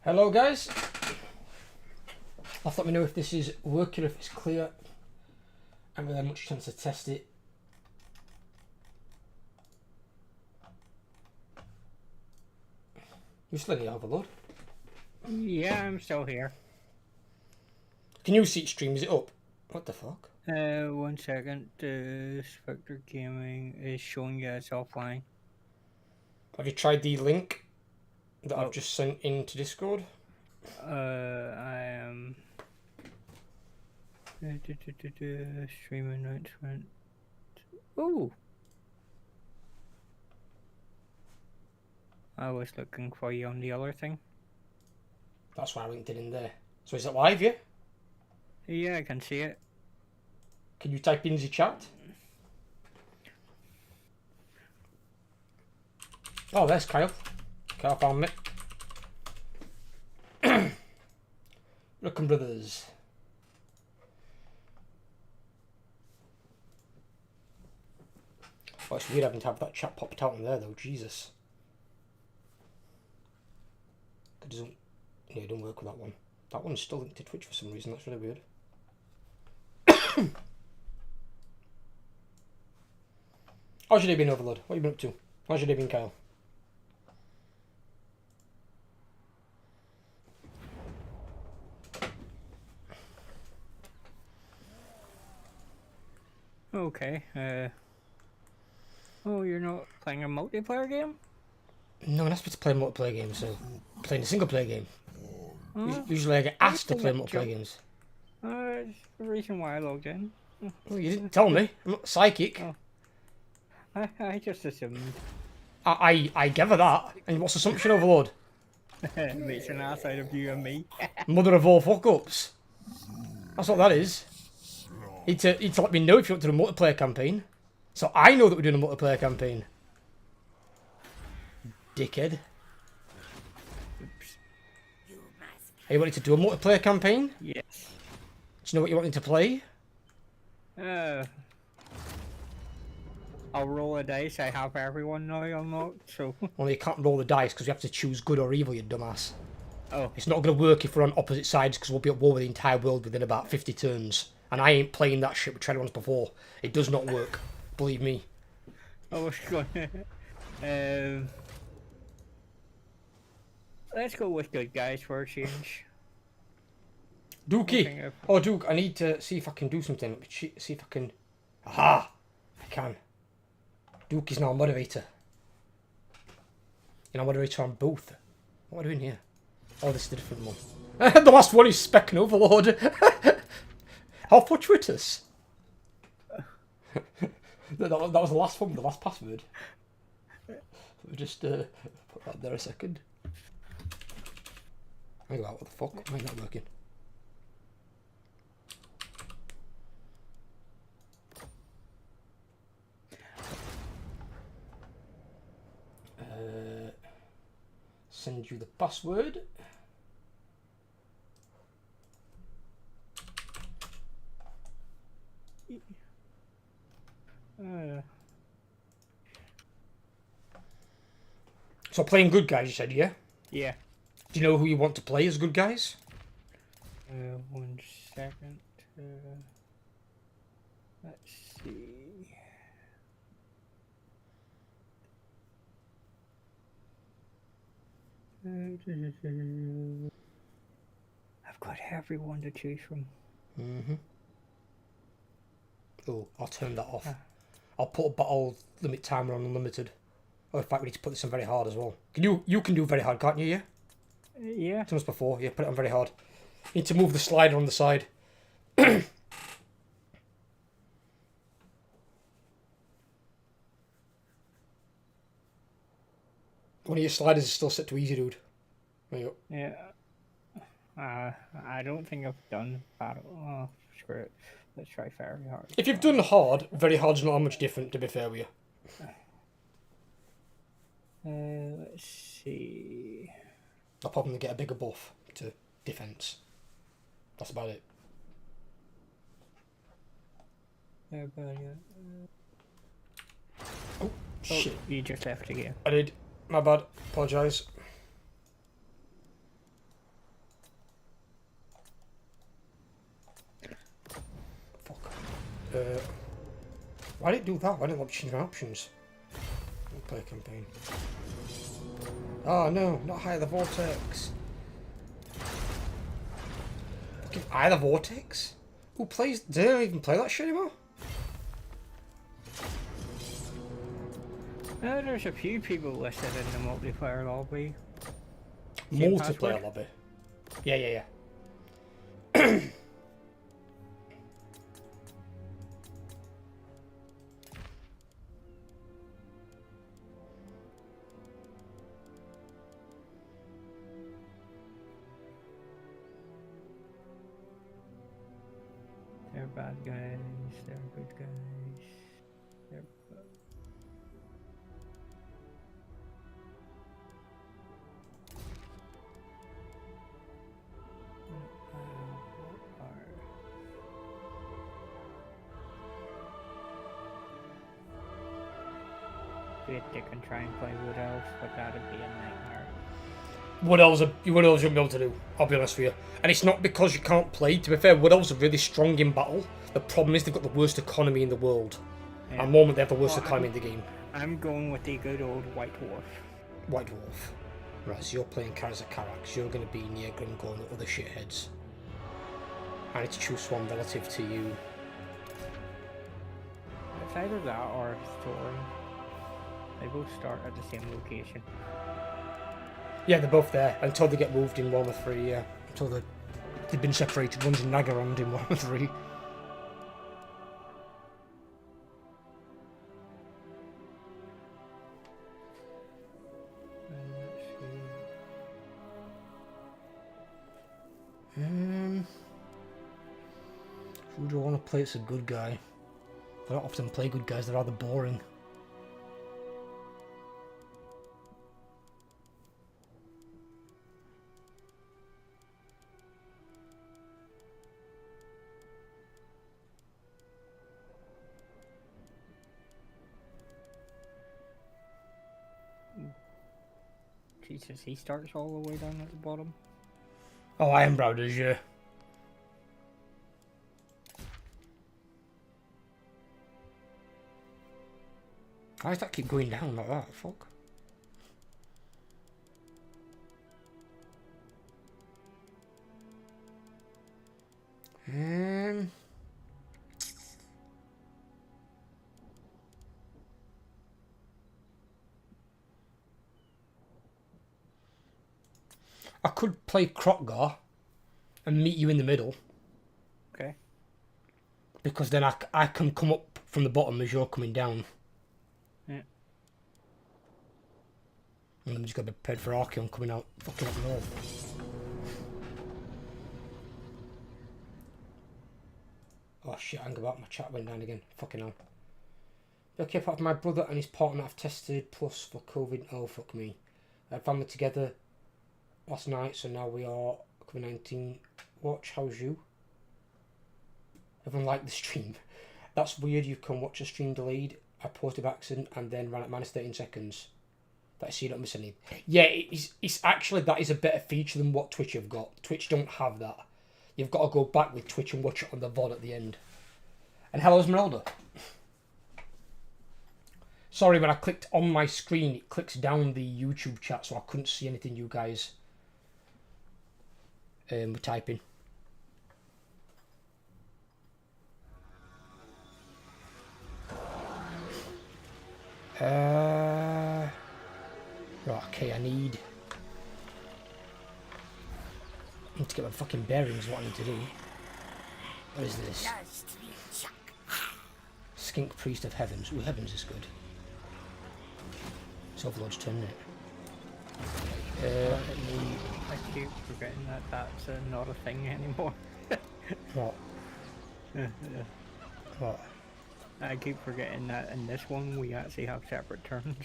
Hello guys, I thought we know if this is working, if it's clear. I haven't really had much chance to test it. You still in the overload? Yeah, I'm still here. Can you see it stream? Is it up? What the fuck? 1 second. SpectreGaming is showing you it's offline. Have you tried the link that I've just sent into Discord? I am stream announcement. Oh, I was looking for you on the other thing. That's why I linked it in there. So is it live, yeah? Yeah, I can see it. Can you type in the chat? Oh, there's Kyle. Kyle found me. Welcome, brothers. Oh, it's weird having to have that chat popped out in there, though. Jesus. It doesn't. Yeah, it don't work with that one. That one's still linked to Twitch for some reason. That's really weird. How's your day been, Overlord? What have you been up to? How's your day been, Kyle? Okay. Oh, you're not playing a multiplayer game? No, I'm not supposed to play multiplayer games, so I'm playing a single player game. Usually I get asked to play multiplayer games. It's the reason why I logged in. Well, you didn't tell me. I'm not psychic. Oh. I just assumed. I gather that. And what's assumption, Overlord? Makes an ass out of you and me. Mother of all fuck-ups. That's what that is. Need to let me know if you want to do a multiplayer campaign. So I know that we're doing a multiplayer campaign. Dickhead. Oops. Are you wanting to do a multiplayer campaign? Yes. Do you know what you're wanting to play? I'll roll a dice. I have everyone now unlocked, so. Well, you can't roll the dice because we have to choose good or evil, you dumbass. Oh. It's not going to work if we're on opposite sides because we'll be at war with the entire world within about 50 turns. And I ain't playing that shit. We tried it once before. It does not work. Believe me. I was going. Let's go with good guys for a change. Dookie! Oh, Duke, I need to see if I can do something. See if I can... Aha! I can. Duke is now a moderator. You're now a moderator on both. What am I doing here? Oh, this is the different one. The last one is Spec and Overlord. How fortuitous. that was the last one, the last password. We'll just put that there a second. Hang on, what the fuck? Why is that working? Send you the password. So playing good guys, you said, yeah? Yeah. Do you know who you want to play as good guys? 1 second. Let's see. I've got everyone to choose from. Oh, I'll turn that off. I'll put a battle limit timer on unlimited. Oh, in fact, we need to put this on very hard as well. You can do very hard, can't you? Yeah. Yeah. It's almost before. Yeah, put it on very hard. You need to move the slider on the side. One of your sliders is still set to easy, dude. There you go. Yeah. I don't think I've done battle. Oh, screw it. Let's try very hard. If you've done hard, very hard's not much different, to be fair with you. Let's see. I'll probably get a bigger buff to defense. That's about it. Oh, shit. You just left again. I did. My bad. Apologise. Why did it do that? Why didn't it change my options? Play campaign. Oh no, not higher the vortex. Fucking higher the vortex? Who plays? Do they not even play that shit anymore? There's a few people listed in the multiplayer lobby. Multiplayer lobby. Yeah. They're bad guys, they're good guys. They're they can try and play Wood Elves, but that'd be a nightmare. Wood Elves you won't be able to do, I'll be honest with you. And it's not because you can't play. To be fair, Wood Elves are really strong in battle. The problem is they've got the worst economy in the world. Yeah. At the moment, they have the worst economy in the game. I'm going with the good old White Dwarf. White Dwarf. Right, so you're playing Kaz Karax. You're going to be near Grim going at other shitheads. I need to choose one relative to you. It's either that or Story. They both start at the same location. Yeah, they're both there until they get moved in Warhammer 3, yeah. Until they've been separated. One's in Nagarond in Warhammer 3. Who do I want to play? It's a good guy. I don't often play good guys, they're rather boring. Jesus, he starts all the way down at the bottom. Oh, I am proud as you. Why does that keep going down like that? Fuck. I could play Krotgar and meet you in the middle. Okay. Because then I can come up from the bottom as you're coming down. Yeah. And I'm just going to be prepared for Archeon coming out fucking up north. Oh shit, hang about, my chat went down again. Fucking hell. Okay, apart from my brother and his partner I've tested plus for COVID. Oh fuck me. I had family together last night, so now we are COVID-19. Watch, how's you? Everyone liked the stream. That's weird, you can watch a stream delayed. I paused it by accident and then ran at minus 13 seconds. That so you don't miss any. Yeah, it's actually, that is a better feature than what Twitch have got. Twitch don't have that. You've got to go back with Twitch and watch it on the VOD at the end. And hello, Esmeralda. Sorry, when I clicked on my screen, it clicks down the YouTube chat, so I couldn't see anything you guys were typing. Right, okay, I need to get my fucking bearings, what I need to do. What is this? Skink Priest of Heavens. Ooh, Heavens is good. It's Overlord's turn, isn't it? I keep forgetting that that's not a thing anymore. What? What? I keep forgetting that in this one we actually have separate turns.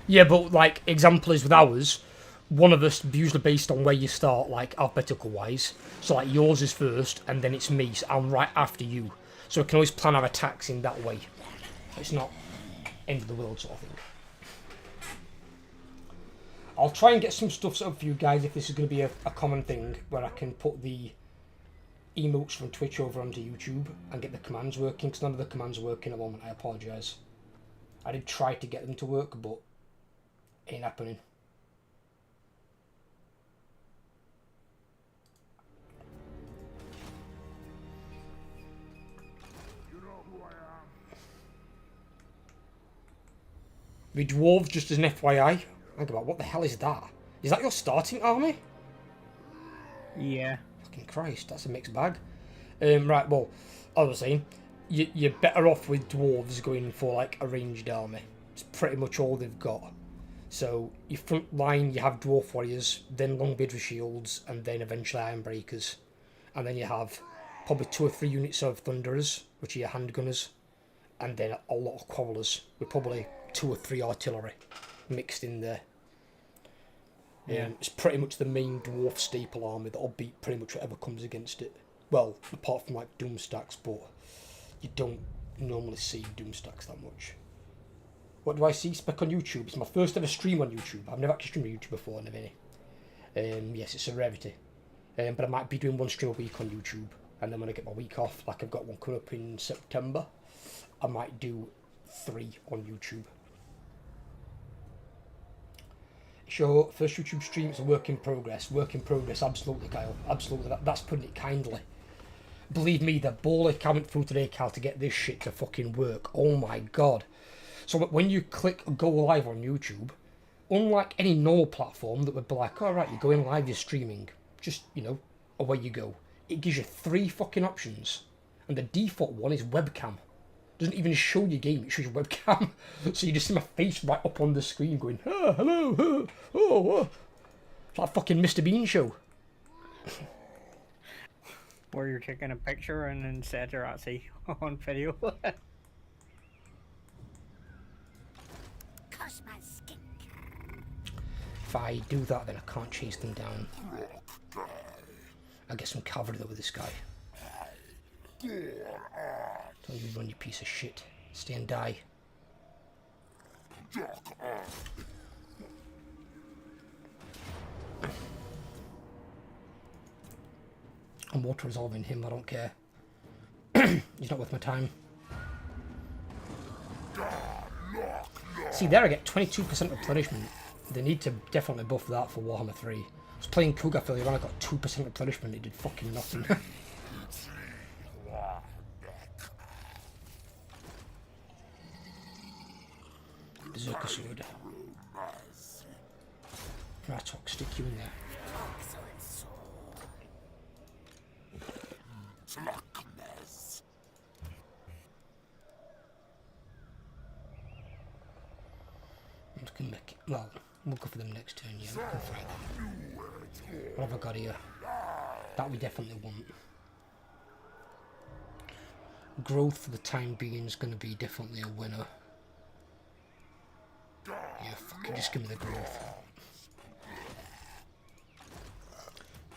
Yeah, but like, example is with ours, one of us usually based on where you start, like alphabetical wise. So like yours is first, and then it's me, so I'm right after you. So we can always plan our attacks in that way. It's not end of the world sort of thing. I'll try and get some stuff set up for you guys if this is going to be a common thing, where I can put the emotes from Twitch over onto YouTube and get the commands working, because none of the commands are working at the moment. I apologise. I did try to get them to work, but it ain't happening. The dwarves, just as an FYI. Think about, what the hell is that? Is that your starting army? Yeah. Fucking Christ, that's a mixed bag. Right, well, as I was saying, you're better off with dwarves going for like a ranged army. It's pretty much all they've got. So your front line, you have dwarf warriors, then longbeards with shields, and then eventually ironbreakers. And then you have probably 2 or 3 units of thunderers, which are your handgunners, and then a lot of quarrelers with probably 2 or 3 artillery mixed in there. Yeah. It's pretty much the main dwarf staple army that'll beat pretty much whatever comes against it. Well, apart from like Doomstacks, but you don't normally see Doomstacks that much. What do I see? Spec on YouTube. It's my first ever stream on YouTube. I've never actually streamed on YouTube before, never any. Yes, it's a rarity. But I might be doing 1 stream a week on YouTube, and then when I get my week off, like I've got one coming up in September, I might do 3 on YouTube. Sure, first YouTube stream is a work in progress. Work in progress, absolutely, Kyle. Absolutely, that's putting it kindly. Believe me, the bollock I went through today, Kyle, to get this shit to fucking work. Oh my god. So when you click go live on YouTube, unlike any normal platform that would be like, alright, you're going live, you're streaming, just, you know, away you go. It gives you 3 fucking options. And the default one is webcam. Doesn't even show your game, it shows your webcam. So you just see my face right up on the screen going, oh, hello, oh. It's like a fucking Mr. Bean show. Where you're taking a picture and instead you're actually on video. If I do that, then I can't chase them down. I get some cavalry though with this guy. Don't you run, you piece of shit. Stay and die. I'm water resolving him, I don't care. He's not worth my time. See, there I get 22% replenishment. They need to definitely buff that for Warhammer 3. I was playing Kugath earlier on, I got 2% replenishment, it did fucking nothing. Berserker sword. Ratok, stick you in there. I'm just gonna make it. Well, we'll go for them next turn, yeah. We'll go for it. What have I got here? That we definitely want. Growth for the time being is going to be definitely a winner. Yeah, fuck it, just give me the growth.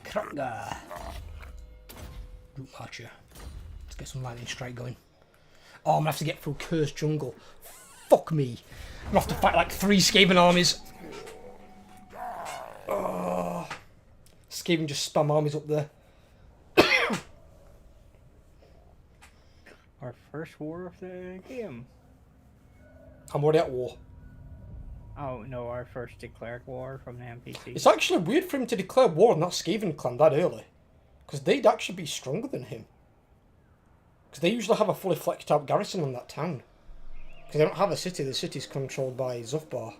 Kranga! Root Archer. Let's get some lightning strike going. Oh, I'm gonna have to get through Cursed Jungle. Fuck me. I'm gonna have to fight like 3 Skaven armies. Oh. Skaven just spam armies up there. Our first war of the game. I'm already at war. Oh no, our first declared war from the NPC. It's actually weird for him to declare war on that Skaven clan that early. Because they'd actually be stronger than him. Because they usually have a fully flexed out garrison on that town. Because they don't have a city, the city's controlled by Zufbar.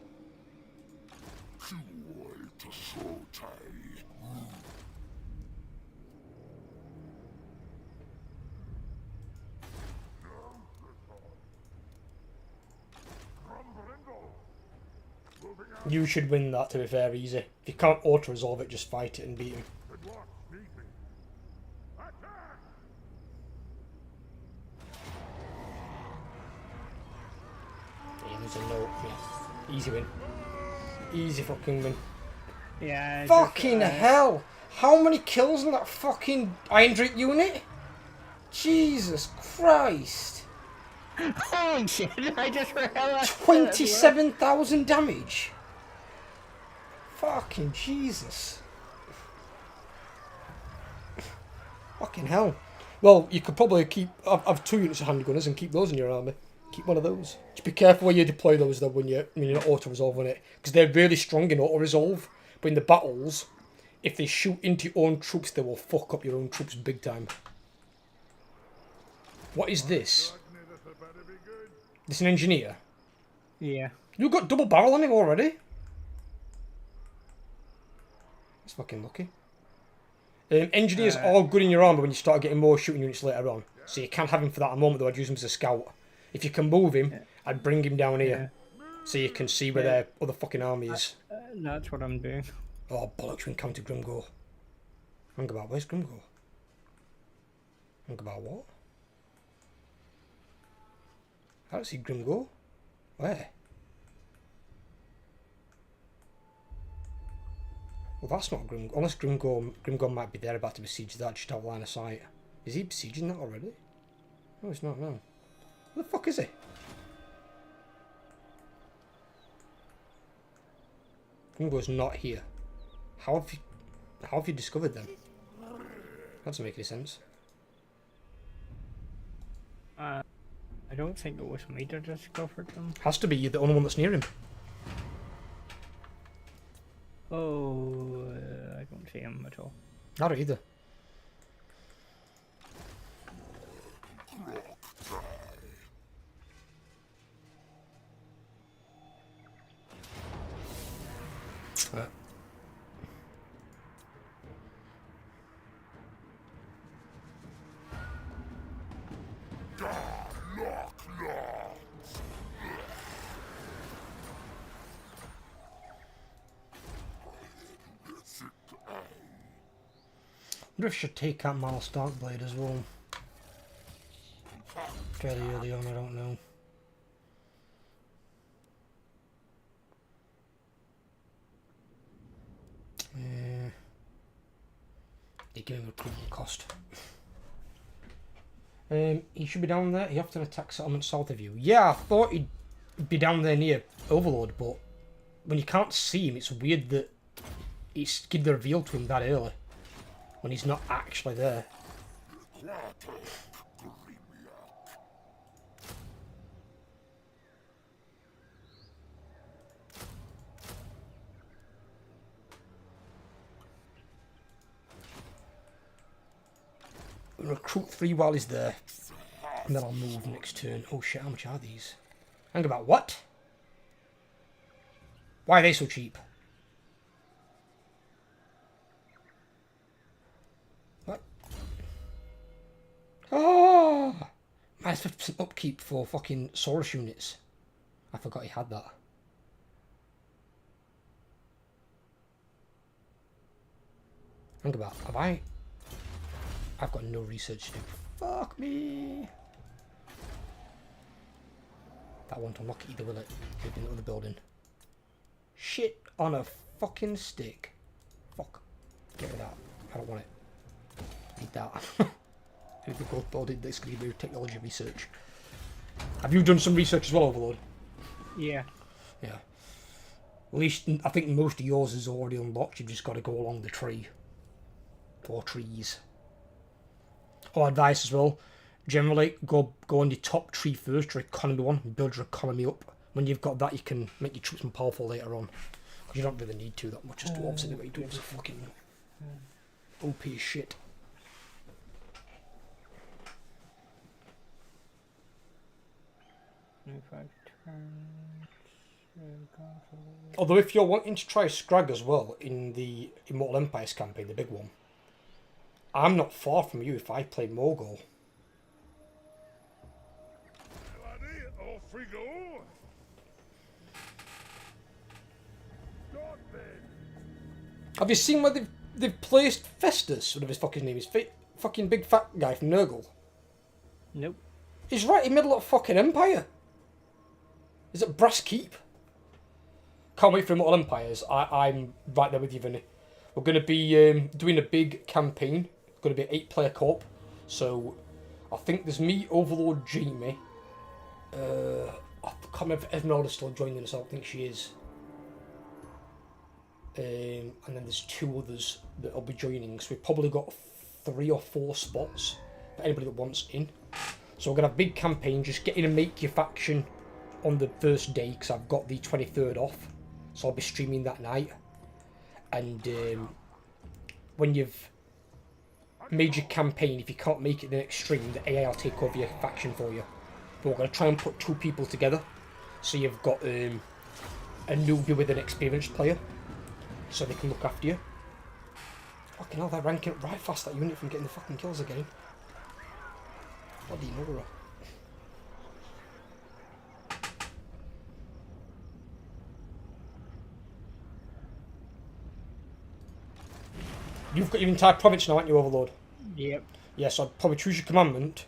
You should win that, to be fair, easy. If you can't auto-resolve it, just fight it and beat him. Yeah, there's a note, yeah. Easy win. Easy fucking win. Yeah. Fucking hell! How many kills in that fucking Iron Drake unit? Jesus Christ! Holy shit, I just realized 27,000 damage! Fucking Jesus. Fucking hell. Well, you could probably have 2 units of handgunners and keep those in your army. Keep one of those. Just be careful when you deploy those though when you're not auto-resolving it. Because they're really strong in auto-resolve. But in the battles, if they shoot into your own troops, they will fuck up your own troops big time. What is this? This an engineer? Yeah. You've got double barrel on it already? That's fucking lucky. Engineers are good in your army when you start getting more shooting units later on. So you can't have him for that at the moment though, I'd use him as a scout. If you can move him, I'd bring him down here. So you can see where their other fucking army is. That's what I'm doing. Oh, bollocks, we encountered Grimgore. Hang about, where's Grimgore? Hang about what? I don't see Grimgore. Where? Well, that's not Grimgore. Unless Grimgore might be there about to besiege that, just out of line of sight. Is he besieging that already? No, he's not, no. Where the fuck is he? Grimgore's not here. How have you discovered them? That doesn't make any sense. I don't think it was me that discovered them. Has to be, you're the only one that's near him. Oh, I don't see him at all. I don't either. I wonder if I should take out Miles Starkblade as well. Fairly early on, I don't know. They give him a pretty good cost. He should be down there. He often attacks settlements south of you. Yeah, I thought he'd be down there near Overlord, but when you can't see him, it's weird that it's give the reveal to him that early when he's not actually there. Recruit 3 while he's there, and then I'll move next turn. Oh shit, how much are these? Hang about, what? Why are they so cheap? What? Oh! Minus 50% upkeep for fucking Saurus units. I forgot he had that. Hang about, have I... I've got no research to do. Fuck me. That won't unlock it either, will it? Maybe in the other building. Shit on a fucking stick. Fuck. Get rid of that. I don't want it. Need that. Need the growth building. This could be technology research. Have you done some research as well, Overlord? Yeah. Yeah. At least I think most of yours is already unlocked. You've just got to go along the tree. 4 trees. Or advice as well, generally go on your top tree first, your economy one, and build your economy up. When you've got that, you can make your troops more powerful later on. Because you don't really need to that much, just to obviously what you do is a fucking OP as shit. Although if you're wanting to try Scrag as well in the Immortal Empires campaign, the big one, I'm not far from you if I play Mogul. Have you seen where they've placed Festus, whatever his fucking name is? Fucking big fat guy from Nurgle. Nope. He's right in the middle of fucking Empire. Is it Brass Keep? Can't wait for Immortal Empires. I'm right there with you, Vinny. We're going to be doing a big campaign. Going to be an 8-player co-op. So I think there's me, Overlord, Jamie. I can't remember if Esmeralda's still joining us. I don't think she is. And then there's 2 others that will be joining. So we've probably got 3 or 4 spots for anybody that wants in. So we're going to have a big campaign, just get in and make your faction on the first day, because I've got the 23rd off. So I'll be streaming that night. And when you've made your campaign, if you can't make it the next stream, the AI will take over your faction for you. But we're going to try and put 2 people together. So you've got a newbie with an experienced player, so they can look after you. Fucking hell, they're ranking up right fast, that unit, from getting the fucking kills again. Bloody Nora. You've got your entire province now, haven't you, Overlord? Yep. Yeah, so I'd probably choose your commandment,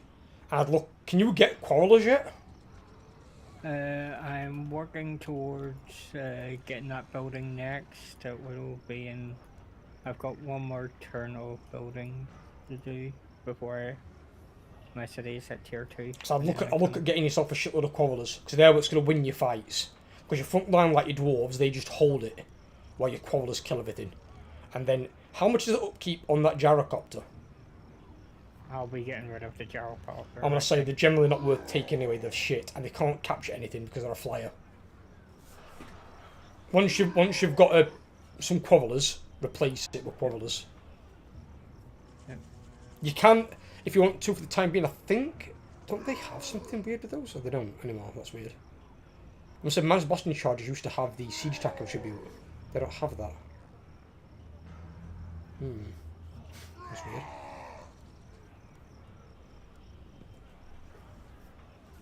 and I'd look... Can you get Quarrelers yet? I'm working towards getting that building next. That will be in... I've got one more turn of building to do before my city is at tier 2. So I'd look at getting yourself a shitload of Quarrelers, because they're what's going to win your fights. Because your front line, like your dwarves, they just hold it, while your Quarrelers kill everything. And then, how much is the upkeep on that gyrocopter? I'll be getting rid of the gyrocopter. I'm going to say they're generally not worth taking anyway, they're shit, and they can't capture anything because they're a flyer. Once you've got some Quarrelers, replace it with Quarrelers. Yep. You can, if you want to, for the time being, I think... Don't they have something weird with those? Or they don't anymore? That's weird. I must say, Man's Boston Chargers used to have the Siege Tackle tribute. They don't have that. That's weird.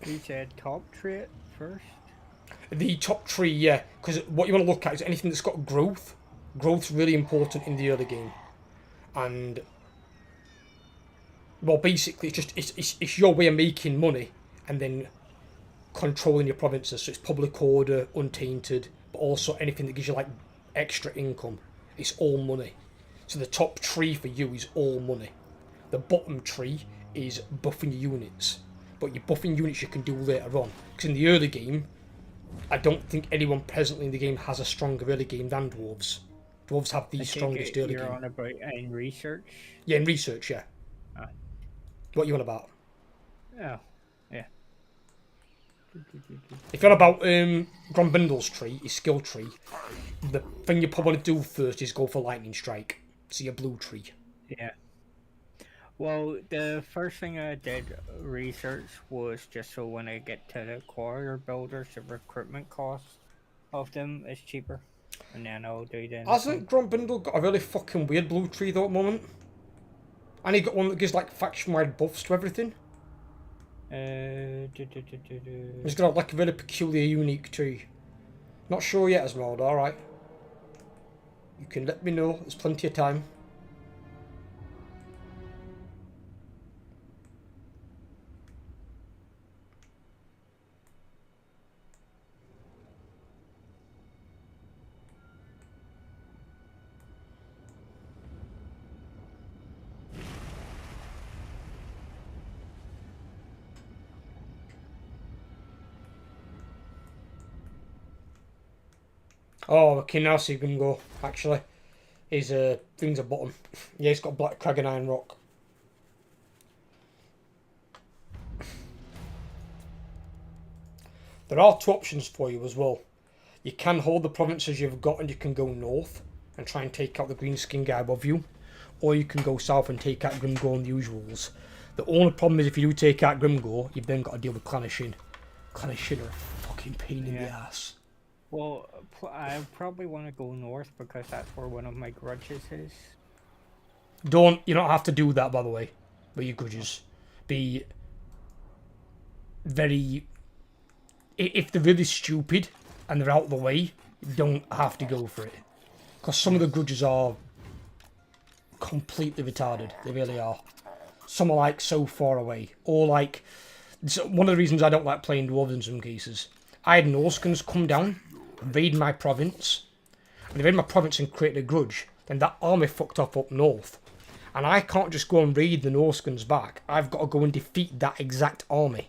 You said top trait first? The top tree, yeah. Because what you want to look at is anything that's got growth. Growth's really important in the early game. And... Well, basically, it's your way of making money and then controlling your provinces. So it's public order, untainted, but also anything that gives you, like, extra income. It's all money. So the top tree for you is all money. The bottom tree is buffing your units. But your buffing units you can do later on. Because in the early game, I don't think anyone presently in the game has a stronger early game than dwarves. Dwarves have the strongest early game. You're on about in research? Yeah, in research, yeah. What you on about? Oh, yeah. If you're on about Grombindle's tree, his skill tree, the thing you probably want to do first is go for Lightning Strike. See a blue tree. Yeah. Well, the first thing I did research was just so when I get to the quarter builders, the recruitment cost of them is cheaper. And then I'll do then. Hasn't Grombindle got a really fucking weird blue tree though at the moment? And he got one that gives like faction-wide buffs to everything. He's got like a really peculiar, unique tree. Not sure yet, Esmeralda, alright. You can let me know, there's plenty of time. Oh, okay, now see Gringo, actually. His things are bottom. Yeah, he's got Black Crag and Iron Rock. There are 2 options for you as well. You can hold the provinces you've got and you can go north and try and take out the green skin guy above you. Or you can go south and take out Grimgo and the usuals. The only problem is if you do take out Grimgo, you've then got to deal with Clanishin. Clanishin are a fucking pain in the ass. Well, I probably want to go north because that's where one of my grudges is. You don't have to do that, by the way, with your grudges. Be very... If they're really stupid and they're out of the way, you don't have to go for it. Because some of the grudges are completely retarded. They really are. Some are like so far away. Or like... One of the reasons I don't like playing dwarves in some cases. I had Norskans come down, invade my province, and invade my province and create a grudge. Then that army fucked up north. And I can't just go and raid the Norskans back. I've got to go and defeat that exact army.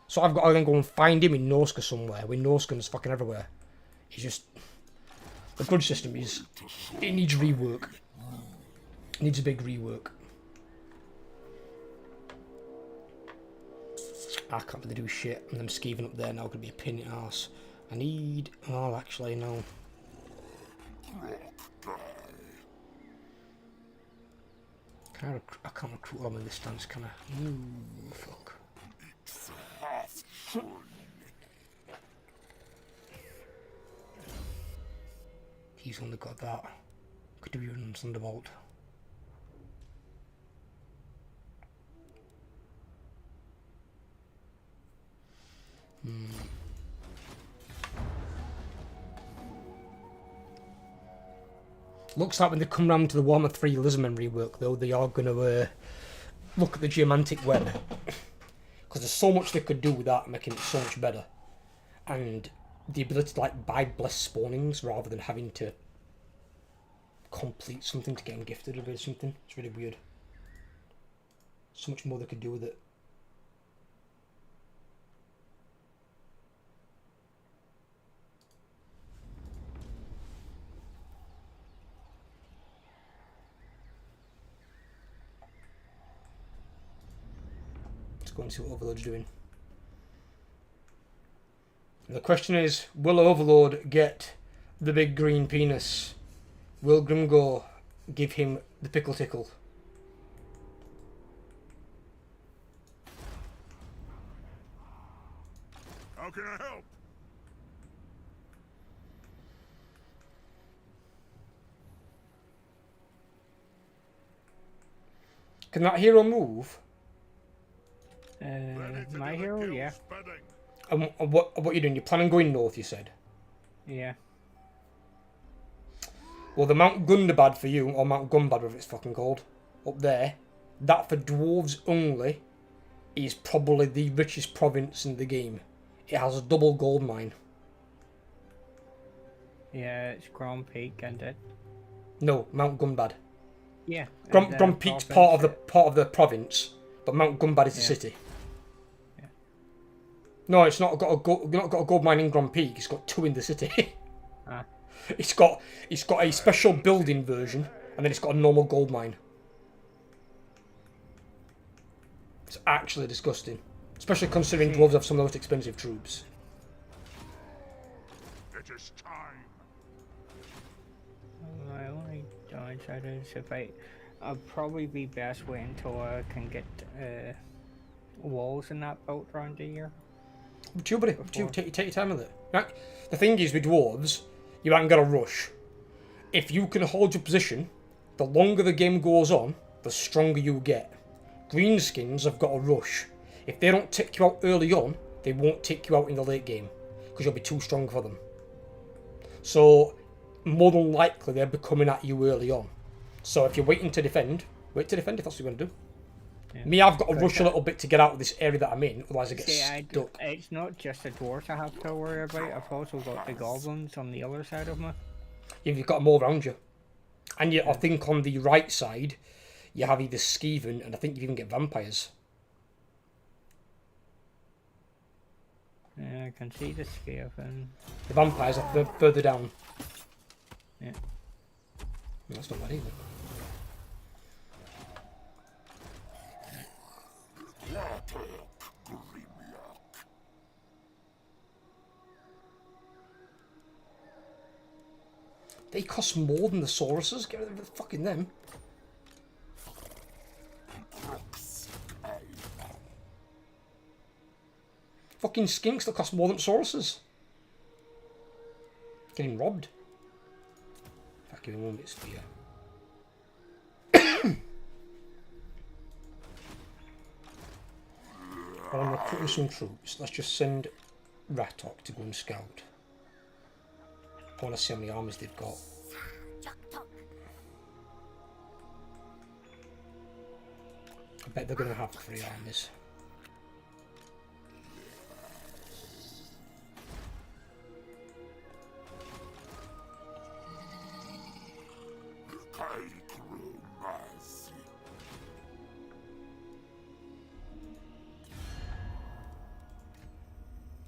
So I've got to then go and find him in Norska somewhere, with Norskans fucking everywhere. It's just... The grudge system is... It needs rework. It needs a big rework. I can't really do shit, and them skeeving up there now could be a pain in the arse. I need... Oh, actually, no. I can't recruit all my this stance, can I? Ooh, fuck. He's only got that. Could do even Thunderbolt. Looks like when they come round to the Warhammer 3 Lizardman rework, though, they are going to look at the geomantic web. Because there's so much they could do with that, making it so much better. And the ability to like buy blessed spawnings rather than having to complete something to get them gifted or something. It's really weird. So much more they could do with it. Let's go and see what Overlord's doing. And the question is, will Overlord get the big green penis? Will Grimgor give him the pickle tickle? How can I help? Can that hero move? My hero, yeah. And what are you doing? You're planning on going north, you said? Yeah. Well, the Mount Gundabad for you, or Mount Gumbad, whatever it's fucking called, up there, that for dwarves only, is probably the richest province in the game. It has a double gold mine. Yeah, it's Grand Peak and it. No, Mount Gumbad. Yeah. Grand Peak's part of the province, but Mount Gumbad is the city. Yeah. No, it's not got a gold mine in Grand Peak. It's got two in the city. Ah. It's got a special building version, and then it's got a normal gold mine. It's actually disgusting, especially considering dwarves have some of the most expensive troops. It is time. My only downside is if I'll probably be best waiting until I can get walls in that built around the year. But you, buddy, take your time with it. Right? The thing is with dwarves, you ain't got to rush. If you can hold your position, the longer the game goes on, the stronger you get. Greenskins have got to rush. If they don't take you out early on, they won't take you out in the late game, because you'll be too strong for them. So, more than likely, they'll be coming at you early on. So if you're waiting to defend, wait to defend if that's what you're going to do. Yeah. Me, I've got to rush a little bit to get out of this area that I'm in, otherwise I get stuck. It's not just the dwarves I have to worry about, I've also got the goblins on the other side of me. You've got them all around you. And I think on the right side, you have either Skeeven, and I think you even get vampires. Yeah, I can see the Skeeven. The vampires are further down. Yeah. That's not bad either. They cost more than the Sauruses. Get rid of the fucking them. Fucking skinks that cost more than Sauruses. Getting robbed. Fuck, give me one bit of spear. While I'm recruiting some troops, let's just send Ratok to go and scout. I want to see how many armies they've got. I bet they're going to have 3 armies.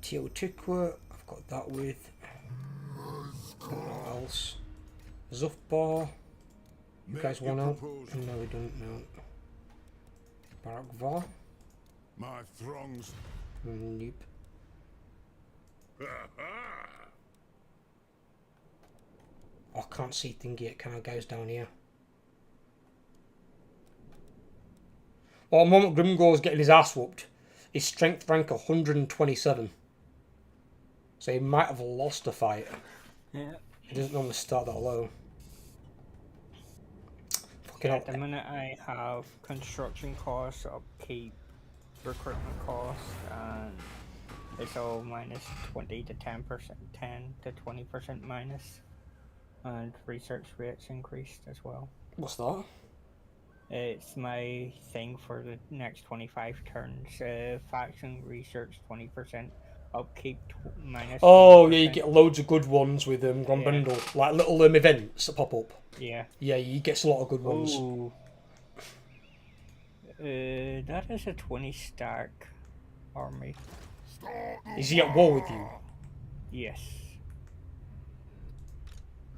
Teotihuacan, I've got that with. What else? Zufbar. You guys want out? No, we don't know. Barakvar. My throngs. Nope. Oh, I can't see thingy. It kind of goes down here. Well, at the moment Grimgor's getting his ass whooped. His strength rank 127. So he might have lost a fight. Yeah. He doesn't normally start that low. Fucking At hell. the minute, I have construction costs, upkeep, recruitment costs, and it's all minus 20 to 10%, 10 to 20% minus, and research rates increased as well. What's that? It's my thing for the next 25 turns. Faction research 20%, upkeep minus. Oh, 20%. yeah, you get loads of good ones with Grand Yeah. Bundle. Like little events that pop up. Yeah. Yeah, he gets a lot of good ones. Ooh. That is a 20 stack army. Is he at war with you? Yes.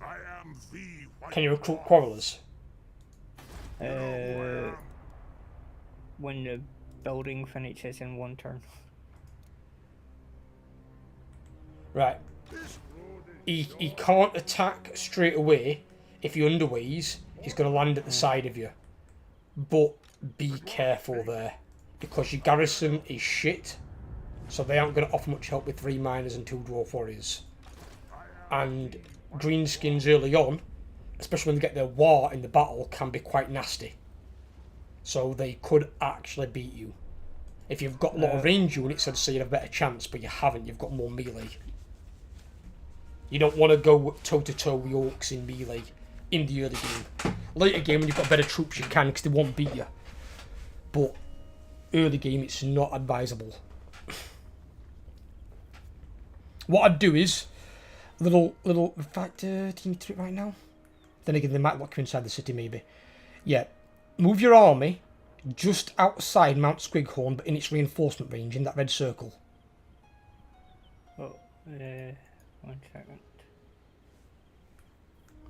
I am the White Can you recruit Dwarf. quarrelers? You know who I am. When the building finishes in one turn. Right. This road is He can't attack straight away. If he underways, he's going to land at the side of you. But be careful there. Because your garrison is shit. So they aren't going to offer much help with 3 miners and 2 dwarf warriors. And greenskins early on, especially when they get their war in the battle, can be quite nasty. So they could actually beat you. If you've got a lot of range units, I'd say you have a better chance, but you haven't, you've got more melee. You don't want to go toe-to-toe with orcs in melee in the early game. Later game, when you've got better troops, you can, because they won't beat you. But early game, it's not advisable. What I'd do is, in fact, do you need to do it right now? Then again, they might lock you inside the city, maybe. Yeah, move your army just outside Mount Squighorn, but in its reinforcement range, in that red circle. Oh, 1 second.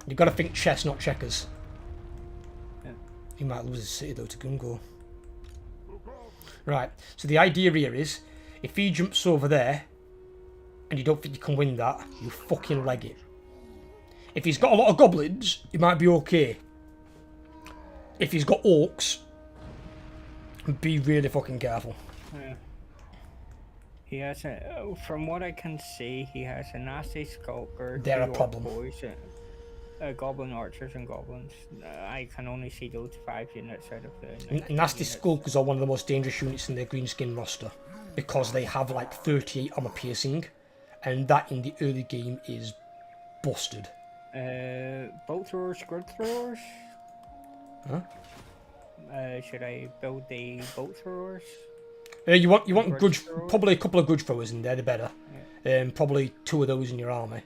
You've got to think chess, not checkers. Yeah. He might lose his city, though, to Gungo. Right, so the idea here is, if he jumps over there, and you don't think you can win that, you fucking leg it. If he's got a lot of goblins, it might be okay. If he's got orcs, be really fucking careful. Yeah. He has a, from what I can see, he has a nasty skulker. They're a 2 orc problem. boys, goblin archers and goblins. I can only see those 5 units out of the. Nasty units. Skulkers are one of the most dangerous units in their greenskin roster. Because they have like 38 armor piercing. And that in the early game is busted. Bolt throwers, grid throwers. Huh? Should I build the bolt throwers? You want Grudge grudge, throwers? probably a couple of grudge throwers in there, they're better. Probably 2 of those in your army.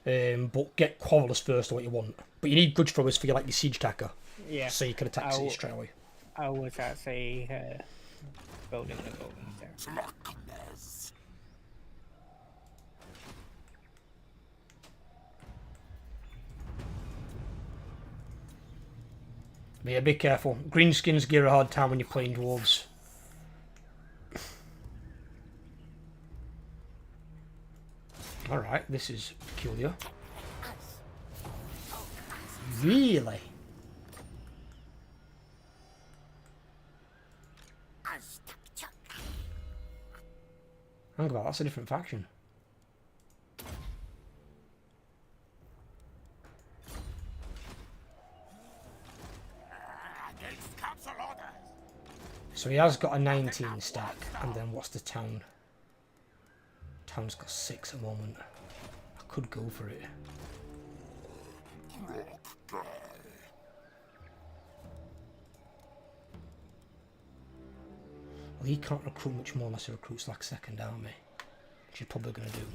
But get quarrelers first, or what you want. But you need grudge throwers for your like your siege attacker, Yeah. so you can attack cities straight away. I was actually building the buildings there. But yeah, be careful. Greenskins give a hard time when you're playing dwarves. Alright, this is peculiar. Really? Hang about, that's a different faction. Against council orders. So he has got a 19 stack, and then what's the town? Town's got 6 at the moment. I could go for it. Well, he can't recruit much more unless he recruits like second army, which he's probably going to do.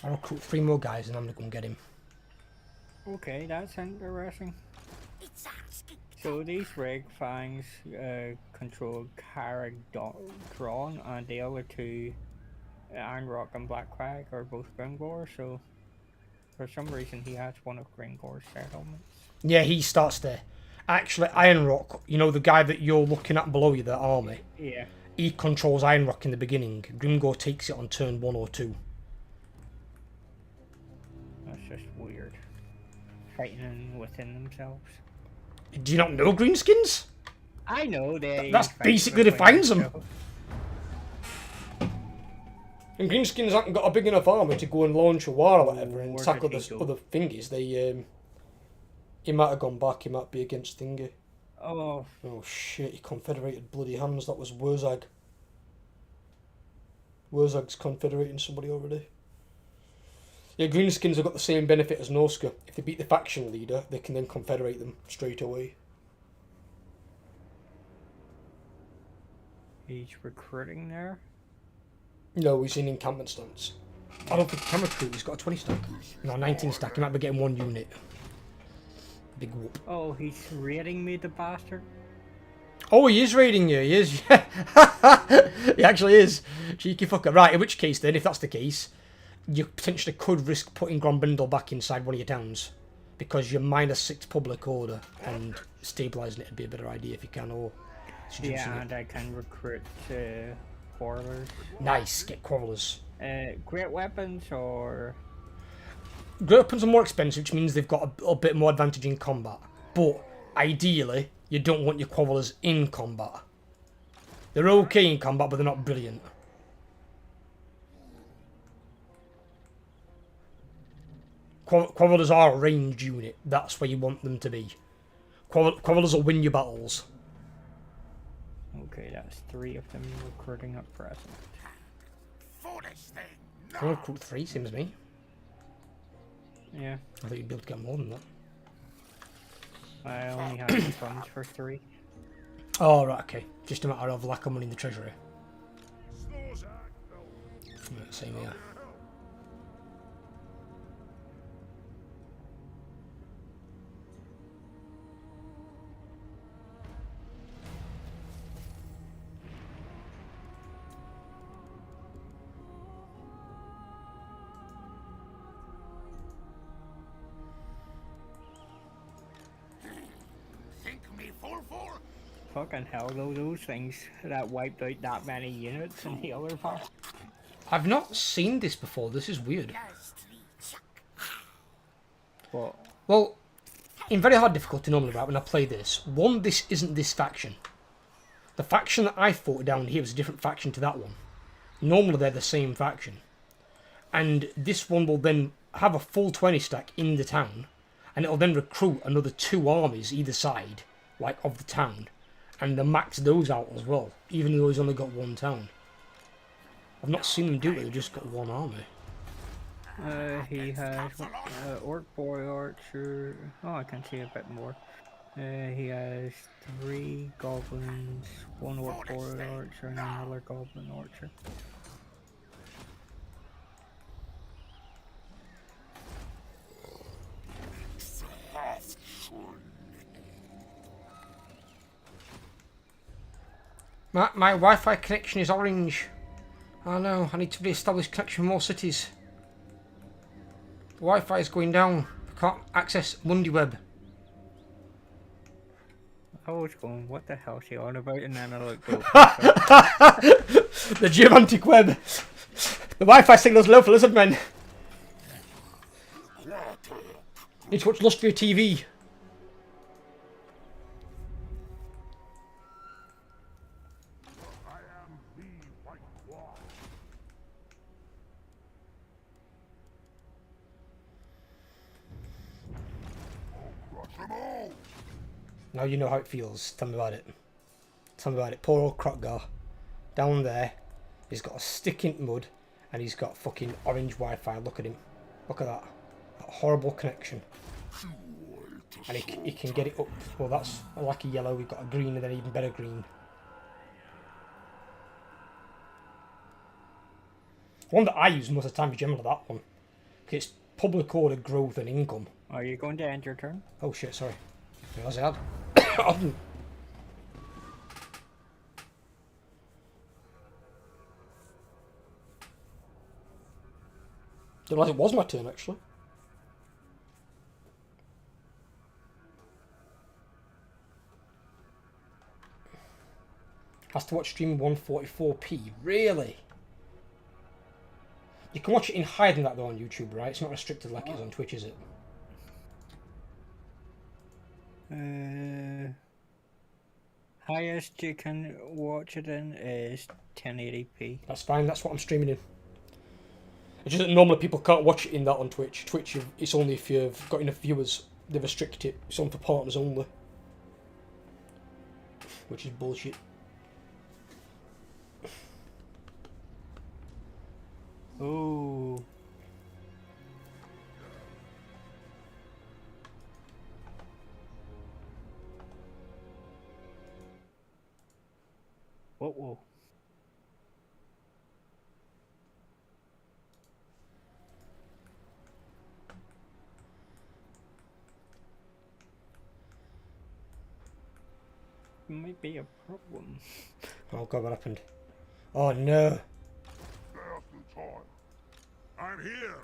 I'll recruit 3 more guys and I'm going to go and get him. Okay, that's interesting. So these Reg Fangs control Drawn, and the other 2 Iron Rock and Black Crag are both Gringor, so for some reason he has one of Gringor's settlements. Yeah, he starts there. Actually, Iron Rock, you know the guy that you're looking at below you, that army? Yeah. He controls Iron Rock in the beginning. Grimgor takes it on turn 1 or 2. That's just weird. Fighting within themselves. Do you not know Greenskins? I know they. That's fight basically between defines them. themselves. And Greenskins haven't got a big enough army to go and launch a war or whatever and Where tackle did he the go? other thingies. He might have gone back, he might be against Thingy. Oh, Oh shit, he confederated bloody hands, that was Wurzag. Wurzag's confederating somebody already. Yeah, Greenskins have got the same benefit as Noska. If they beat the faction leader, they can then confederate them straight away. he's recruiting there. No, he's in encampment stance. I don't think he can recruit, he's got a 20 stack. No, 19 stack, he might be getting 1 unit. Big whoop. Oh, he's raiding me, the bastard. Oh, he is raiding you, he is. Yeah. He actually is. Cheeky fucker. Right, in which case then, if that's the case, you potentially could risk putting Grombrindle back inside one of your towns. Because you're -6 public order, and stabilising it would be a better idea if you can, or seducing Yeah, it. and I can recruit quarrelers. Nice, get quarrelers. Great weapons or. Great weapons are more expensive, which means they've got a little bit more advantage in combat. But ideally, you don't want your quarrelers in combat. They're okay in combat, but they're not brilliant. Quarrelers are a ranged unit. That's where you want them to be. Quarrelers will win your battles. Okay, that's 3 of them recruiting at present. Foolish thing. I'll recruit 3, seems to me. Yeah, I thought you'd be able to get more than that. I only have the funds for 3. Oh, right, okay. Just a matter of lack of money in the treasury. Yeah, same here. Think me fool. Fucking hell, though, those things that wiped out that many units in the other part. I've not seen this before. This is weird. But Well, in very hard difficulty normally, right, when I play this, one, this isn't this faction. The faction that I fought down here was a different faction to that one. Normally they're the same faction. And this one will then have a full 20 stack in the town, and it'll then recruit another 2 armies either side, like, of the town, and they'll max those out as well, even though he's only got 1 town. I've not seen them do it, they've just got 1 army. he has Orc Boy Archer. Oh, I can see a bit more. He has 3 goblins, 1 Orc Boy Archer, and another Goblin Archer. My Wi-Fi connection is orange. Oh no, I need to re-establish connection with more cities. The Wi-Fi is going down. I can't access MundiWeb. I was going, what the hell is he on about? And then I looked over. The Geomantic Web. The Wi-Fi signal's low for lizard men. Need to watch Lustria TV. I am the White Dwarf. Crush them all. Now you know how it feels. Tell me about it. Tell me about it. Poor old Krotgar. Down there. He's got a stick in mud. And he's got fucking orange Wi-Fi. Look at him. Look at that. That horrible connection. And he can get it up. Well, that's a lucky yellow. We've got a green and then even better green. One that I use most of the time is generally that one. Because it's public order, growth and income. Are you going to end your turn? Oh shit, sorry. Realised I had. Didn't realise it was my turn, actually. Has to watch stream 144p. Really? You can watch it in higher than that, though, on YouTube, right? It's not restricted like it is on Twitch, is it? Highest you can watch it in is 1080p. That's fine, that's what I'm streaming in. It's just that normally people can't watch it in that on Twitch. Twitch, it's only if you've got enough viewers. They restrict it. It's on for partners only. Which is bullshit. Oh. Whoa. Might be a problem. Oh god, what happened? Oh no. Death and time. I'm here.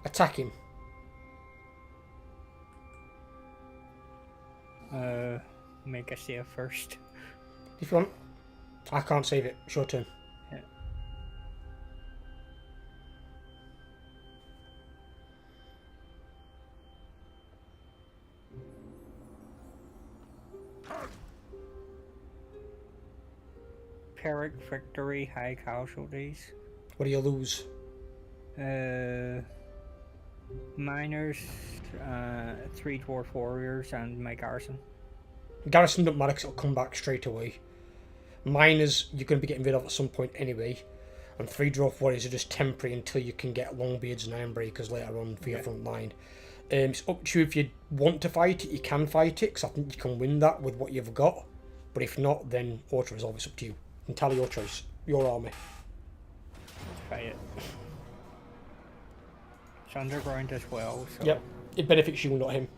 Attack him. Make a save first. If you want. I can't save it. It's your turn. Yeah. Pyrrhic victory, high casualties. What do you lose? Miners, 3 dwarf warriors, and my garrison. Garrison doesn't matter because it'll come back straight away. Miners, you're going to be getting rid of at some point anyway. And 3 dwarf warriors are just temporary until you can get Longbeards and Ironbreakers later on for your front line. It's up to you if you want to fight it, you can fight it, because I think you can win that with what you've got. But if not, then auto-resolve, it's up to you. Entirely your choice, your army. Fight it. It's underground as well, so... Yep, it benefits you, not him.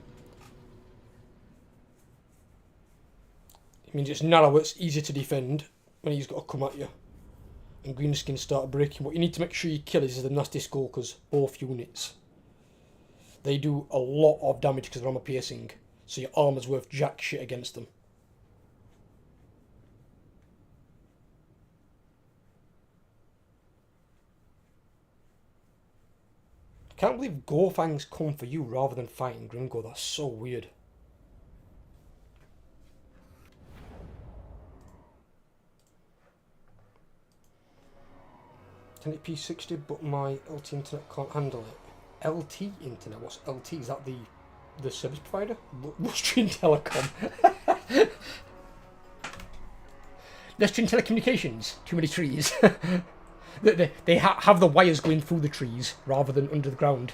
It means it's narrow, it's easier to defend when he's got to come at you. And greenskins start breaking. What you need to make sure you kill is the nasty skulkers, both units. They do a lot of damage because they're armor piercing, so your armor's worth jack shit against them. I can't believe Gorfang's come for you rather than fighting Grimgo. That's so weird. P60, but my LT internet can't handle it. LT internet? What's LT? Is that the service provider? Lustrian Telecom. Lustrian Telecommunications. Too many trees. They have the wires going through the trees rather than under the ground.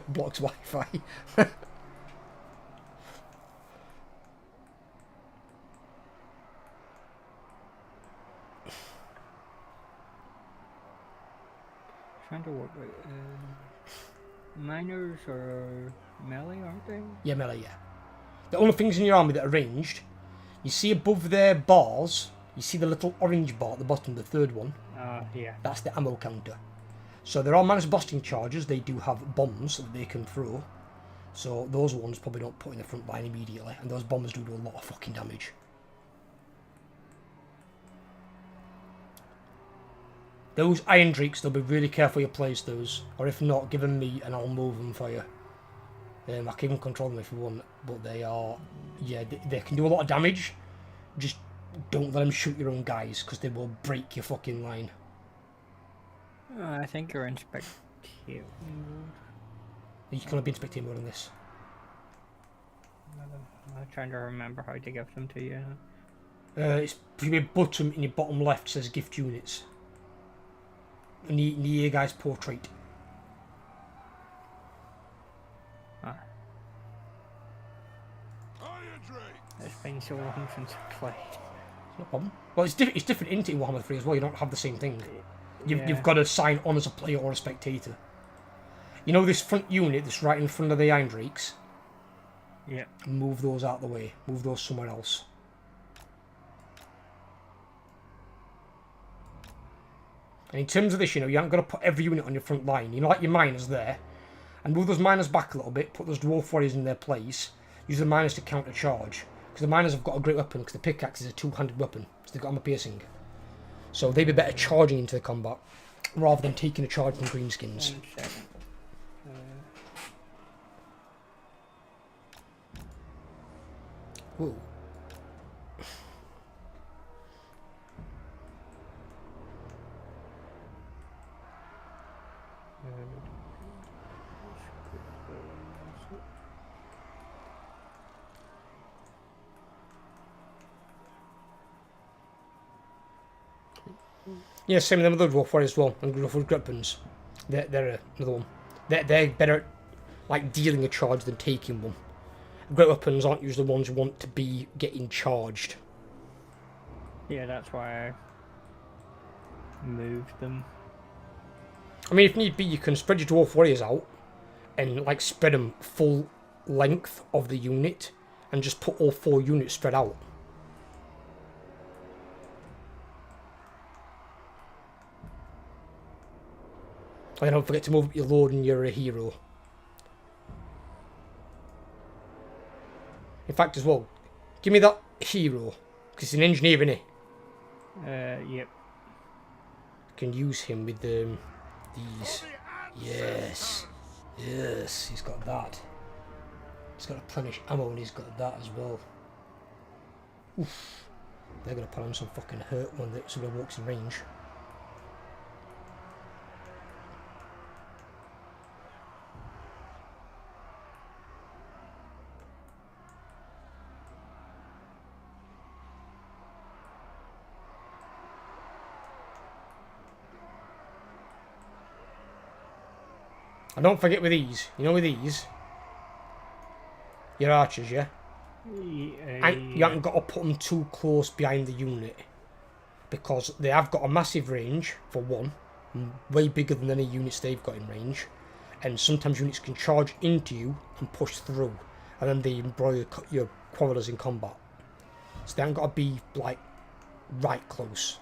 Blocks Wi-Fi. Trying to work with miners or melee, aren't they? Yeah, melee, yeah. The only things in your army that are ranged, you see above their bars, you see the little orange bar at the bottom, the third one. Yeah. That's the ammo counter. So there are managed blasting charges. They do have bombs that they can throw. So those ones probably don't put in the front line immediately. And those bombs do a lot of fucking damage. Those Iron Drakes, they'll be really careful you place those. Or if not, give them me and I'll move them for you. I can even control them if you want. But they are... Yeah, they can do a lot of damage. Just don't let them shoot your own guys, because they will break your fucking line. I think you're in Spectre mode. You can only be in Spectre mode on this. I'm trying to remember how to give them to you. It's your bottom in your bottom left says gift units. Near your guy's portrait. Ah. Iron Drake. It's been so long since I played. No problem. Well, it's different into Warhammer 3 as well. You don't have the same thing. You've got to sign on as a player or a spectator. You know this front unit that's right in front of the Iron Drakes? Yeah. Move those out of the way. Move those somewhere else. And in terms of this, you haven't got to put every unit on your front line. Like your miners there. And move those miners back a little bit. Put those dwarf warriors in their place. Use the miners to counter charge. Because the miners have got a great weapon. Because the pickaxe is a two-handed weapon. So they've got armor piercing. So they'd be better charging into the combat. Rather than taking a charge from greenskins. 1 second. Whoa. Yeah, same with them other dwarf warriors as well, and dwarf weapons. They're another one. They're better at like dealing a charge than taking one. Great weapons aren't usually the ones you want to be getting charged. Yeah, that's why I moved them. I mean, if need be, you can spread your dwarf warriors out and like spread them full length of the unit, and just put all 4 units spread out. And don't forget to move up your lord and your hero. In fact, as well, give me that hero, because it's an engineer, isn't he? Yep. Can use him with these. Yes, yes, he's got that. He's got a replenish ammo, and he's got that as well. Oof, they're gonna put on some fucking hurt when somebody walks in range. And don't forget with these, with these, your archers, yeah? And you haven't got to put them too close behind the unit. Because they have got a massive range, for one. Way bigger than any units they've got in range. And sometimes units can charge into you and push through. And then they embroil your quarrelers in combat. So they haven't got to be, like, right close.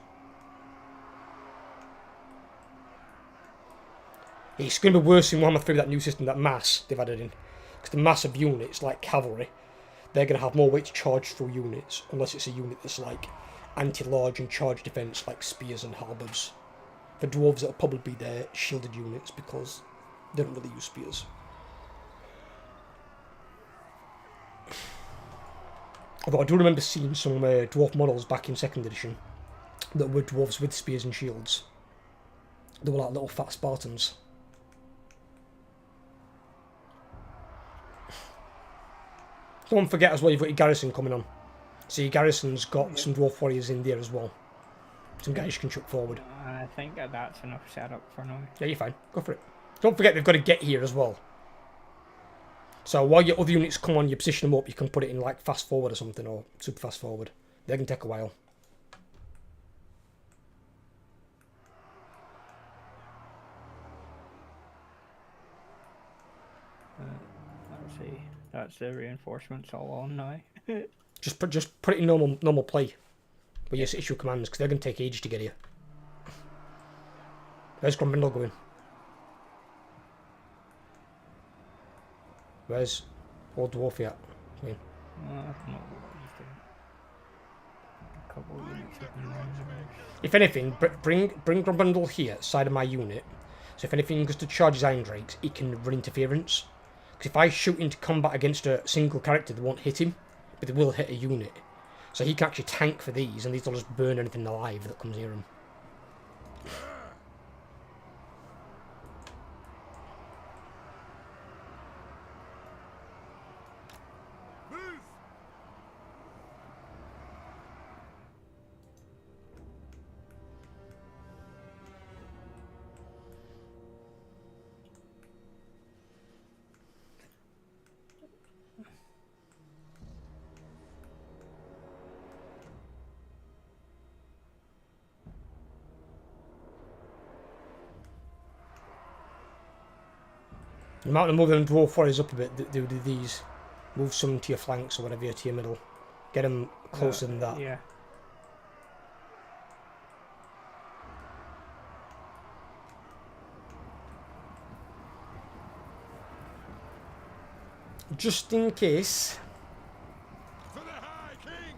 It's going to be worse in Warhammer 3 with that new system, that mass they've added in. Because the mass of units, like cavalry, they're going to have more weight to charge through units. Unless it's a unit that's like anti-large and charge defense, like spears and halberds. For dwarves, it'll probably be their shielded units, because they don't really use spears. Although I do remember seeing some dwarf models back in 2nd edition that were dwarves with spears and shields. They were like little fat Spartans. Don't forget as well, you've got your garrison coming on. So your garrison's got some dwarf warriors in there as well. Some guys you can chuck forward. I think that's enough setup for now. Yeah, you're fine. Go for it. Don't forget they've got to get here as well. So while your other units come on, you position them up, you can put it in like fast forward or something, or super fast forward. They can take a while. Let's see. That's the reinforcements all on now. Just put it in normal play. But you issue commands, because they're going to take ages to get here. Where's Grumbrindle going? Where's Old Dwarf yet? I don't know what he's doing. A couple of units have been running around. If anything, bring Grumbrindle here, side of my unit. So if anything goes to charge his Iron Drakes, he can run interference. Because if I shoot into combat against a single character, they won't hit him, but they will hit a unit. So he can actually tank for these, and these will just burn anything alive that comes near him. You might want to move them dwarf warriors up a bit. Do these. Move some to your flanks or whatever, to your middle. Get them closer than that. Yeah. Just in case. For the High King!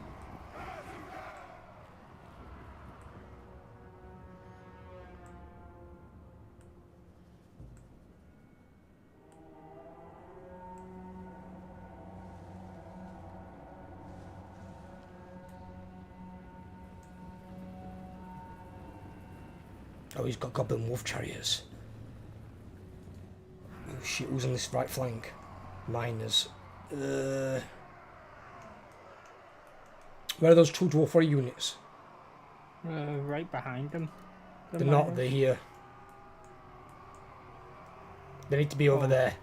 Oh, he's got goblin wolf chariots. Oh shit, who's on this right flank? Miners. Where are those two dwarf warrior units? Right behind them. They're not, they're here. They need to be over there.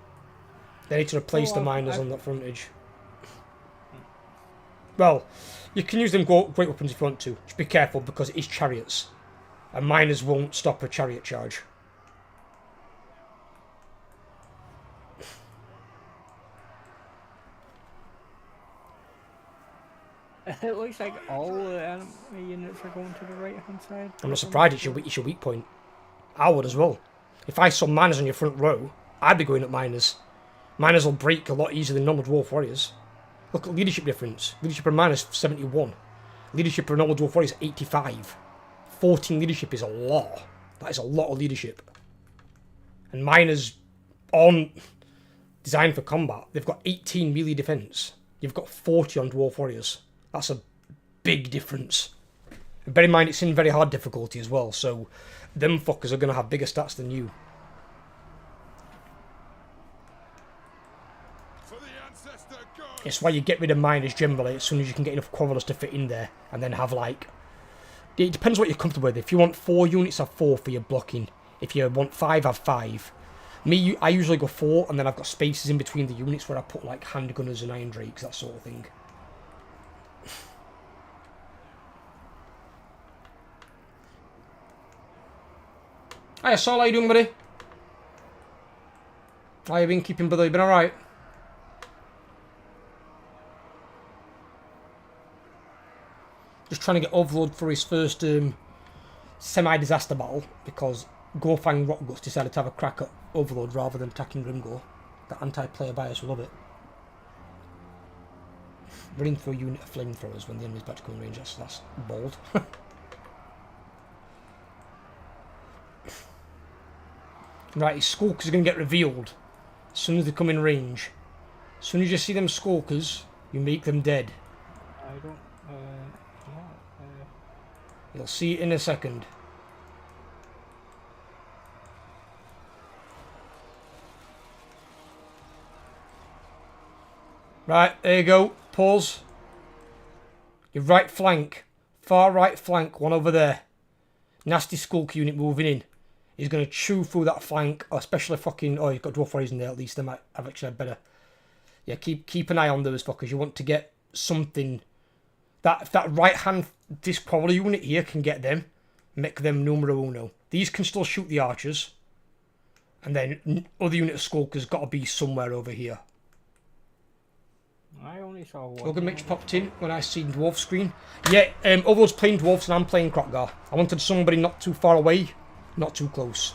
They need to replace the miners on that frontage. Well, you can use them great weapons if you want to. Just be careful because it is chariots. And miners won't stop a chariot charge. It looks like all the enemy units are going to the right hand side. I'm not surprised it's your weak point. I would as well. If I saw miners on your front row, I'd be going at miners. Miners will break a lot easier than normal dwarf warriors. Look at leadership difference. Leadership for miners 71. Leadership for normal dwarf warriors 85. 14 leadership is a lot. That is a lot of leadership. And miners aren't designed for combat. They've got 18 melee defense. You've got 40 on dwarf warriors. That's a big difference. And bear in mind, it's in very hard difficulty as well, so them fuckers are going to have bigger stats than you. For the ancestor god! It's why you get rid of miners generally as soon as you can get enough quarrelers to fit in there, and then have like... It depends what you're comfortable with. If you want 4 units, have 4 for your blocking. If you want 5, have 5. I usually go 4, and then I've got spaces in between the units where I put like handgunners and iron drakes, that sort of thing. Hiya, Saul, how you doing, buddy? How you been keeping, brother? You been alright? Just trying to get Overlord for his first semi-disaster battle, because Gorfang Rockguts decided to have a crack at Overlord rather than attacking Grimgor. That anti-player bias will love it. Running through a unit of flamethrowers when the enemy's about to come in range, that's bold. Right, his skulkers are going to get revealed as soon as they come in range. As soon as you see them skulkers, you make them dead. I don't. You'll see it in a second. Right, there you go. Pause. Your right flank. Far right flank, one over there. Nasty skulk unit moving in. He's going to chew through that flank, especially fucking... Oh, you've got dwarf warriors in there at least. They might have actually had better... Yeah, keep an eye on those fuckers. You want to get something... If that right-hand disc power unit here can get them, make them numero uno. These can still shoot the archers. And then other unit of skulkers got to be somewhere over here. I only saw one. Logan Mitch popped in when I seen dwarf screen. Yeah, Overlord's playing dwarves and I'm playing Krokgar. I wanted somebody not too far away, not too close.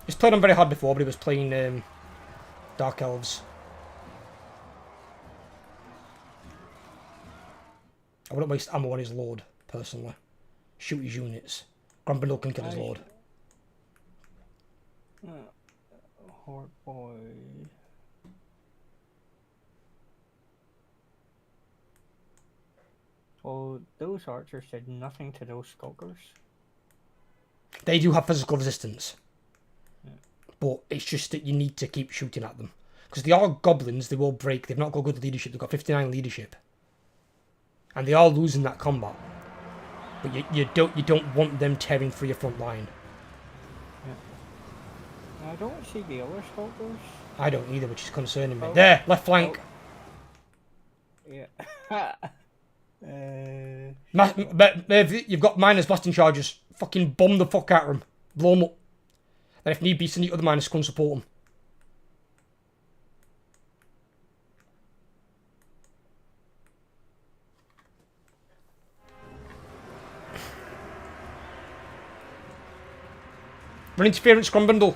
He's played on very hard before, but he was playing Dark Elves. I wouldn't waste ammo on his lord, personally. Shoot his units. Grumbrindle can kill his lord. Horde boy. Well, those archers did nothing to those skulkers. They do have physical resistance. Yeah. But it's just that you need to keep shooting at them. Because they are goblins, they will break. They've not got good leadership. They've got 59 leadership. And they are losing that combat. But you don't want them tearing through your front line. Yeah. I don't see the other skulkers. I don't either, which is concerning me. There, left flank. Oh. Yeah. You've got miners blasting charges. Fucking bomb the fuck out of them. Blow them up. And if need be, send the other miners to come support them. Run interference, Grumbundle.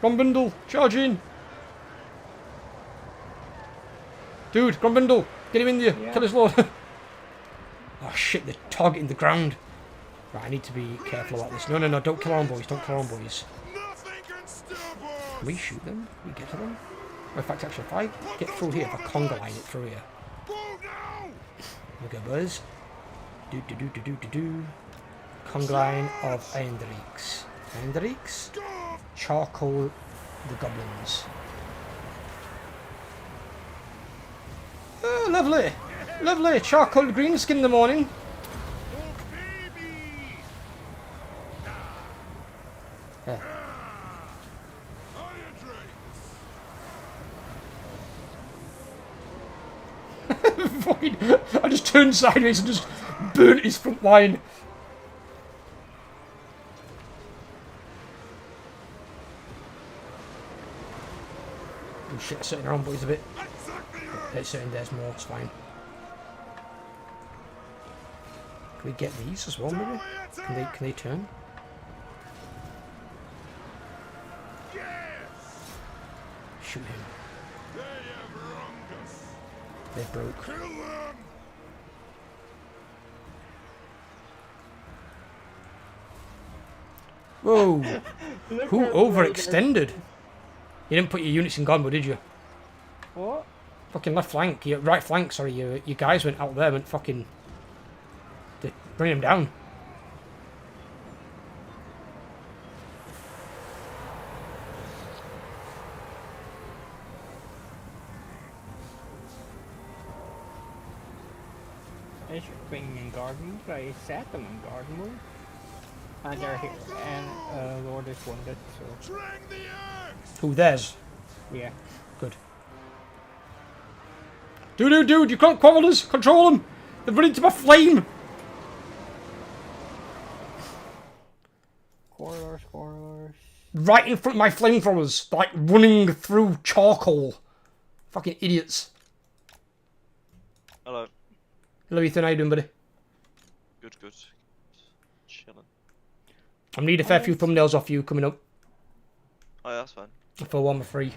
Grumbundle, charge in. Dude, Grumbundle, get him in there. Yeah. Kill his lord. Oh shit, they're targeting the ground. Right, I need to be careful about this. No, don't kill our own boys. Don't kill our own boys. Nothing can stop Can us. we shoot them? Can we get to them? Or in fact, actually, if I get through here, if I conga line it through here. Move now. There we go, boys. Do. Conga line of Eindreeks. Eindreeks? Go. Charcoal the goblins. Oh, lovely. Lovely. Charcoal green skin in the morning. Oh, baby. Yeah. Iron Drake. Fucking, I just turned sideways and just burnt his front line. Oh shit, sitting around boys a bit. Attack the earth. It's sitting there's more, it's fine. Can we get these as well maybe? Can they turn? Yes. Shoot him. They have wronged us. They're broke. Kill them. Whoa! Look Who at overextended? You didn't put your units in combo, did you? What? Fucking left flank, your right flank, sorry, your guys went out there, went fucking... to bring him down. They should bring in garden mode. I set them in garden mode. And they're here. And Lord is wounded, so Drag the axe. Who, theirs? yeah. Good. Dude, you can't quarrel us! Control them! They're running to my flame! Quarrelers. Right in front of my flamethrowers, like running through charcoal. Fucking idiots. Hello. Hello Ethan, how you doing, buddy? Good. Chilling. I need a fair few thumbnails off you coming up Oh, yeah, that's fine. for Warhammer 3.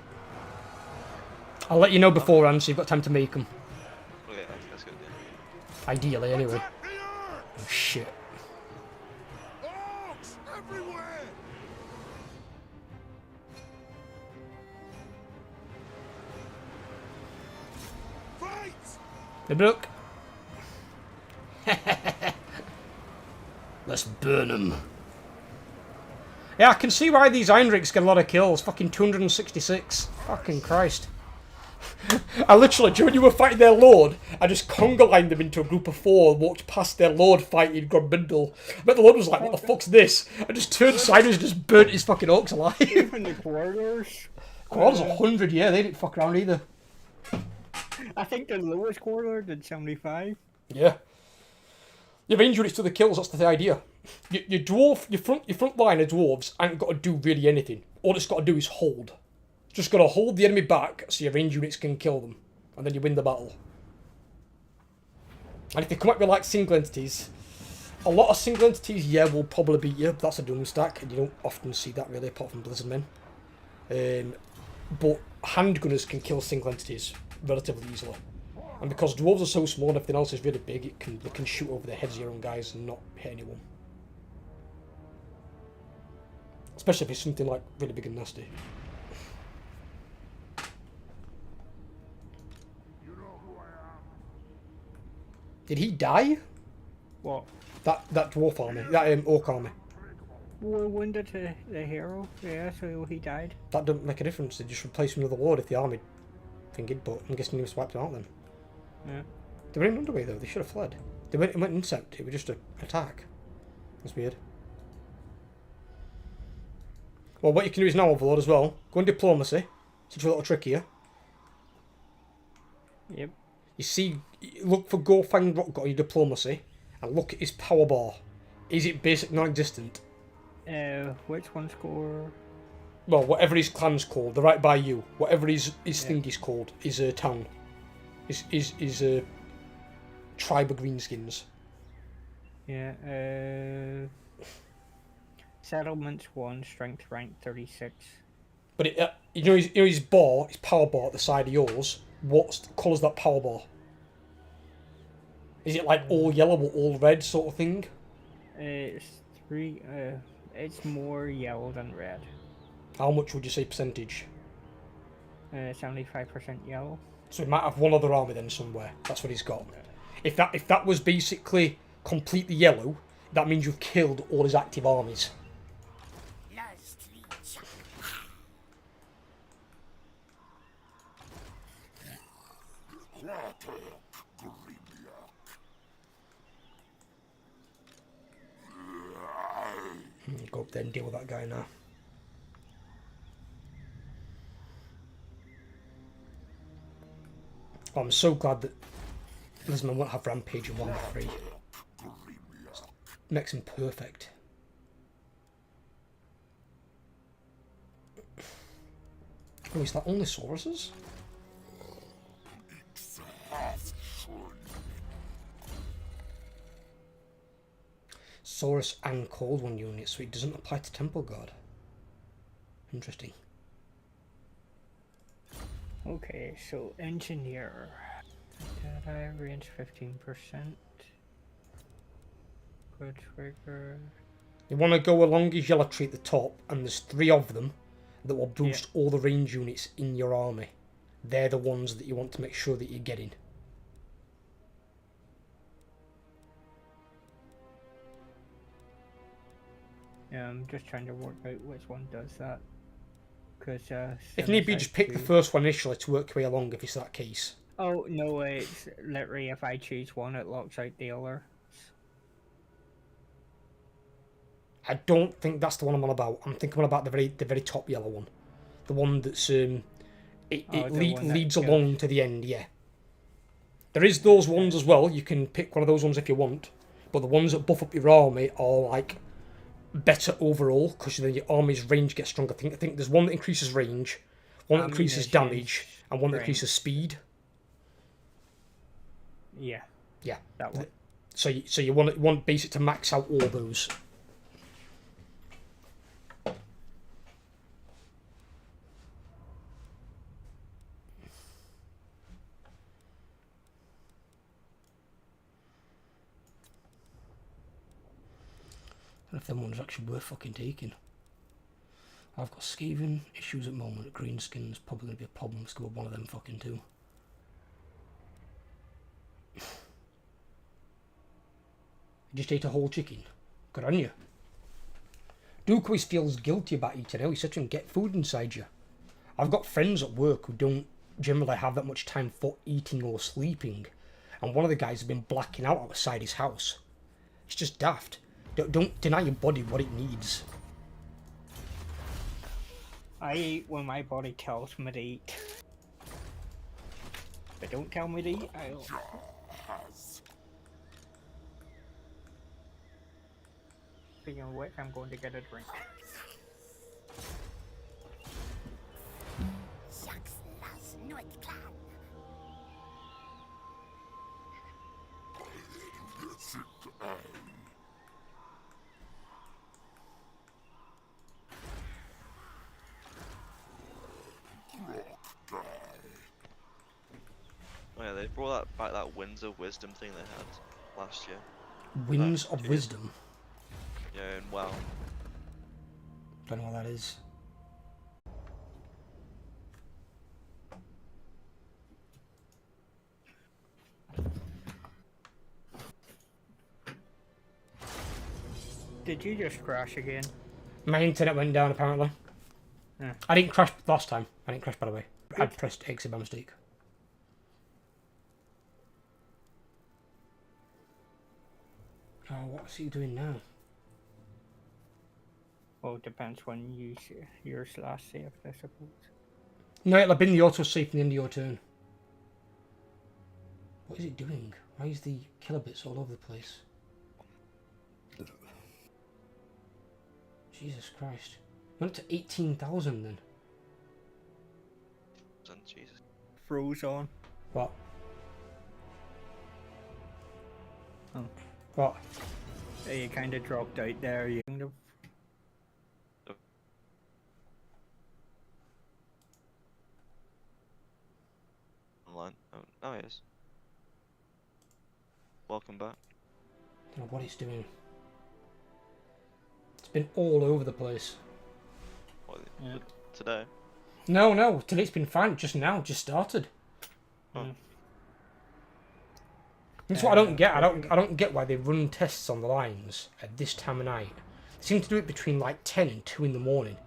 I'll let you know beforehand so you've got time to make them. Oh, yeah, that's good. Yeah. Ideally, anyway. Attack the earth. Oh shit. Orcs everywhere. Fight. Hey, Brooke. Let's burn them. Yeah, I can see why these Eindriks get a lot of kills. Fucking 266. Fucking Christ. I literally, during you were fighting their lord, I just conga lined them into a group of 4 and walked past their lord fighting Grumbundle. I bet the lord was like, what the fuck's this? I just turned sideways and just burnt his fucking orcs alive. Even the quarrelers. Quarrel's 100, yeah, they didn't fuck around either. I think the lowest quarreler did 75. Yeah. Your range units to the kills, that's the idea. Your dwarf, your front line of dwarves ain't got to do really anything. All it's got to do is hold. Just got to hold the enemy back so your range units can kill them. And then you win the battle. And if they come up with like single entities, a lot of single entities, yeah, will probably beat you. That's a doom stack, and you don't often see that really, apart from Blizzard Men. But handgunners can kill single entities relatively easily. And because dwarves are so small and everything else is really big, they can shoot over the heads of your own guys and not hit anyone. Especially if it's something like really big and nasty. Did he die? What? That dwarf army, that orc army. Well, wounded to the hero. Yeah, so he died. That doesn't make a difference. They just replace him with a lord if the army thingied, but I'm guessing he was wiped out then. Yeah. They were in underway though, they should have fled. They went intercept, it was just an attack. That's weird. Well, what you can do is now, Overlord, as well. Go on diplomacy. Teach you a little trick here. Yep. You see, look for Gorfang Rock God on your diplomacy, and look at his power bar. Is it basic non-existent? Which one score? Well, whatever his clan's called, they're right by you. Whatever his Yeah. thing is called, his town. His tribe of greenskins. Yeah. Settlements 1, strength rank 36. But his bar, his power bar at the side of yours. What colour's that power bar? Is it like all yellow or all red sort of thing? It's 3. It's more yellow than red. How much would you say percentage? 75% yellow. So he might have one other army then somewhere. That's what he's got. If that was basically completely yellow, that means you've killed all his active armies. Go up there and deal with that guy now. Oh, I'm so glad that Lisman won't have Rampage in 1-3. Makes him perfect. Oh, is that only Sauruses? Saurus and Cold One units, so it doesn't apply to Temple Guard. Interesting. Okay, so engineer. Did I range 15%? Good trigger. You want to go along his yellow tree at the top, and there's 3 of them that will boost all the range units in your army. They're the ones that you want to make sure that you're getting. Yeah, I'm just trying to work out which one does that. Because If need be, just pick the first one initially to work your way along if it's that case. Oh no, it's literally if I choose one, it locks out the other. I don't think that's the one I'm on about. I'm thinking about the very top yellow one, the one that's leads along to the end. Yeah, there is those ones as well. You can pick one of those ones if you want, but the ones that buff up your army are like better overall because then your army's range gets stronger. I think there's one that increases range, one that increases damage, and one that increases speed. Yeah. Yeah. That one. So you want basic to max out all those. I don't know if them ones are actually worth fucking taking. I've got Skaven issues at the moment. Greenskin's probably going to be a problem. Let's go with one of them fucking too. You just ate a whole chicken. Good on you. Duke always feels guilty about eating out. He's such a get food inside you. I've got friends at work who don't generally have that much time for eating or sleeping. And one of the guys has been blacking out outside his house. It's just daft. Don't deny your body what it needs. I eat when my body tells me to eat. But don't tell me to eat, I'll... Speaking of which, I'm going to get a drink. Oh yeah, they brought back that Winds of Wisdom thing they had last year. Winds of Wisdom? Yeah, and wow. Don't know what that is. Did you just crash again? My internet went down apparently. Yeah. I didn't crash last time. I didn't crash by the way. I pressed exit by mistake. Oh, what's he doing now? Well, it depends when you yours last saved, I suppose. No, it'll have been the autosave from the end of your turn. What is it doing? Why is the killer bits all over the place? Jesus Christ. Went up to 18,000 then. Jesus. Froze on. What? Oh. What? You kind of dropped out there. You kind of. Online. Oh, now he is. Welcome back. I don't know what it's doing. It's been all over the place. What, Yeah. today? No, today's been fine. Just now, just started. Oh. That's what I don't get. I don't get why they run tests on the lines at this time of night. They seem to do it between like 10 and 2 in the morning,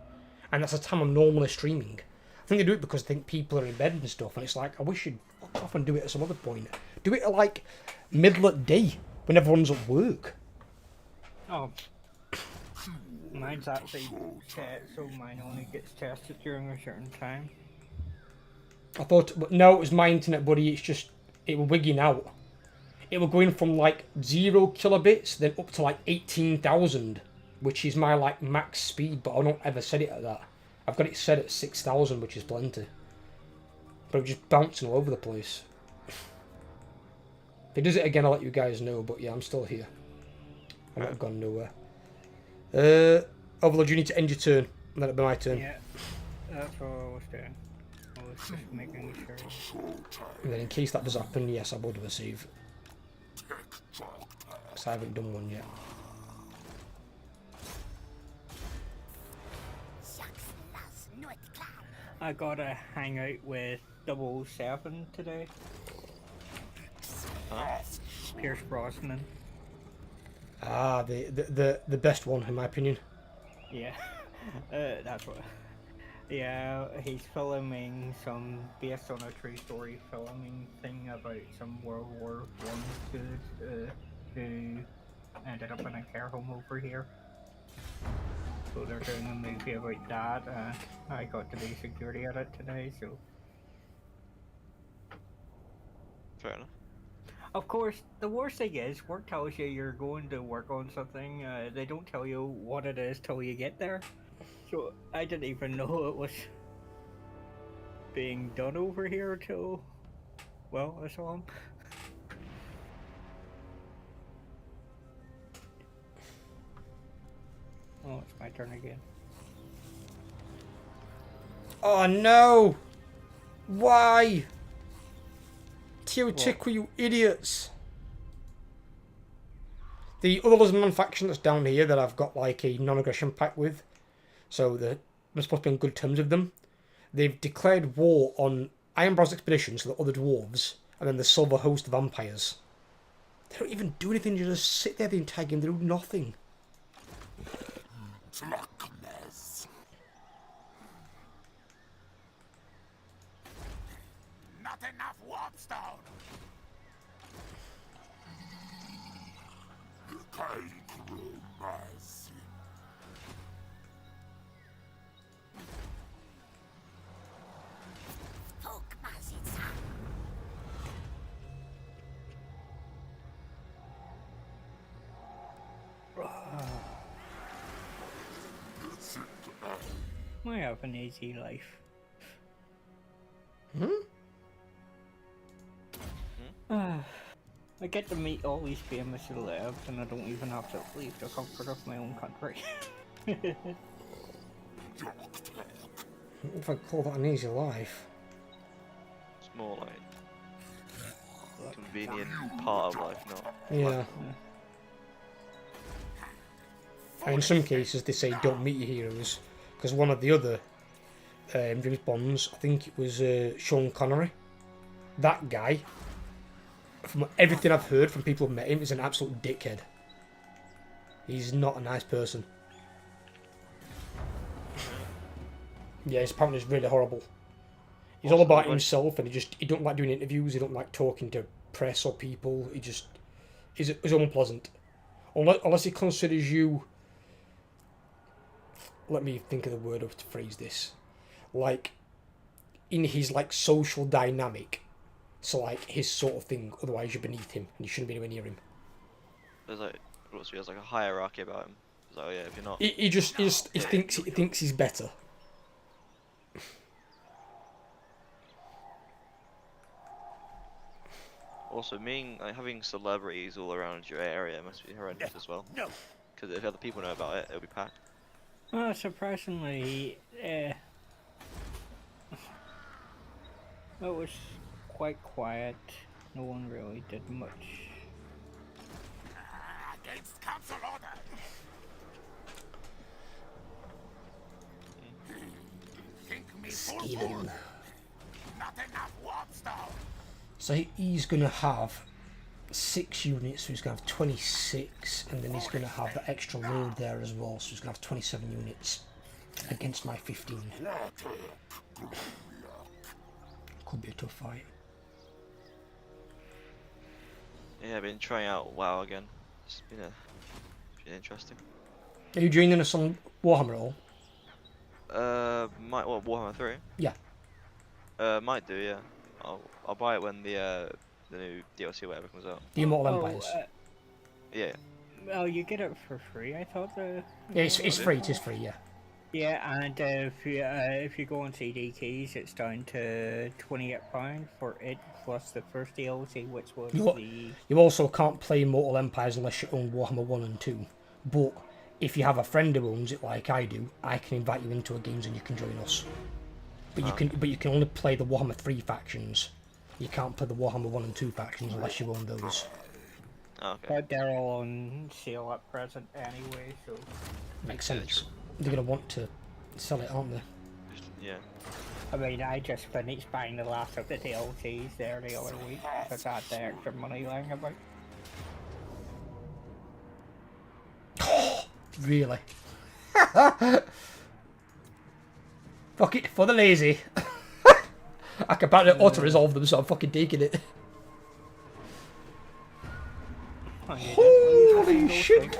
and that's the time I'm normally streaming. I think they do it because I think people are in bed and stuff, and it's like I wish you'd fuck off and do it at some other point. Do it at like middle of the day when everyone's at work. Oh. Mine's actually set, so mine only gets tested during a certain time. I thought, but no, it was my internet, buddy. It's just it was wigging out. It was going from like 0 kilobits, then up to like 18,000, which is my like max speed. But I don't ever set it at that. I've got it set at 6,000, which is plenty. But it's just bouncing all over the place. If it does it again, I'll let you guys know. But yeah, I'm still here. I'm not gone nowhere. Overlord, you need to end your turn. Let it be my turn. Yeah, that's what I was doing. I was just making sure. And then in case that does happen, yes, I will do a save. Because I haven't done one yet. I gotta hang out with 007 today. Huh? Pierce Brosnan. Ah, the best one in my opinion. Yeah, that's what. Yeah, he's filming some based on a true story filming thing about some World War One dude who ended up in a care home over here. So they're doing a movie about that. I got to do security at it today, so. Fair enough. Of course, the worst thing is, work tells you you're going to work on something. They don't tell you what it is till you get there. So I didn't even know it was being done over here till, well, I saw him. Oh, it's my turn again. Oh no! Why? Teotihuacan, you idiots! The other Lizardman faction that's down here that I've got like a non-aggression pact with, so I'm supposed to be on good terms with them. They've declared war on Ironbrow's expedition, so the other dwarves, and then the Silver Host vampires. They don't even do anything, they just sit there the entire game, they do nothing. Not enough warpstone. I have an easy life. I get to meet all these famous celebs and I don't even have to leave the comfort of my own country. If I call that an easy life. It's more like convenient part of life, not. Yeah. And in some cases they say don't meet your heroes, because one of the other James Bonds, I think it was Sean Connery, that guy, from everything I've heard from people who've met him, is an absolute dickhead. He's not a nice person. Yeah, his partner's really horrible. He's all about himself, and he don't like doing interviews, he don't like talking to press or people, he's unpleasant. Unless he considers you, let me think of the word to phrase this, like, in his, like, social dynamic, so, like, his sort of thing, otherwise you're beneath him, and you shouldn't be anywhere near him. There's like, he has like a hierarchy about him. So yeah, if you're not, He thinks he's better. also having celebrities all around your area must be horrendous as well. No. Because if other people know about it, it'll be packed. Well, surprisingly, it was quite quiet. No one really did much. Against council order. Think me fool. Not enough warpstone. So he's going to have 6 units, so he's going to have 26, and then he's going to have the extra load there as well, so he's going to have 27 units against my 15. Could be a tough fight. Yeah, I've been trying out WoW again. It's been interesting. Are you joining us on Warhammer at all? Warhammer 3? Yeah. Might do, yeah. I'll buy it when the new DLC or whatever comes out. The Immortal Empires. Yeah. Well, you get it for free. I thought the. Yeah, it's free. It is free. Yeah. Yeah, and if you go on CD keys, it's down to £28 for it plus the first DLC, which was You also can't play Immortal Empires unless you own Warhammer 1 and 2. But if you have a friend who owns it, like I do, I can invite you into a games and you can join us. But you can only play the Warhammer 3 factions. You can't play the Warhammer 1 and 2 factions unless you own those. Okay. But they're all on sale at present anyway, so. Makes sense. They're going to want to sell it, aren't they? Yeah. I mean, I just finished buying the last of the DLCs there the other week because I had the extra money lying about. Really? Fuck it, for the lazy. I can apparently auto-resolve them, so I'm fucking taking it. Holy shit!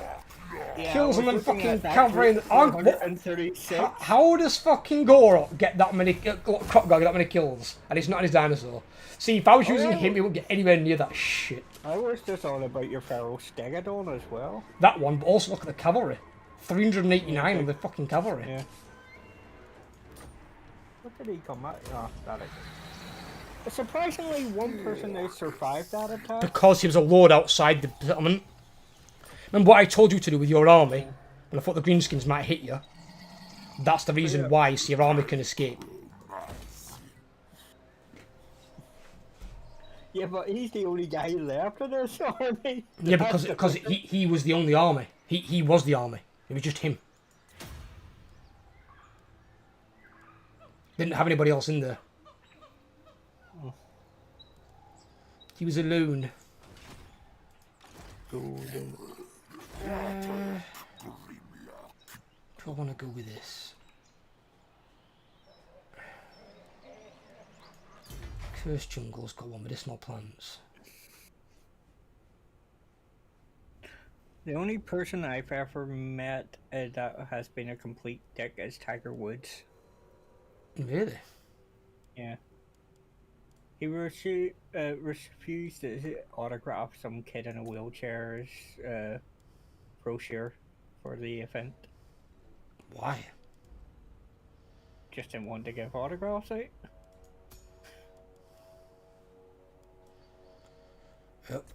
Yeah, Kills and then fucking cavalry. 136. How does fucking Gorok get that many Crocgog that many kills? And he's not his dinosaur. See, if I was using him, he wouldn't get anywhere near that shit. I was just all about your Feral Stegodon as well. That one, but also look at the cavalry. 389 on the fucking cavalry. Yeah. What did he come at? Oh, that is. Surprisingly, one person who survived that attack. Because he was a lord outside the settlement. Remember what I told you to do with your army? When I thought the greenskins might hit you. That's the reason why, so your army can escape. Yeah, but he's the only guy left in this army. Yeah, because he was the only army. He was the army. It was just him. Didn't have anybody else in there. He was alone. Do I want to go with this? Cursed Jungle's got one medicinal plants. The only person I've ever met that has been a complete dick is Tiger Woods. Really? Yeah. He refused to autograph some kid in a wheelchair's brochure for the event. Why? Just didn't want to give autographs out. Up.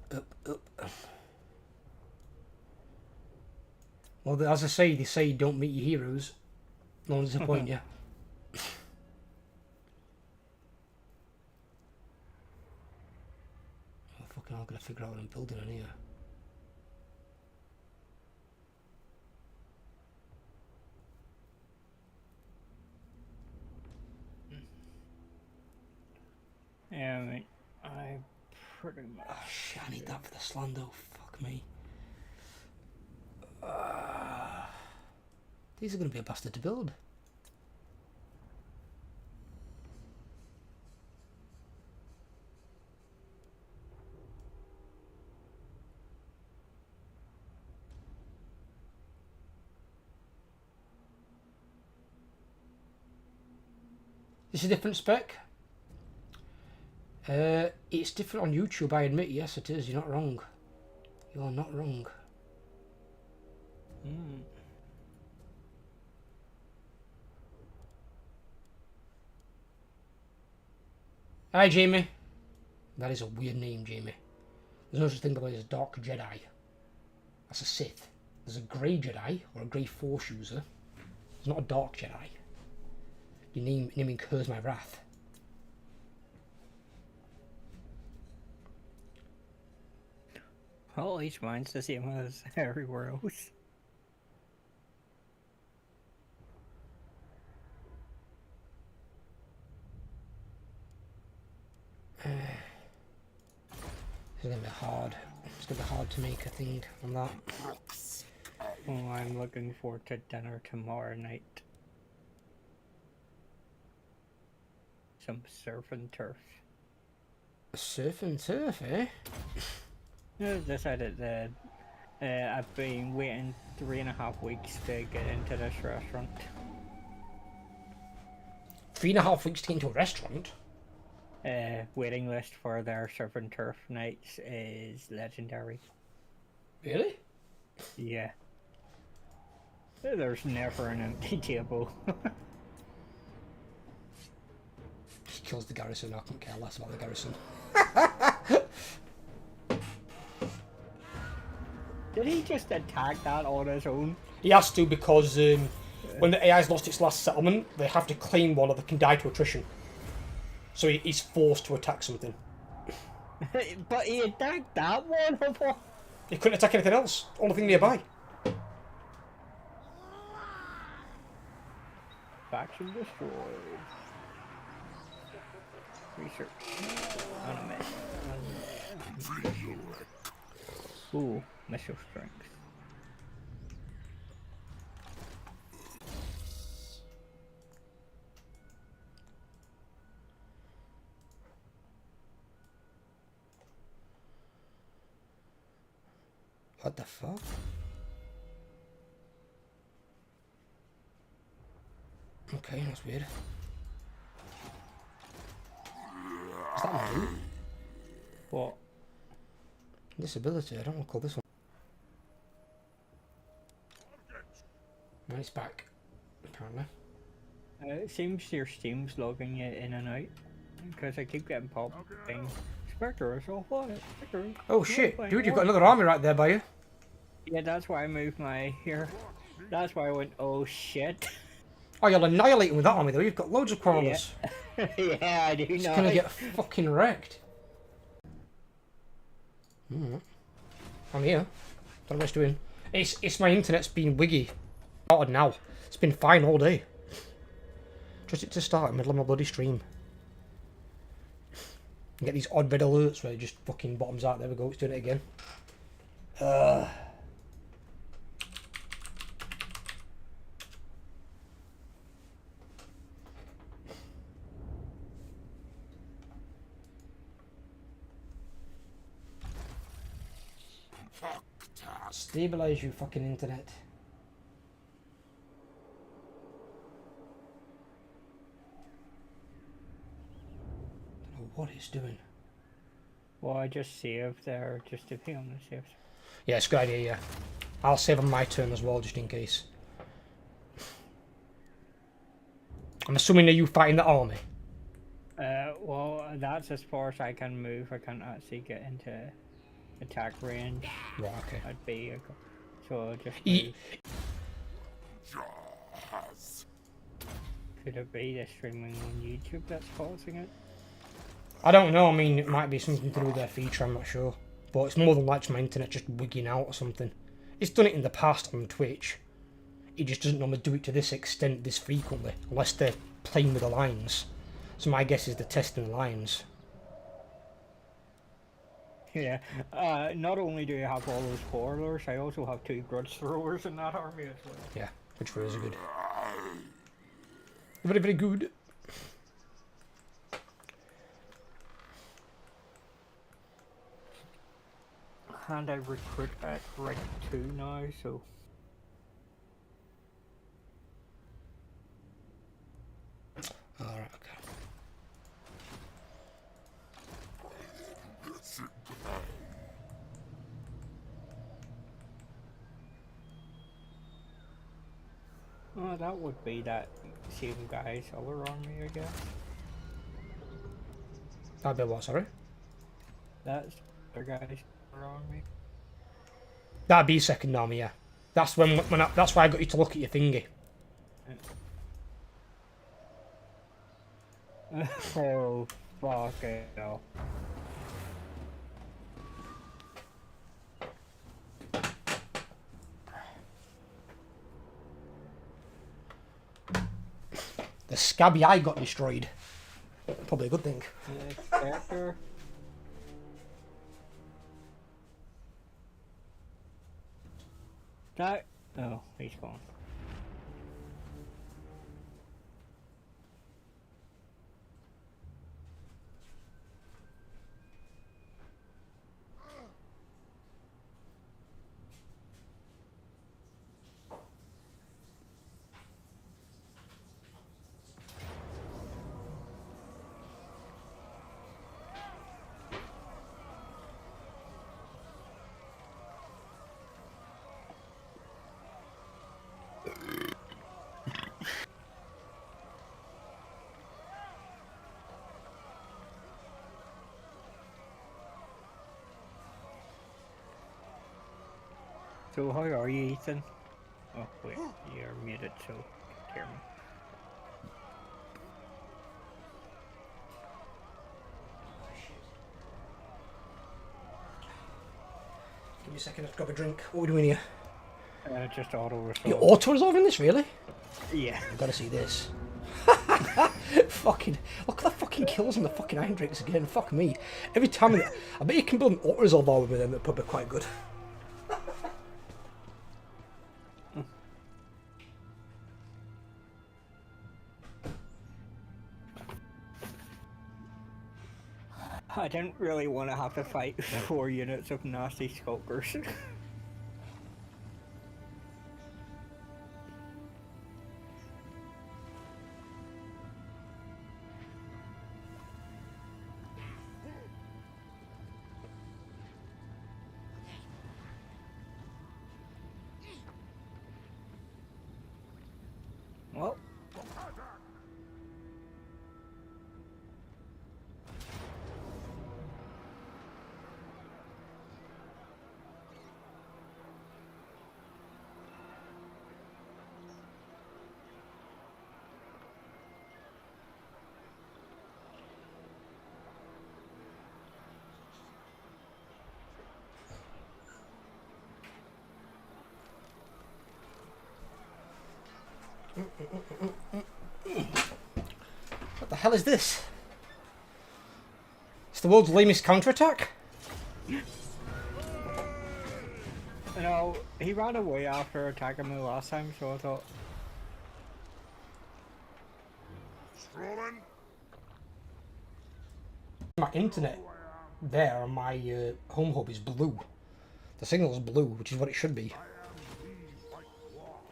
Well, as I say, they say don't meet your heroes. No one's disappoint you. Oh, fucking hell, I'm gonna figure out what I'm building in here. Yeah, I mean, I pretty much. Oh shit, I need that for the Slando. Fuck me. These are going to be a bastard to build. This is a different spec. It's different on YouTube, I admit. Yes, it is. You're not wrong. You're not wrong. Hi, Jamie. That is a weird name, Jamie. There's no such thing about as a Dark Jedi. That's a Sith. There's a Grey Jedi, or a Grey Force user. There's not a Dark Jedi. Your name incurs my wrath. Well, at least mine's the same as everywhere else. It's gonna be hard. It's gonna be hard to make a thing on that. Oh, I'm looking forward to dinner tomorrow night. Some surf and turf. Surf and turf, eh? I decided that I've been waiting 3.5 weeks to get into this restaurant. 3.5 weeks to get into a restaurant? Waiting list for their surf and turf nights is legendary. Really? Yeah. There's never an empty table. He kills the garrison. I couldn't care less about the garrison. Did he just attack that on his own? He has to because when the AI's lost its last settlement, they have to claim one or they can die to attrition. So he's forced to attack something. But he attacked that one? He couldn't attack anything else. Only thing nearby. Faction destroyed. Research. Anime. Ooh, missile strength. What the fuck? Okay, that's weird. Is that mine? What? This ability, I don't want to call this one. No, it's back, apparently. It seems your Steam's logging it in and out. Because I keep getting popping. Spectre is all what? Spectre. Oh shit, dude, you've got another army right there by you. Yeah, that's why I moved my here. That's why I went, oh shit. Oh, you'll annihilate him with that army though, you've got loads of crawlers. Yeah, I do know. He's gonna get fucking wrecked. I'm here. Don't know what it's doing. It's my internet's been wiggy. Started now. It's been fine all day. Just it to start in the middle of my bloody stream. You get these odd red alerts where it just fucking bottoms out. There we go, it's doing it again. Stabilize you fucking internet. Don't know what it's doing. Well, I just saved there just to be on the safe. Yeah, it's a good idea, yeah. I'll save on my turn as well, just in case. I'm assuming that you fighting the army. Well, that's as far as I can move. I can't actually get into attack range. Right, okay. I'd be so I'll just Ye- move. Could it be the streaming on YouTube that's causing it? I don't know, I mean, it might be something to do with their feature, I'm not sure. But it's more than likely my internet just wigging out or something. It's done it in the past on Twitch. It just doesn't normally do it to this extent, this frequently, unless they're playing with the lines. So my guess is they're testing the lines. Yeah. Not only do you have all those quarrelers, I also have 2 grudge throwers in that army as well. Yeah, which throwers are good. Very, very good. And I recruit at rank 2 now, so... Alright, okay. Oh, that would be that same guy's other army, I guess. That'd be what, sorry? That's the guys around me. That'd be second army, yeah. That's that's why I got you to look at your thingy. Oh, fuck hell. The scabby eye got destroyed. Probably a good thing. Spectre. That. Oh, he's gone. So how are you, Ethan? Oh wait, you're muted, so you can hear me. Give me a second, let's grab a drink. What are we doing here? Just auto resolve. You're auto-resolving this, really? Yeah. I've got to see this. Fucking, look at the fucking kills on the fucking iron drakes again. Fuck me. Every time, I bet you can build an auto-resolve armor with them, that'd probably be quite good. I didn't really want to have to fight 4 units of nasty skulkers. Well, What the hell is this? It's the world's lamest counterattack? you know, he ran away after attacking me last time, so I thought, My internet there on my home hub is blue. The signal's blue, which is what it should be.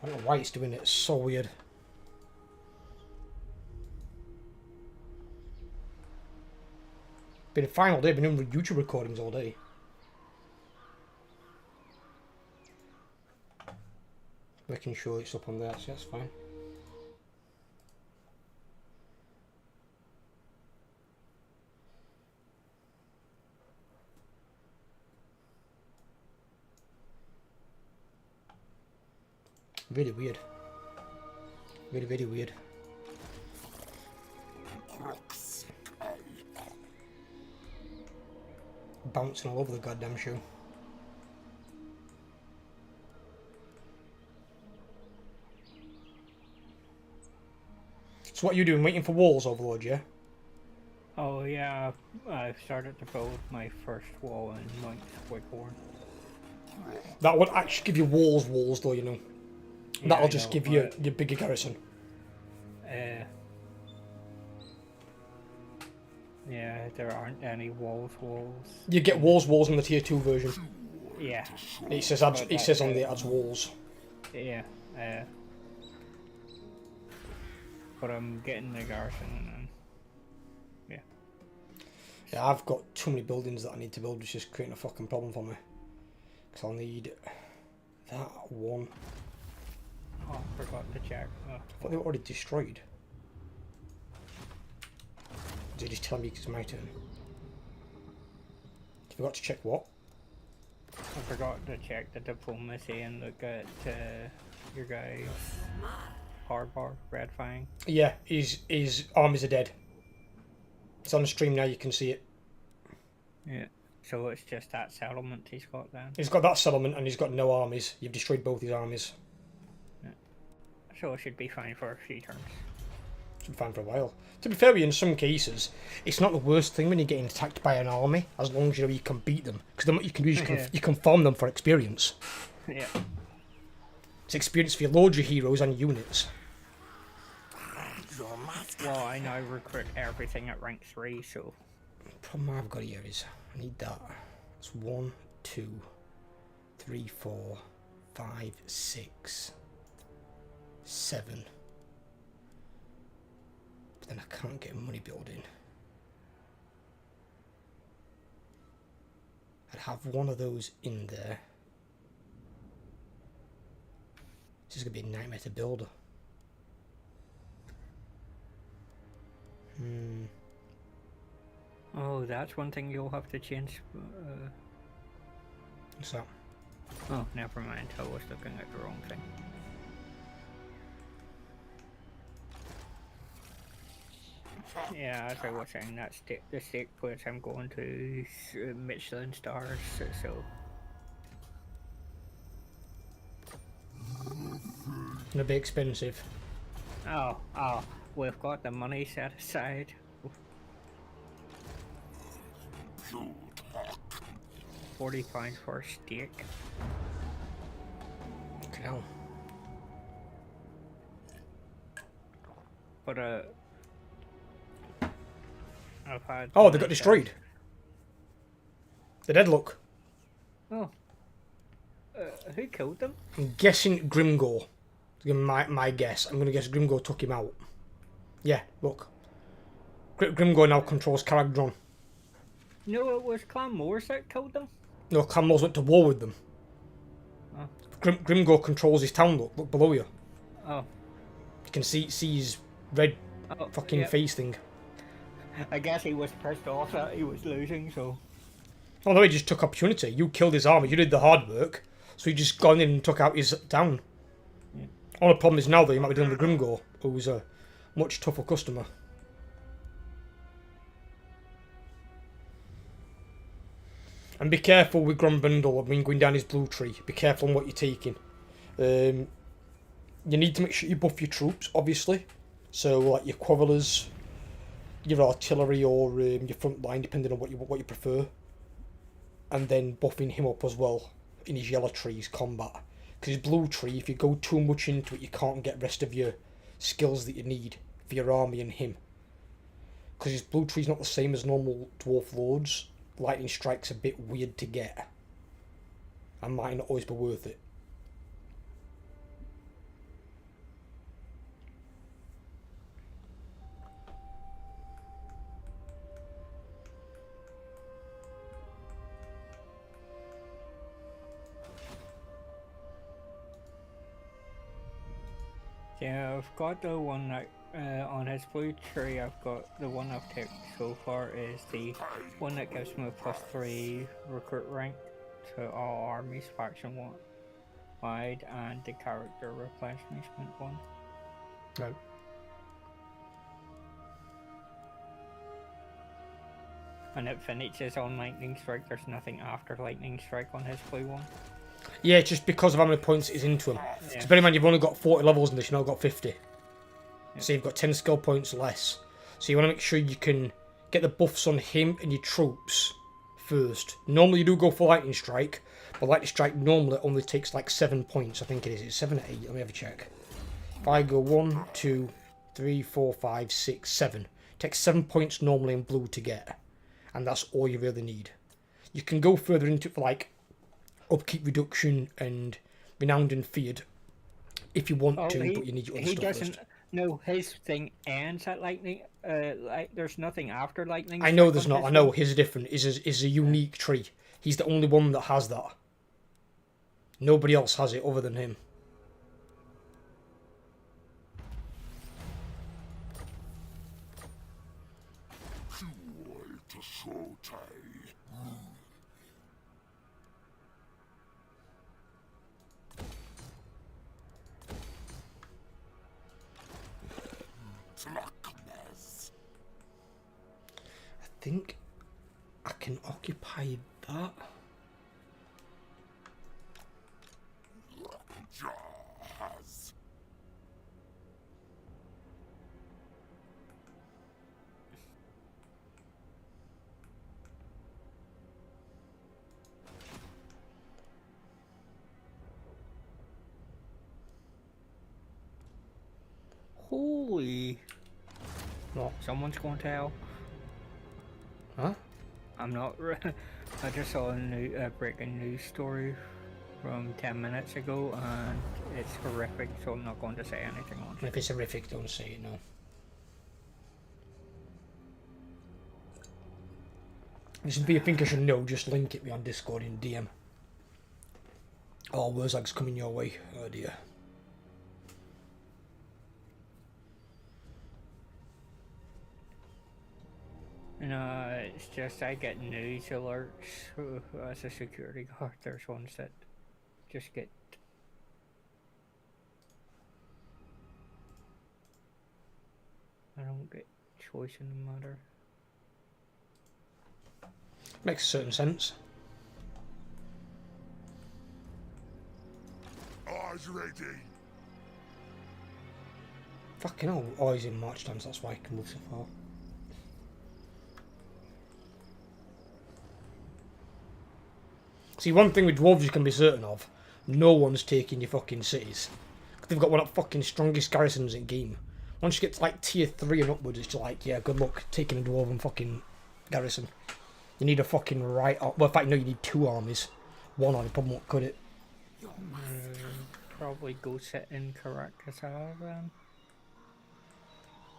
I don't know why it's doing it, it's so weird. Been fine all day, been doing YouTube recordings all day. Making sure it's up on there, so that's fine. Really weird. Really, really weird. Bouncing all over the goddamn shoe. So what are you doing? Waiting for walls, Overlord, yeah? oh yeah, I've started to build my first wall in Monk's Wighorn. That would actually give you walls though, you know. Yeah, That'll I just know, give you but, your bigger garrison. Yeah, there aren't any walls. You get walls in the tier 2 version. Yeah. It says it says on the adds walls. Yeah, but I'm getting the garrison and yeah. Yeah, I've got too many buildings that I need to build, which is creating a fucking problem for me. Because I'll need that one. Oh, I forgot to check. Oh. I thought they were already destroyed. Did you just tell me it's my turn? Forgot to check what? I forgot to check the diplomacy and look at your guy Hardbar, Red Fang. Yeah, his armies are dead. It's on the stream now, you can see it. Yeah. So it's just that settlement he's got then. He's got that settlement and he's got no armies. You've destroyed both his armies. Yeah. So it should be fine for a few turns. Should be fine for a while. To be fair, in some cases, it's not the worst thing when you're getting attacked by an army, as long as you know you can beat them. Because then what you can do is you can farm them for experience. Yeah. It's experience for your loads of heroes and units. Well, I now recruit everything at rank 3, so... The problem I've got here is, I need that. It's 1, 2, 3, 4, 5, 6, 7. But then I can't get money building. I'd have one of those in there. This is going to be a nightmare to build. Oh, that's one thing you'll have to change. What's that? Oh, never mind. I was looking at the wrong thing. Yeah, as I was saying, that's the stake place I'm going to is Michelin stars, so... Gonna be expensive. Oh, we've got the money set aside. £40 for a steak. Okay, now. But I've had. Oh, they got destroyed. The deadlock. Oh. Who killed them? I'm guessing Grimgor. My guess. I'm gonna guess Grimgor took him out. Yeah, look. Grimgor now controls Caragdron. No, it was Clan Moors that killed them. No, Clan Moors went to war with them. Oh. Grimgor controls his town. Look below you. Oh. You can see his red fucking face thing. I guess he was pissed off that he was losing, so. Oh no, he just took opportunity. You killed his army. You did the hard work, so he just gone in and took out his town. Yeah. Only problem is now that he might be dealing with Grimgor, who's a much tougher customer. And be careful with Grumbundle when going down his blue tree. Be careful on what you're taking. You need to make sure you buff your troops, obviously. So, like your Quarrelers, your artillery, or your front line, depending on what you prefer. And then buffing him up as well in his yellow tree's combat. Because his blue tree, if you go too much into it, you can't get rest of your skills that you need for your army and him. Because his blue tree's not the same as normal dwarf lords. Lightning strike's a bit weird to get. And might not always be worth it. Yeah, I've got the one that, on his blue tree, I've got the one I've picked so far is the one that gives me a +3 recruit rank to all armies faction wide, and the character replenishment one. No. And it finishes on Lightning Strike. There's nothing after Lightning Strike on his blue one. Yeah, just because of how many points it is into him. Yeah. Because bear in mind, you've only got 40 levels in this, you've now got 50. Yeah. So you've got 10 skill points less. So you want to make sure you can get the buffs on him and your troops first. Normally you do go for Lightning Strike, but Lightning Strike normally only takes like 7 points, I think it is. It's 7 or 8, let me have a check. If I go 1, 2, 3, 4, 5, 6, 7. It takes 7 points normally in blue to get. And that's all you really need. You can go further into it for like upkeep reduction and renowned and feared if you want to, but you need your other he stuff doesn't. first. No, his thing ends at lightning. Like there's nothing after lightning. I know strike there's on not. his I know one. his is different. Is a unique tree. He's the only one that has that. Nobody else has it other than him. Darkness. I think I can occupy that. Jaws. Holy. What? Someone's going to hell. Huh? I'm not. I just saw a new breaking news story from 10 minutes ago, and it's horrific, so I'm not going to say anything on it. If it's horrific, don't say it, no. If you think I should know, just link it me on Discord in DM. Oh, Wurzag's coming your way. Oh dear. No, it's just I get news alerts as a security guard. There's ones that just get. I don't get choice in the matter. Makes certain sense. Eyes ready. Fucking hell, always in March times, that's why I can move so far. See, one thing with dwarves you can be certain of, no one's taking your fucking cities. They've got one of the fucking strongest garrisons in game. Once you get to like tier 3 and upwards, it's like, yeah, good luck taking a dwarven fucking garrison. You need a fucking well, in fact, no, you need 2 armies. One army probably won't cut it. Probably go sit in Caracasar then.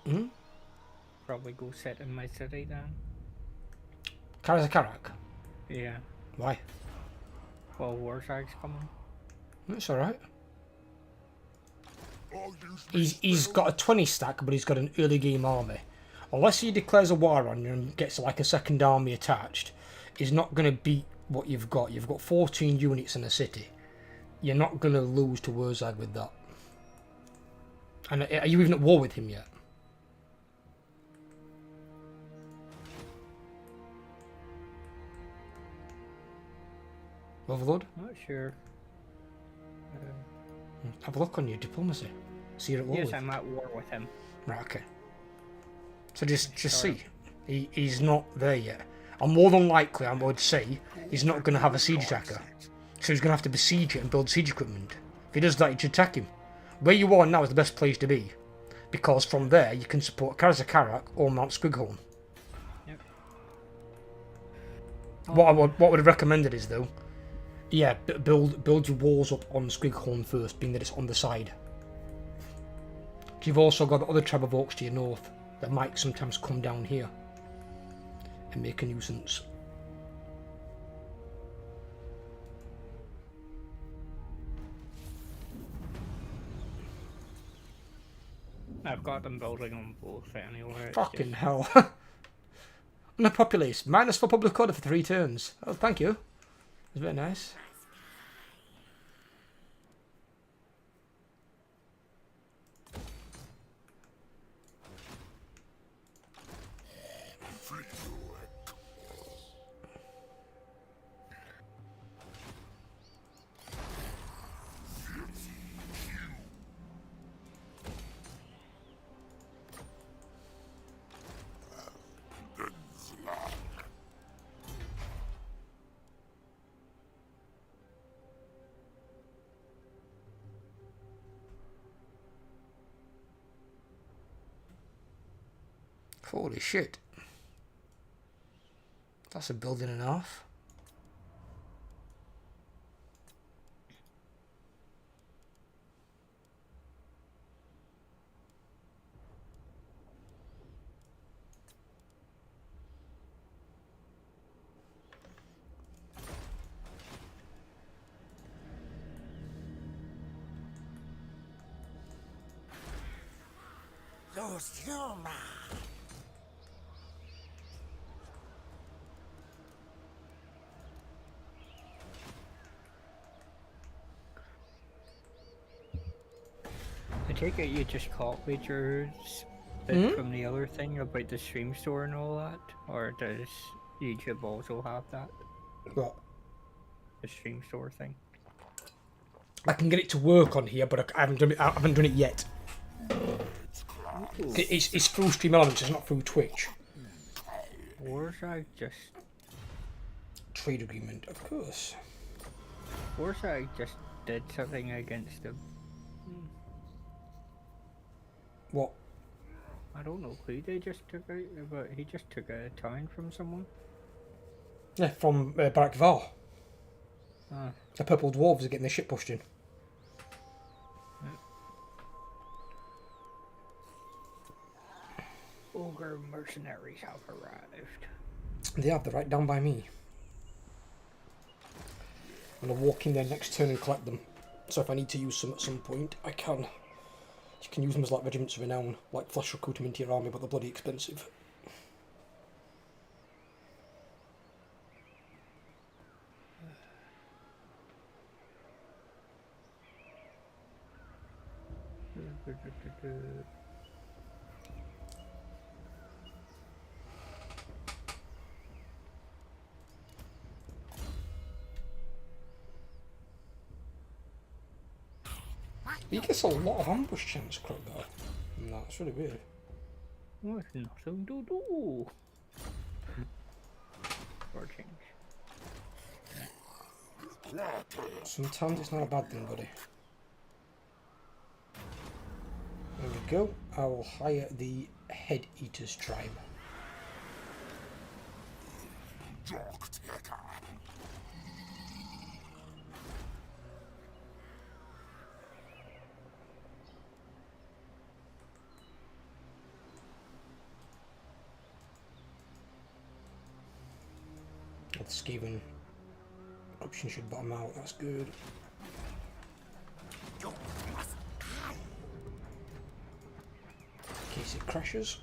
Hmm? Probably go sit in my city then. Karak? Yeah. Why? Well, Warzag's coming. That's alright. I'll use He's got a 20 stack, but he's got an early game army. Unless he declares a war on you and gets like a second army attached, he's not going to beat what you've got. You've got 14 units in a city. You're not going to lose to Wurzag with that. And are you even at war with him yet? Overlord? Not sure. Have a look on your diplomacy. See you're at war Yes, with. I'm at war with him. Right, okay. So just Sorry. see. He's not there yet. And more than likely, I would say, he's not going to have a siege attacker. So he's going to have to besiege it and build siege equipment. If he does that, you should attack him. Where you are now is the best place to be. Because from there, you can support Karak or Mount Squighorn. Yep. What I would have recommended is, though, yeah, build your walls up on Squighorn first, being that it's on the side. You've also got the other tribe of orcs to your north that might sometimes come down here and make a nuisance. I've got them building on both anyway. it's Fucking just- hell. Underpopulated. -4 public order for 3 turns. Oh, thank you. It's very nice. Holy shit. That's a building and a half. Those humans. I take it you just copied your bit from the other thing about the stream store and all that? Or does YouTube also have that? What? The stream store thing? I can get it to work on here, but I haven't done it. I haven't done it yet. Ooh. It's through Stream Elements. It's not through Twitch. Where's I just... Trade agreement, of course. Where's I just did something against him? What? I don't know who they just took out, but he just took a town from someone. Yeah, from Barak Var. Ah. The purple dwarves are getting their shit pushed in. Ogre mercenaries have arrived. They have. They're right down by me. I'm gonna walk in there next turn and collect them. So if I need to use some at some point, I can. You can use them as like regiments of renown, like flash recruit them into your army, but they're bloody expensive. He gets a lot of ambush chance, Crow guy. No, that's really weird. What? Nothing to do. For change. Sometimes it's not a bad thing, buddy. There we go. I will hire the Head Eaters tribe. Dog taker. The Skaven option should bottom out, that's good. You must die. In case it crashes.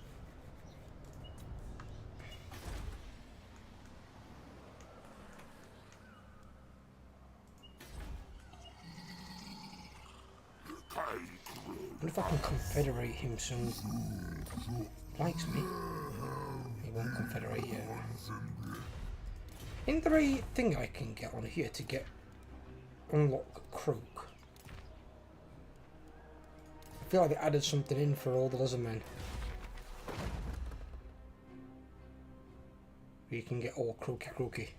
I What if I can confederate him soon? Likes me. He won't confederate, yeah. Isn't there a thing I can get on here to get unlock Croak? I feel like they added something in for all the lizardmen. Where you can get all croaky.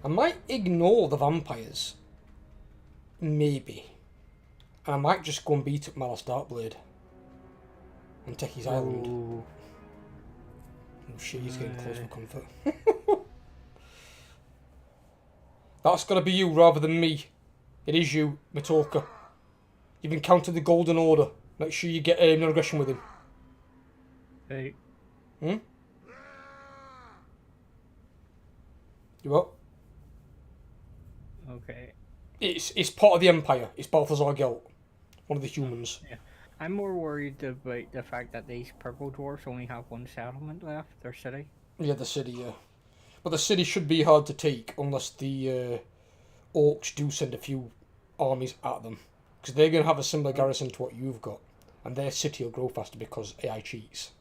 I might ignore the vampires. Maybe. And I might just go and beat up Malus Darkblade. And take his island. Ooh. Oh shit, he's getting close for comfort. That's gotta be you rather than me. It is you, Matorka. You've encountered the Golden Order. Make sure you get no aggression with him. Hey. You what? Okay. It's part of the Empire. It's Balthazar Gelt. One of the humans. Yeah. I'm more worried about the fact that these purple dwarfs only have one settlement left, their city. Yeah, the city, yeah. But the city should be hard to take unless the orcs do send a few armies at them. Because they're going to have a similar garrison to what you've got. And their city will grow faster because AI cheats.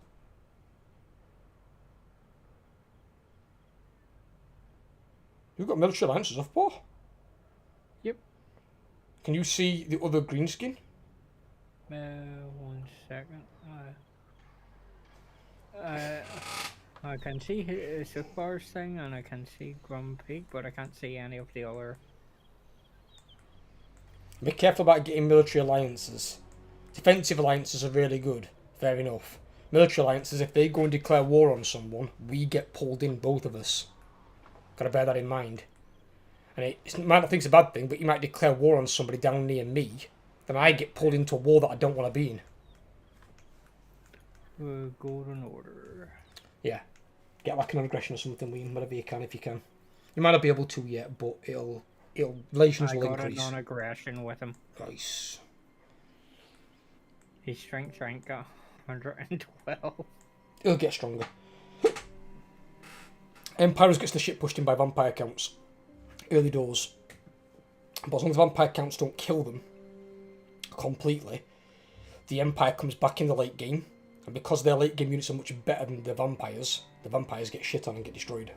You've got military alliances off, Paul? Yep. Can you see the other greenskin? 1 second. I can see Sukbar's thing and I can see Grumpy, but I can't see any of the other. Be careful about getting military alliances. Defensive alliances are really good, fair enough. Military alliances, if they go and declare war on someone, we get pulled in, both of us. Gotta bear that in mind. And it might not think it's a bad thing, but you might declare war on somebody down near me, then I get pulled into a war that I don't want to be in. Golden Order. Yeah. Get like an aggression or something, Liam, whatever you can if you can. You might not be able to yet, but relations will I got increase. a non-aggression with him. Nice. His strength rank got 112. It'll get stronger. Empires gets the shit pushed in by vampire counts. Early doors. But as long as vampire counts don't kill them completely, the Empire comes back in the late game. And because their late game units are much better than the vampires get shit on and get destroyed.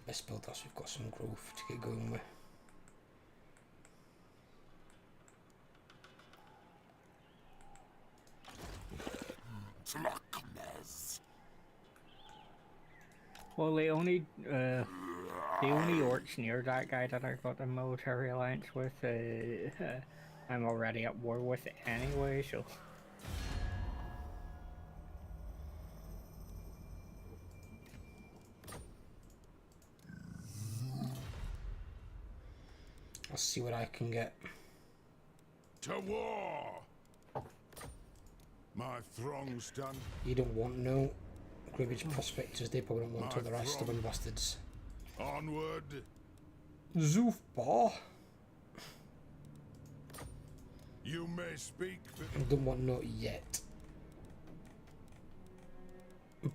Let's build that so we've got some growth to get going with. Tlaknez. Well, the only orcs near that guy that I got a military alliance with, I'm already at war with anyway, so. Let's see what I can get. To war! My throng stand. You don't want no Grievage Prospectors, they probably don't want to, the rest of them bastards. Onward! Zoofbar. You may speak. I don't want no yet.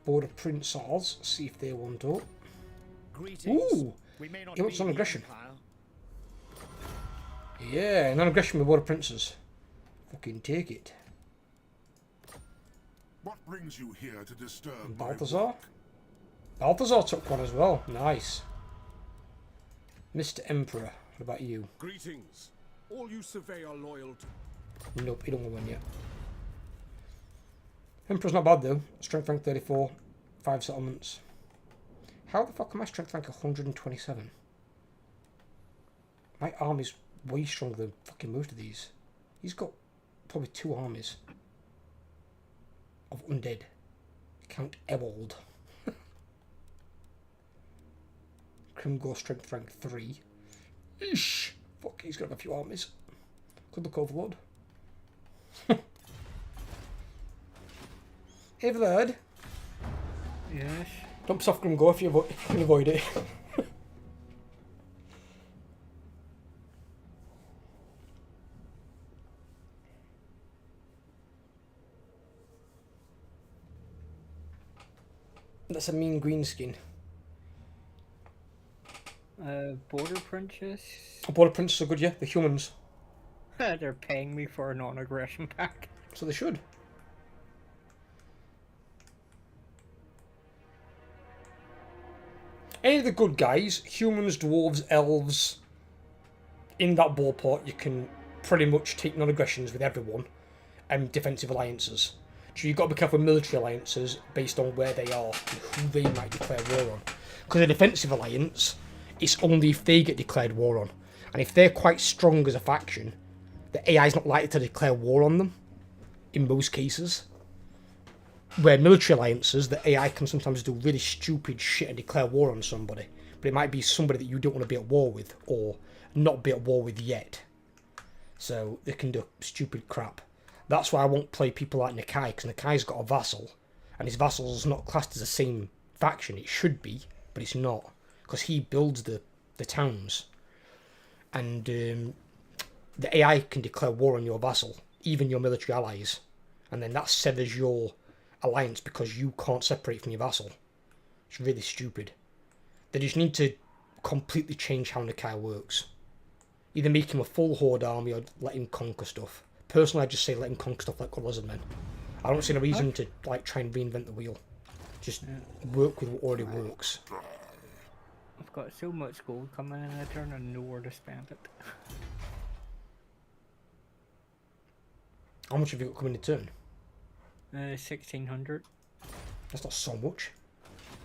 Border Princes, see if they want to. Greetings. Ooh! We may not He wants be non-aggression. the Empire. Yeah, non-aggression with Border Princes. Fucking take it. What brings you here to disturb my Balthazar? work? Balthazar took one as well. Nice. Mr. Emperor, what about you? Greetings. All you survey are loyal to. Nope, he don't want one yet. Emperor's not bad though. Strength rank 34, 5 settlements. How the fuck am I strength rank 127? My army's way stronger than fucking most of these. He's got probably 2 armies of undead. Count Ewald. Grimgor strength rank 3. Eesh! Fuck, he's got a few armies. Could look overload. Hey Vlad, Yes. don't piss off Grimgor if you can avoid it. That's a mean green skin. Border Princess? Border Princes are good, yeah. The humans. They're paying me for a non-aggression pack. So they should. Any of the good guys, humans, dwarves, elves, in that ballpark, you can pretty much take non-aggressions with everyone and defensive alliances. So you've got to be careful with military alliances based on where they are and who they might declare war on. Because a defensive alliance, it's only if they get declared war on. And if they're quite strong as a faction, the AI is not likely to declare war on them, in most cases. Where military alliances, the AI can sometimes do really stupid shit and declare war on somebody. But it might be somebody that you don't want to be at war with, or not be at war with yet. So they can do stupid crap. That's why I won't play people like Nakai, because Nakai's got a vassal, and his vassal's not classed as the same faction. It should be, but it's not, because he builds the towns. And the AI can declare war on your vassal, even your military allies. And then that severs your alliance because you can't separate from your vassal. It's really stupid. They just need to completely change how Nakai works. Either make him a full horde army or let him conquer stuff. Personally, I just say let him conquer stuff like God Lizard Men. I don't see a reason to like try and reinvent the wheel. Just work with what already works. I've got so much gold coming in a turn and nowhere to spend it. How much have you got coming in turn? 1600. That's not so much.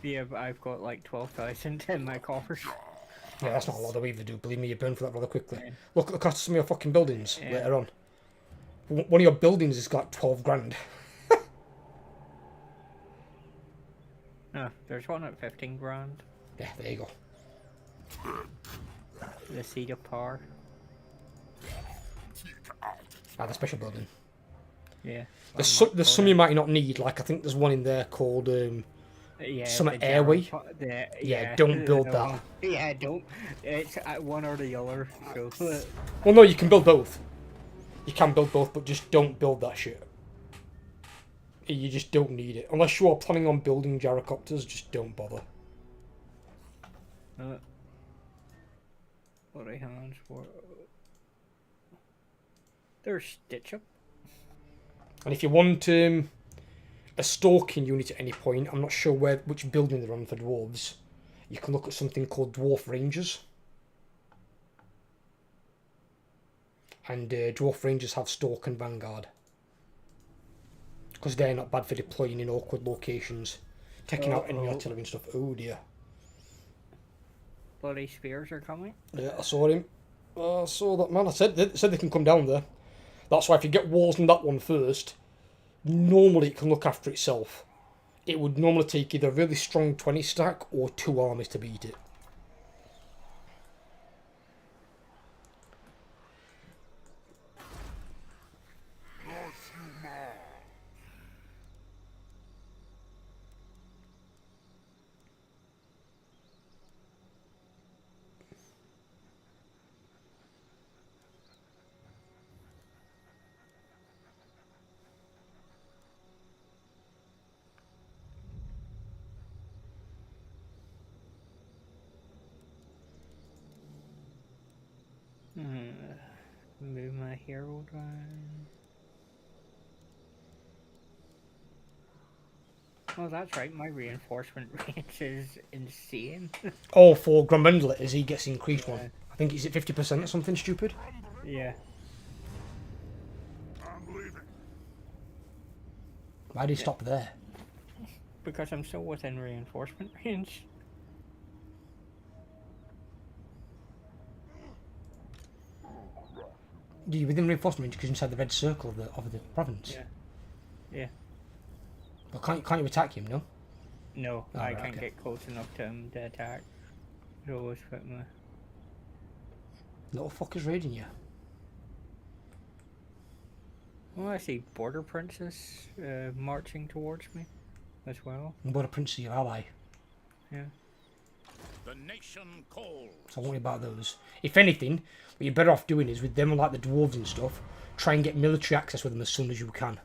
Yeah, but I've got like 12,000 in my coffers. Yeah, that's not a lot of either, do. Believe me, you burn for that rather quickly. Yeah. Look at the cost of some of your fucking buildings Yeah. later on. One of your buildings is like 12 grand. No, there's one at 15 grand. Yeah, there you go. The Seed of Power. Take out the special building. Yeah. There's some you might not need. Like I think there's one in there called Yeah, some the airway. Yeah, Don't build the that. one- Yeah, don't. It's one or the other. So Well, no, you can build both. You can build both, but just don't build that shit. You just don't need it. Unless you are planning on building gyrocopters, just don't bother. bloody hands for. There's Stitch Up. And if you want a stalking unit at any point, I'm not sure which building they're on for dwarves, you can look at something called Dwarf Rangers. And Dwarf Rangers have Stalk and Vanguard. Because they're not bad for deploying in awkward locations. Taking out enemy artillery and stuff. Oh dear. Bloody spears are coming. Yeah, I saw him. I saw that man. I said they can come down there. That's why if you get walls on that one first, normally it can look after itself. It would normally take either a really strong 20 stack or 2 armies to beat it. Move my hero down. Oh, that's right. My reinforcement range is insane. Oh, for Grumbendeleters, he gets increased one. I think he's at 50% or something stupid. Yeah. I'm leaving. Why did he stop there? Because I'm still within reinforcement range. Do you within reinforcement because inside the red circle of the province? Yeah. Yeah. Well, can't you attack him? No. No, Oh, I right, can't okay. get close enough to him to attack. It always put my. Little fucker's raiding you. Oh, I see border princess marching towards me, as well. And Border Prince is your ally, Yeah. The nation calls. so don't worry about those. If anything, what you're better off doing is with them like the dwarves and stuff, try and get military access with them as soon as you can.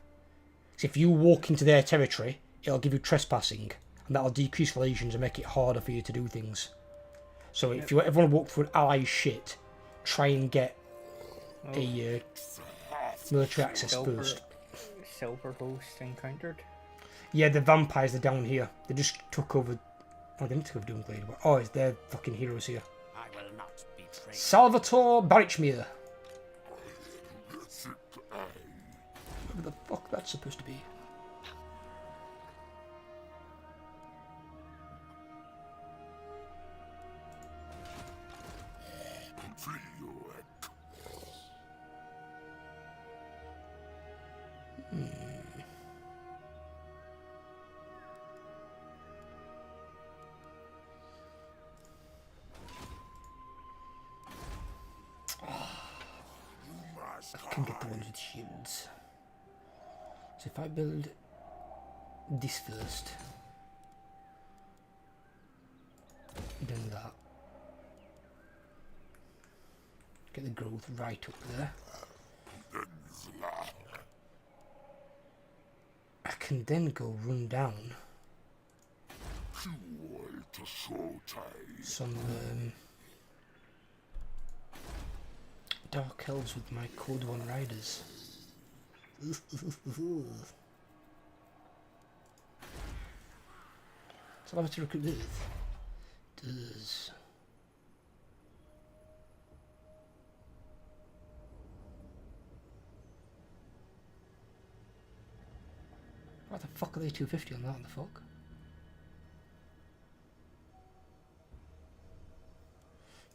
So if you walk into their territory, it'll give you trespassing, and that'll decrease relations and make it harder for you to do things. So if you ever want to walk through an allied shit, try and get a military access first. Silver host encountered. Yeah, the vampires are down here. They just took over. Oh, they didn't take over Doomblade. Oh, it's their fucking heroes here. I will not betray. Salvatore Barichmere. What the fuck that's supposed to be? I can get the ones with shields. So if I build this first, then that, get the growth right up there. I can then go run down some Dark Elves with my Code 1 Riders. So I have to recruit this. Does. What the fuck are they 250 on that? The fuck?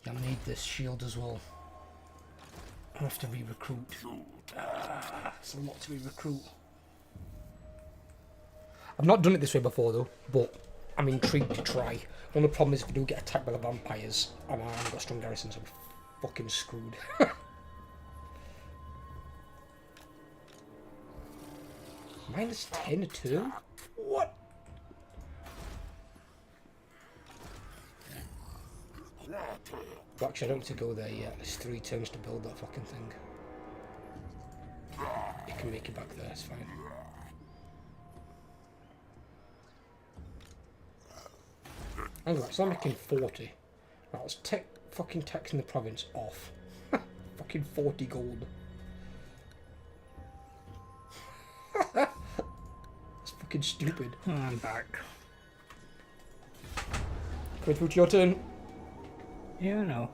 Yeah, I'm gonna need this shield as well. I have to re-recruit. It's a lot to re-recruit. I've not done it this way before though, but I'm intrigued to try. The only problem is if I do get attacked by the vampires and I haven't got strong garrisons, I'm fucking screwed. -10 a turn? What? Well, actually, I don't need to go there yet. There's 3 turns to build that fucking thing. You can make it back there, it's fine. Hang on, so I'm making 40. Right, let's take fucking taxing the province off. Fucking 40 gold. That's fucking stupid. I'm back. Coming through to your turn. Yeah, no.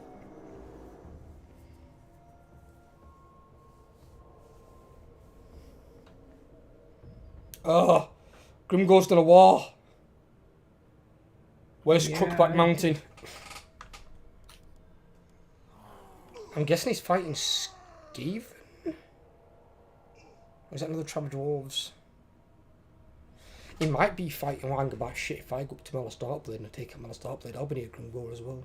Oh, Grim goes to the war. Where's Yeah, Crookback Mountain? I'm guessing he's fighting Skeeven? Or is that another tribe of dwarves? He might be fighting Wangabat. Shit, if I go up to Mala Starkblade and I take out Mala Starkblade, I'll be near Grimgore as well.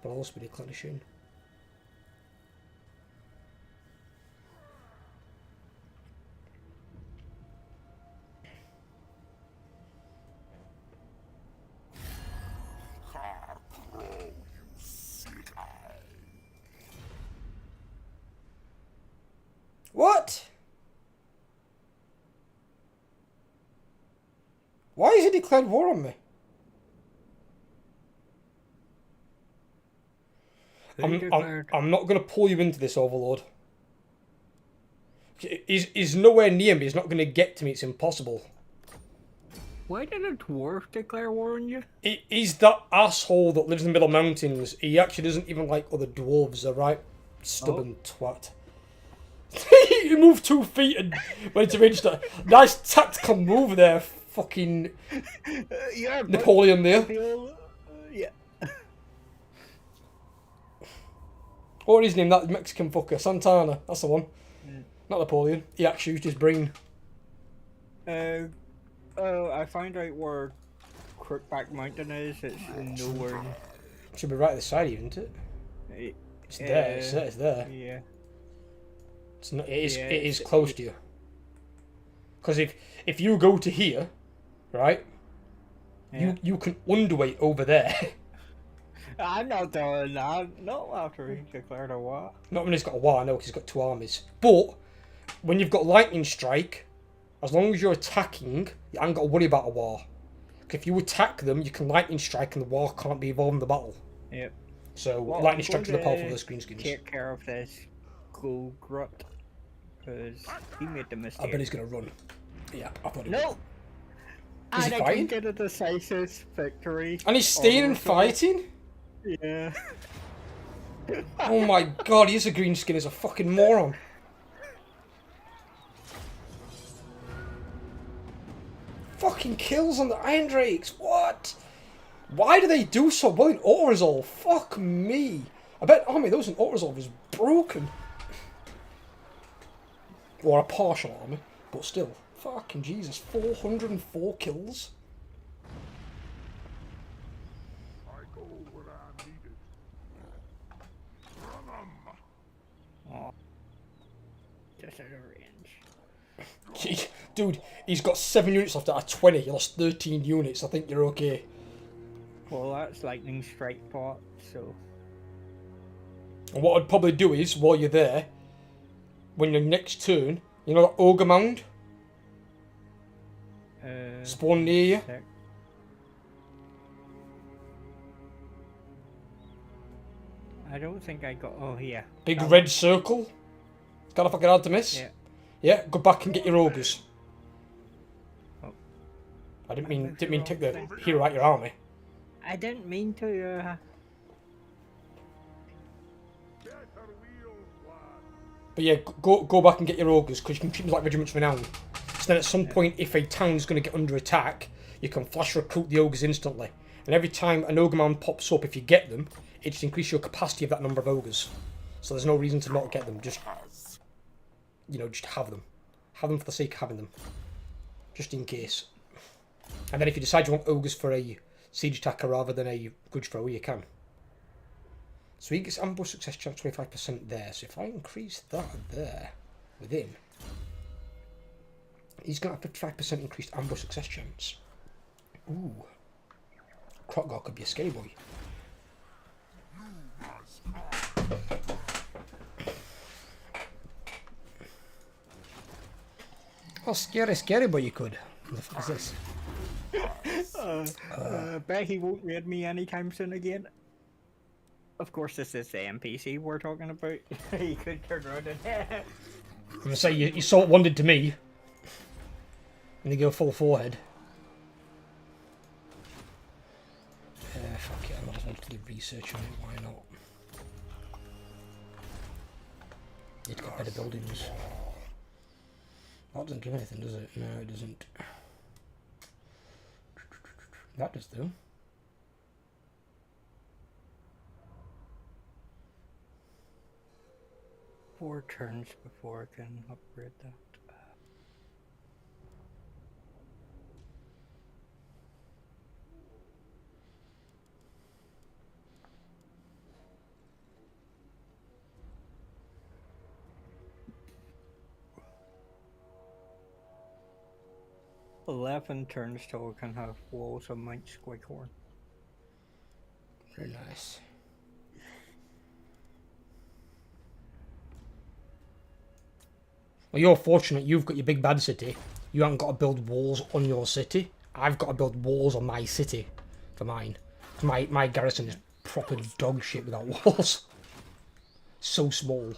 But I'll also be declenishing. What? Why has he declared war on me? I'm not going to pull you into this, Overlord. He's nowhere near me. He's not going to get to me. It's impossible. Why did a dwarf declare war on you? He's that asshole that lives in the Middle Mountains. He actually doesn't even like other dwarves. They're right stubborn twat. He moved 2 feet and went to reach that. Nice tactical move there, fucking Yeah, Napoleon there. Yeah. What is his name? That Mexican fucker, Santana. That's the one. Not Napoleon. He actually used his brain. I find out where Crookback Mountain is. It's nowhere. Should be right at the side, isn't it? It's there. It's there. Yeah. It's not. It is close to you. Because if you go to here, right, Yeah. you can underweight over there. I'm not doing that. Not after he declared a war. Not when he's got a war, no, because he's got 2 armies. But when you've got lightning strike, as long as you're attacking, you ain't got to worry about a war. If you attack them, you can lightning strike, and the war can't be involved in the battle. Yep. So Well, lightning I'm strikes are going the powerful to of the greenskins. Take care of this Ghoul Grut, because he made the mistake. I bet he's gonna run. Yeah, I thought he No. would. Is And he I fighting? can get a decisive victory. And he's staying and fighting? Yeah. Oh my god, he's a greenskin. He's a fucking moron. Fucking kills on the Iron Drakes. What? Why do they do so well in auto-resolve? Fuck me. I bet army those in auto-resolve is broken. Or a partial army, but still. Fucking Jesus. 404 kills. I go where I'm needed. Run 'em. Oh. Just out of range. Dude, he's got 7 units left out of 20. He lost 13 units. I think you're okay. Well, that's lightning strike pot, so. And what I'd probably do is, while you're there, when your next turn, you know that Ogre Mound? Spawn near you? Sec. I don't think I got. Oh, yeah. Big That red circle. It's kind of fucking hard to miss. Yeah. Yeah, go back and get your ogres. Oh. I didn't mean to take the hero out your army. I didn't mean to. Get her wheels, lad. But yeah, go back and get your ogres, because you can treat them like regiments renown. So then at some point, if a town's going to get under attack, you can flash recruit the ogres instantly. And every time an ogre mound pops up, if you get them, it just increases your capacity of that number of ogres. So there's no reason to not get them, just, you know, just have them. Have them for the sake of having them. Just in case. And then if you decide you want ogres for a siege attacker rather than a grudge thrower, you can. So he gets ambush success chance 25% there. So if I increase that there, within, He's got a 55% increased ambush success chance. Ooh. Krotgar could be a scary boy. Oh, scary boy you could. What the fuck is this? Bet he won't raid me anytime soon again. Of course, this is the NPC we're talking about. He could turn around and. I'm gonna say you saw what one did to me. And they go full forehead. Fuck it, I might as well do research on it, why not? It's got better buildings. That doesn't give anything, does it? No, it doesn't. That does though. 4 turns before I can upgrade that. Eleven turns till I can have walls of Mount Squighorn. Very nice. Well, you're fortunate you've got your big bad city. You haven't got to build walls on your city. I've got to build walls on my city for mine. My garrison is proper dog shit without walls. So small.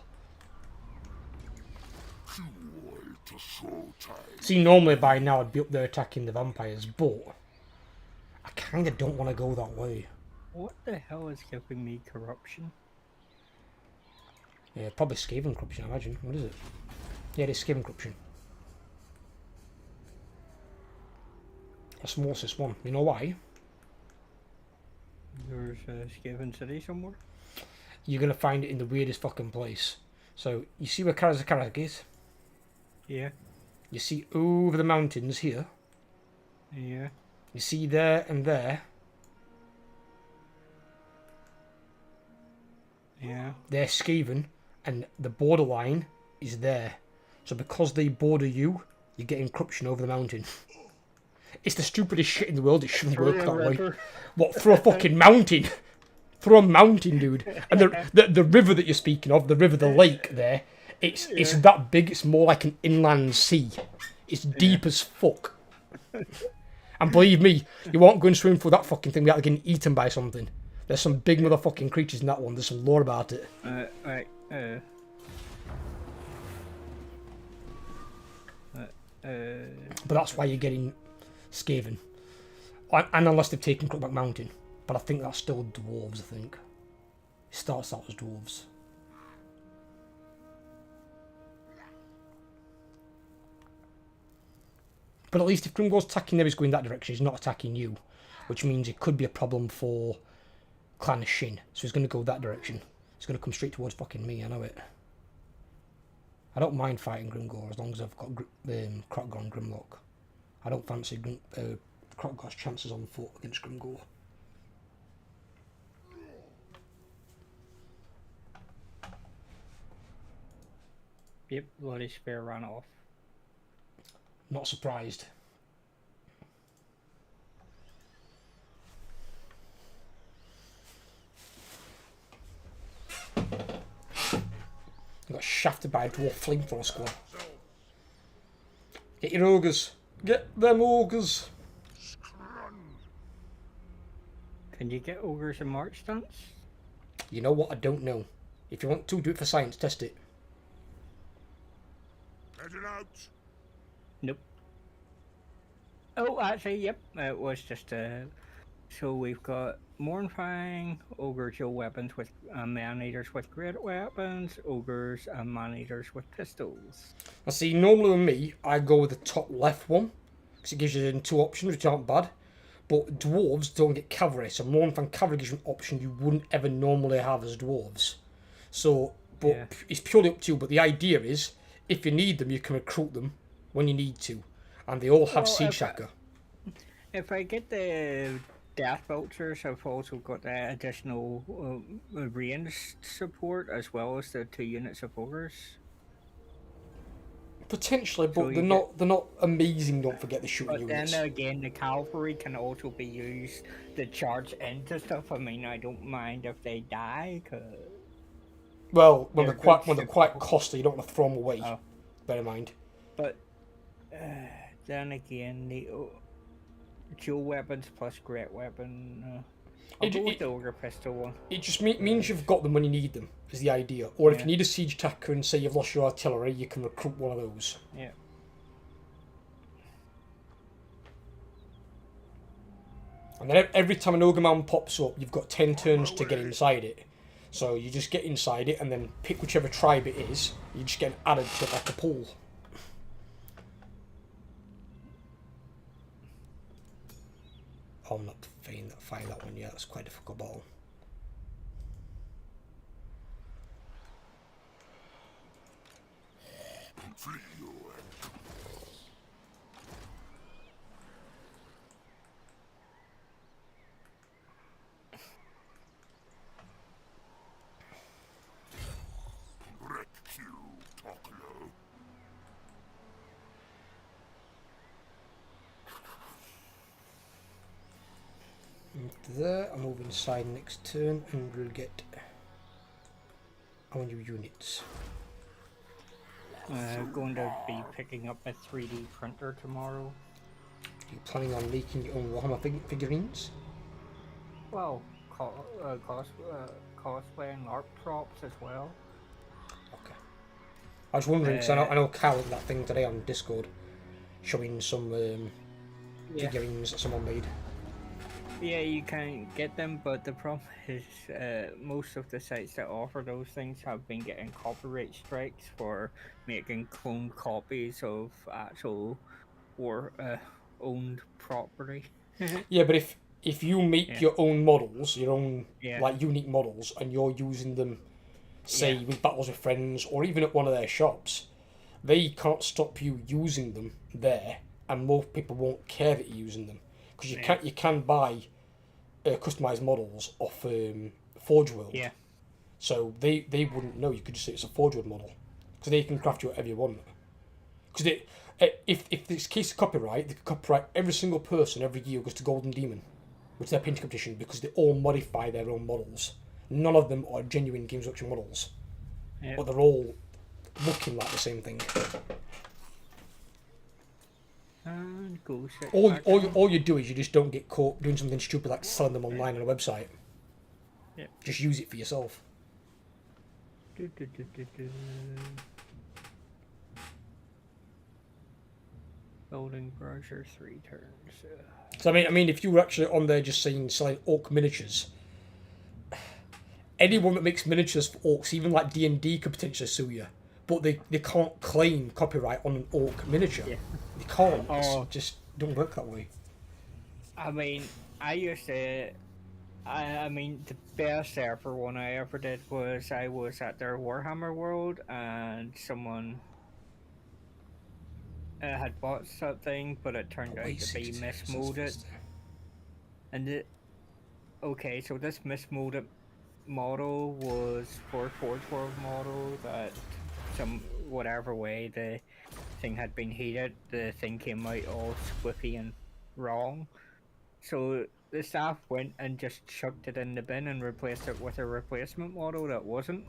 See, normally by now I'd be up there attacking the vampires, but I kind of don't want to go that way. What the hell is giving me corruption? Yeah, probably Skaven corruption, I imagine. What is it? Yeah, it is Skaven corruption. Osmosis 1. You know why? There's a Skaven city somewhere? You're going to find it in the weirdest fucking place. So, you see where Karazakarak is? Yeah. You see over the mountains here? Yeah. You see there and there? Yeah. They're Skaven, and the borderline is there. So because they border you, you're getting corruption over the mountain. It's the stupidest shit in the world. It shouldn't work that way. What, through a fucking mountain? Through a mountain, dude. And the river that you're speaking of, the lake there, it's that big. It's more like an inland sea. It's deep as fuck. And believe me, you won't go and swim through that fucking thing without getting eaten by something. There's some big motherfucking creatures in that one. There's some lore about it. Right. But that's why you're getting Skaven. And unless they've taken Crookback Mountain. But I think that's still dwarves, I think. It starts out as dwarves. But at least if Grimgor's attacking there, he's going that direction. He's not attacking you. Which means it could be a problem for Clan Shin. So he's going to go that direction. He's going to come straight towards fucking me, I know it. I don't mind fighting Grimgor as long as I've got Krotgar and Grimlock. I don't fancy Krotgar's chances on foot against Grimgor. Yep, Bloody Spear ran off. Not surprised. I got shafted by a dwarf flamethrower squad. Get your ogres. Get them ogres. Can you get ogres in march stance? You know what? I don't know. If you want to, do it for science. Test it. Heading out. Nope. Oh, actually, yep. It was just so we've got Mournfang, ogres dual weapons with man-eaters with great weapons, ogres and man-eaters with pistols. I see. Normally with me, I go with the top left one because it gives you two options, which aren't bad. But dwarves don't get cavalry, so Mournfang cavalry gives you an option you wouldn't ever normally have as dwarves. So, but Yeah. It's purely up to you. But the idea is, if you need them, you can recruit them when you need to, and they all have siege tracker. If I get the Death Vultures, I've also got the additional ranged support as well as the 2 units of ogres. Potentially, but So they're you not. They're not amazing. Don't forget the shooting But units. then again, the cavalry can also be used to charge into stuff. I mean, I don't mind if they die, cause Well, when they're good they're ship. quite costly, you don't want to throw them away. Oh, Bear in mind. but then again, the dual weapons plus great weapon. I'll It, go with it, the ogre pistol one. it just means you've got them when you need them, is the idea. Or if Yeah. you need a siege attacker and say you've lost your artillery, you can recruit one of those. Yeah. And then every time an ogre mound pops up, you've got 10 turns to get inside it. So you just get inside it and then pick whichever tribe it is. You just get added to it like a pool. Oh, I'm not firing that one yet. That's quite a difficult ball. There, I'll move inside next turn and we'll get our new units. Going to be picking up a 3D printer tomorrow. Are you planning on making your own Warhammer figurines? Well, cosplay and art props as well. Okay. I was wondering, because I know Cal did that thing today on Discord, showing some figurines that someone made. Yeah, you can get them, but the problem is most of the sites that offer those things have been getting copyright strikes for making cloned copies of actual owned property. Yeah, but if you make your own models, your own Yeah. like unique models, and you're using them, say Yeah. with Battles with Friends or even at one of their shops, they can't stop you using them there, and most people won't care that you're using them because you can buy customized models off Forge World. Yeah. So they wouldn't know. You could just say it's a Forge World model because they can craft you whatever you want. Because if it's a case of copyright, they can copyright every single person every year who goes to Golden Demon, which is their painting competition, because they all modify their own models. None of them are genuine Games Workshop models, but they're all looking like the same thing. And go set All you do is you just don't get caught doing something stupid like selling them online on a website. Yeah. Just use it for yourself. Building brochure 3 turns. So I mean, if you were actually on there just saying selling orc miniatures, anyone that makes miniatures for orcs, even like D&D, could potentially sue you. But they can't claim copyright on an orc miniature. Yeah. They can't. Oh. It's just don't work that way. I mean, I used to. I mean, the best ever one I ever did was I was at their Warhammer World and someone had bought something, but it turned out to be mismolded. And okay, so this mismolded model was for Forge World model that whatever way the thing had been heated, the thing came out all squiffy and wrong. So the staff went and just chucked it in the bin and replaced it with a replacement model that wasn't.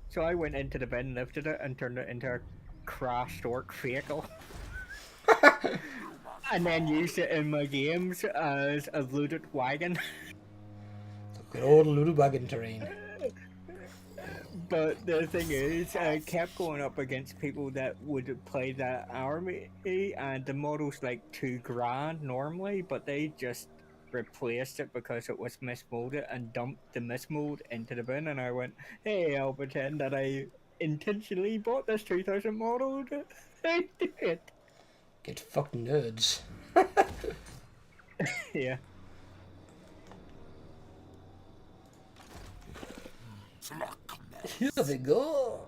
So I went into the bin, lifted it, and turned it into a crashed orc vehicle. And then used it in my games as a looted wagon. Good old looted wagon terrain. But the thing is, I kept going up against people that would play that army, and the model's like $2,000 normally, but they just replaced it because it was mismolded and dumped the mismold into the bin. And I went, "Hey, I'll pretend that I intentionally bought this 2000 model." I did it. Get fucked nerds. Yeah. Here they go.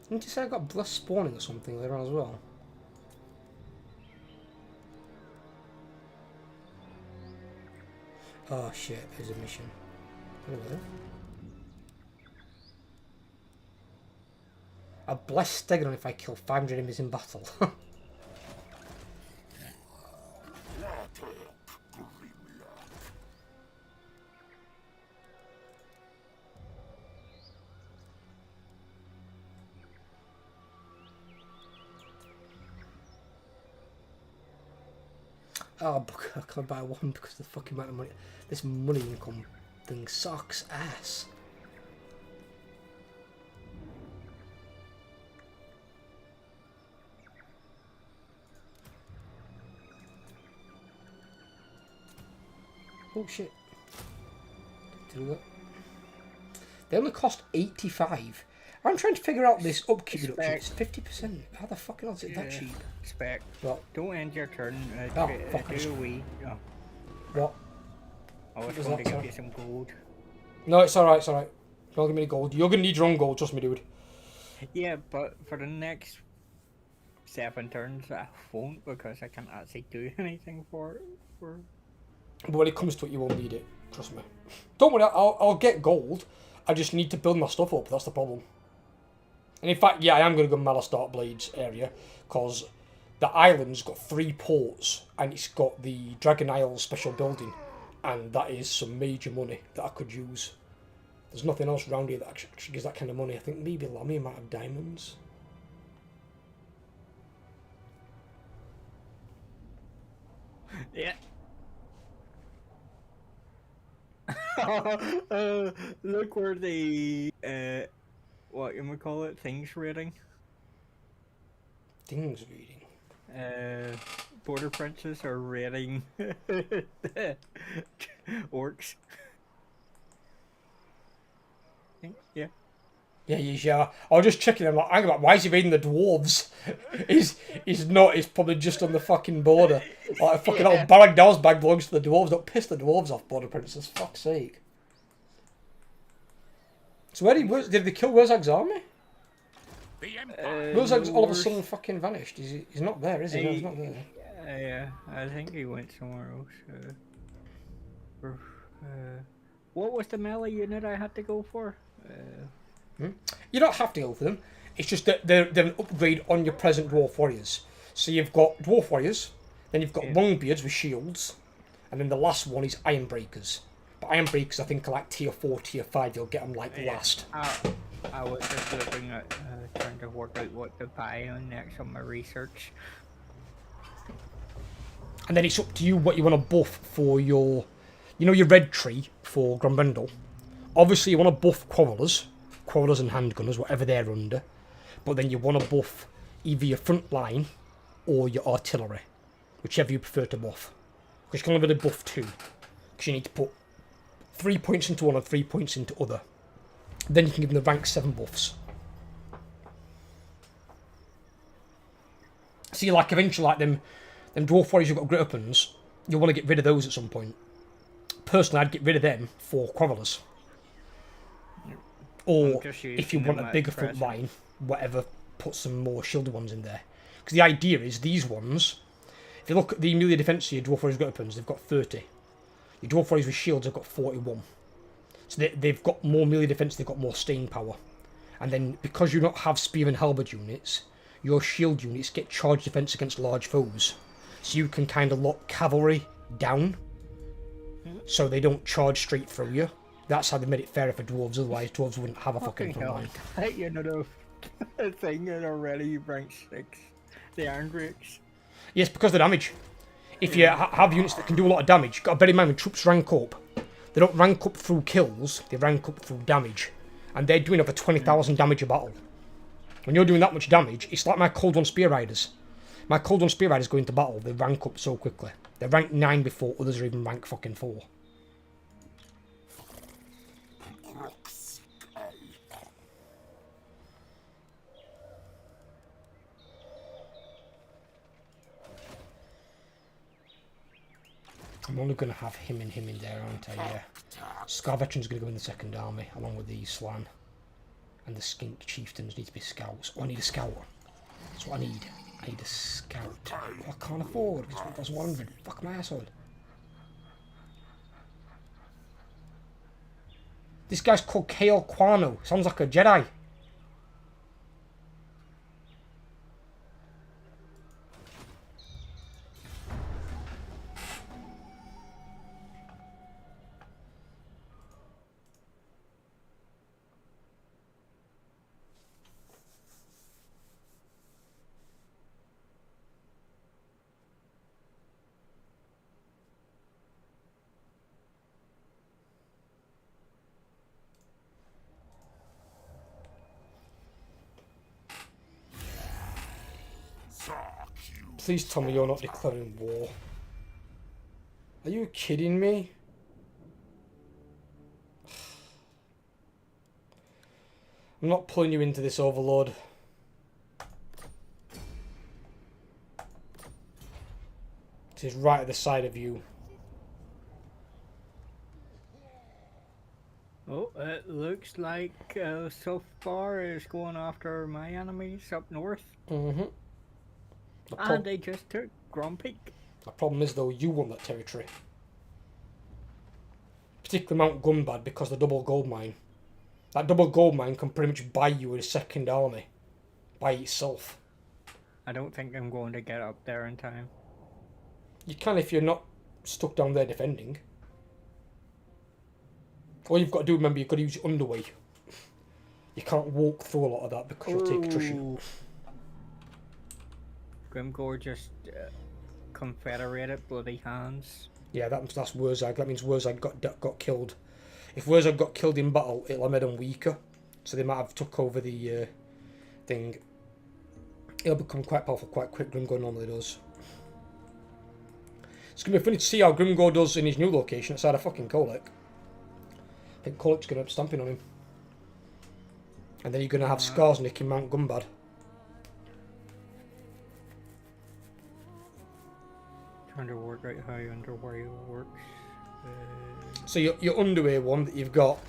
Didn't you say I got blessed spawning or something later on as well? Oh shit, there's a mission. Hello. A blessed Stegon if I kill 500 enemies in battle. Oh, but I can't buy one because of the fucking amount of money. This money income thing sucks ass. Oh shit. Do that. They only cost 85. I'm trying to figure out this upkeep reduction. It's 50%. How the fuck is it that cheap? Spec. What? Don't end your turn. Oh, fuck. Do a wee. Oh. What? I was was going to that, give sorry? you some gold. No, it's alright, it's alright. Don't give me any gold. You're gonna need your own gold, trust me, dude. Yeah, but for the next 7 turns, I won't because I can't actually do anything for it. But when it comes to it, you won't need it. Trust me. Don't worry, I'll get gold. I just need to build my stuff up. That's the problem. And in fact, yeah, I am going to go Malastart Blades area because the island's got 3 ports and it's got the Dragon Isle special building, and that is some major money that I could use. There's nothing else around here that actually gives that kind of money. I think maybe Lamia might have diamonds. Yeah. Look where the what you call it, things rating. Things reading. Border princes are rating orcs. Yeah. Yeah. I was just checking them. Hang on, why is he raiding the dwarves? He's not. He's probably just on the fucking border. Like a fucking old Barrack bag belongs to the dwarves. Don't piss the dwarves off, border princes. Fuck's sake. So where's did they kill Wurzag's army? The Empire. Wurzag's all of a sudden fucking vanished. He's not there, is he? No, he's not there. Yeah, I think he went somewhere else. What was the melee unit I had to go for? You don't have to go for them. It's just that they're an upgrade on your present dwarf warriors. So you've got dwarf warriors, then you've got longbeards with shields, and then the last one is ironbreakers. But ironbreakers, I think, are like tier 4, tier 5. You'll get them like last. I was just looking at trying to work out what to buy on next on my research. And then it's up to you what you want to buff for your, your red tree for Grombrindal. Obviously, you want to buff quarrelers and handgunners, whatever they're under. But then you want to buff either your front line or your artillery, whichever you prefer to buff. Because you can only really buff 2, because you need to put 3 points into one and 3 points into other. Then you can give them the rank 7 buffs. See, like eventually, like them dwarf warriors who've got great weapons, you'll want to get rid of those at some point. Personally, I'd get rid of them for quarrelers. Or if you want a bigger front line, whatever, put some more shielded ones in there. Because the idea is these ones, if you look at the melee defense of your dwarf warriors with weapons, they've got 30. Your dwarf warriors with shields have got 41. So they've got more melee defense, they've got more staying power. And then because you don't have spear and halberd units, your shield units get charge defense against large foes. So you can kind of lock cavalry down, so they don't charge straight through you. That's how they made it fairer for dwarves, otherwise dwarves wouldn't have a fucking front line. You know the thing that already rank 6, the iron drakes. Yes, because of the damage. If you have units that can do a lot of damage, you've got to bear in mind when troops rank up, they don't rank up through kills, they rank up through damage. And they're doing over 20,000 damage a battle. When you're doing that much damage, it's like my Cold One Spear Riders. My Cold One Spear Riders go into battle, they rank up so quickly. They're rank 9 before others are even rank fucking 4. I'm only going to have him in there, aren't I? Yeah. Scar Veteran's going to go in the second army, along with the Slan. And the Skink Chieftains need to be scouts. Oh, I need a scout. That's what I need. I need a scout. Oh, I can't afford. It's 1,100. Fuck my asshole. This guy's called Kale Quano. Sounds like a Jedi. Please tell me you're not declaring war. Are you kidding me? I'm not pulling you into this, Overlord. It is right at the side of you. Oh, it looks like so far is going after my enemies up north. Mm-hmm. And they just took Grumpy. The problem is, though, you won that territory. Particularly Mount Gunbad, because the double gold mine. That double gold mine can pretty much buy you a second army. By itself. I don't think I'm going to get up there in time. You can if you're not stuck down there defending. All you've got to do, remember, you've got to use your underway. You can't walk through a lot of that because you'll take attrition. Grimgore just confederated bloody hands. Yeah, that's Wurzag. That means Wurzag got killed. If Wurzag got killed in battle, it'll have made them weaker. So they might have took over the thing. It'll become quite powerful quite quick, Grimgore normally does. It's going to be funny to see how Grimgore does in his new location outside of fucking Kolek. I think Kolek's going to be stamping on him. And then you're going to have Skarsnik in Mount Gunbad. Trying to work out how underway works. So your underway one that you've got,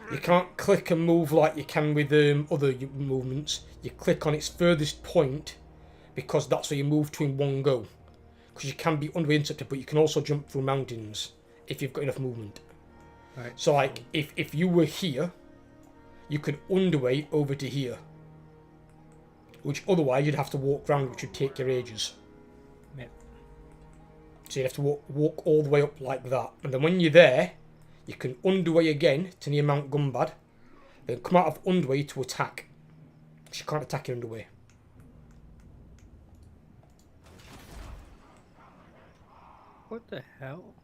you can't click and move like you can with other movements. You click on its furthest point because that's where you move to in one go. Because you can be underway intercepted, but you can also jump through mountains if you've got enough movement. Right. So like if you were here, you could underway over to here. Which otherwise you'd have to walk round, which would take your ages. Yep. So you'd have to walk all the way up like that. And then when you're there, you can underway again to near Mount Gunbad. Then come out of underway to attack. Because you can't attack your underway. What the hell?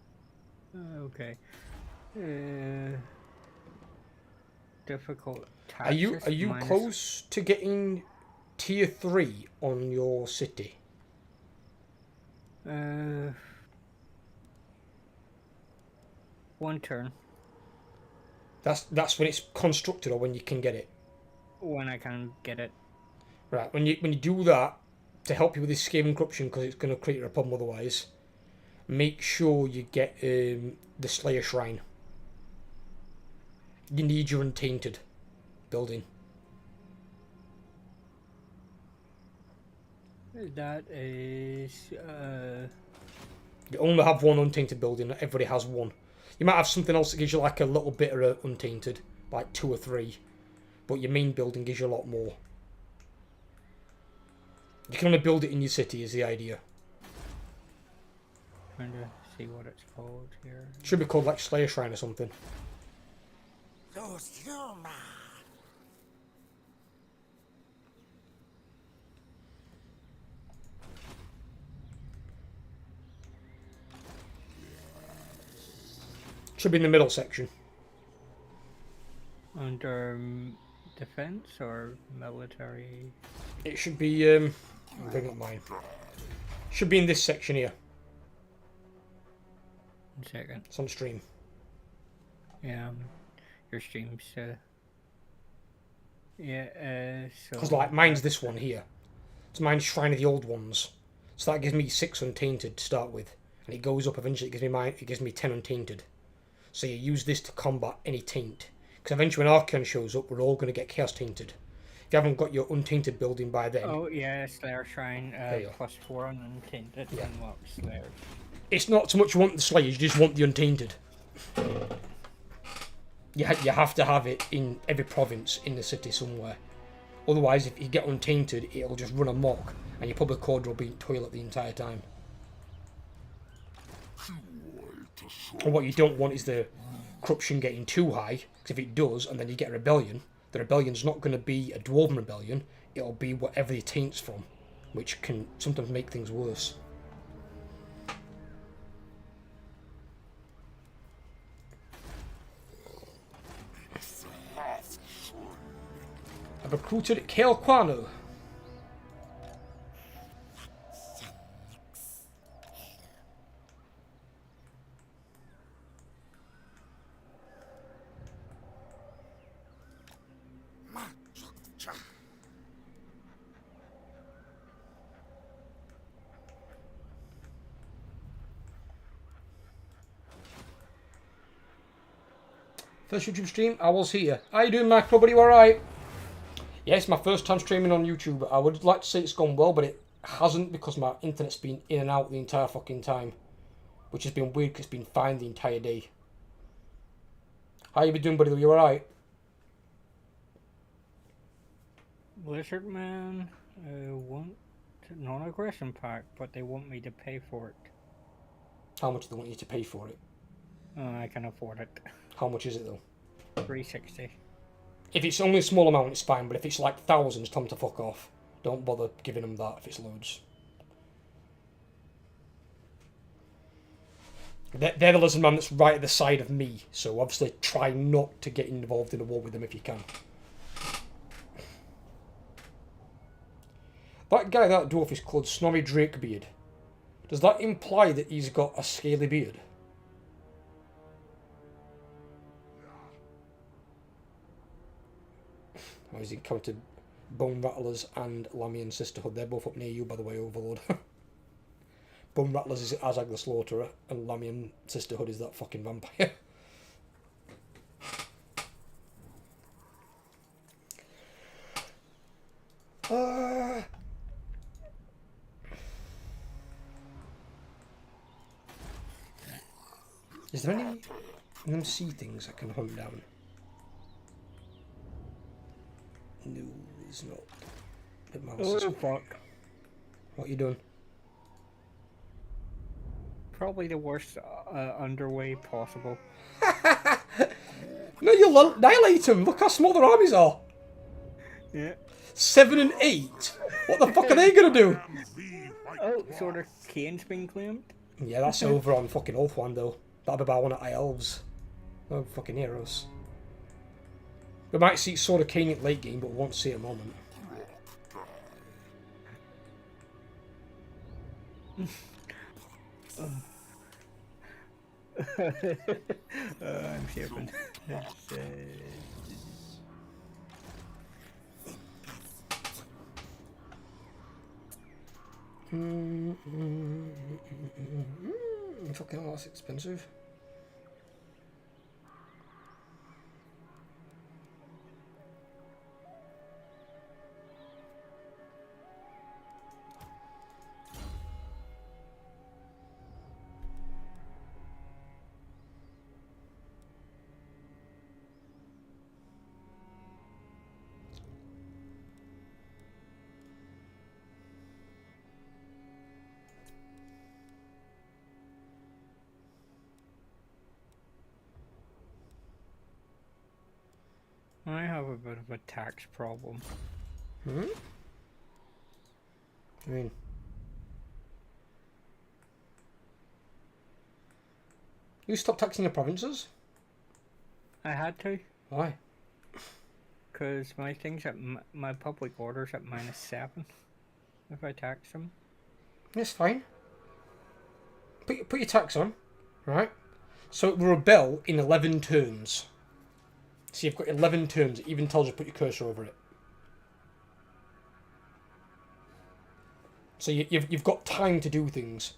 Okay. Difficult Are you minus... close to getting tier 3 on your city? One turn. That's when it's constructed or when you can get it. When I can get it. Right, when you do that, to help you with this scaling corruption, because it's going to create a problem otherwise, make sure you get the Slayer Shrine. You need your Untainted building. That is... You only have one Untainted building, not everybody has one. You might have something else that gives you like a little bit of Untainted, like 2 or 3, but your main building gives you a lot more. You can only build it in your city is the idea. Trying to see what it's called here. Should be called like Slayer Shrine or something. Should be in the middle section. Under defense or military? It should be, I'll bring up mine. Should be in this section here. 1 second. It's on stream. Yeah, your stream's yeah, so... Because like, mine's this one here. So mine's Shrine of the Old Ones. So that gives me 6 Untainted to start with. And it goes up eventually, it gives me 10 Untainted. So you use this to combat any taint. Because eventually when Archeon shows up, we're all going to get Chaos Tainted. If you haven't got your Untainted building by then... Oh yeah, Slayer Shrine, +4 on Untainted, unlock Slayer. It's not so much you want the Slayers, you just want the Untainted. You have to have it in every province in the city somewhere. Otherwise, if you get Untainted, it'll just run amok, and your public order will be in toilet the entire time. And what you don't want is the corruption getting too high, because if it does, and then you get a rebellion, the rebellion's not going to be a Dwarven rebellion, it'll be whatever the taint's from, which can sometimes make things worse. I've recruited Kale Kwano. First YouTube stream, I was here. How you doing, Macro? Buddy, you alright? Yeah, it's my first time streaming on YouTube. I would like to say it's gone well, but it hasn't because my internet's been in and out the entire fucking time. Which has been weird because it's been fine the entire day. How you been doing, buddy? You alright? Blizzard Man want non-aggression pack, but they want me to pay for it. How much do they want you to pay for it? I can afford it. How much is it though? 360. If it's only a small amount, it's fine. But if it's like thousands, tell them to fuck off. Don't bother giving them that if it's loads. They're the lizard man that's right at the side of me. So obviously try not to get involved in a war with them if you can. That guy, that dwarf, is called Snorri Drakebeard. Does that imply that he's got a scaly beard? Or he's encountered Bone Rattlers and Lamian Sisterhood. They're both up near you, by the way, Overlord. Bone Rattlers is Azag the Slaughterer, and Lamian Sisterhood is that fucking vampire. Is there any sea things I can hunt down? No, it's not. It mouse is- Fuck. What are you doing? Probably the worst underway possible. No, you'll annihilate them. Look how small their armies are. Yeah. 7 and 8. What the fuck are they gonna do? Oh, sort of Kane's been claimed. Yeah, that's over on fucking Ulthwan though. That'll be about one at High Elves. No fucking heroes. We might see Sword of Cain at late game, but we won't see it at the moment. I'm shipping. Fucking hell, that's expensive. I have a bit of a tax problem. Hmm? I mean... You stop taxing your provinces? I had to, Why? because my thing's at my public order's at -7 if I tax them. It's fine. Put your tax on, right? So it will rebel in 11 turns. So you've got 11 turns. It even tells you to put your cursor over it. So you've got time to do things.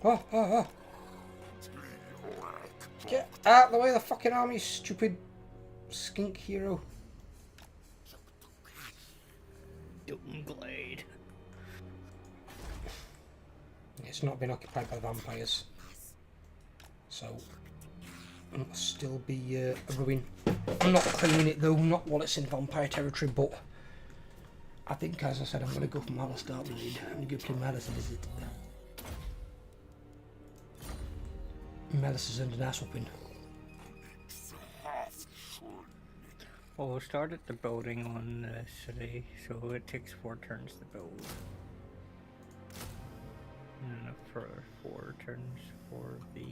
Oh. Get out of the way of the fucking army, you stupid skink hero. Doomglade. It's not been occupied by vampires. So, it'll still be a ruin. I'm not claiming it though, not while it's in vampire territory, but I think, as I said, I'm going to go for Malice Darkblade. I'm going to give to Malice a visit. Malice is under an ass whooping. Well, we'll start at the building on the city, so it takes 4 turns to build. And for 4 turns for the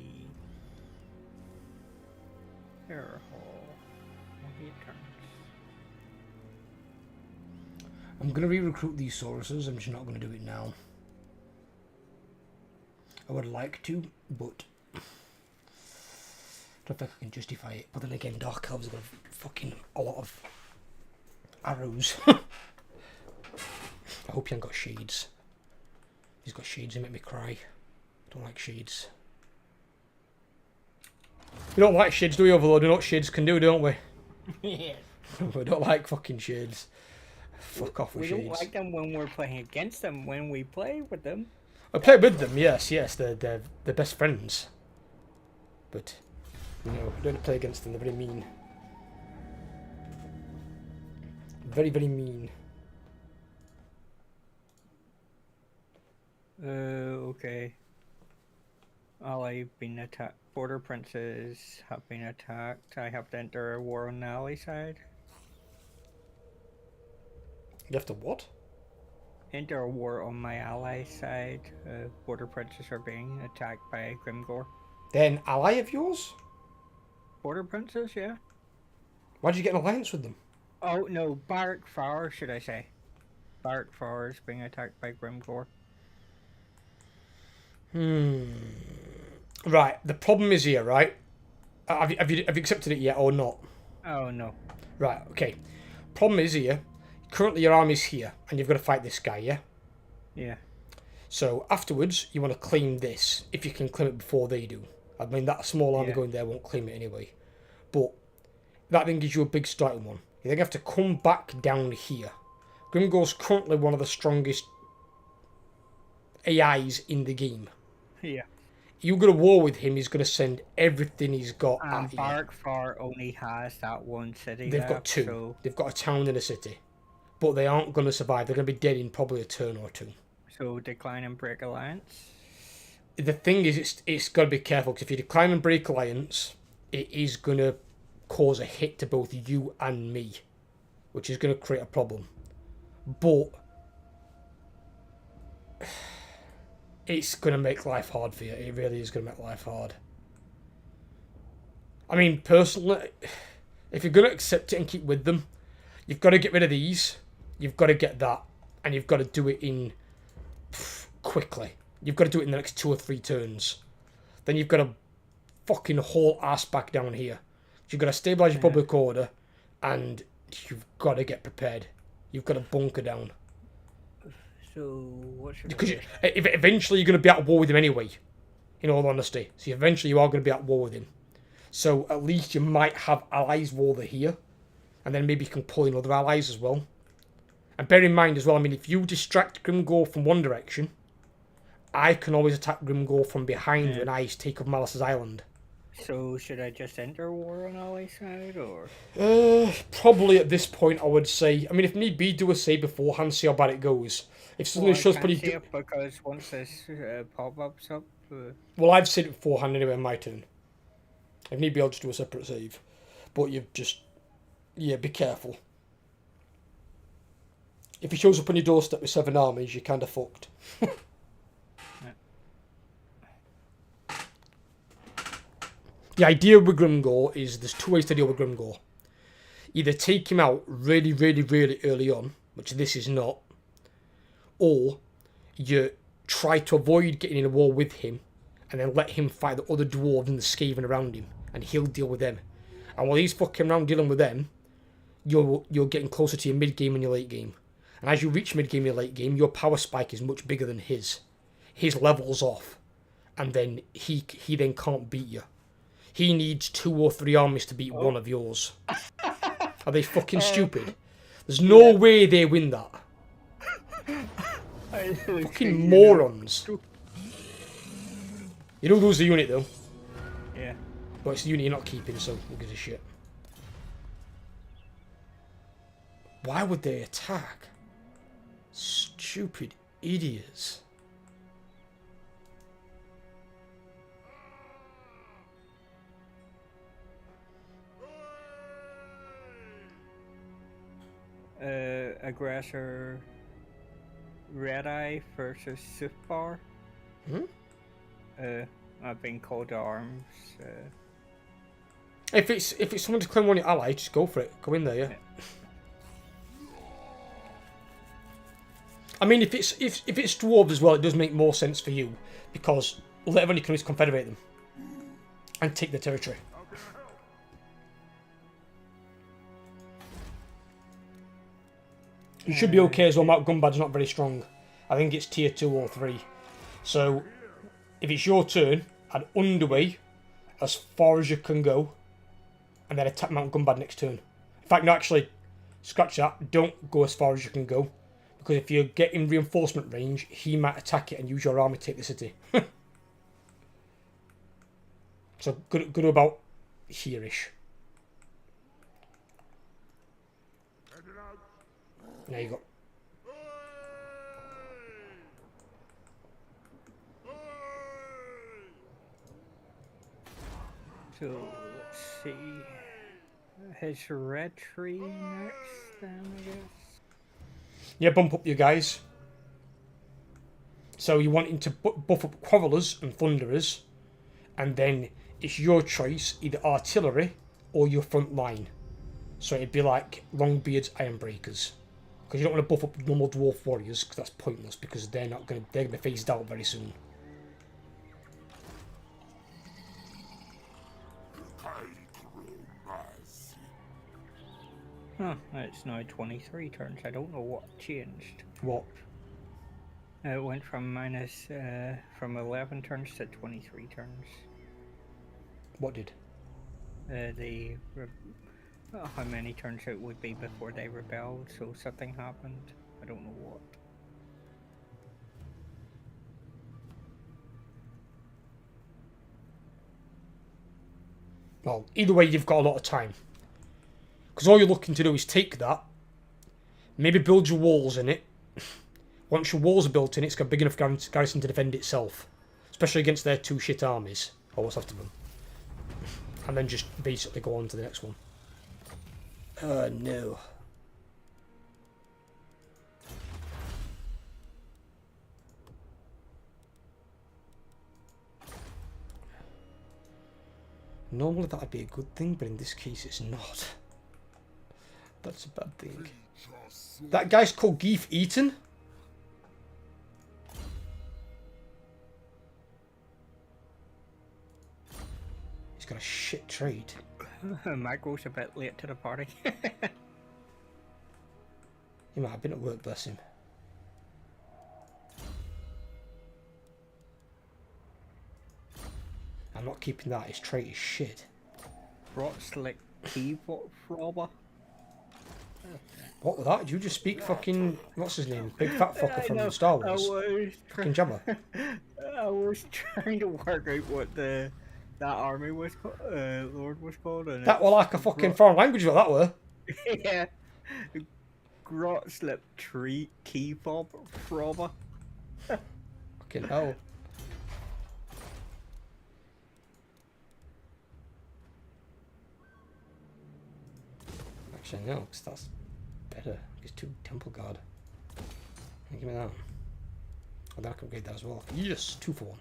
air hall. 8 turns. I'm going to re-recruit these Sauruses. I'm just not going to do it now. I would like to, but I don't think I can justify it. But then again, Dark Elves have got fucking a lot of arrows. I hope he ain't got shades. He's got shades, they make me cry. I don't like shades. We don't like shades, do we, Overlord? We know what shades can do, don't we? Yeah. We don't like fucking shades. Fuck off with We shades. don't like them when we're playing against them. When we play with them, I play with them, yes, they're best friends. But, you know, I don't play against them, they're very mean. Very, very mean. Okay. Ally been attacked. Border princes have been attacked. I have to enter a war on the ally side. You have to what? Enter a war on my ally side. Border princes are being attacked by Grimgore. They're an ally of yours? Border princes, yeah. Why did you get an alliance with them? Oh no, Barrack Far, should I say? Barrack Far is being attacked by Grimgore. Right, the problem is here, right? Have you accepted it yet or not? Oh no. Right, okay. Problem is here. Currently your army's here, and you've got to fight this guy, yeah? Yeah. So afterwards, you want to claim this, if you can claim it before they do. I mean, that small army going there won't claim it anyway. But that then gives you a big starting one. You then have to come back down here. Grimgore's currently one of the strongest AIs in the game. Yeah. You go to war with him, he's going to send everything he's got at you. Barrack Far only has that one city. They've got 2. So... They've got a town and a city. But they aren't going to survive. They're going to be dead in probably a turn or 2. So decline and break alliance? The thing is, it's got to be careful, because if you decline and break alliance, it is going to cause a hit to both you and me, which is going to create a problem. But it's going to make life hard for you. It really is going to make life hard. I mean, personally, if you're going to accept it and keep with them, you've got to get rid of these. You've got to get that. And you've got to do it in quickly. You've got to do it in the next 2 or 3 turns. Then you've got to fucking haul ass back down here. You've got to stabilise your public order. And you've got to get prepared. You've got to bunker down. So, what should Because eventually you're going to be at war with him anyway. In all honesty. So eventually you are going to be at war with him. So at least you might have allies while they're here. And then maybe you can pull in other allies as well. And bear in mind as well, I mean, if you distract Grimgore from one direction, I can always attack Grimgore from behind when I take up Malice's island. So, should I just enter war on ally side, or...? Probably at this point, I would say. I mean, if need be, do a save beforehand, see how bad it goes. If something shows pretty good... because once this pop-ups up... Well, I've saved it beforehand anyway on my turn. If need be, I'll just do a separate save. But you've just... Yeah, be careful. If he shows up on your doorstep with 7 armies, you're kind of fucked. The idea with Grimgore is there's 2 ways to deal with Grimgore. Either take him out really, really, really early on, which this is not, or you try to avoid getting in a war with him and then let him fight the other dwarves and the Skaven around him, and he'll deal with them. And while he's fucking around dealing with them, you're getting closer to your mid-game and your late game. And as you reach mid-game and your late game, your power spike is much bigger than his. His level's off, and then he then can't beat you. He needs 2 or 3 armies to beat one of yours. Are they fucking stupid? There's no way they win that. Fucking morons. You don't lose the unit though. Yeah. But it's the unit you're not keeping, so who gives a shit. Why would they attack? Stupid idiots. aggressor Red Eye versus Super. Hmm? I've been called to arms. If it's someone to claim one of your allies, just go for it. Go in there, yeah. I mean, if it's dwarves as well, it does make more sense for you because later on you can always confederate them and take the territory. You should be okay as well. Mount Gumbad's not very strong. I think it's tier 2 or 3. So, if it's your turn, I'd underway as far as you can go and then attack Mount Gumbad next turn. In fact, no, actually, scratch that. Don't go as far as you can go. Because if you get in reinforcement range, he might attack it and use your army to take the city. So, good about here-ish. There you go. So let's see. His red tree next, then I guess. Yeah, bump up your guys. So you want him to buff up Quarrelers and Thunderers, and then it's your choice, either artillery or your front line. So it'd be like Longbeards, Ironbreakers. Because you don't want to buff up normal dwarf warriors, because that's pointless, because they're going to be phased out very soon. Huh, it's now 23 turns. I don't know what changed. What? It went from from 11 turns to 23 turns. What did? How many turns it would be before they rebelled, so something happened. I don't know what. Well, either way, you've got a lot of time. Because all you're looking to do is take that, maybe build your walls in it. Once your walls are built in, it's got a big enough garrison to defend itself. Especially against their 2 shit armies, or what's after them. And then just basically go on to the next one. No. Normally that'd be a good thing, but in this case it's not. That's a bad thing. That guy's called Geef Eaton? He's got a shit trade. Michael's a bit late to the party. He might have been at work, bless him. I'm not keeping that, his trait is shit. Brought slick keyboard robber. What was that? Did you just speak fucking... What's his name? Big fat fucker from Star Wars. Fucking Jabba. I was trying to work out what that army was called, Lord was called. And That were like a fucking foreign language, what that were. Yeah. Grot slip tree key fob robber. Fucking hell. Actually, no, because that's better. It's 2 Temple Guard. Give me that. Oh, then I can upgrade that as well. Yes, 2 for 1.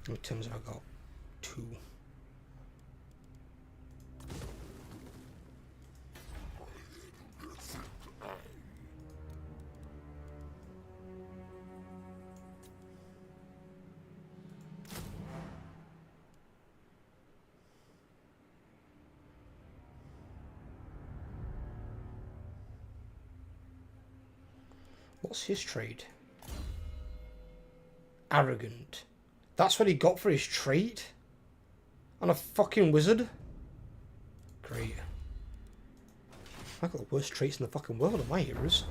What terms have I got? 2. What's his trade? Arrogant. That's what he got for his trade? On a fucking wizard? Great. I've got the worst traits in the fucking world of my heroes.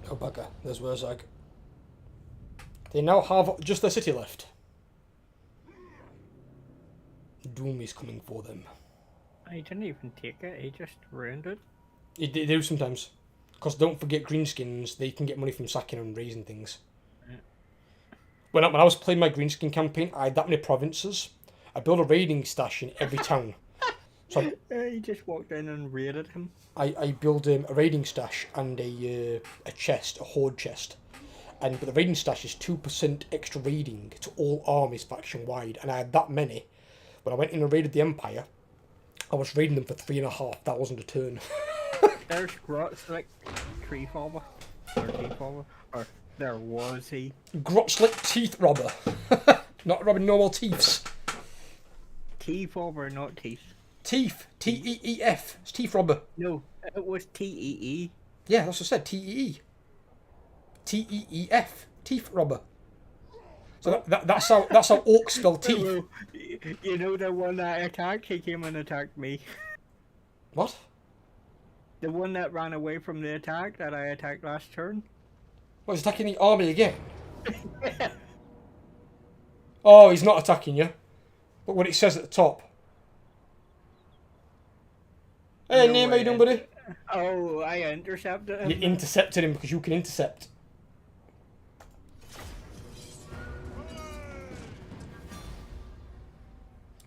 Oh, bugger. There's Wurzag. They now have just their city left. Doom is coming for them. I didn't even take it, he just ruined it. They do sometimes. Because don't forget greenskins, they can get money from sacking and raising things. Yeah. When I was playing my greenskin campaign, I had that many provinces. I built a raiding stash in every town. So He just walked in and raided him. I built a raiding stash and a chest, a horde chest. But the raiding stash is 2% extra raiding to all armies faction wide, and I had that many. When I went in and raided the Empire, I was raiding them for 3,500 a turn. There's Grots like tree follower. Or tree follower. Or there was he. Grotslick Teeth Robber. Not robbing normal teeths. Teeth follower, not teeth. Teeth. T-E-E-F. It's Teeth Robber. No, it was T-E-E. Yeah, that's what I said. T-E-E. T-E-E-F. Teeth Robber. So that's how orcs spell teeth. Well, you know the one that I attacked? He came and attacked me. What? The one that ran away from the attack that I attacked last turn? What, he's attacking the army again? Oh, he's not attacking you. Look what it says at the top. Hey, No Neil, how you doing, buddy? Oh, I intercepted him. You intercepted him because you can intercept.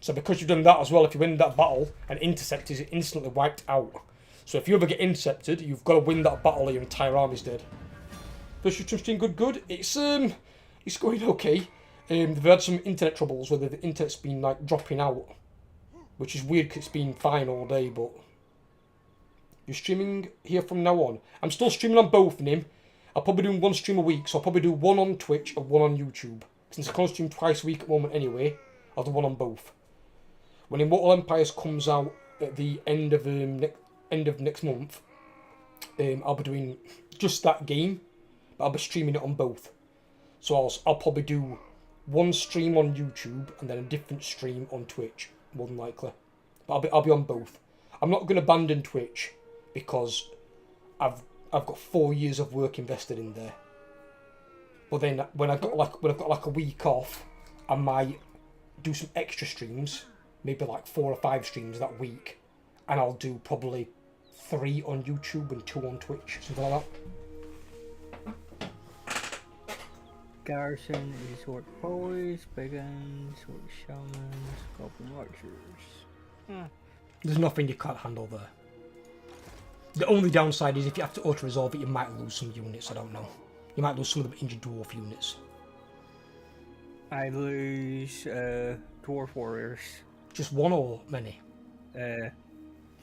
So because you've done that as well, if you win that battle, an intercept is instantly wiped out. So if you ever get intercepted, you've got to win that battle or your entire army's dead. First your trusting good. It's going okay. They've had some internet troubles where the internet's been like dropping out, which is weird because it's been fine all day. But you're streaming here from now on. I'm still streaming on both, Nim. I'll probably do one stream a week, so I'll probably do one on Twitch and one on YouTube. Since I can't stream twice a week at the moment anyway, I'll do one on both. When Immortal Empires comes out at the end of next month, I'll be doing just that game, but I'll be streaming it on both. So I'll probably do one stream on YouTube and then a different stream on Twitch, more than likely. But I'll be on both. I'm not going to abandon Twitch because I've got 4 years of work invested in there. But then when I've got like a week off, I might do some extra streams, maybe like 4 or 5 streams that week, and I'll do probably 3 on YouTube and 2 on Twitch, something like that. Garrison is Orc Boys, Biggins, Orc Shamans, Goblin Archers. There's nothing you can't handle there. The only downside is if you have to auto-resolve it, you might lose some units, I don't know. You might lose some of the injured dwarf units. I lose Dwarf Warriors. Just one or many?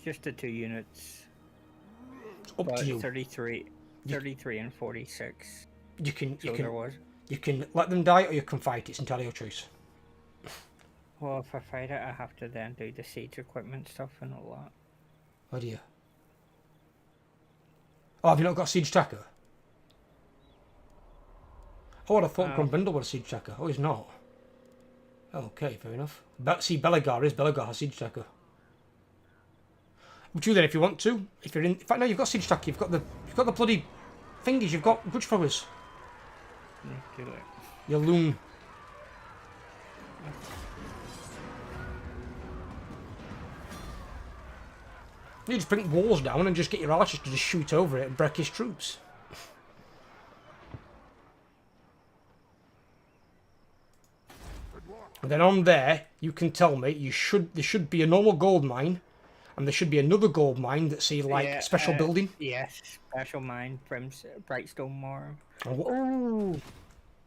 Just the 2 units. It's up But to you. 33 and 46. You can There was. you can let them die or you can fight. It's entirely your choice. Well, if I fight it, I have to then do the siege equipment stuff and all that. Oh dear. Oh, have you not got a siege tracker? Oh, I thought Grumbrindle was a siege tracker. Oh, he's not. Okay, fair enough. See, Belagar has siege tracker. Would you then, if you want to? If you're in fact, no, you've got siege tracker. You've got the bloody thingies. You've got grudge throwers. Yeah, do it. Your loon. You just bring walls down and just get your archers to just shoot over it and break his troops. And then on there, you can tell me there should be a normal gold mine, and there should be another gold mine that's special building. Yes, special mine from Brightstone Moor. And what, Oh,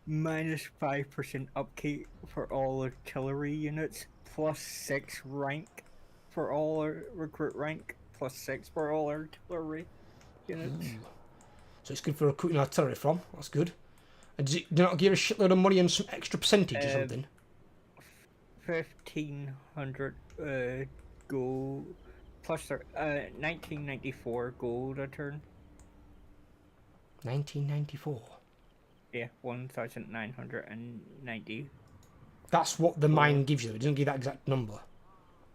minus 5% upkeep for all artillery units, +6 rank for all recruit rank, +6 for all artillery units. so it's good for recruiting artillery from. That's good. And do not give a shitload of money and some extra percentage or something? 1,500 gold plus 1994 gold a turn. 1994. Yeah, 1,990. That's what the mine gives you. It doesn't give that exact number.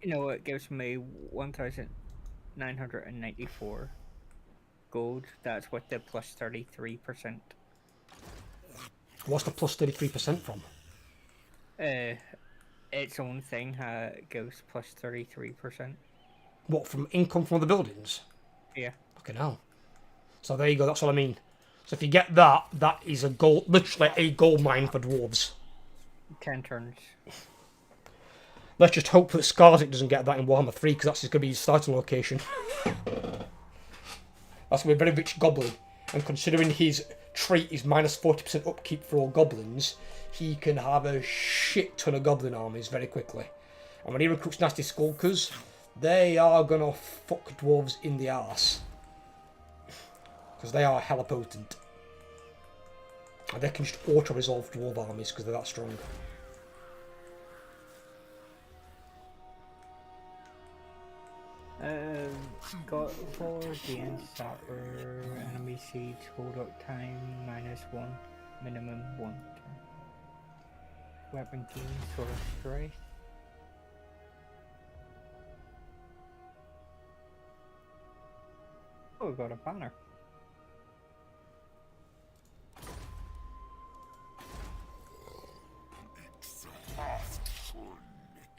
You know, it gives me 1,994 gold. That's with the plus 33%. What's the plus 33% from? Its own thing goes plus 33%. What, from income from the buildings? Yeah. Fucking hell. So there you go, that's what I mean. So if you get that, that is a gold, literally a gold mine for dwarves. 10 turns. Let's just hope that Scarlet doesn't get that in Warhammer 3, because that's going to be his starting location. That's going to be a very rich goblin. And considering his trait is minus 40% upkeep for all goblins, he can have a shit ton of goblin armies very quickly. And when he recruits nasty skulkers, they are going to fuck dwarves in the arse. Because they are hella potent. And they can just auto-resolve dwarf armies because they're that strong. Got 4 gains Sapper, enemy siege, hold up time, -1, minimum 1 turn. Weapon key, sword of strife. Oh, we got a banner.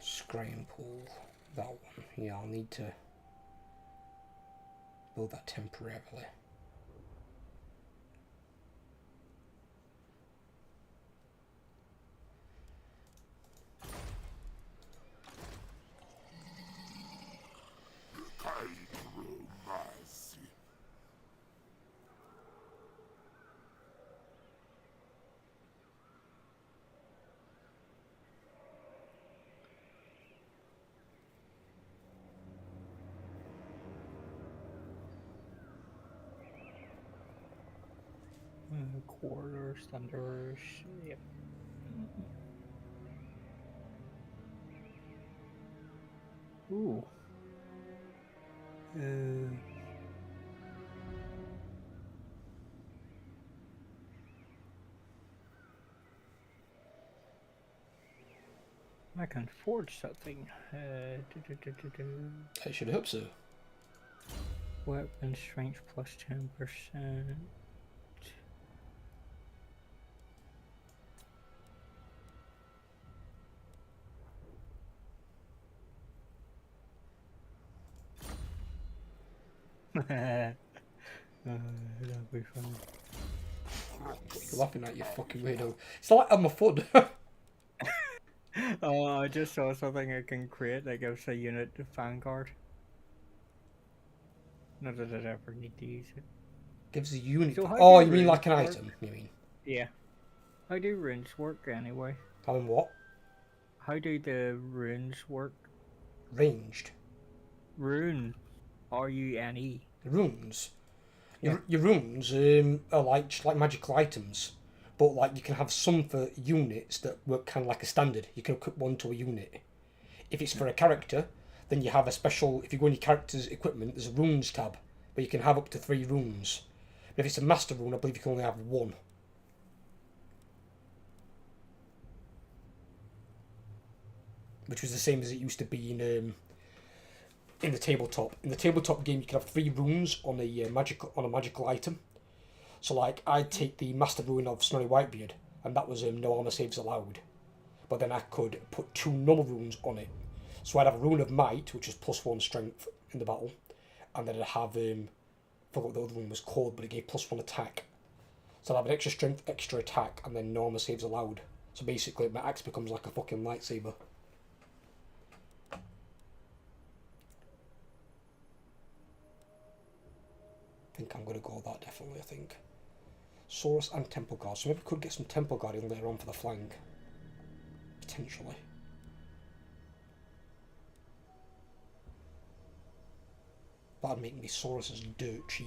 Scrying pool. That one. Yeah, I'll need to build that temporarily. Quarters, thunders, yep. Ooh. I can forge something. I should hope so. Weapon strength plus 10%. That'll be fun. You're laughing at you fucking weirdo. It's like I'm a foot. Oh, I just saw something I can create that gives a unit to Vanguard. Not that I'd ever need to use it. Gives a unit. So how Oh, do you mean like an runes item? You mean? Yeah. How do runes work anyway? Having what? How do the runes work? Ranged. Rune. R-U-N-E. The runes. Yeah. Your runes are like just like magical items, but like you can have some for units that work kind of like a standard. You can equip one to a unit. If it's for a character, then you have a special. If you go in your character's equipment, there's a runes tab where you can have up to 3 runes. But if it's a master rune, I believe you can only have 1. Which was the same as it used to be in the tabletop. In the tabletop game, you can have 3 runes on a magical item. So, like, I'd take the Master Rune of Snorri Whitebeard, and that was no armor saves allowed. But then I could put 2 normal runes on it. So I'd have a Rune of Might, which is +1 strength in the battle, and then I'd have I forgot what the other rune was called, but it gave +1 attack. So I'd have an extra strength, extra attack, and then no armor saves allowed. So basically, my axe becomes like a fucking lightsaber. I think I'm going to go with that, definitely, I think. Saurus and Temple Guard. So maybe we could get some Temple Guard in later on for the flank. Potentially. That'd make me Saurus as dirt cheap.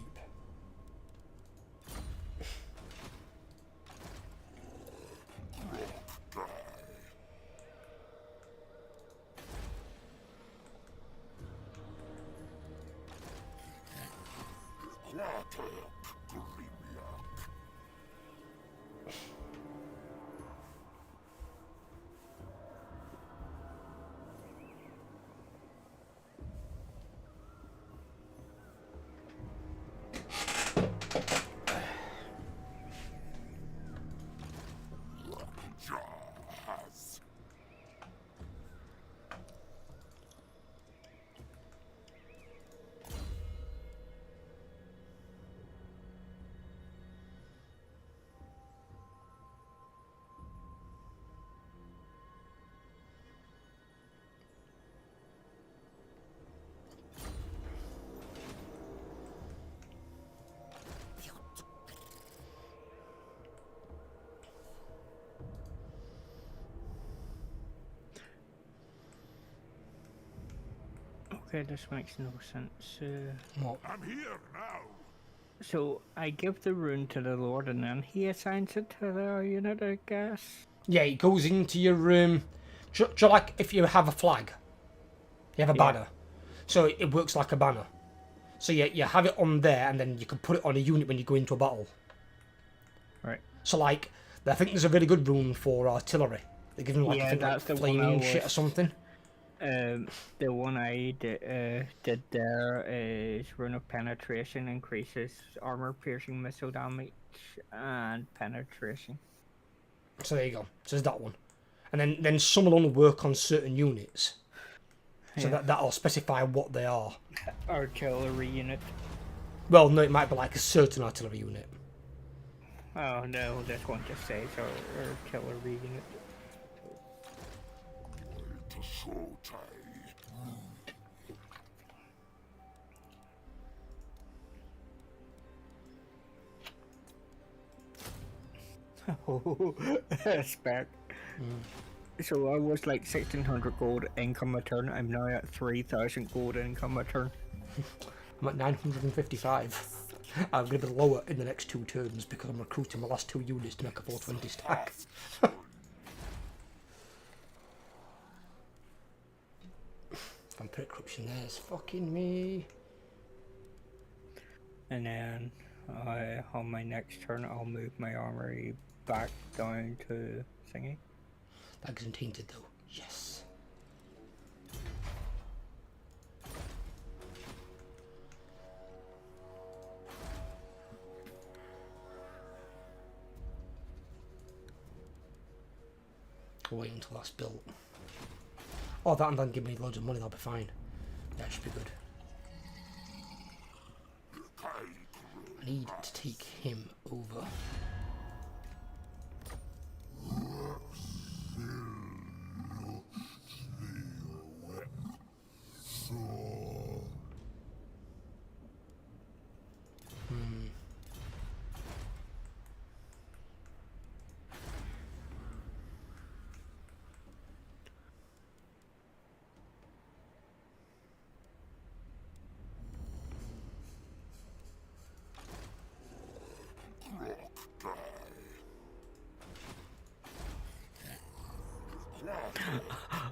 Jaws. Okay, this makes no sense. What? I'm here now. So I give the rune to the Lord, and then he assigns it to their unit, I guess. Yeah, it goes into your room. Like if you have a flag, you have a Yeah. banner, so it works like a banner. So you have it on there, and then you can put it on a unit when you go into a battle. Right. So like, I think there's a really good rune for artillery. They give them like, Yeah, I think like that's the one flaming I shit or was- something. The one I did there is Rune of Penetration, increases armor piercing missile damage and penetration. So there you go. So there's that one, and then some will only work on certain units. So Yeah. that'll specify what they are. Artillery unit. Well, no, it might be like a certain artillery unit. Oh no, this one just says artillery unit. Oh, Spec. So I was like 1,600 gold income a turn. I'm now at 3,000 gold income a turn. I'm at 955. I'm going to be lower in the next 2 turns because I'm recruiting my last 2 units to make a 420 stack. Vampiric Corruption, there's fucking me. And then on my next turn, I'll move my armory back down to thingy. That isn't tainted though. Yes. I'll wait until that's built. Oh, that and then give me loads of money, that'll be fine. That should be good. I need to take him over.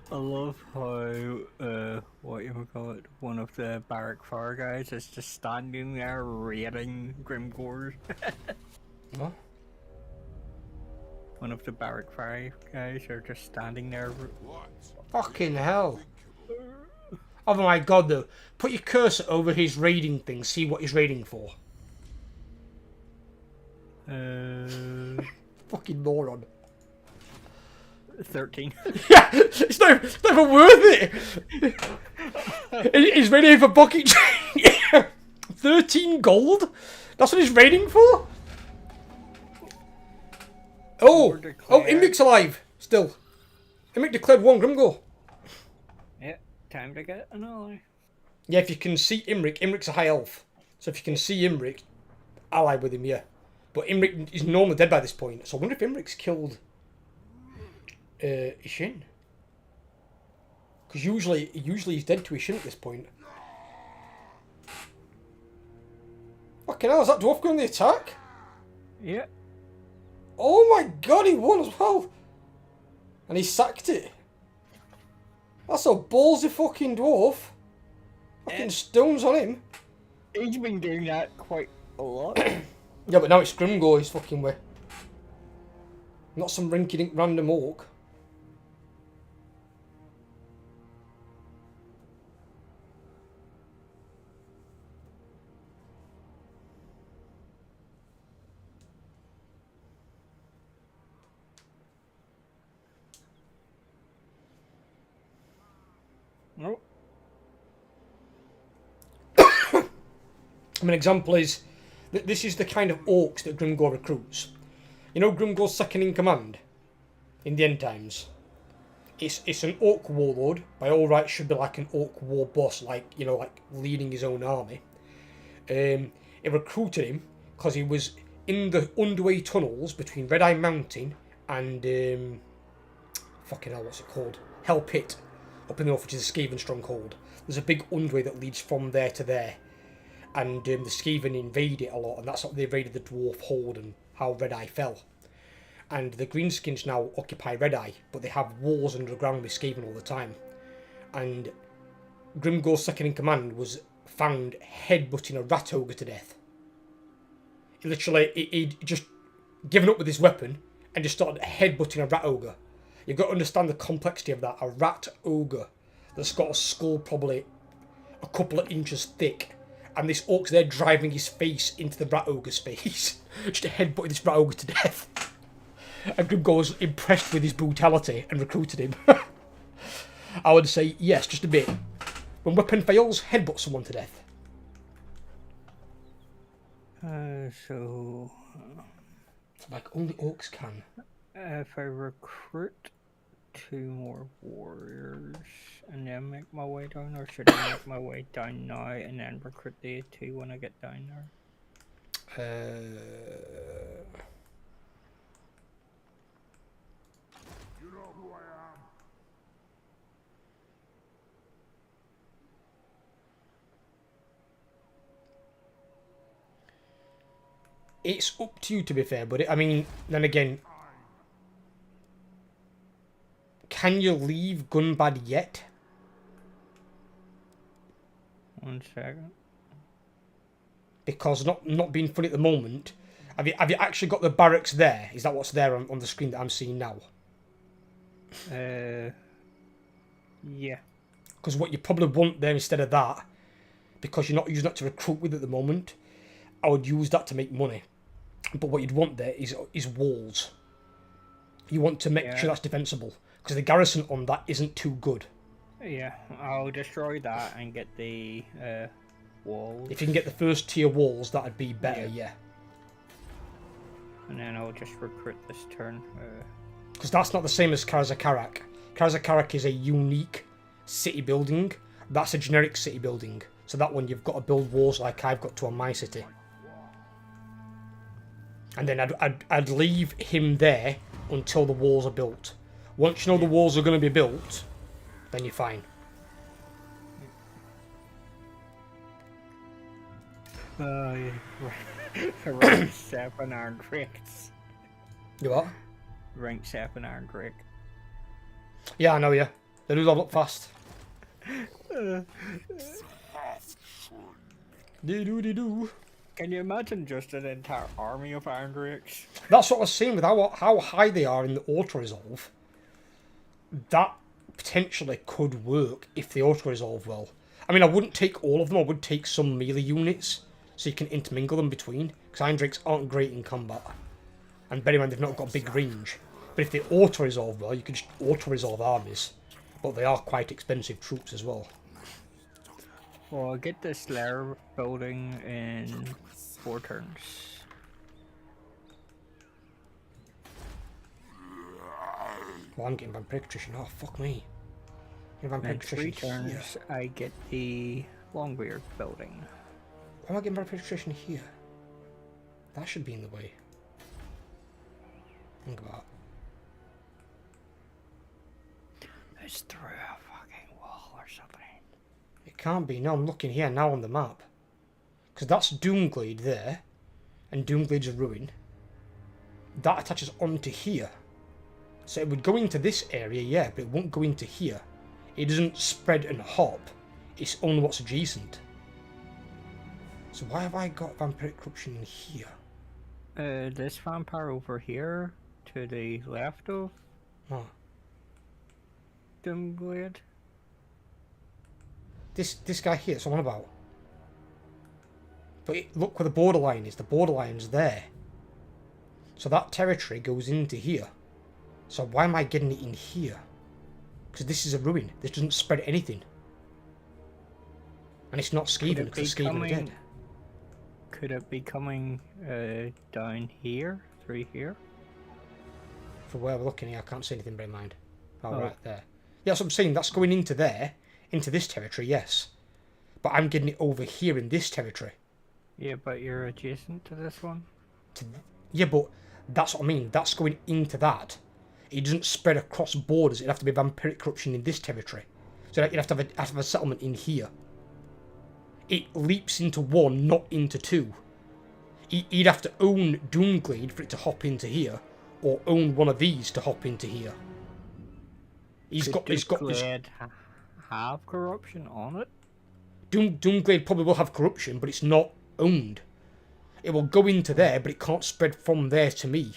I love how what you call it, one of the barrack fire guys is just standing there raiding Grimgore. What? One of the barrack fire guys are just standing there. Fucking hell. Oh my god though. Put your cursor over his raiding thing, see what he's raiding for. Fucking moron. 13. Yeah, it's not even worth it. He's raiding for bucket train. 13 gold? That's what he's raiding for? Oh, Imric's alive still. Imric declared 1 Grimgore. Yeah, time to get an ally. Yeah, if you can see Imric's a high elf. So if you can see Imric, ally with him, yeah. But Imric is normally dead by this point. So I wonder if Imric's killed Ishin. Because usually he's dead to Ishin at this point. Fucking hell, is that dwarf going on the attack? Yeah. Oh my god, he won as well. And he sacked it. That's a ballsy fucking dwarf. Fucking stones on him. He's been doing that quite a lot. Yeah, but now it's Grimgore he's fucking with. Not some rinky-dink random orc. I mean, an example is that this is the kind of orcs that Grimgor recruits. You know Grimgor's second in command in the end times? It's an orc warlord, by all rights should be like an orc war boss, like, you know, like leading his own army. He recruited him because he was in the underway tunnels between Red Eye Mountain and fucking hell, what's it called? Hell Pit, up in the north, which is a Skaven stronghold. There's a big underway that leads from there to there, and the Skaven invade it a lot, and that's how they invaded the Dwarf Hold and how Red Eye fell. And the Greenskins now occupy Red Eye, but they have walls underground with Skaven all the time. And Grimgor's second in command was found headbutting a rat ogre to death. He literally, he'd just given up with his weapon and just started headbutting a rat ogre. You've got to understand the complexity of that. A rat ogre that's got a skull probably a couple of inches thick, and this orc's there driving his face into the rat ogre's face. Just headbutting this rat ogre to death. And Grimgor was impressed with his brutality and recruited him. I would say yes, just a bit. When weapon fails, headbutt someone to death. So Like only orcs can. if I recruit 2 more warriors and then make my way down, or should I make my way down now and then recruit the 2 when I get down there? You know who I am. It's up to you, to be fair, but I mean, then again, can you leave Gunbad yet? 1 second. Because not being funny at the moment, have you actually got the barracks there? Is that what's there on the screen that I'm seeing now? Yeah. Because what you probably want there instead of that, because you're not using that to recruit with at the moment, I would use that to make money. But what you'd want there is walls. You want to make sure that's defensible, because the garrison on that isn't too good. Yeah, I'll destroy that and get the walls. If you can get the first tier walls, that'd be better, yeah. And then I'll just recruit this turn. Because that's not the same as Karazakarak. Karazakarak is a unique city building. That's a generic city building. So that one you've got to build walls like I've got to on my city. And then I'd leave him there until the walls are built. Once you know the walls are going to be built, then you're fine. Yeah. Rank 7 Iron Drakes. You what? Rank 7 Iron Drake. Yeah, I know, yeah. They do level up fast. They do. Can you imagine just an entire army of Iron Drakes? That's what I was saying with how high they are in the auto-resolve. That potentially could work if they auto-resolve well. I mean, I wouldn't take all of them. I would take some melee units so you can intermingle them between. Because Iron Drakes aren't great in combat. And bear in mind, they've not got big range. But if they auto-resolve well, you can just auto-resolve armies. But they are quite expensive troops as well. Well, I'll get this lair building in 4 turns. Well, I'm getting Vampiric Attrition. Oh, fuck me. Getting Vampiric In 3 Attrition here. turns, I get the Longbeard building. Why am I getting Vampiric Attrition here? That should be in the way. Think about it. It's through a fucking wall or something. It can't be. No, I'm looking here now on the map. Because that's Doomglade there. And Doomglade's a ruin. That attaches onto here. So it would go into this area, yeah, but it won't go into here. It doesn't spread and hop. It's only what's adjacent. So why have I got Vampiric Corruption in here? This vampire over here, to the left of Oh. Doomglade. This guy here, that's what I'm on about. But look where the borderline is. The borderline's there. So that territory goes into here. So why am I getting it in here? Because this is a ruin. This doesn't spread anything. And it's not Skaven, because Skaven are dead. could it be coming down here, through here? For where we're looking here, I can't see anything, bear in mind. Oh, Oh. right there. Yeah, that's what I'm saying. That's going into there, into this territory, yes. But I'm getting it over here in this territory. Yeah, but you're adjacent to this one. Yeah, but that's what I mean. That's going into that. It doesn't spread across borders. It'd have to be vampiric corruption in this territory. So you'd have to have a settlement in here. It leaps into one, not into two. He'd have to own Doomglade for it to hop into here, or own one of these to hop into here. He's got have corruption on it. Doomglade probably will have corruption, but it's not owned. It will go into there, but it can't spread from there to me,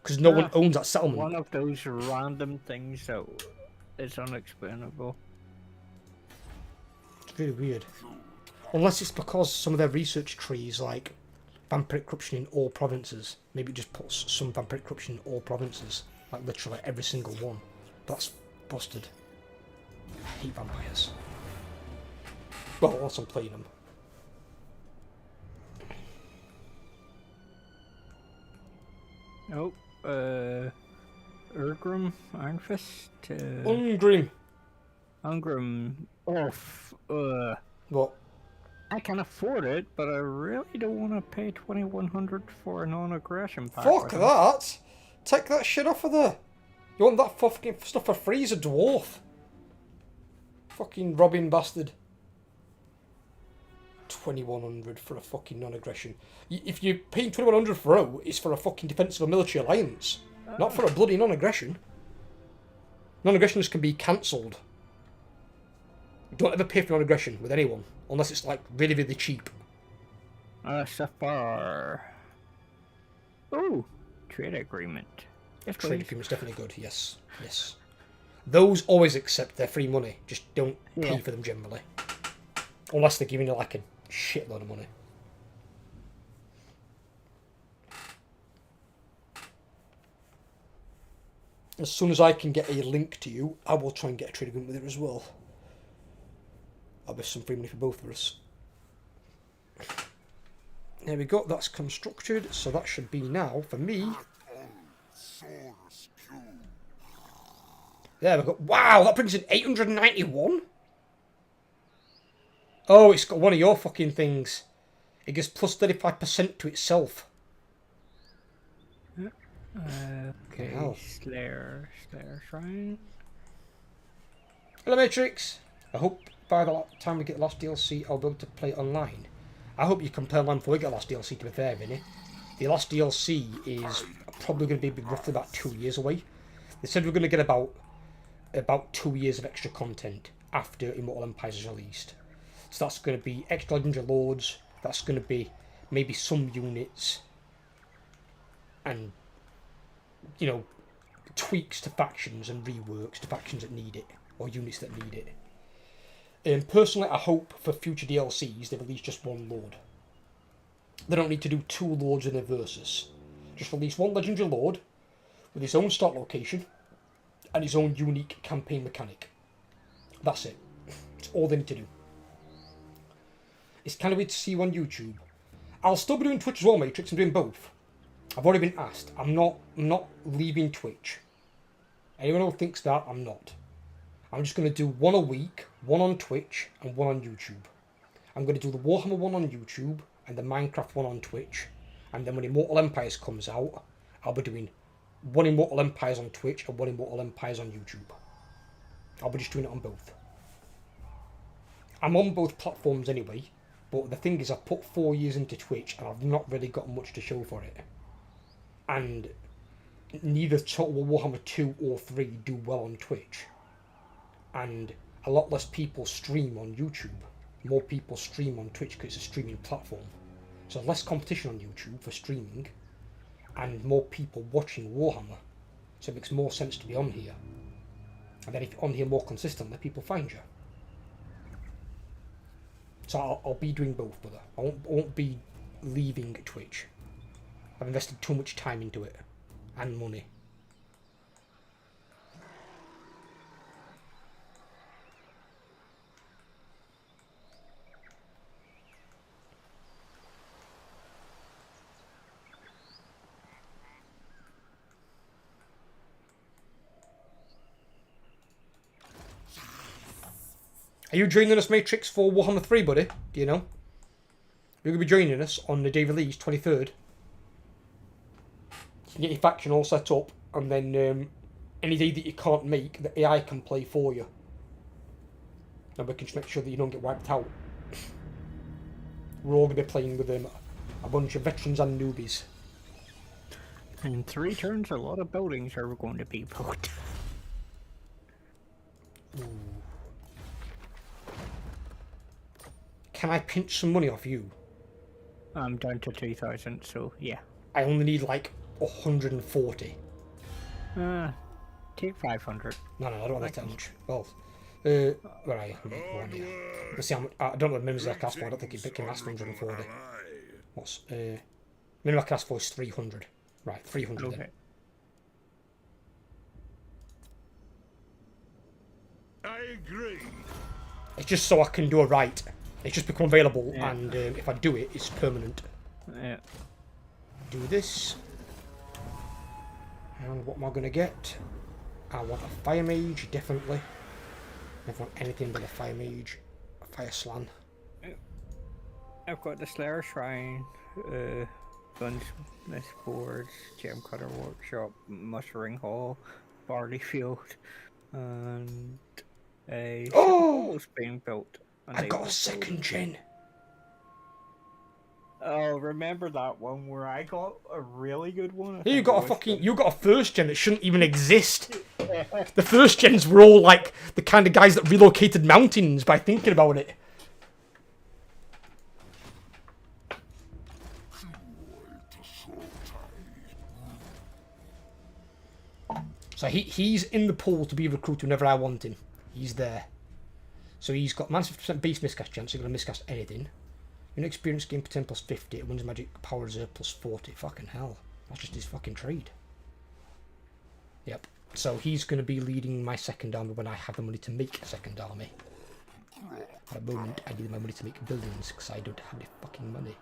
because no one owns that settlement. One of those random things that is unexplainable. It's really weird. Unless it's because some of their research trees, like vampiric corruption in all provinces, maybe it just puts some vampiric corruption in all provinces, like literally every single one. That's busted. I hate vampires. Well, unless I'm playing them. Oh, Urgrim, Iron Fist, Ungrim. What? I can afford it, but I really don't want to pay 2,100 for a non-aggression pack. Fuck that! Take that shit off of there. You want that fucking stuff for free as a dwarf? Fucking robbing bastard. 2,100 for a fucking non-aggression. If you're paying 2,100 for O, it's for a fucking defensive military alliance, not for a bloody non-aggression. Non-aggressions can be cancelled. Don't ever pay for non-aggression with anyone, unless it's like really, really cheap. Safar. Oh, trade agreement. Yes, Trade please. agreement's definitely good, yes. Yes. Those always accept their free money, just don't pay for them generally. Unless they're giving you like a shitload of money. As soon as I can get a link to you, I will try and get a trade agreement with it as well. I'll be some free money for both of us. There we go, that's constructed, so that should be now, for me. There we go. Wow, that brings in 891? Oh, it's got one of your fucking things. It gives plus 35% to itself. Okay, Hell. Slayer Shrine. Hello, Matrix. I hope by the time we get the last DLC, I'll be able to play online. I hope you can play online before we get the last DLC, to be fair, Vinny. The last DLC is probably going to be roughly about 2 years away. They said we're going to get about 2 years of extra content after Immortal Empires is released. So that's going to be extra legendary lords, that's going to be maybe some units, and, you know, tweaks to factions and reworks to factions that need it, or units that need it. Personally, I hope for future DLCs they release just one lord. They don't need to do 2 lords in their versus. Just release one legendary lord with his own start location and his own unique campaign mechanic. That's it. It's all they need to do. It's kind of weird to see you on YouTube. I'll still be doing Twitch as well, Matrix. I'm doing both. I've already been asked. I'm not leaving Twitch. Anyone who thinks that, I'm not. I'm just going to do one a week, one on Twitch and one on YouTube. I'm going to do the Warhammer one on YouTube and the Minecraft one on Twitch. And then when Immortal Empires comes out, I'll be doing one Immortal Empires on Twitch and one Immortal Empires on YouTube. I'll be just doing it on both. I'm on both platforms anyway, but the thing is I've put 4 years into Twitch and I've not really got much to show for it. And neither Total War Warhammer 2 or 3 do well on Twitch. And a lot less people stream on YouTube. More people stream on Twitch because it's a streaming platform. So less competition on YouTube for streaming, and more people watching Warhammer. So it makes more sense to be on here. And then if you're on here more consistently, people find you. So I'll be doing both, brother. I won't be leaving Twitch. I've invested too much time into it. And money. Are you joining us, Matrix, for Warhammer 3, buddy? Do you know? You're going to be joining us on the day release, 23rd. You can get your faction all set up, and then any day that you can't make, the AI can play for you. And we can just make sure that you don't get wiped out. We're all going to be playing with a bunch of veterans and newbies. In 3 turns, a lot of buildings are going to be built. Ooh. Can I pinch some money off you? I'm down to 2,000, so yeah. I only need like 140. Take 500. No, I don't want that much. Well, where are you? Let's see how much. I don't know the minimum I can ask for. I don't think it can ask for 140. What's minimum I can ask for is 300. Right, 300 Okay. then. I agree. It's just so I can do a right. It's just become available, Yeah. and if I do it, it's permanent. Yeah. Do this. And what am I going to get? I want a fire mage, definitely. Never want anything but a fire mage. A fire slan. I've got the Slayer Shrine, Gunsmith Boards, Gem Cutter Workshop, Mustering Hall, Barley Field, and a hall's being built. And I they got will a second gen. Oh, remember that one where I got a really good one? You got a first gen that shouldn't even exist. The first gens were all like the kind of guys that relocated mountains by thinking about it. So he's in the pool to be recruited whenever I want him. He's there. So he's got minus 50% base miscast chance, so you're going to miscast anything. Your experience gain per 10 plus 50, it wins magic power reserve plus 40. Fucking hell. That's just his fucking trade. Yep. So he's going to be leading my second army when I have the money to make a second army. At the moment, I need my money to make buildings because I don't have any fucking money.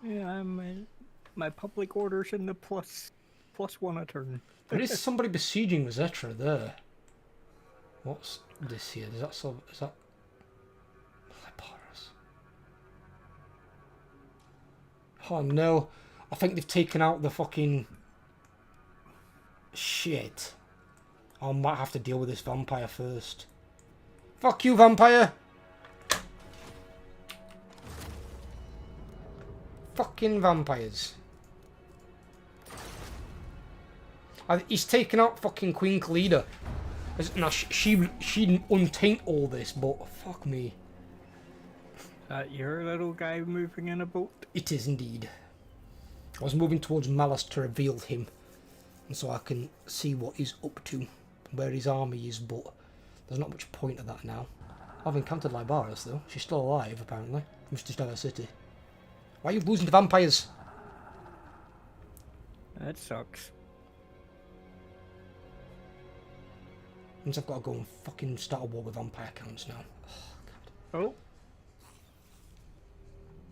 Yeah, my public orders in the plus one a turn. There is somebody besieging the Zetra there. What's this here? Is that Liparis? Oh no. I think they've taken out the fucking shit. I might have to deal with this vampire first. Fuck you, vampire! Fucking vampires. He's taken out fucking Queen Khalida. Now she untaint all this, but fuck me. Your little guy moving in a boat? It is indeed. I was moving towards Malice to reveal him, and so I can see what he's up to, where his army is, but there's not much point of that now. I've encountered Libaris though. She's still alive apparently. Must just have a city. Why are you losing to vampires? That sucks. Means I've got to go and fucking start a war with vampire counts now. Oh, Oh.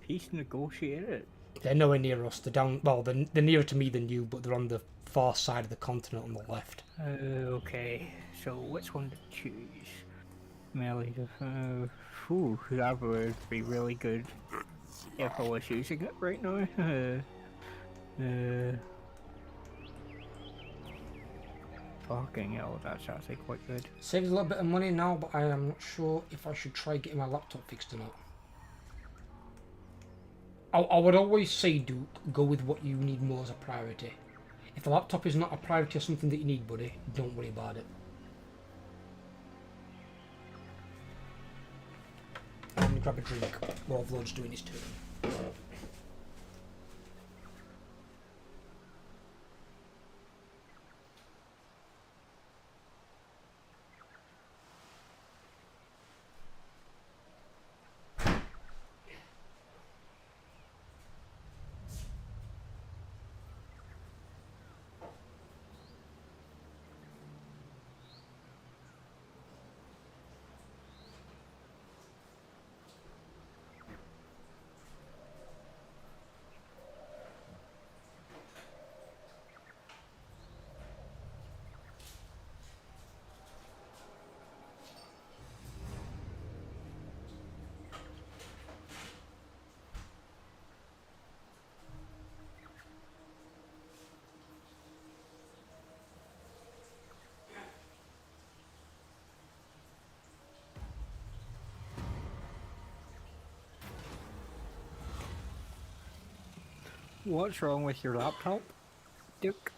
Peace negotiated. they're nowhere near us. They're down. Well, they're nearer to me than you, but they're on the far side of the continent on the left. Okay, so which one to choose? Melee. That would be really good if I was using it right now. Fucking hell, that's actually quite good. Saves a little bit of money now, but I am not sure if I should try getting my laptop fixed or not. I would always say, Duke, go with what you need more as a priority. If the laptop is not a priority or something that you need, buddy, don't worry about it. I'm going to grab a drink while Vlog's doing his turn. What's wrong with your laptop, Duke?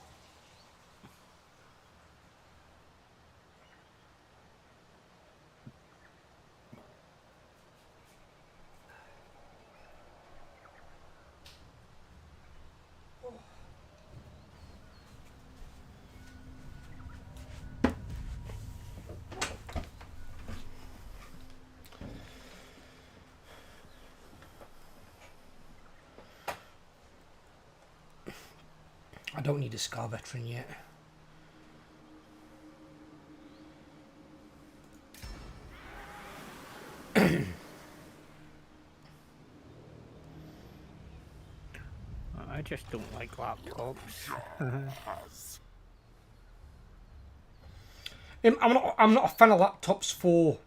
I don't need a Scar Veteran yet. I just don't like laptops. I'm not a fan of laptops for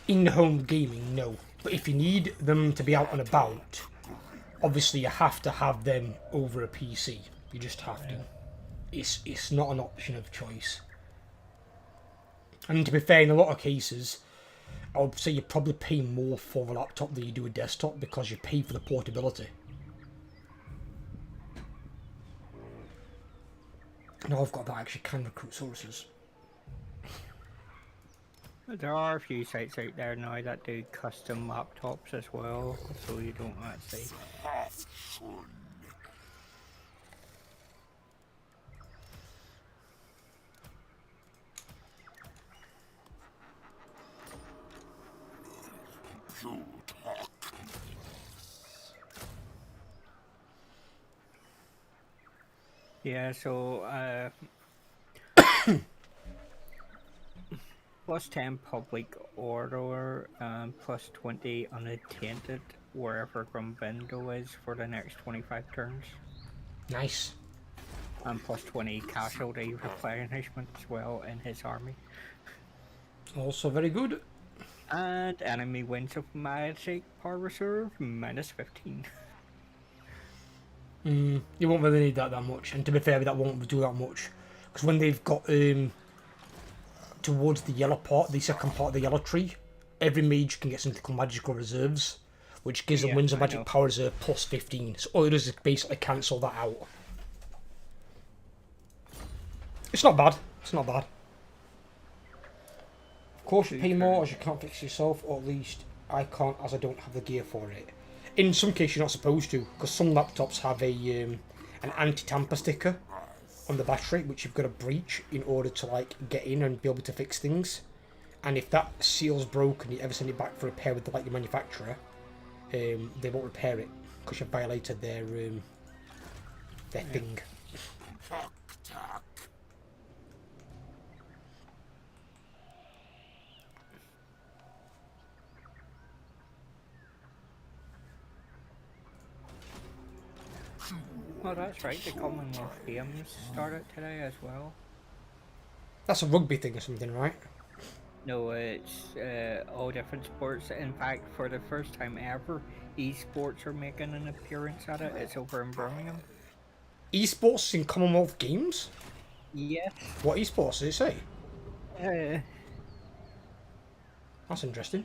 in-home gaming, no. But if you need them to be out and about, obviously you have to have them over a PC. You just have to. It's not an option of choice. And to be fair, in a lot of cases, I would say you probably pay more for a laptop than you do a desktop because you pay for the portability. Now I've got that, I actually can recruit sources. There are a few sites out there now that do custom laptops as well, so you don't actually. Yeah, so plus 10 public order, plus 20 unattainted wherever Grumbindo is for the next 25 turns. Nice. And plus 20 casualty replenishment as well in his army. Also very good. And enemy wins of magic power reserve, minus 15. You won't really need that much, and to be fair, that won't do that much. Because when they've got towards the yellow part, the second part of the yellow tree, every mage can get something called magical reserves, which gives them wins of magic power reserve plus 15. So all it does is basically cancel that out. It's not bad. It's not bad. Of course, you pay more as you can't fix it yourself, or at least I can't as I don't have the gear for it. In some cases, you're not supposed to, because some laptops have a an anti-tamper sticker on the battery, which you've got to breach in order to like get in and be able to fix things. And if that seal's broken, you ever send it back for repair with the like your manufacturer, they won't repair it because you've violated their thing. Oh, that's right, the Commonwealth Games started today as well. That's a rugby thing or something, right? No, it's all different sports. In fact, for the first time ever, esports are making an appearance at it. It's over in Birmingham. Esports in Commonwealth Games? Yes. What esports does it say? That's interesting.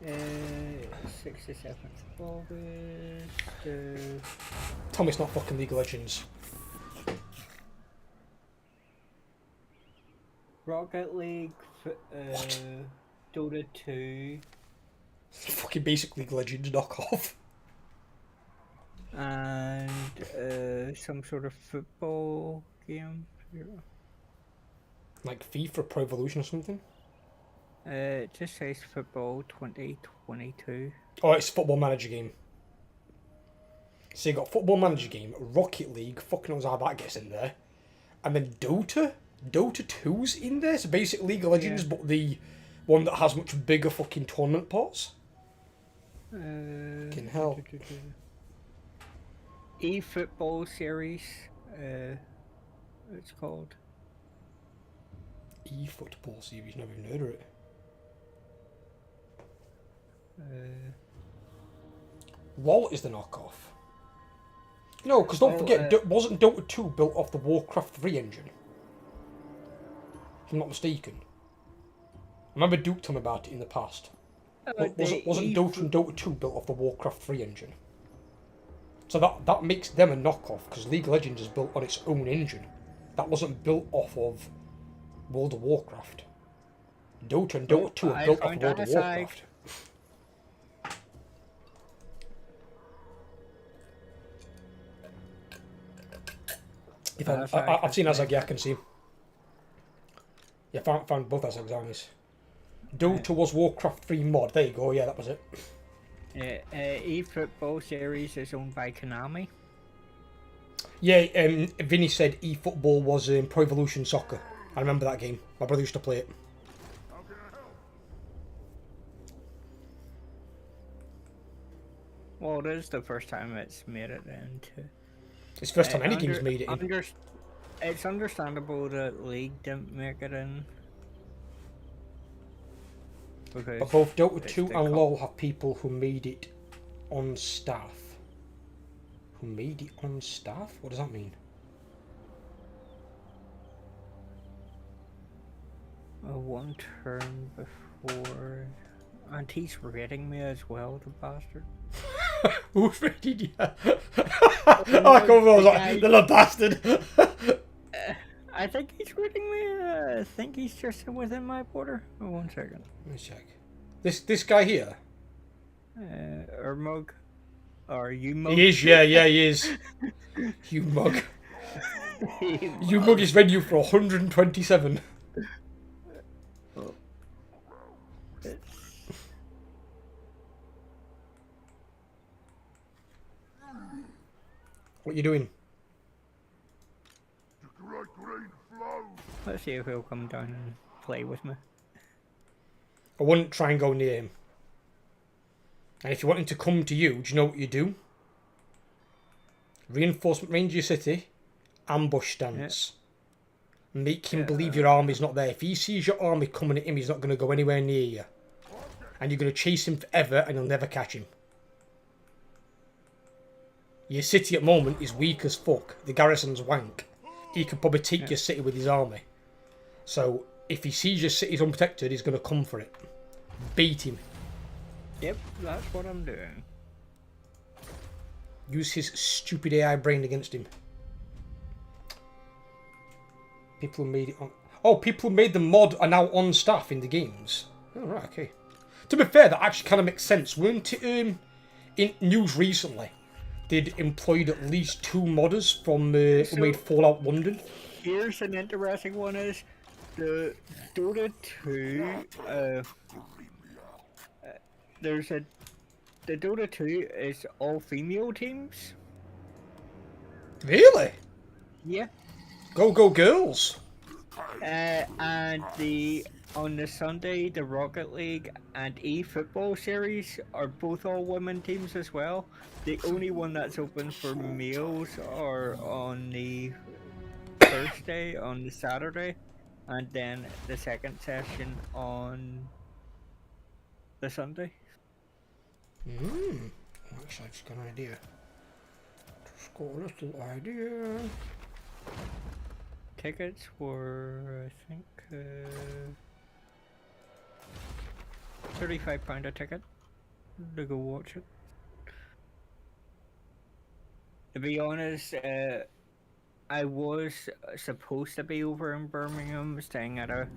Uh, 67th of August. Tell me it's not fucking League of Legends. Rocket League, Dota 2. Fucking basic League of Legends knockoff. And some sort of football game. Like FIFA Pro Evolution or something? It just says football 2022. Oh, it's Football Manager game. So you got Football Manager game, Rocket League, fucking knows how that gets in there. And then Dota? Dota 2's in there? So basic League of Legends, but the one that has much bigger fucking tournament pots? Fucking hell. E-football series, it's called. E-football series, never even heard of it. LOL is the knockoff. No, because don't forget, wasn't Dota 2 built off the Warcraft 3 engine? If I'm not mistaken. I remember Duke told me about it in the past. Wasn't Dota and Dota 2 built off the Warcraft 3 engine? So that makes them a knockoff, because League of Legends is built on its own engine. That wasn't built off of World of Warcraft. Dota and Dota 2 are built off of World of Warcraft. I've seen Azag, yeah, I can see him. Yeah, found both Azags armies. Dota was Warcraft 3 mod. There you go. Yeah, that was it. eFootball series is owned by Konami. Yeah, Vinny said eFootball was Pro Evolution Soccer. I remember that game. My brother used to play it. Well, it is the first time it's made it into. It's the first time any game's made it in. It's understandable that League didn't make it in. But both Dota 2 and LoL have people who made it on staff. Who made it on staff? What does that mean? One turn before. And he's rating me as well, the bastard. Who's rating you? I come on, like, little bastard. I think he's rating me. I think he's just within my border. Oh, 1 second. Let me check. This guy here? Mug. Or you mug? He is, yeah, he is. You mug. You mug is ready for 127. What you doing? Let's see if he'll come down and play with me. I wouldn't try and go near him. And if you want him to come to you, do you know what you do? Reinforcement range your city, ambush stance. Yeah. Make him believe your army's not there. If he sees your army coming at him, he's not going to go anywhere near you. And you're going to chase him forever and you'll never catch him. Your city at the moment is weak as fuck. The garrison's wank. He could probably take your city with his army. So, if he sees your city's unprotected, he's going to come for it. Beat him. Yep, that's what I'm doing. Use his stupid AI brain against him. People who made it on... Oh, people who made the mod are now on staff in the games. Oh, right, okay. To be fair, that actually kind of makes sense. Weren't it in news recently? They'd employed at least 2 modders from who made Fallout London. Here's an interesting one: is the Dota 2. The Dota 2 is all female teams. Really? Yeah. Go girls! And on the Sunday, the Rocket League and eFootball series are both all women teams as well. The only one that's open for males are on the Thursday, on the Saturday, and then the second session on the Sunday. Actually, I've just got an idea. Just got a little idea. Tickets were, I think, £35 a ticket to go watch it. To be honest, I was supposed to be over in Birmingham staying at a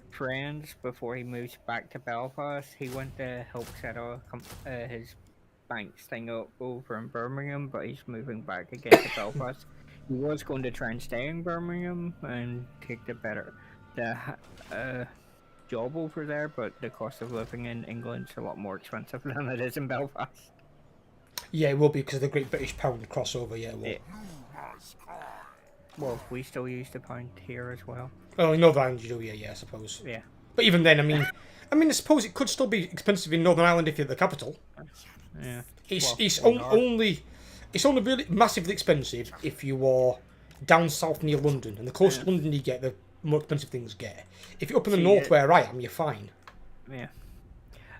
friend's before he moves back to Belfast. He went to help set up his bank's thing up over in Birmingham, but he's moving back again to Belfast. He was going to try and stay in Birmingham and take the job over there, but the cost of living in England's a lot more expensive than it is in Belfast. Yeah, it will be because of the Great British Pound crossover, yeah, it will. Well, we still use the pound here as well. Oh, in Northern Ireland you do, yeah, I suppose. Yeah. But even then, I mean, I suppose it could still be expensive in Northern Ireland if you're the capital. Yeah. It's only really massively expensive if you are down south near London, and the closer to London you get, the more expensive things get. If you're up in the north where I am, you're fine. Yeah.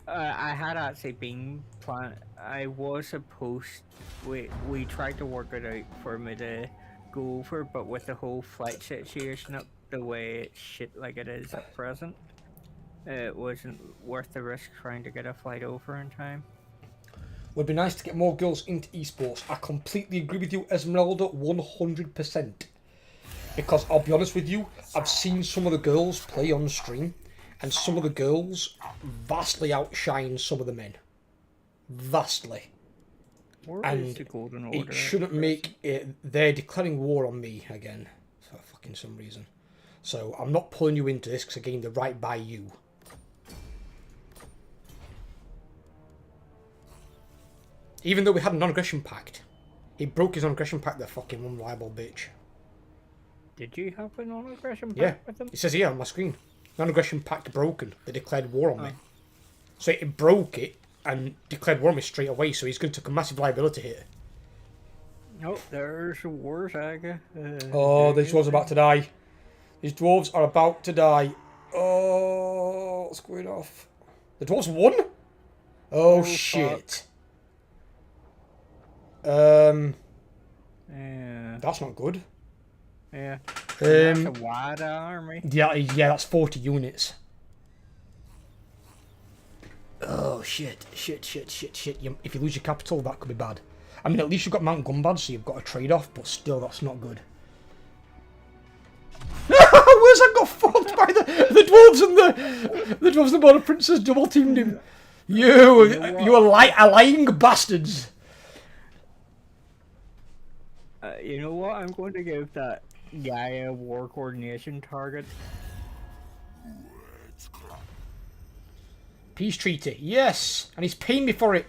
I had actually been planning. I was supposed. We tried to work it out for me to go over, but with the whole flight situation up the way it's shit like it is at present, It wasn't worth the risk trying to get a flight over in time. Would be nice to get more girls into esports. I completely agree with you, Esmeralda, 100%. Because I'll be honest with you, I've seen some of the girls play on stream, and some of the girls vastly outshine some of the men. Vastly. Where is And the Golden Order? it shouldn't make it... They're declaring war on me again, for fucking some reason. So I'm not pulling you into this, because again, they're right by you. Even though we had a non-aggression pact. He broke his non-aggression pact, that fucking unreliable bitch. Did you have a non-aggression pact Yeah, with them? it says here on my screen. Non-aggression pact broken. They declared war on me. So it broke it and declared war on me straight away, so he's going to take a massive liability hit. Oh, there's a war saga. Oh, these dwarves are about to die. These dwarves are about to die. Oh, what's going off? The dwarves won? Oh, shit. Yeah. That's not good. Yeah. That's a Um, wide army. yeah, that's 40 units. Oh, shit. If you lose your capital, that could be bad. I mean, at least you've got Mount Gumbad, so you've got a trade-off, but still, that's not good. Where's that got fucked by the dwarves and the dwarves and the border princes double-teamed him? You are lying bastards. You know what? I'm going to give that guy a war coordination target. Peace treaty, yes, and he's paying me for it.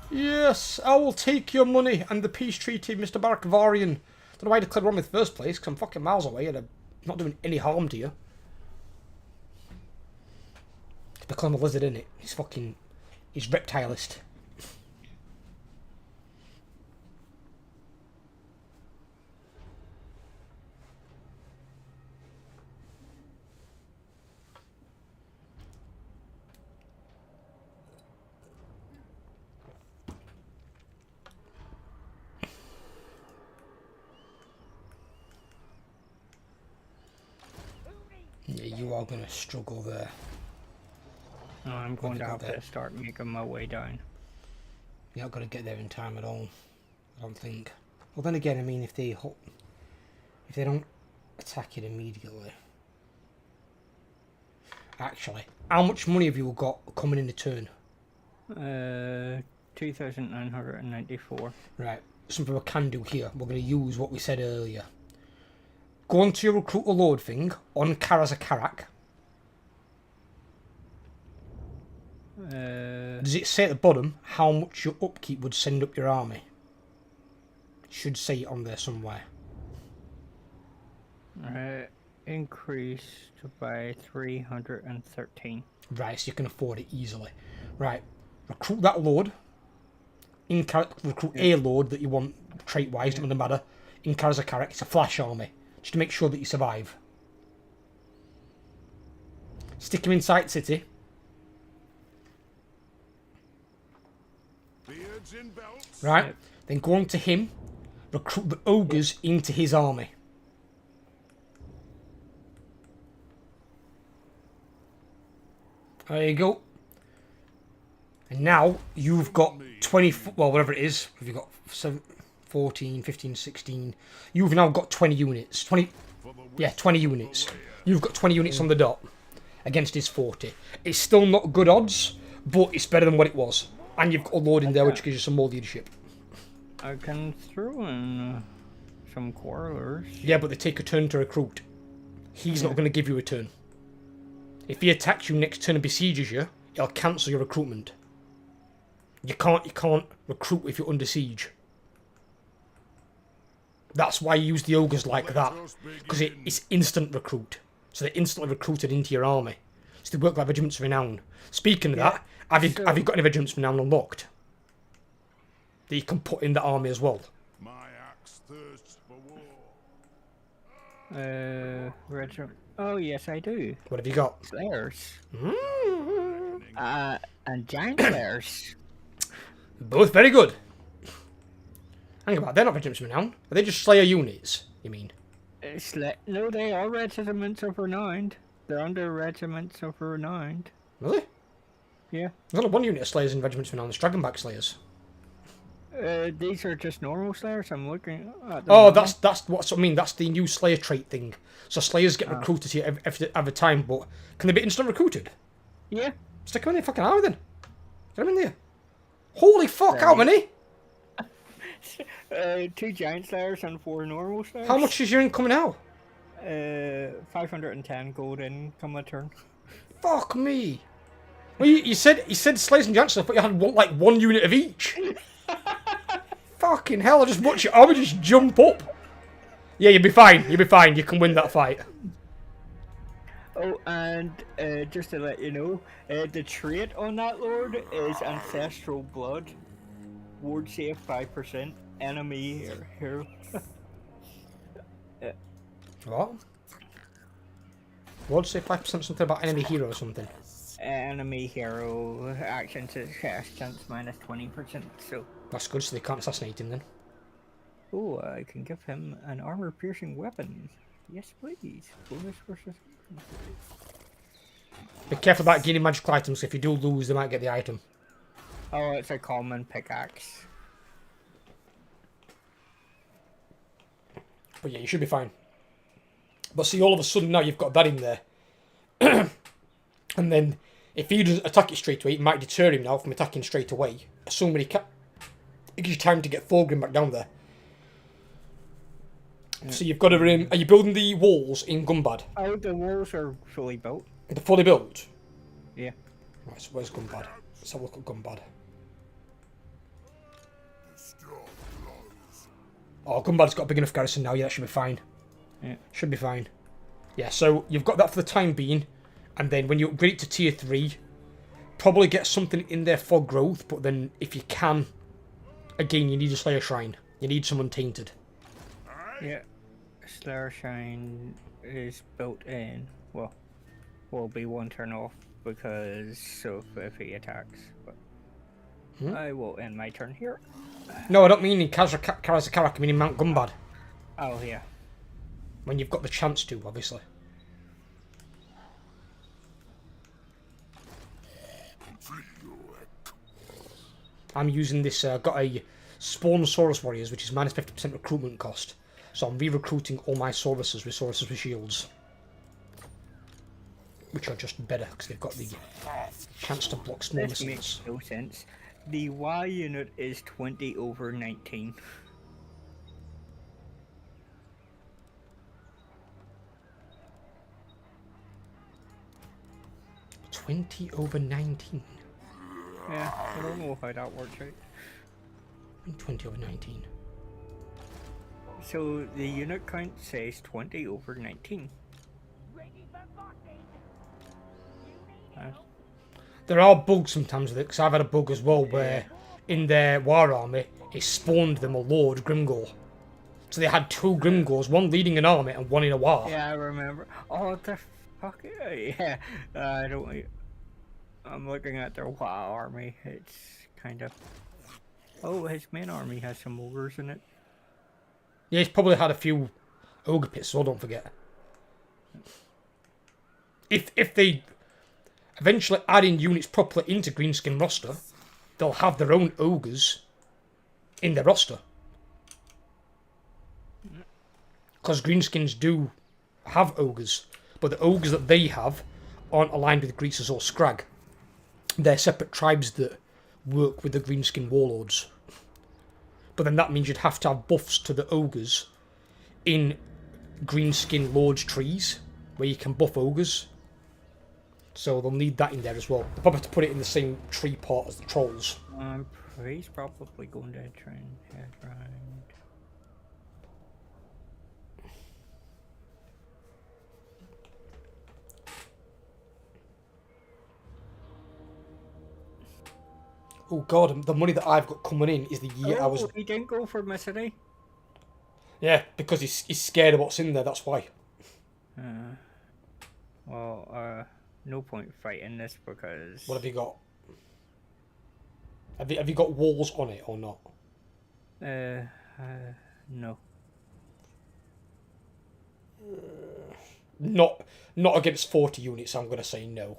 Yes, I will take your money and the peace treaty, Mr. Barakvarian. Don't know why I declared war in the first place, because I'm fucking miles away and I'm not doing any harm to you. Because I'm a lizard, innit? He's reptilist. Yeah, you are going to struggle there. No, I'm going to got have that. to start making my way down. You're not going to get there in time at all. I don't think. Well, then again, I mean, if they don't attack it immediately. Actually, how much money have you got coming in the turn? 2,994. Right, something we can do here. We're going to use what we said earlier. Go on to your recruit a load thing on Karazakarak. Does it say at the bottom how much your upkeep would send up your army? It should say it on there somewhere. Increased by 313. Right, so you can afford it easily. Right, recruit that load. Recruit a load that you want trait-wise, doesn't matter. In Karazakarak, it's a flash army. Just to make sure that you survive. Stick him inside city. Beards in belts. Right, Yep. then go on to him. Recruit the ogres into his army. There you go. And now you've got 20, well, whatever it is. Have you got 7, 14, 15, 16? You've now got 20 units. 20 units. You've got 20 units on the dot against his 40. It's still not good odds, but it's better than what it was. And you've got a lord in there, which gives you some more leadership. I can throw in some quarrelers. Yeah, but they take a turn to recruit. He's not going to give you a turn. If he attacks you next turn and besieges you, he'll cancel your recruitment. You can't recruit if you're under siege. That's why you use the ogres like that, because it's instant recruit. So they're instantly recruited into your army. So they work like regiments of renown. Speaking of that, have you got any regiments of renown unlocked that you can put in the army as well? My axe thirsts for war. Regiment. Oh yes, I do. What have you got? Slayers. Mm. And giant slayers. Both very good. Hang about, they're not regiments of renown. Are they just Slayer units, you mean? No, they are regiments of renown. They're under regiments of renowned. Really? Yeah. There's only one unit of Slayers in Regiments for now, it's Dragonback Slayers. These are just normal Slayers. I'm looking at them. Oh, now. that's what I mean. That's the new Slayer trait thing. So Slayers get Oh. recruited here every time, but can they be instant recruited? Yeah. Stick them in the fucking army then. Get them in there. Holy fuck, how Right. many? 2 giant Slayers and 4 normal Slayers. How much is your income now? 510 gold income a turn. Fuck me. Well, you said Slayers and Giants, but you had one unit of each. Fucking hell, I just watch your army just jump up. Yeah, you'll be fine. You'll be fine. You can win that fight. Oh, and just to let you know, the trait on that lord is Ancestral Blood. Ward save 5%. Enemy hero. What? What'd say 5% something about enemy hero or something? Enemy hero action success chance minus 20%. So, That's good, so they can't assassinate him then. oh, I can give him an armor-piercing weapon. Yes, please. Bonus versus. Be careful about gaining magical items, if you do lose, they might get the item. Oh, it's a common pickaxe. But yeah, you should be fine. But see, all of a sudden now you've got that in there. And then, if he doesn't attack it straight away, it might deter him now from attacking straight away. So many it gives you time to get Thorgrim back down there. Yeah. So you've got to... are you building the walls in Gumbad? Oh, the walls are fully built. They're fully built? Yeah. Right, so where's Gumbad? Let's have a look at Gumbad. Oh, Gumbad's got a big enough garrison now. Yeah, that should be fine. Yeah. Should be fine. Yeah, so you've got that for the time being. And then when you upgrade it to tier 3, probably get something in there for growth. But then if you can, again, you need a Slayer Shrine. You need some Untainted. Yeah. Slayer Shrine is built in. Well, will be 1 turn off because of if he attacks. But I will end my turn here. No, I don't mean in Karazakarak, I mean in Mount Gumbad. Oh, yeah. When you've got the chance to, obviously. I'm using this, got a Spawn Saurus Warriors, which is minus 50% recruitment cost. So I'm re-recruiting all my Sauruses with shields. Which are just better, because they've got the chance to block small This missiles. makes no sense. The Y unit is 20/19. (20/19). Yeah, I don't know how that works out. 20/19. So the unit count says 20/19. There are bugs sometimes with it, because I've had a bug as well where in their war army it spawned them a Lord Grimgore. So they had 2 Grimgores, one leading an army and one in a war. Yeah, I remember. Oh, the fuck yeah. I don't. I'm looking at their WoW army. It's kind of. Oh, his main army has some ogres in it. Yeah, he's probably had a few ogre pits, so don't forget. If they eventually add in units properly into Greenskin roster, they'll have their own ogres in their roster. Because Greenskins do have ogres, but the ogres that they have aren't aligned with Greases or Scrag. They're separate tribes that work with the Greenskin warlords. But then that means you'd have to have buffs to the ogres in Greenskin Lords trees, where you can buff ogres. So they'll need that in there as well. They'll probably have to put it in the same tree part as the trolls. He's probably going to try and head round. Oh god, the money that I've got coming in is the year I was... He didn't go for Mystery? Yeah, because he's scared of what's in there, that's why. No point fighting this because... What have you got? Have you got walls on it or not? No. Not against 40 units. I'm gonna say no.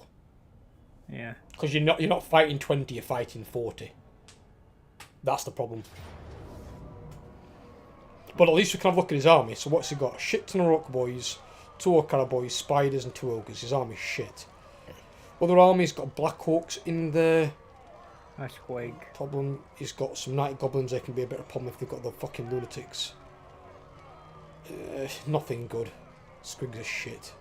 Yeah. Because you're not fighting 20. You're fighting 40. That's the problem. But at least we can have a look at his army. So what's he got? A shit ton of rock boys, 2 Orcara boys, spiders, and 2 ogres. His army's shit. Other army's got Black Hawks in there. That's Wig. Problem, he's got some Night Goblins. They can be a bit of a problem if they've got the fucking lunatics. Nothing good. Squigs are shit.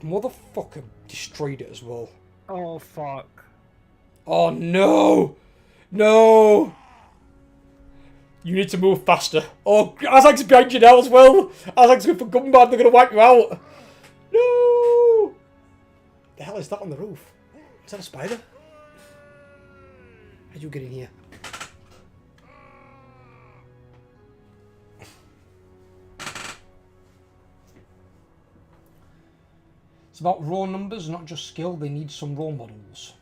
Motherfucker destroyed it as well. Oh, fuck. Oh no! No! You need to move faster. Oh, Azag's behind you now as well! Azag's going for Gumbad, they're going to wipe you out! No! The hell is that on the roof? Is that a spider? How'd you get in here? It's about raw numbers, not just skill. They need some role models.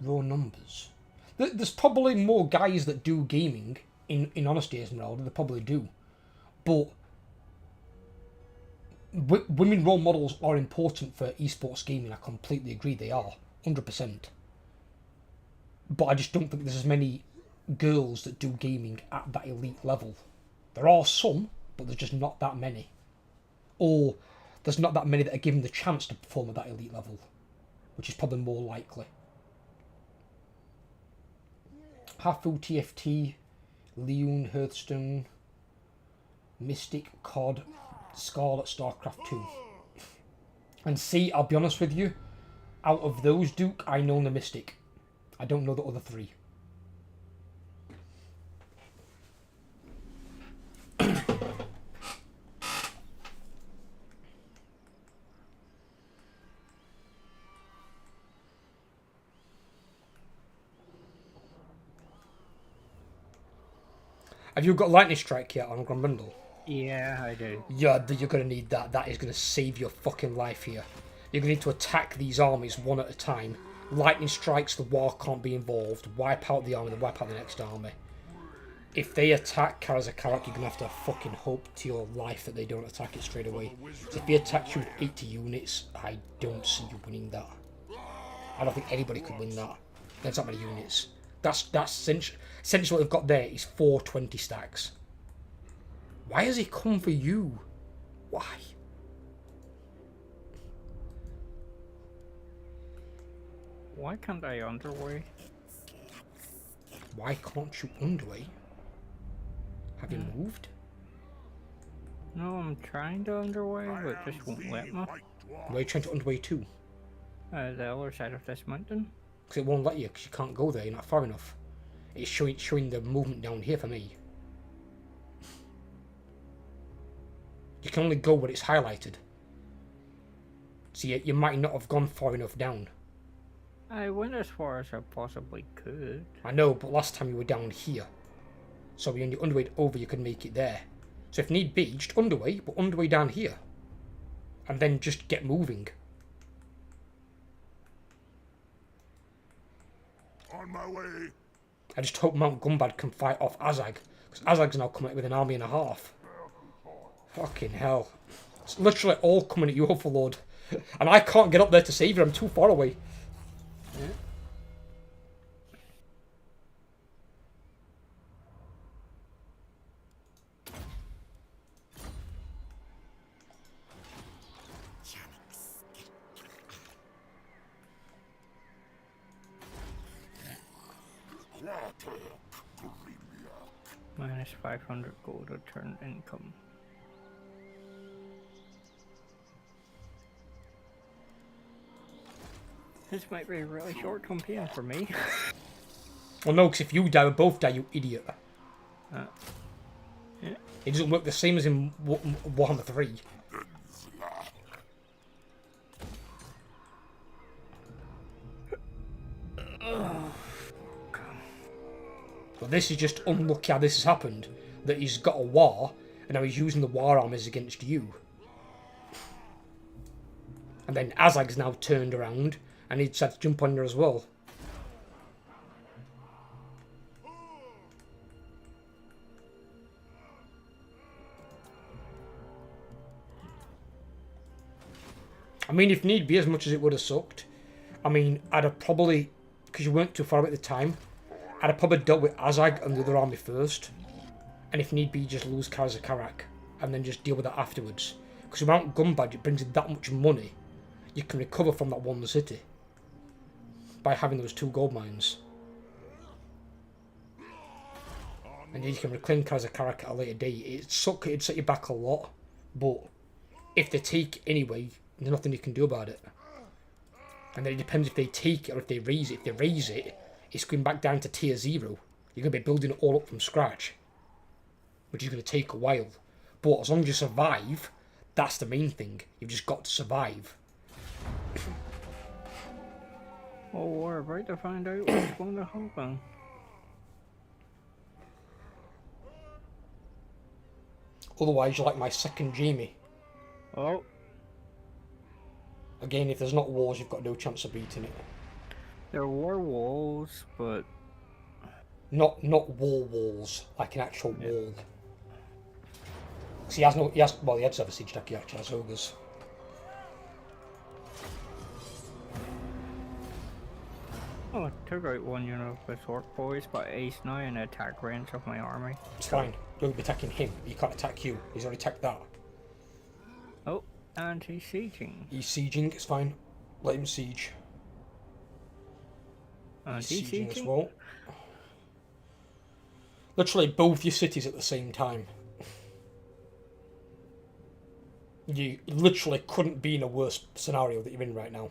Raw numbers. There's probably more guys that do gaming, in honesty, Esmeralda. They probably do. But women role models are important for esports gaming. I completely agree. They are. 100%. But I just don't think there's as many girls that do gaming at that elite level. There are some, but there's just not that many. Or there's not that many that are given the chance to perform at that elite level, which is probably more likely. Hafu, TFT, Leon, Hearthstone, Mystic, COD, Scarlet, StarCraft 2. And see, I'll be honest with you, out of those, Duke, I know the Mystic. I don't know the other 3. Have you got Lightning Strike yet on Grand Bundle? Yeah, I do. Yeah, you're going to need that. That is going to save your fucking life here. You're going to need to attack these armies one at a time. Lightning strikes, the war can't be involved. Wipe out the army, then wipe out the next army. If they attack Karazakarak, you're going to have to fucking hope to your life that they don't attack it straight away. So if he attacks you with 80 units, I don't see you winning that. I don't think anybody could win that. There's that many units. That's essentially what they've got there is 420 stacks. Why has he come for you? Why? Why can't I underway? Why can't you underway? Have you moved? No, I'm trying to underway, but it just won't let me. Where are you trying to underway to? The other side of this mountain. Because it won't let you, because you can't go there, you're not far enough. It's showing the movement down here for me. You can only go where it's highlighted. So you might not have gone far enough down. I went as far as I possibly could. I know, but last time you were down here. So when you underweight over, you could make it there. So if need be, just underway, but underway down here. And then just get moving. On my way. I just hope Mount Gumbad can fight off Azag. Because Azag's now coming with an army and a half. Fucking hell. It's literally all coming at you, Overlord. And I can't get up there to save you, I'm too far away. Yeah. Minus 500 gold return income. This might be a really short campaign for me. Well, no, because if you die, we both die, you idiot. Yeah. It doesn't work the same as in Warhammer 3. But this is just unlucky how this has happened. That he's got a war, and now he's using the war armies against you. And then Azag's now turned around, and he decided to jump on you as well. I mean, if need be, as much as it would have sucked, I mean, I'd have probably, because you weren't too far at the time, I'd have probably dealt with Azag and the other army first, and if need be, just lose Karak, and then just deal with that afterwards. Because without gun badge, it brings in that much money, you can recover from that one city by having those 2 gold mines. And you can reclaim Karak at a later date. It'd suck, it'd set you back a lot, but if they take anyway, there's nothing you can do about it. And then it depends if they take it or if they raise it. If they raise it, it's going back down to tier 0. You're going to be building it all up from scratch, which is going to take a while. But as long as you survive, that's the main thing. You've just got to survive. Oh, we're about to find out what's going to happen. Otherwise, you're like my second Jamie. Oh, Again, if there's not walls, you've got no chance of beating it. there were walls, but Not walls, like an actual wall. Because he has to have a siege deck, he actually has ogres. oh, I took out one unit of the Orc boys, but he's now in attack range of my army. It's fine. You'll be attacking him. He can't attack you. He's already attacked that. Oh, and he's sieging. He's sieging, it's fine. Let him siege. And He's he's sieging as sieging. well. Literally both your cities at the same time. You literally couldn't be in a worse scenario that you're in right now.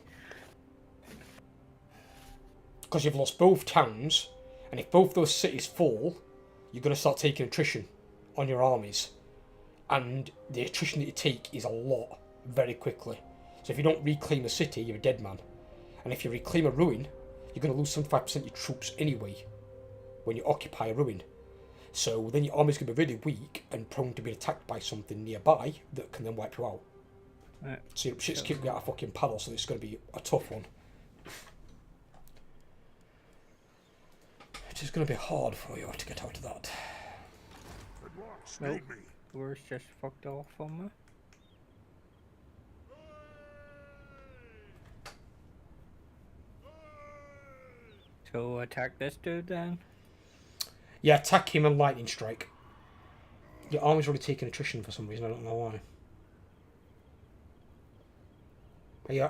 Because you've lost both towns, and if both those cities fall, you're going to start taking attrition on your armies. And the attrition that you take is a lot, very quickly. So if you don't reclaim a city, you're a dead man. And if you reclaim a ruin, you're going to lose 75% of your troops anyway, when you occupy a ruin. So then your army's going to be really weak and prone to be attacked by something nearby that can then wipe you out. Right. So shit's keeping you out of fucking paddle, so it's going to be a tough one. It is going to be hard for you to get out of that. Nope. Where's just fucked off on me? So attack this dude then? Yeah, attack him and lightning strike. Your army's already taken attrition for some reason, I don't know why.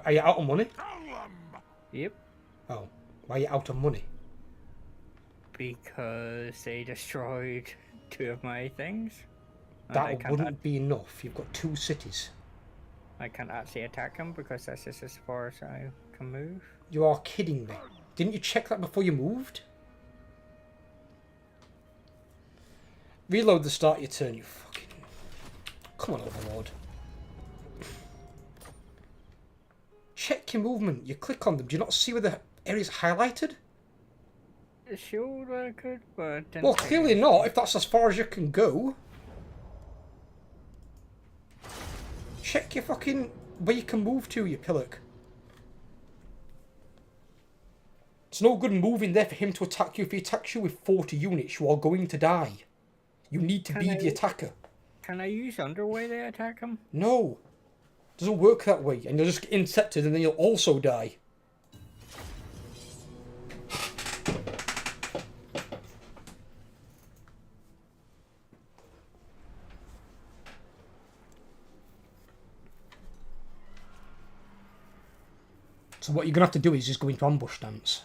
Are you out of money? Yep. Oh, why are you out of money? Because they destroyed 2 of my things. And That wouldn't be enough. You've got 2 cities. I can't actually attack him because that's just as far as I can move. You are kidding me. Didn't you check that before you moved? Reload the start of your turn, you fucking... Come on, Overlord. Check your movement. You click on them. Do you not see where the area's highlighted? Sure, I could, but... didn't Well, take clearly it. not, if that's as far as you can go. Check your fucking... where you can move to, you pillock. It's no good moving there for him to attack you. If he attacks you with 40 units, you are going to die. You need to be the attacker. Can I use underway to attack him? No. Doesn't work that way. And you'll just get insected and then you'll also die. So what you're going to have to do is just go into ambush stance.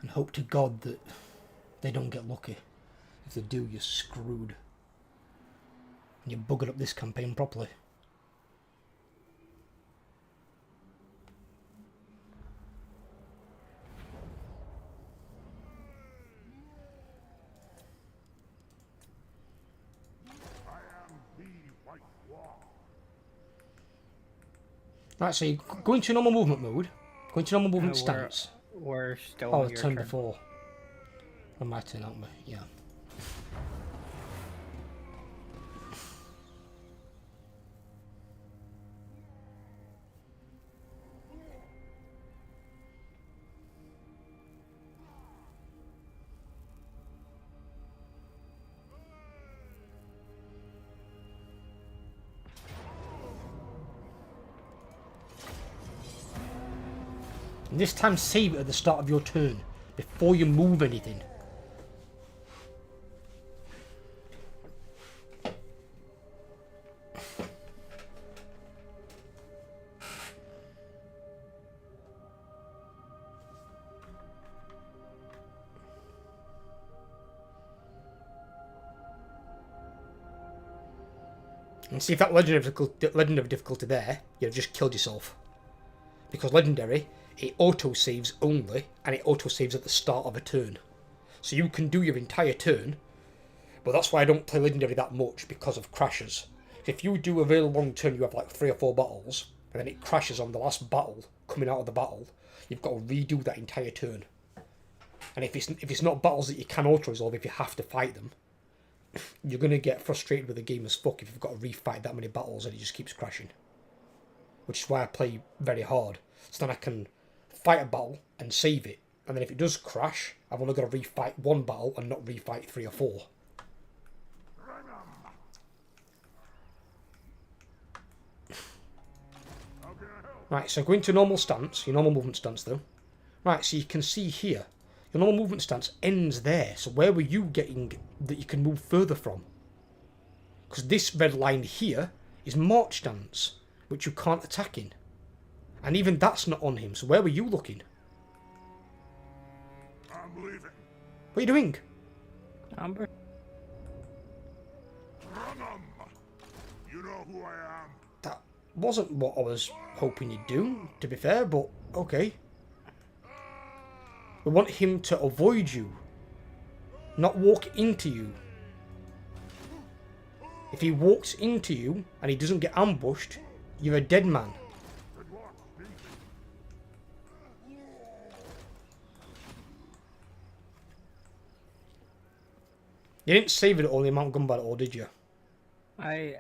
And hope to God that they don't get lucky. If they do, you're screwed. And you buggered up this campaign properly. Right, so you go into normal movement mode. Go into normal movement stance. We're still Oh, on the your turn turn. before. On my turn, aren't we? Yeah. And this time save it at the start of your turn, before you move anything. And see if that legend of difficulty there, you've just killed yourself. Because legendary, it auto-saves only, and it auto-saves at the start of a turn. So you can do your entire turn, but that's why I don't play legendary that much, because of crashes. If you do a very long turn, you have like 3 or 4 battles, and then it crashes on the last battle, coming out of the battle, you've got to redo that entire turn. And if it's not battles that you can auto-resolve, if you have to fight them, you're going to get frustrated with the game as fuck if you've got to refight that many battles and it just keeps crashing. Which is why I play very hard. So then I can fight a battle and save it. And then if it does crash, I've only got to refight 1 battle and not refight 3 or 4. Right, so go into normal stance, your normal movement stance though. Right, so you can see here, your normal movement stance ends there. So where were you getting that you can move further from? Because this red line here is march stance, which you can't attack in. And even that's not on him, so where were you looking? I'm leaving. What are you doing? Amber. You know who I am. That wasn't what I was hoping you'd do, to be fair, but okay. We want him to avoid you, not walk into you. If he walks into you and he doesn't get ambushed, you're a dead man. You didn't save it on the Mount Gumbad at all, did you? I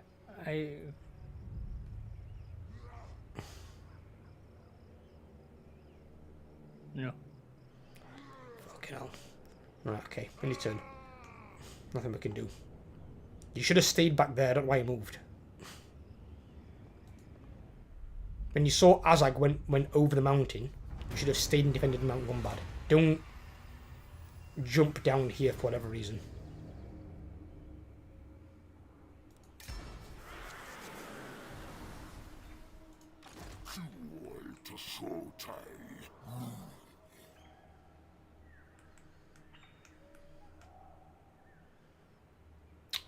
no. Fucking hell. Right, okay, any turn. Nothing we can do. You should have stayed back there, I don't know why you moved. When you saw Azag went over the mountain, you should have stayed and defended Mount Gumbad. Don't jump down here for whatever reason.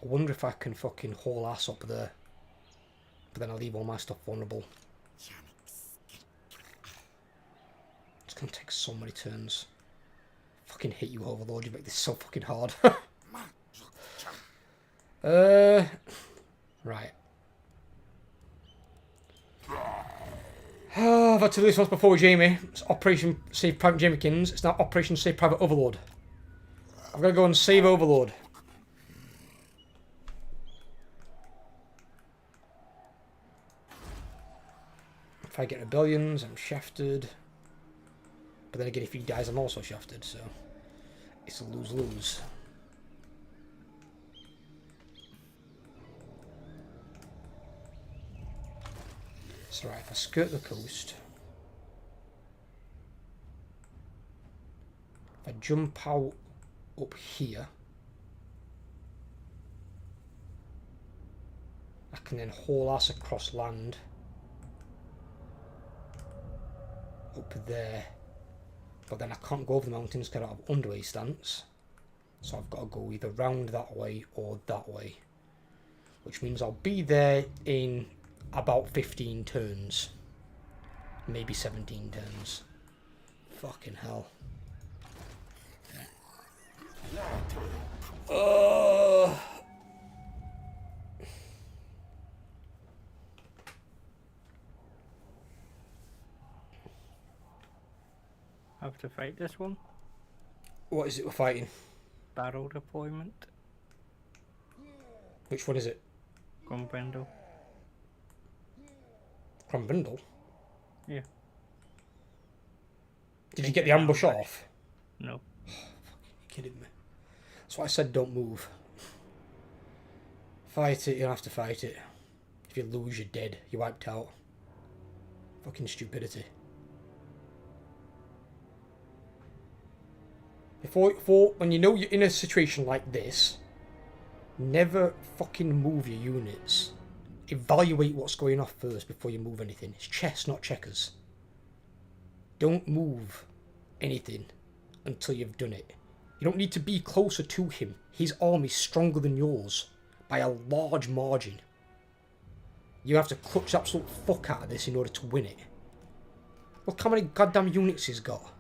I wonder if I can fucking haul ass up there. But then I'll leave all my stuff vulnerable. It's gonna take so many turns. Fucking hate you, Overlord. You make this so fucking hard. Right. I've had to do this once before with Jamie. It's Operation Save Private Jamiekins. It's now Operation Save Private Overlord. I've got to go and save Overlord. If I get rebellions, I'm shafted. But then again, if he dies, I'm also shafted, so it's a lose-lose. So right, if I skirt the coast, if I jump out up here, I can then haul ass across land up there, but then I can't go over the mountains because I don't have underway stance, so I've got to go either round that way or that way, which means I'll be there in about 15 turns, maybe 17 turns. Fucking hell. Have to fight this one. What is it we're fighting? Battle deployment. Which one is it? Grumbendel. Crombrindle? Yeah. Did you get the ambush off? No. You're kidding me. That's why I said don't move. Fight it, you'll have to fight it. If you lose, you're dead. You're wiped out. Fucking stupidity. When you know you're in a situation like this, never fucking move your units. Evaluate what's going off first before you move anything. It's chess, not checkers. Don't move anything until you've done it. You don't need to be closer to him. His army's stronger than yours by a large margin. You have to clutch the absolute fuck out of this in order to win it. Look how many goddamn units he's got.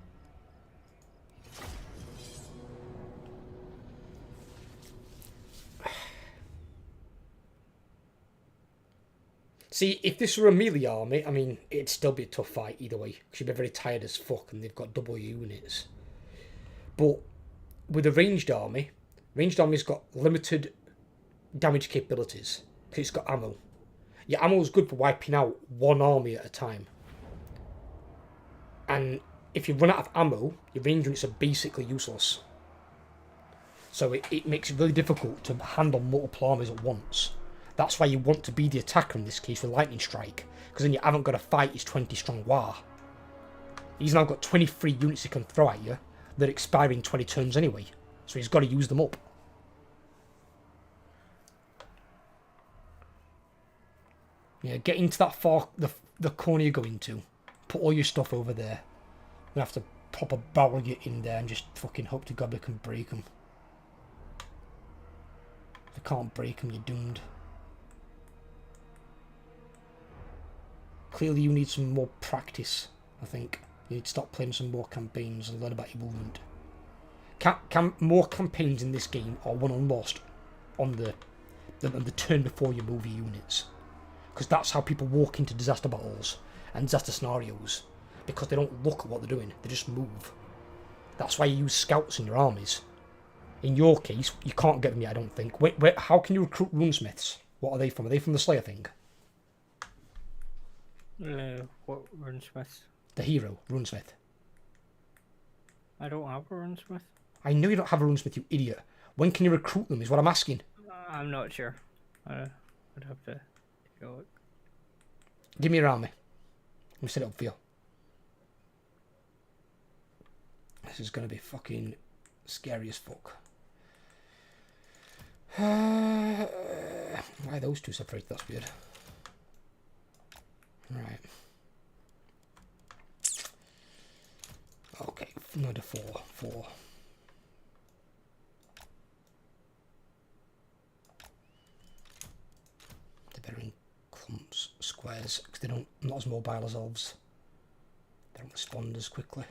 See, if this were a melee army, I mean, it'd still be a tough fight either way. Because you'd be very tired as fuck and they've got double units. But with a ranged army's got limited damage capabilities. Because it's got ammo. Your ammo's good for wiping out one army at a time. And if you run out of ammo, your ranged units are basically useless. So it makes it really difficult to handle multiple armies at once. That's why you want to be the attacker in this case with Lightning Strike, because then you haven't got to fight his 20 strong War. He's now got 23 units he can throw at you that expire in 20 turns anyway, so he's got to use them up. Yeah, get into that far, the corner you go into. Put all your stuff over there. You have to proper barrel it in there and just fucking hope to God we can break them. If you can't break them, you're doomed. Clearly you need some more practice, I think. You need to start playing some more campaigns and learn about your movement. More campaigns in this game are won and lost on the turn before you move your units. Because that's how people walk into disaster battles and disaster scenarios. Because they don't look at what they're doing, they just move. That's why you use scouts in your armies. In your case, you can't get them yet, I don't think. Wait, how can you recruit runesmiths? What are they from? Are they from the Slayer thing? What runesmith? The hero, runesmith. I don't have a runesmith. I know you don't have a runesmith, you idiot. When can you recruit them is what I'm asking. I'm not sure. I'd have to take a look. Give me your army. Let me set it up for you. This is going to be fucking scary as fuck. Why are those two separated? That's weird. Right. Okay, another four. They're better in clumps, squares, because they don't, not as mobile as elves. They don't respond as quickly.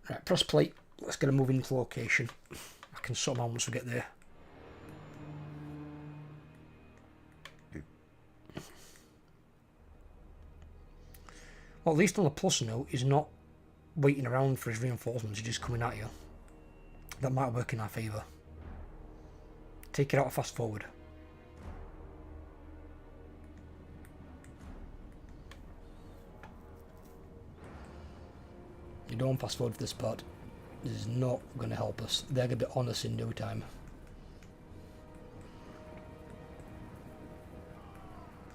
Right, press plate. Let's get a move into location. I can sort them out once we get there. Well, at least on the plus note, he's not waiting around for his reinforcements, he's just coming at you. That might work in our favour. Take it out fast forward. You don't fast forward for this part. This is not going to help us. They're going to be on us in no time.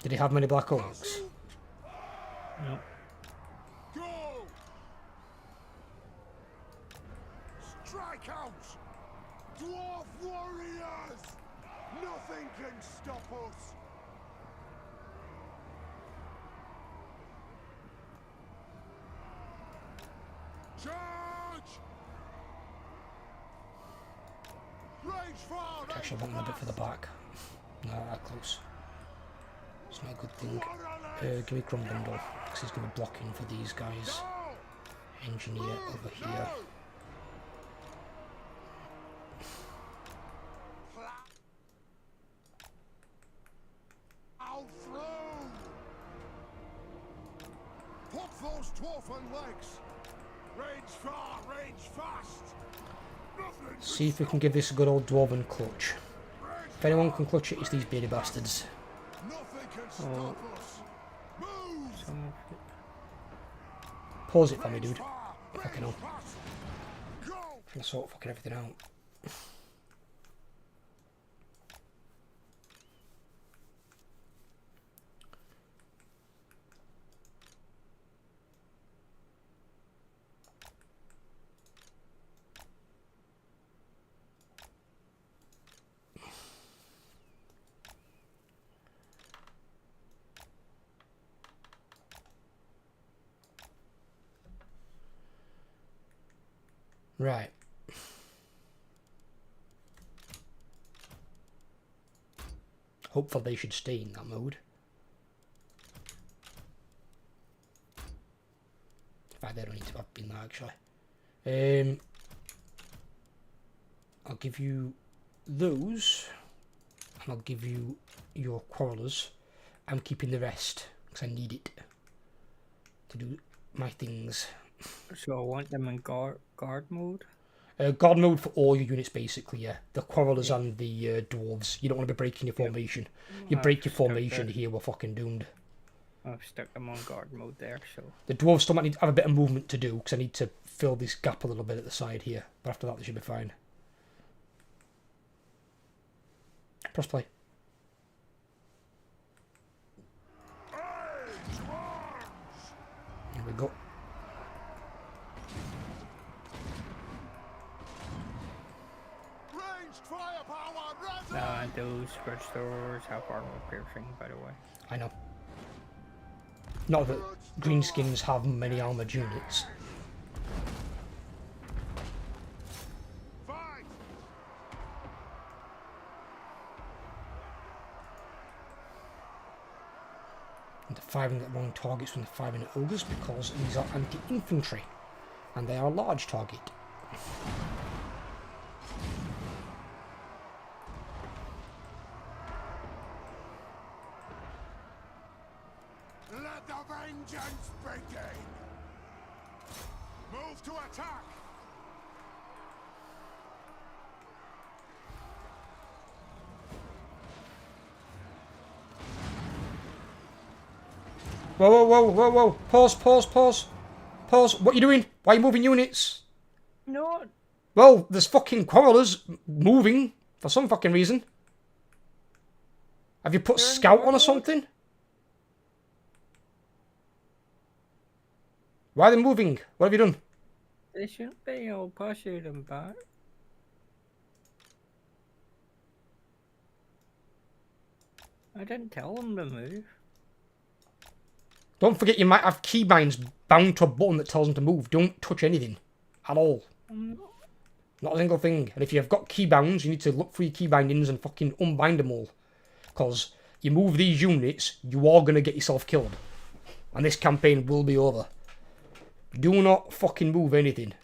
Did he have many Black Orcs? No. Go! Strike out! Dwarf warriors! Nothing can stop us! Charge! Rage far! Actually, I want them a bit for the back. No, that close. It's not a good thing. Give me Crumb Bundle, because he's going to be blocking for these guys. Engineer over here. Out through! Pop those dwarfen legs! Range far, range fast! Nothing See if we can give this a good old dwarven clutch. If anyone can clutch it, it's these bearded bastards. Nothing can stop us! Move! Some of it. Pause it for me, dude. If I can help. Go! I'm trying to sort fucking everything out. Right. Hopefully they should stay in that mode. In fact, they don't need to have been there actually. I'll give you those, and I'll give you your quarrelers. I'm keeping the rest because I need it to do my things. So I want them in guard mode. Guard mode for all your units, basically. Yeah, the quarrelers and the dwarves. You don't want to be breaking your formation. You break your formation here, we're fucking doomed. I've stuck them on guard mode there, so The dwarves still might need to have a bit of movement to do because I need to fill this gap a little bit at the side here. But after that, they should be fine. Press play. Here we go. Ranged firepower ready! those bridge throwers have armor piercing, by the way. I know. Not that greenskins have many armoured units. Fight! And firing at wrong targets when they're firing at ogres because these are anti-infantry and they are a large target. Let the vengeance begin! Move to attack! Whoa, whoa, whoa, whoa, whoa. Pause, pause, pause. Pause. What are you doing? Why are you moving units? No. Well, there's fucking quarrelers moving for some fucking reason. Have you put scout on or something? Why are they moving? What have you done? They shouldn't be. I'll pass you them back. I didn't tell them to move. Don't forget you might have keybinds bound to a button that tells them to move. Don't touch anything. At all. Not a single thing. And if you've got keybounds, you need to look for your key bindings and fucking unbind them all. Because you move these units, you are going to get yourself killed. And this campaign will be over. Do not fucking move anything.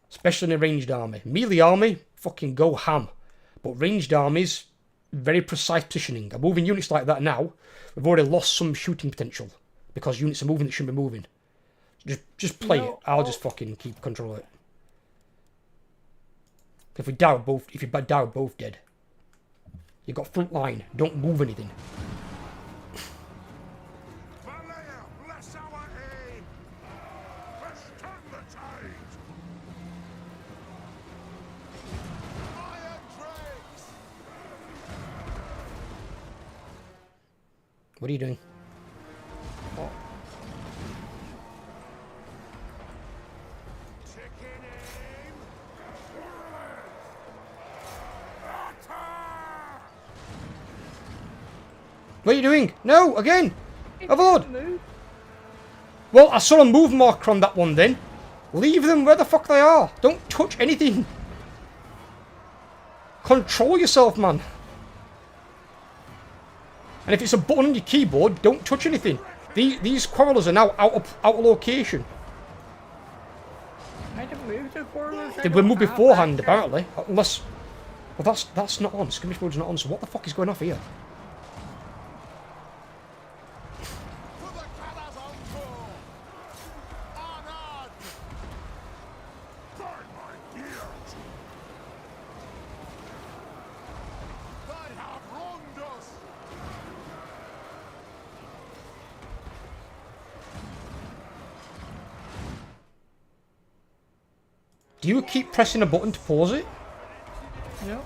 Especially in a ranged army. Melee army, fucking go ham. But ranged armies, very precise positioning. I'm moving units like that now. We've already lost some shooting potential. Because units are moving that shouldn't be moving. Just play it. I'll just fucking keep control of it. If you die, we're both dead. You got front line. Don't move anything. Valea, bless our aim! Let's turn the tide! Iron drakes! What are you doing? Chicken aim! What are you doing? No, again! Overlord! Move. Well, I saw a move marker on that one then. Leave them where the fuck they are. Don't touch anything. Control yourself, man. And if it's a button on your keyboard, don't touch anything. These quarrelers are now out of location. I didn't move the quarrelers. They were moved beforehand, apparently. Unless... Well, that's not on. Skirmish mode's not on, so what the fuck is going off here? For the Cala's encore! Onward! Burn my ears! They have wronged us! Do you keep pressing a button to pause it? No.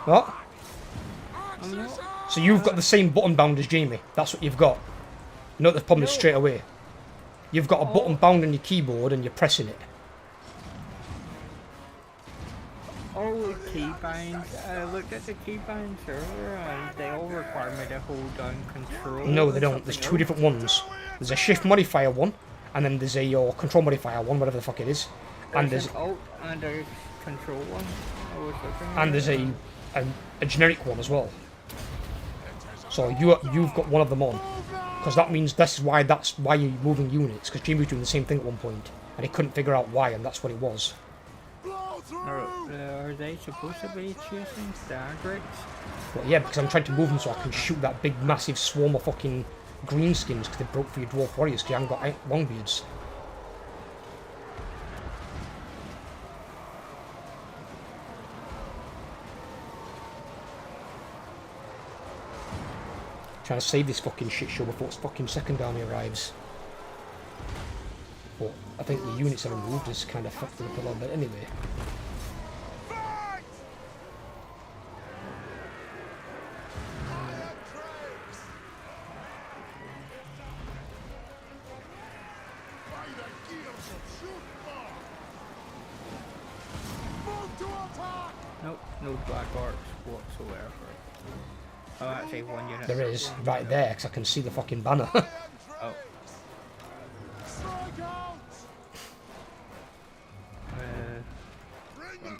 What? I'm not. So you've got the same button bound as Jamie. That's what you've got. You know what the problem is straight away. You've got a button bound on your keyboard and you're pressing it. All the keybinds. I looked at the keybinds earlier and they all require me to hold down control. No, they or don't. There's two something different ones. There's a shift modifier one, and then there's a control modifier one, whatever the fuck it is. And There's there's an alt and a control one. I was looking at. and there's a generic one as well. So you've got one of them on, because that means that's why you're moving units. Because Jimmy was doing the same thing at one point, and he couldn't figure out why, and that's what it was. Are they supposed to be chasing Stargrits? But yeah, because I'm trying to move them so I can shoot that big massive swarm of fucking greenskins because they broke for your dwarf warriors because you haven't got longbeards. Trying to save this fucking shit show before its fucking second army arrives. But I think the units that are moved has kind of fucked it up a little bit anyway. Nope, no black arcs whatsoever. Oh, actually, one unit. There is, right there, because I can see the fucking banner. Oh.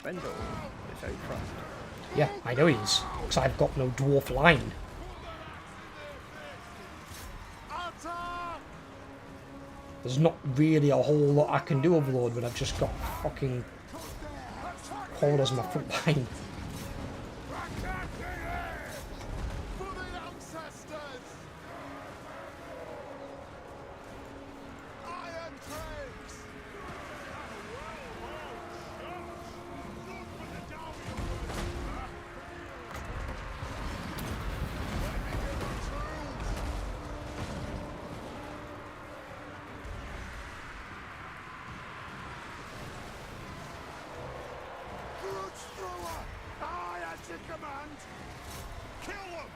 Bendel is out front. Yeah, I know he is, because I've got no dwarf line. There's not really a whole lot I can do, Overlord, when I've just got fucking holders on my front line. Command! Kill them!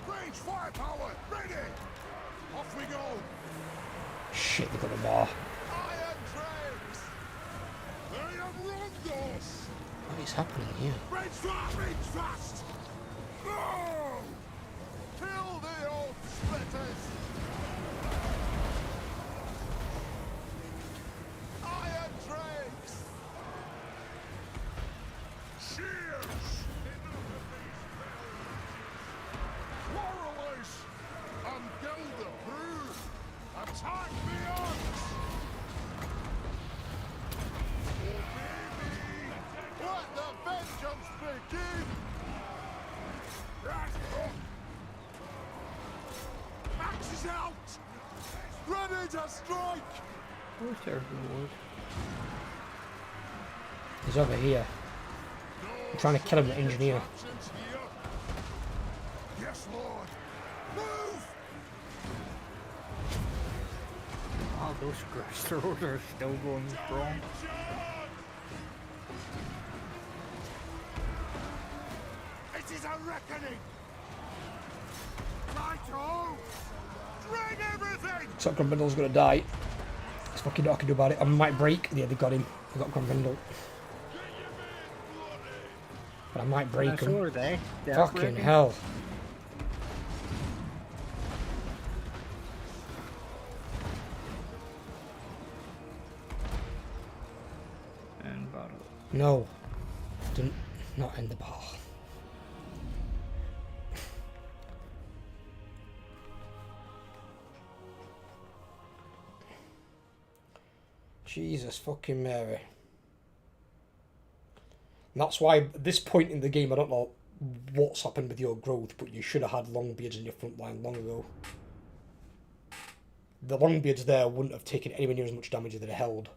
Range firepower! Ready! Off we go! Shit, they've got a bar. Iron trades! I am Rondos! What is happening here? Range fast! Range fast! No! Kill the old splitters! Iron trades! Cheers! Quarrelers and Gilda Brew! Attack the odds! Oh baby! Let the vengeance begin! Right. Axes out! Ready to strike! Where's their reward? He's over here. I'm trying to kill him, the engineer. Yes, Lord. Move! Oh, those throwers are still going strong. It is a reckoning. Right-o! Drain everything! So Grumbrindle's gonna die. There's fucking nothing I can do about it. I might break. Yeah, they got him. They got Grumbrindle. But I might break So him. are they. They're Fucking breaking. hell. And battle. No. Didn't not end the battle. Jesus fucking Mary. And that's why at this point in the game, I don't know what's happened with your growth, but you should have had Longbeards in your front line long ago. The Longbeards there wouldn't have taken anywhere near as much damage as they held.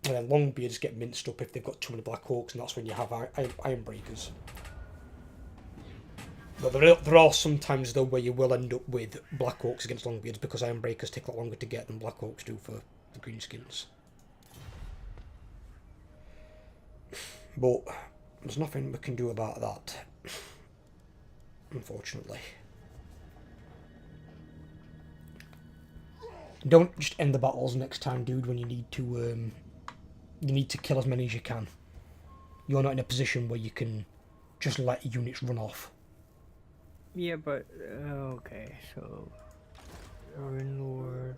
And then Longbeards get minced up if they've got too many Black Hawks, and that's when you have Iron Breakers. But there are some times though where you will end up with Black Hawks against Longbeards because Iron Breakers take a lot longer to get than Black Hawks do for the Greenskins. But there's nothing we can do about that, unfortunately. Don't just end the battles next time, dude, when you need to kill as many as you can. You're not in a position where you can just let units run off. Yeah, but okay, so Ruin Lord.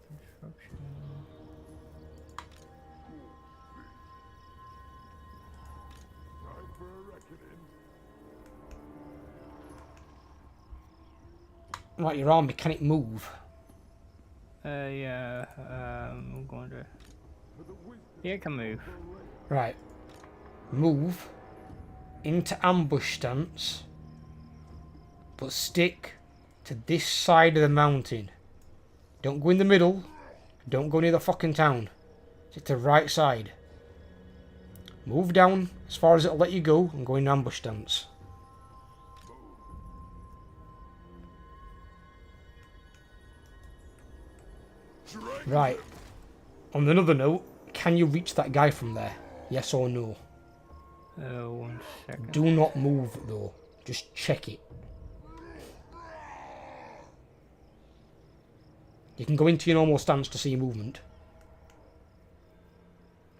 Construction. Time for a reckoning. Right, your army, can it move? Yeah. I'm going to. Yeah, it can move. Right. Move into ambush stance, but stick to this side of the mountain. Don't go in the middle. Don't go near the fucking town. Stick to the right side. Move down as far as it'll let you go and go in ambush stance. Right. On another note, can you reach that guy from there? Yes or no? 1 second. Do not move though. Just check it. You can go into your normal stance to see movement.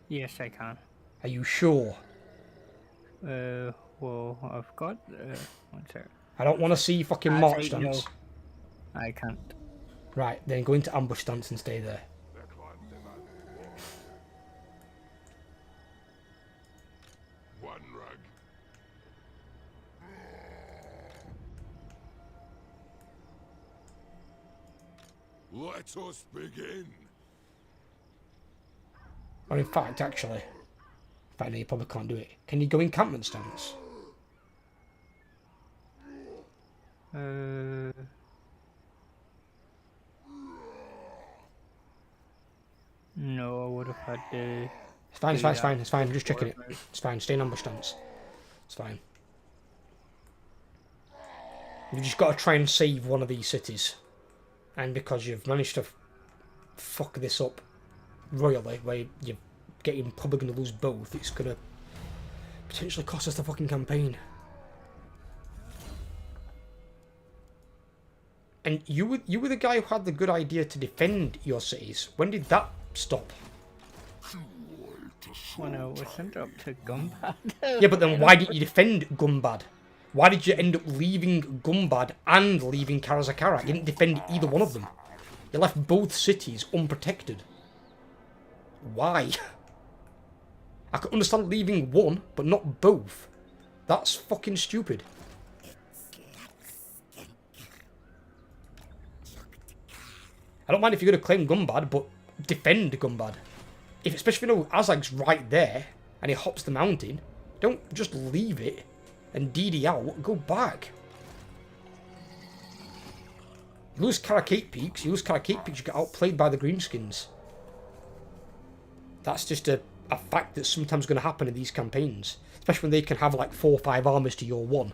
Yes, I can. Are you sure? Well, I've got. 1 second. I don't want to see fucking I march say no. stance. I can't. Right, then go into ambush stance and stay there. One rug. Let us begin. Or in fact, actually. In fact, no, you probably can't do it. Can you go encampment stance? No, I would have had to. It's fine, it's do fine, it's fine, that it's fine. I'm just checking it. before I- It's fine, stay in ambush stance. It's fine. You've just got to try and save one of these cities. And because you've managed to fuck this up royally, where you're probably going to lose both, it's going to potentially cost us the fucking campaign. And you were the guy who had the good idea to defend your cities. When did that stop? When I was sent up to Gumbad. Yeah, but then why didn't you defend Gumbad? Why did you end up leaving Gumbad and leaving Karazakara? You didn't defend either one of them. You left both cities unprotected. Why? I could understand leaving one, but not both. That's fucking stupid. I don't mind if you're going to claim Gumbad, but defend Gumbad. Especially if you know Azag's right there, and he hops the mountain, don't just leave it and DD out, go back. You lose Karakate Peaks, you get outplayed by the Greenskins. That's just a fact that's sometimes going to happen in these campaigns. Especially when they can have like 4 or 5 armies to your 1.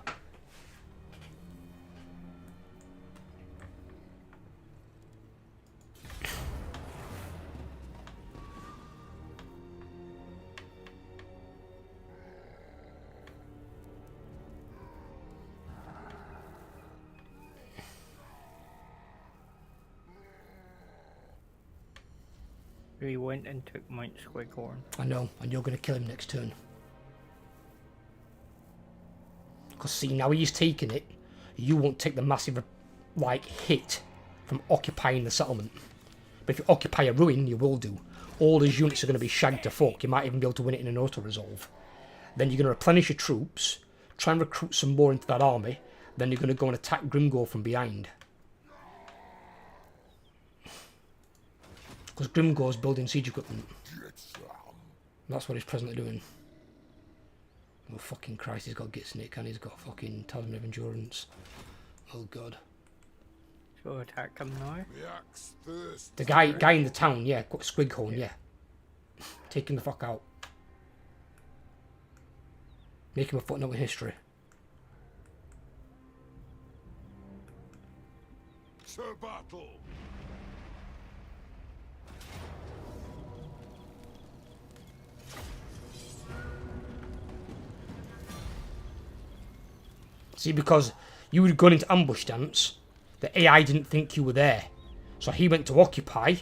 He went and took Mount Squighorn. I know, and you're going to kill him next turn. Because see, now he's taken it, you won't take the massive, like, hit from occupying the settlement. But if you occupy a ruin, you will do. All his units are going to be shagged to fuck. You might even be able to win it in an auto-resolve. Then you're going to replenish your troops, try and recruit some more into that army, then you're going to go and attack Grimgore from behind. Because Grimgore's building siege equipment. That's what he's presently doing. Oh fucking Christ, he's got Gitsnick and he's got fucking Talisman of Endurance. Oh god. So attack him now. The axe thirsts. The guy in the town, yeah, got Squighorn, yeah. Taking the fuck out. Make him a footnote in history. To battle. See, because you had gone into ambush stance, the AI didn't think you were there. So he went to occupy,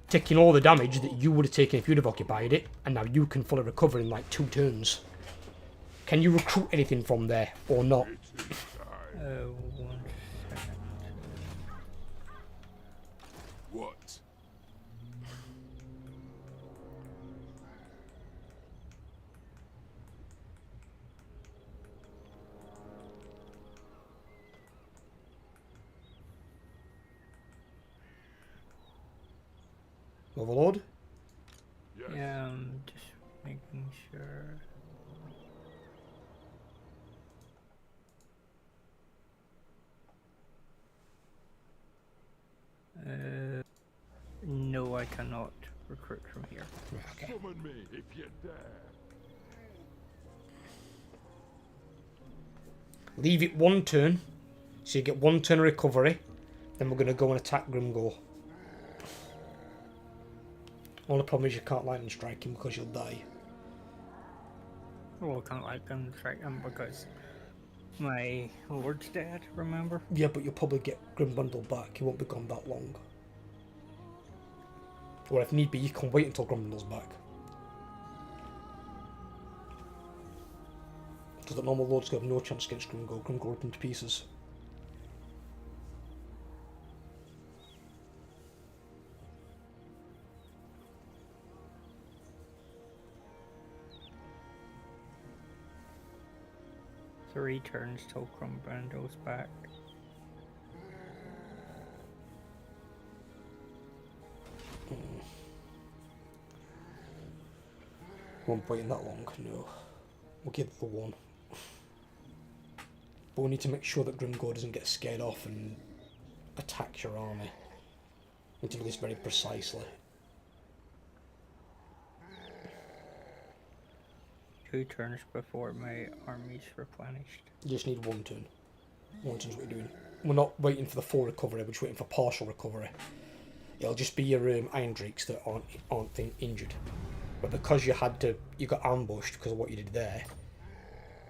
taking all the damage that you would have taken if you'd have occupied it, and now you can fully recover in like 2 turns. Can you recruit anything from there, or not? 1 second. Overlord? Yes. Yeah, I'm just making sure. No, I cannot recruit from here. Right, okay. Summon me if you dare. Leave it 1 turn, so you get 1 turn of recovery. Then we're going to go and attack Grimgore. Only problem is you can't lightning strike him because you'll die. Well, I can't like them strike him because my lord's dead, remember? Yeah, but you'll probably get Grim Bundle back. He won't be gone that long. Or if need be, you can wait until Grim Bundle's back. Because the normal lords have no chance against Grimgore. Grimgore rip him to pieces. Three turns till Crumbrando's back. Won't wait that long, no. We'll give it the 1. But we need to make sure that Grimgore doesn't get scared off and attack your army. We need to do this very precisely. 2 turns before my army's replenished. You just need 1 turn. 1 turn's what you're doing. We're not waiting for the full recovery, we're just waiting for partial recovery. It'll just be your Iron Drakes that aren't injured. But because you got ambushed because of what you did there,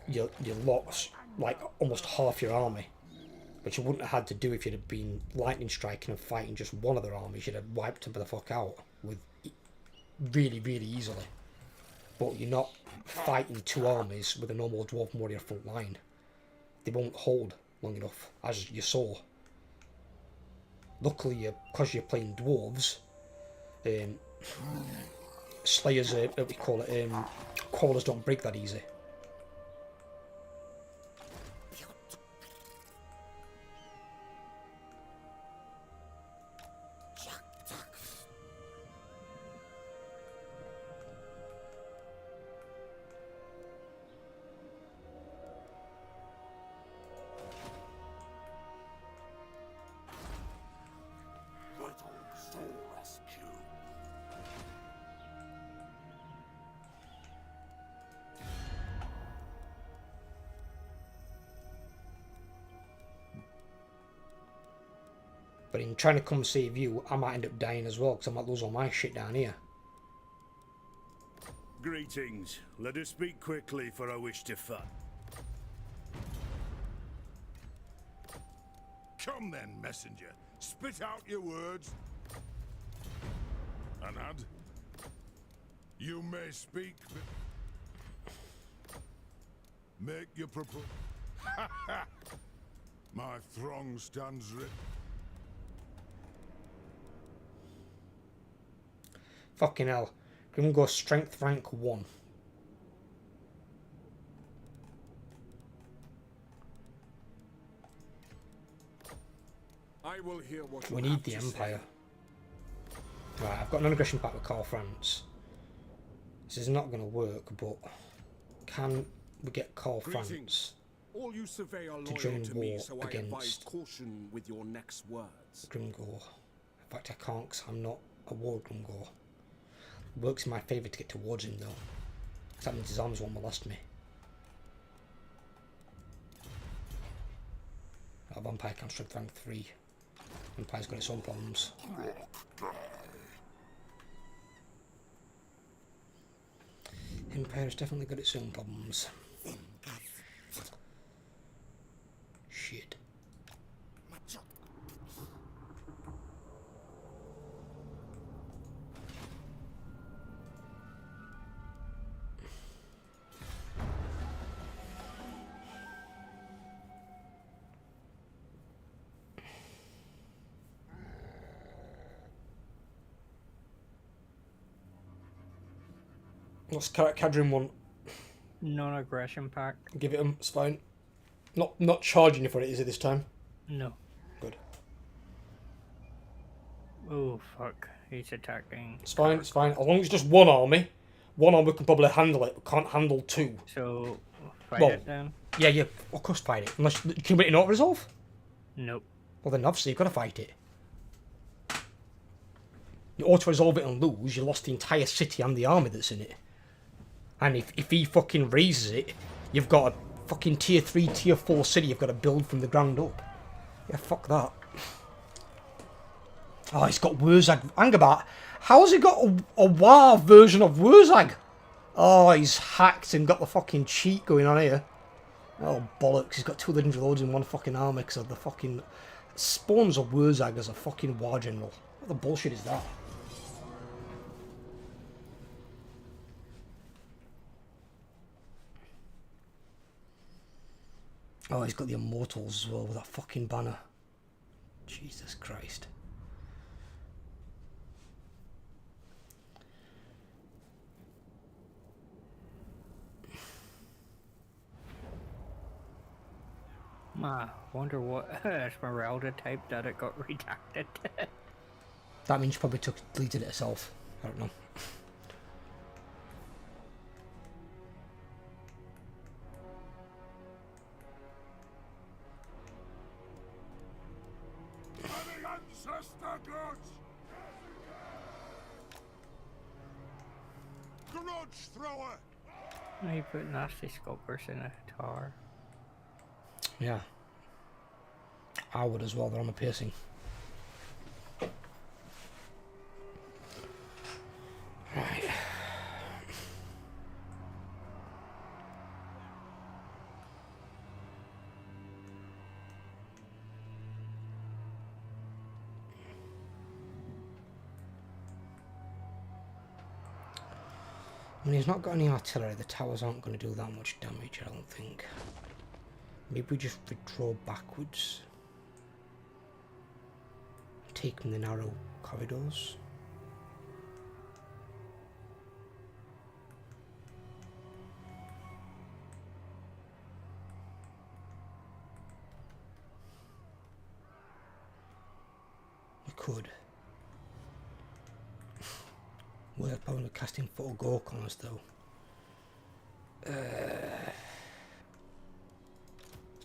you lost like almost half your army. Which you wouldn't have had to do if you'd have been lightning striking and fighting just one of their armies. You'd have wiped them the fuck out with really, really easily. But you're not fighting 2 armies with a normal dwarf warrior front line. They won't hold long enough, as you saw. Luckily, because you're playing dwarves, slayers, what we call it, crawlers don't break that easy. But in trying to come save you, I might end up dying as well, because I might lose all my shit down here. Greetings. Let us speak quickly, for I wish to fight. Come then, messenger. Spit out your words. Anad, you may speak, but make your proposal. My throng stands ready. Fucking hell. Grimgore strength rank 1. I will hear what We you need have the to say. Empire. Right, I've got an aggression pact with Karl France. This is not going to work, but can we get Karl Greetings. France All you survey are to loyal join to me, war so I advise against caution with your next words. Grimgore? In fact, I can't, because I'm not a war Grimgore. Works in my favour to get towards him, though. Because that means his arms won't molest me. Our vampire can strength rank 3. Vampire's got its own problems. Empire's definitely got its own problems. Shit. What's Cadrin want? Non-aggression pack? Give it him, it's fine. Not charging you for it, is it this time? No. Good. Oh, fuck. He's attacking. It's fine, it's fine. As long as it's just one army can probably handle it. We can't handle two. So, fight Well, it then? Yeah, of course fight it. Unless, can we not resolve? Nope. Well then obviously you've got to fight it. You auto-resolve it and lose, you lost the entire city and the army that's in it. And if he fucking raises it, you've got a fucking tier 3, tier 4 city you've got to build from the ground up. Yeah, fuck that. Oh, he's got Wurzag. Angerbat. How's he got a WoW version of Wurzag? Oh, he's hacked and got the fucking cheat going on here. Oh, bollocks. He's got 2 legendary lords in one fucking army because of the fucking spawns of Wurzag as a fucking war general. What the bullshit is that? Oh, he's got the Immortals as well with that fucking banner. Jesus Christ. I wonder what Esmeralda type that it got redacted. That means she probably deleted it herself. I don't know. The ancestor gods! Grudge thrower! He put nasty sculptors in a tower. Yeah. I would as well, they're on the piercing. Right. I mean, he's not got any artillery, the towers aren't going to do that much damage, I don't think. Maybe we just withdraw backwards. Take from the narrow corridors. We could. We're probably casting photo Gork on us though.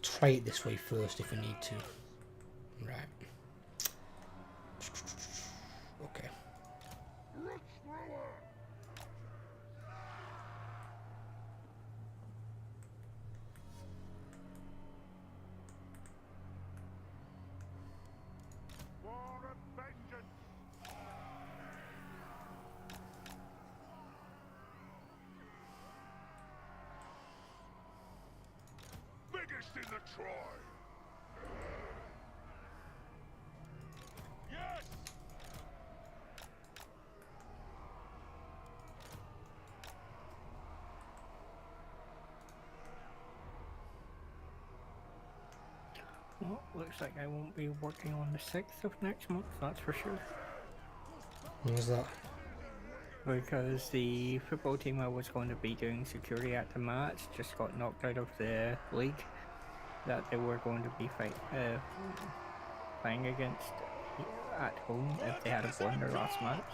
Try it this way first if we need to. Right. Okay. War of vengeance! Biggest in the Troy! Yes! Well, looks like I won't be working on the 6th of next month, that's for sure. What's that? Because the football team I was going to be doing security at the match just got knocked out of the league that they were going to be playing against at home if they had won their last match.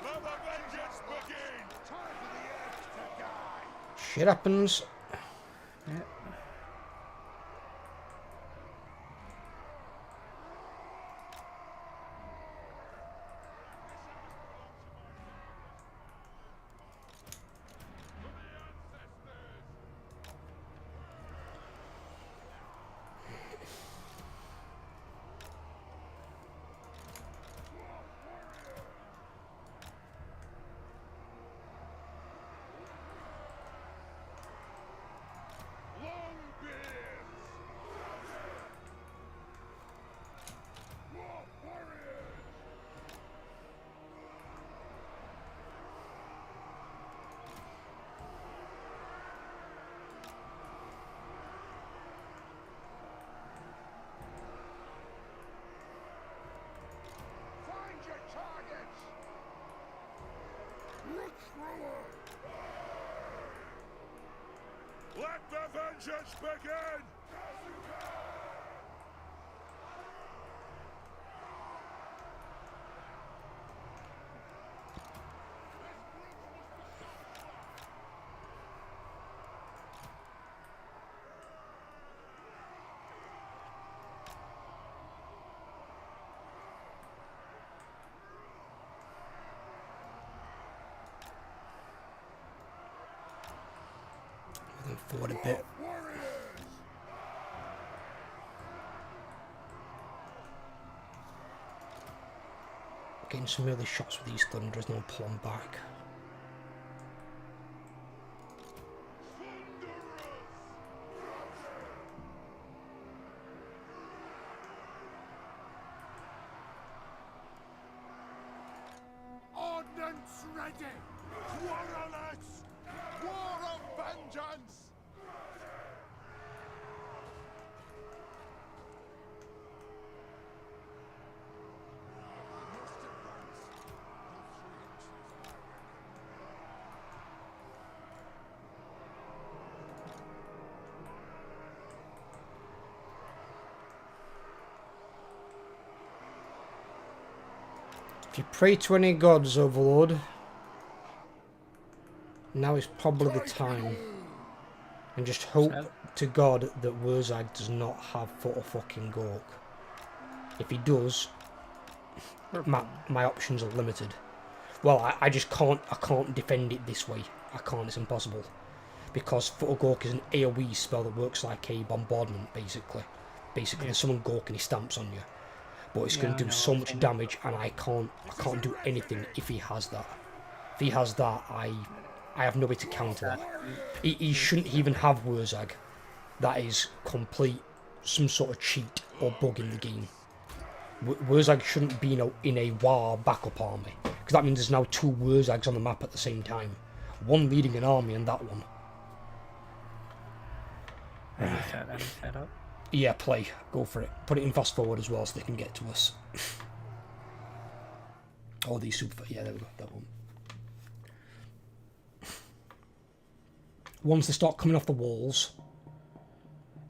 Let the vengeance begin! Time for the earth to die! Shit happens. Yeah. Find your targets! Root thrower! Let the vengeance begin! forward a bit. Getting some early shots with these Thunderers, now pull them back. Ordnance ready! Warriors! War of vengeance! If you pray to any gods, Overlord, now is probably the time. And just hope to God that Wurzag does not have foot of fucking Gork. If he does, my options are limited. Well, I just can't. I can't defend it this way. I can't. It's impossible. Because Foot of Gork is an AoE spell that works like a bombardment, basically. Basically, there's someone Gork and he stamps on you. But it's going to do so much damage, and I can't do anything if he has that. If he has that, I have no way to counter that. He shouldn't even have Wurzag. That is complete some sort of cheat or bug in the game. Wurzag shouldn't be in a WAR backup army, because that means there's now two Wurzags on the map at the same time. One leading an army and that one. Set up. Yeah, play. Go for it. Put it in fast forward as well so they can get to us. Oh, these super... Yeah, there we go. That one. Once they start coming off the walls,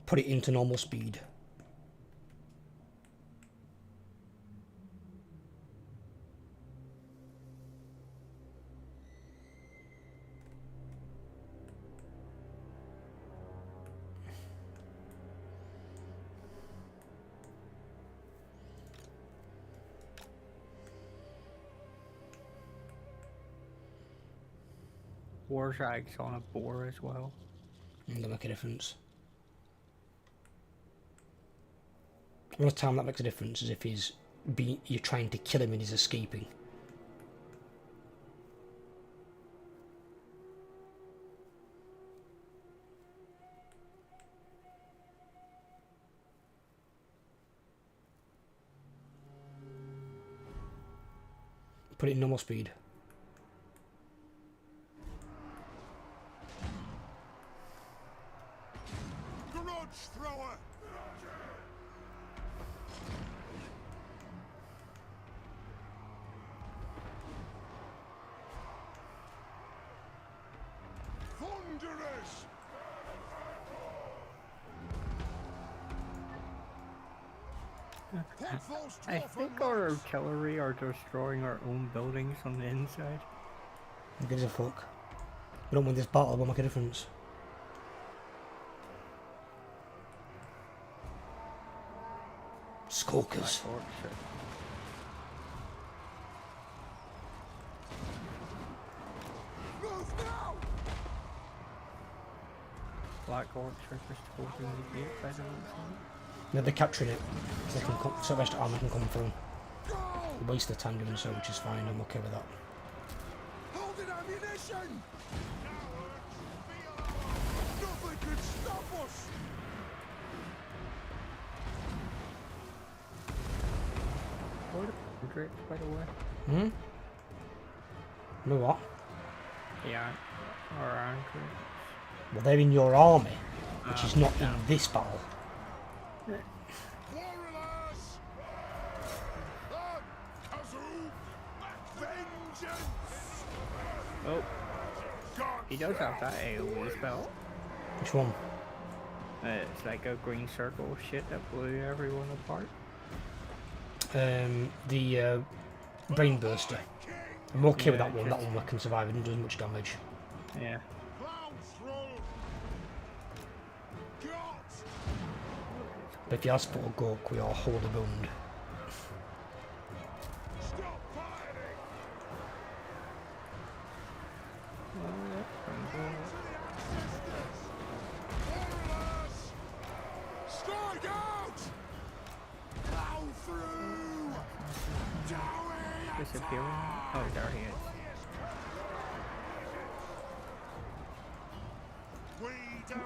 put it into normal speed. Warzag's on a boar as well. That'll make a difference. The only time that makes a difference is if you're trying to kill him and he's escaping. Put it in normal speed. Thrower! Thunderous! I think our artillery are destroying our own buildings on the inside. Who gives a fuck? We don't win this battle, it won't make a difference. Skulkers. Black Orchard is holding the gate by the looks. No, they're capturing it. So they can come, so the rest of armor can come through. They waste their time doing so, which is fine. I'm okay with that. Holding ammunition! Nothing could stop us! What a drip, by the way. No what? Yeah, our iron crates. Well, they're in your army, which is not in this battle. Warriors! Kazoo! Vengeance! Oh, he does have that AoE spell. Which one? It's like a green circle of shit that blew everyone apart. The Brain Burster. I'm okay with that one. That one can survive and does much damage. Yeah. But if you ask for a Gork, we are wholly boned. disappearing. Oh, there he is.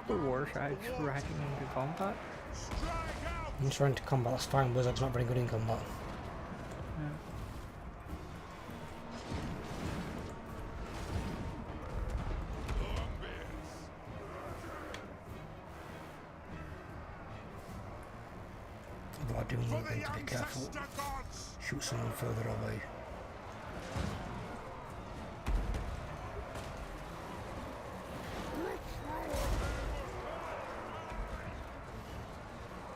The Warshag's racking into combat. I'm trying to combat, that's fine. Wizard's not very good in combat. Yeah. Although I do need them to be careful. Shoot someone further away.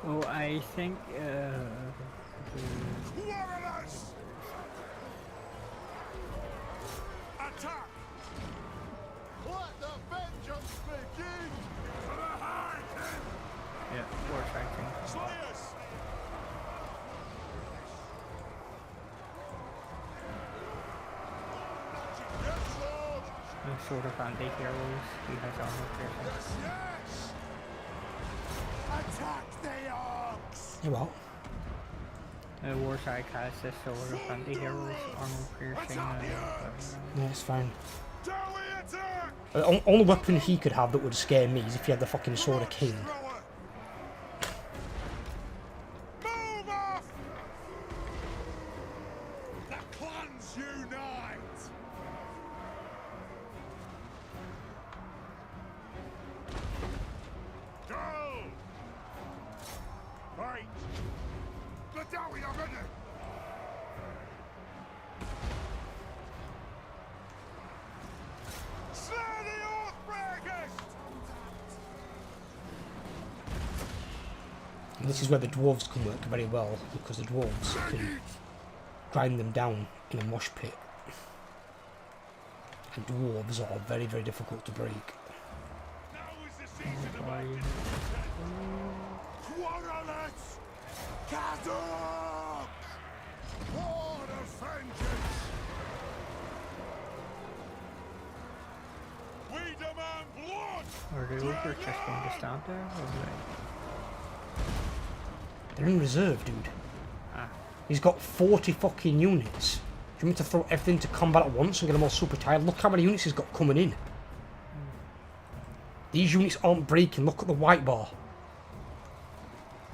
Oh, I think Warriors! Attack! Let the vengeance begin! For the High King! yeah, Warshag thing. Slayers! The sort of anti-heroes. He has armor piercing. Yes! Attack the orcs! Yeah, well, Warshag has this sort of anti-heroes armor piercing. yeah, it's fine. Dowie attack! The only weapon he could have that would scare me is if he had the fucking Sword of King. Move off! The clans unite! Go! Right! The Dowie are ready! Slay the Oathbreakers! And this is where the dwarves can work very well, because the dwarves can grind them down in a mosh pit. And dwarves are very, very difficult to break. Now is the season of Why? Quarrelets! Kadok! Lord of vengeance! We demand blood! Are the ogres just going to stand there? Or They're in reserve, dude. Ah. He's got 40 fucking units. Do you want me to throw everything into combat at once and get them all super tired? Look how many units he's got coming in. These units aren't breaking. Look at the white bar.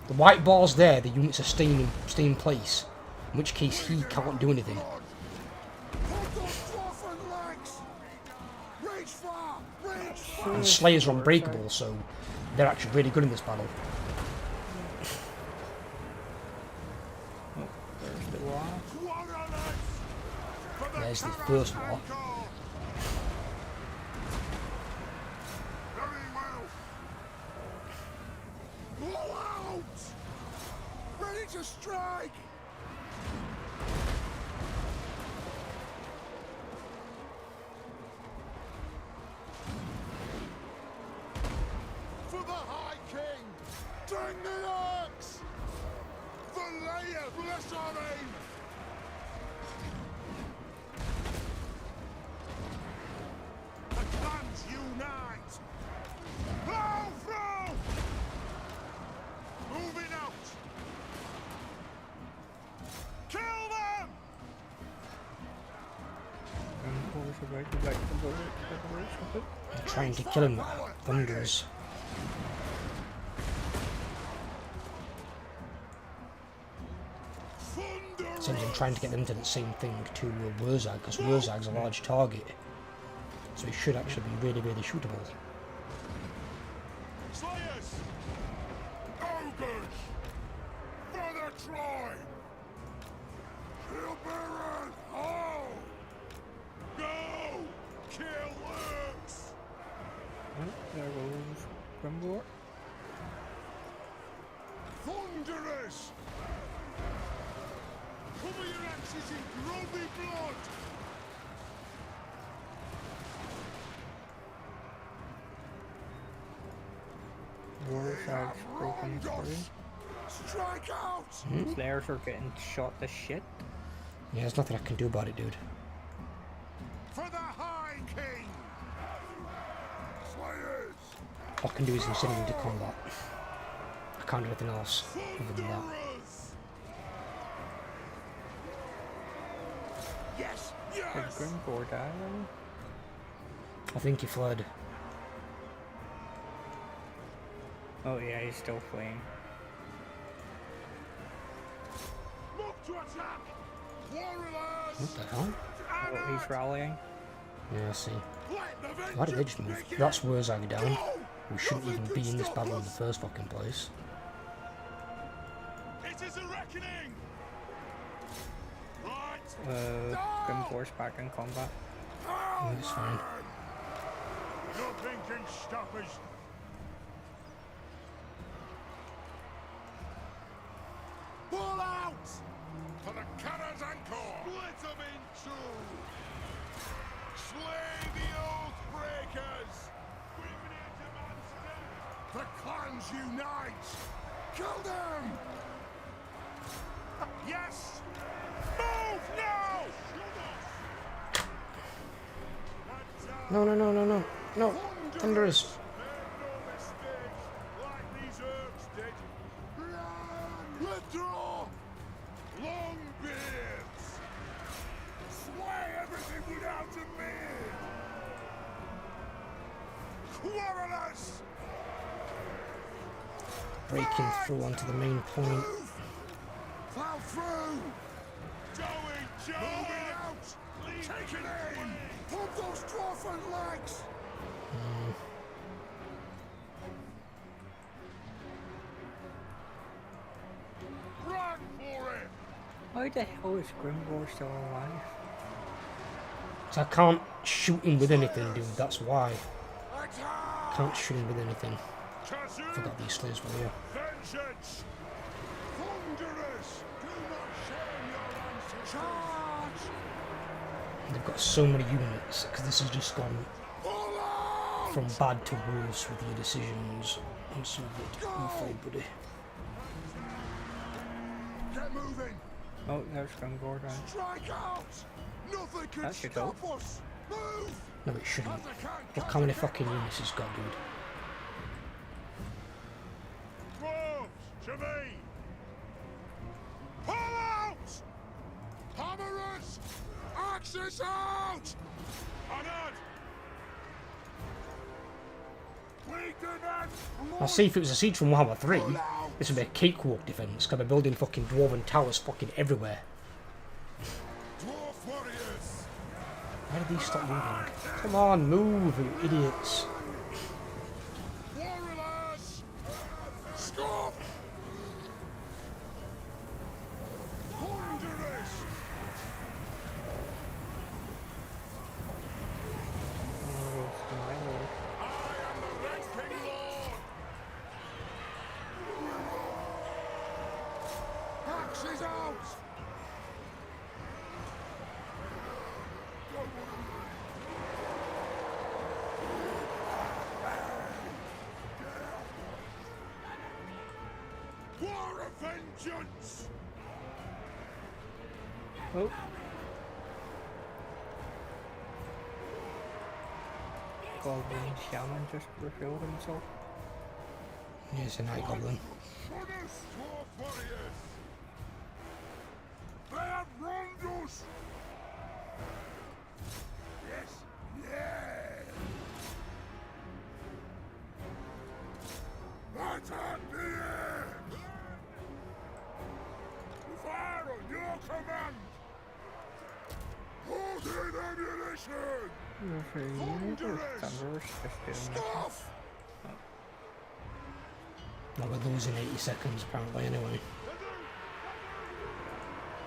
The white bar's there. The units are staying in place. In which case he can't do anything. Hold those dwarfen legs! Reach far! Reach far! And Slayers are unbreakable, so they're actually really good in this battle. oh, there's the wall. Quarrelets! For There's the Caravan first war. Call. Very well. Blow out! Ready to strike! For the High King! Bring the orcs! The layer bless our aim! The clans unite! Blow through! Moving out! Kill them! What was about to like the bullet? Something? They're trying to kill him with thunders. Seems I'm trying to get them to the same thing to Wurzag, because Wurzag's a large target. So he should actually be really, really shootable. Slayers! Ogres! Further Troy! Kill Baron! Ho! Go! Kill Lurks! Oh, there goes Grimgor. Thunderous! Cover your axes in grubby blood! Warshag's broken through. Strike out! Slayers are getting shot to shit. Yeah, there's nothing I can do about it, dude. For the High King! Slayers! All I can do is send him into combat. I can't do anything else other than that. Thunderers! Did Grimgor die already? I think he fled. Oh yeah, he's still fleeing. Move to attack! Warriors! What the hell? Oh, he's rallying. Yeah, I see. Let the Why did they just move? vengeance begin! That's Wurzag down. Go! We shouldn't Nothing even can be in this stop battle in the us. first fucking place. It is a reckoning! Right! Grimgor's back in combat. Yeah, it's fine. Nothing can stop us! Pull out! For the cannons and corps! Split them in two! Slay the oath breakers! The clans unite! Kill them! Yes! Move now! No, no, no, no, no. No. Thunderers. Make no mistakes, like these herbs did. Withdraw! Long beards! Slay everything without a beard! Quarrelers! Breaking through onto the main point. Plow through! Joey, Joe! Moving out! Take it in! Pump those dwarfen legs! Run for it! How the hell is Grimgor still alive? So I can't shoot him with anything, dude. That's why. Attack! Can't shoot him with anything. Kazoo! Forgot these slaves were here. Vengeance! Thunderous! Do not shame your ancestors! Charge! They've got so many units because this has just gone Pull out! from bad to worse with your decisions. I'm so good. I'm afraid, buddy. Get moving! Oh, there's Grimgor down. Strike out! Nothing can That should stop us! Move! No, it shouldn't. As I can't Look how many fucking units he's got, dude. Dwarves, to me! Pull out! Hammerers! Axes out! Honored! We do not... I'll see if it was a siege from Warhammer 3. This would be a cakewalk defense. Because they're building fucking dwarven towers fucking everywhere. Dwarf warriors! Why did these stop moving? Come on, move, you idiots. Warriors! Stop! Thunderous! I am the Red King Lord! Axes out! War of vengeance! Oh. Goblin Shaman just revealed himself. Here's a night goblin. Honest dwarf warriors! They have wronged us! Yes, yes! Attack the end! Fire on your command! Hold in ammunition! Thunderous just doing Stuff! Well, we're losing 80 seconds apparently anyway.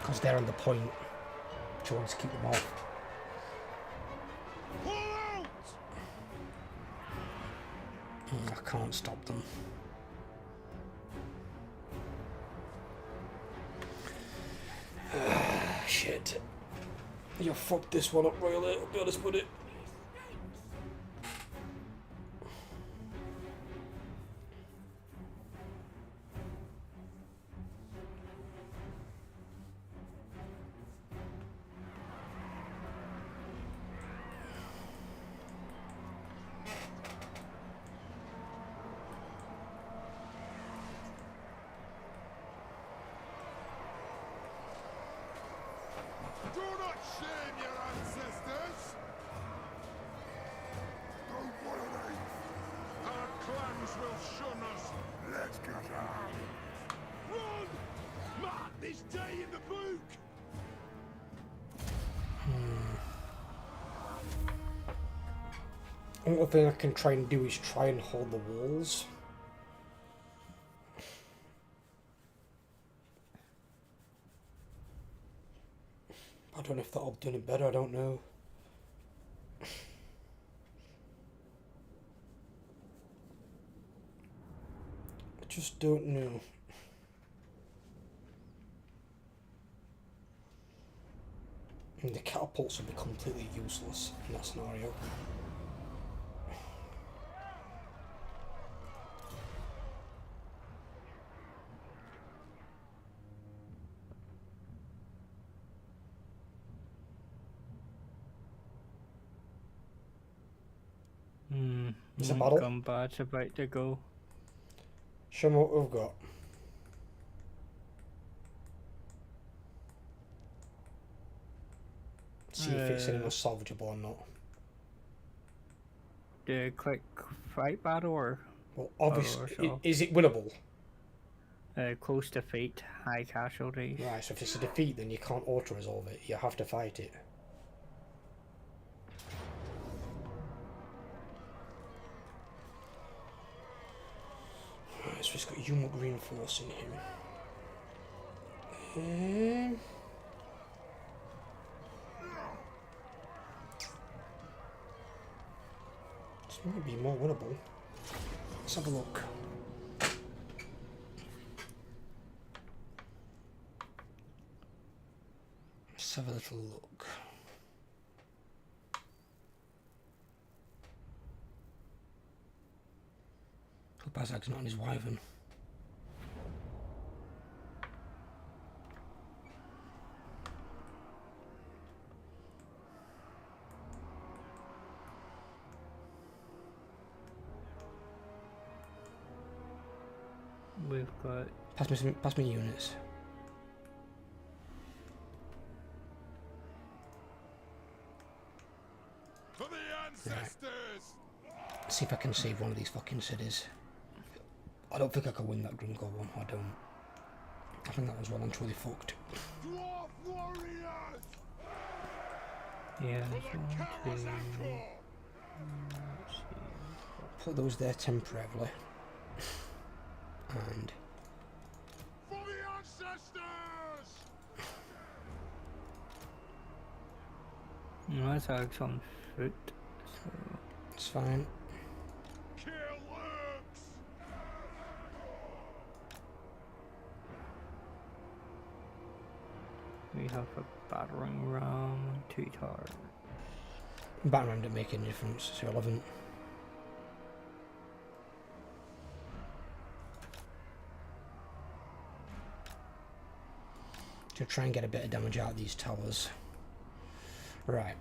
Because they're on the point. Trying to keep them off. Pull out! I can't stop them. Shit. You fucked this one up royally, I'll be honest with it. Do not shame your ancestors! Mark this day in the book. One thing I can try and do is try and hold the walls. I don't know if that'll do any better, I don't know. I just don't know. And the catapults will be completely useless in that scenario. It's a battle. Combat's about to go. Show me what we've got. See if it's any more salvageable or not. The quick fight battle or Well, obviously, so. is it winnable? Close defeat, high casualties. Right, so if it's a defeat, then you can't auto-resolve it. You have to fight it. Right, so it's got Humuk reinforcing him. This might be more winnable. Let's have a look. Let's have a little look. Hope Azag's not on his wyvern. We've got Pass me units. For the ancestors. See if I can save one of these fucking cities. I don't think I can win that Grimgor one. I don't. I think that was well and truly fucked. Dwarf warriors. yeah. For the Karasator. Put those there temporarily. And For the ancestors. That's Alex on foot. So it's fine. Kill orcs. we have a battering ram, 2 towers. Battering didn't make any difference. It's irrelevant. To try and get a bit of damage out of these towers. Right.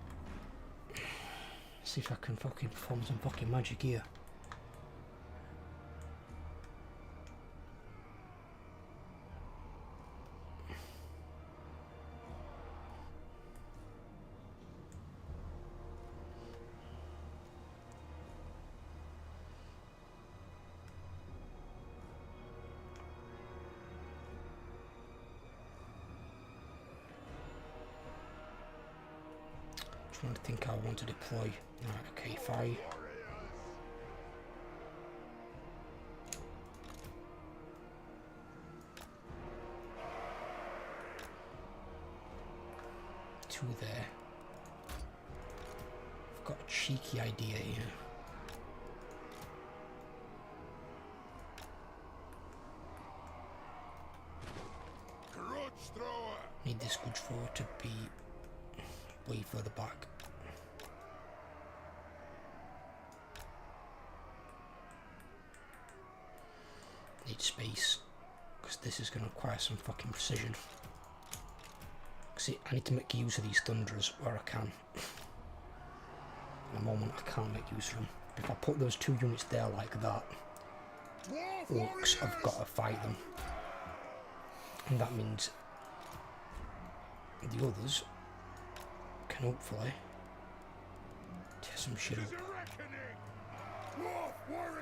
See if I can fucking perform some fucking magic here. Trying to think how I want to deploy. Right, okay, fine. Two there. I've got a cheeky idea here. Grudge thrower. Need this good thrower to be way further back. Need space, because this is going to require some fucking precision. See, I need to make use of these thunderers where I can. At the moment I can't make use of them. If I put those 2 units there like that, orcs have got to fight them. And that means the others can hopefully tear some shit up. There's a reckoning. Dwarf warriors.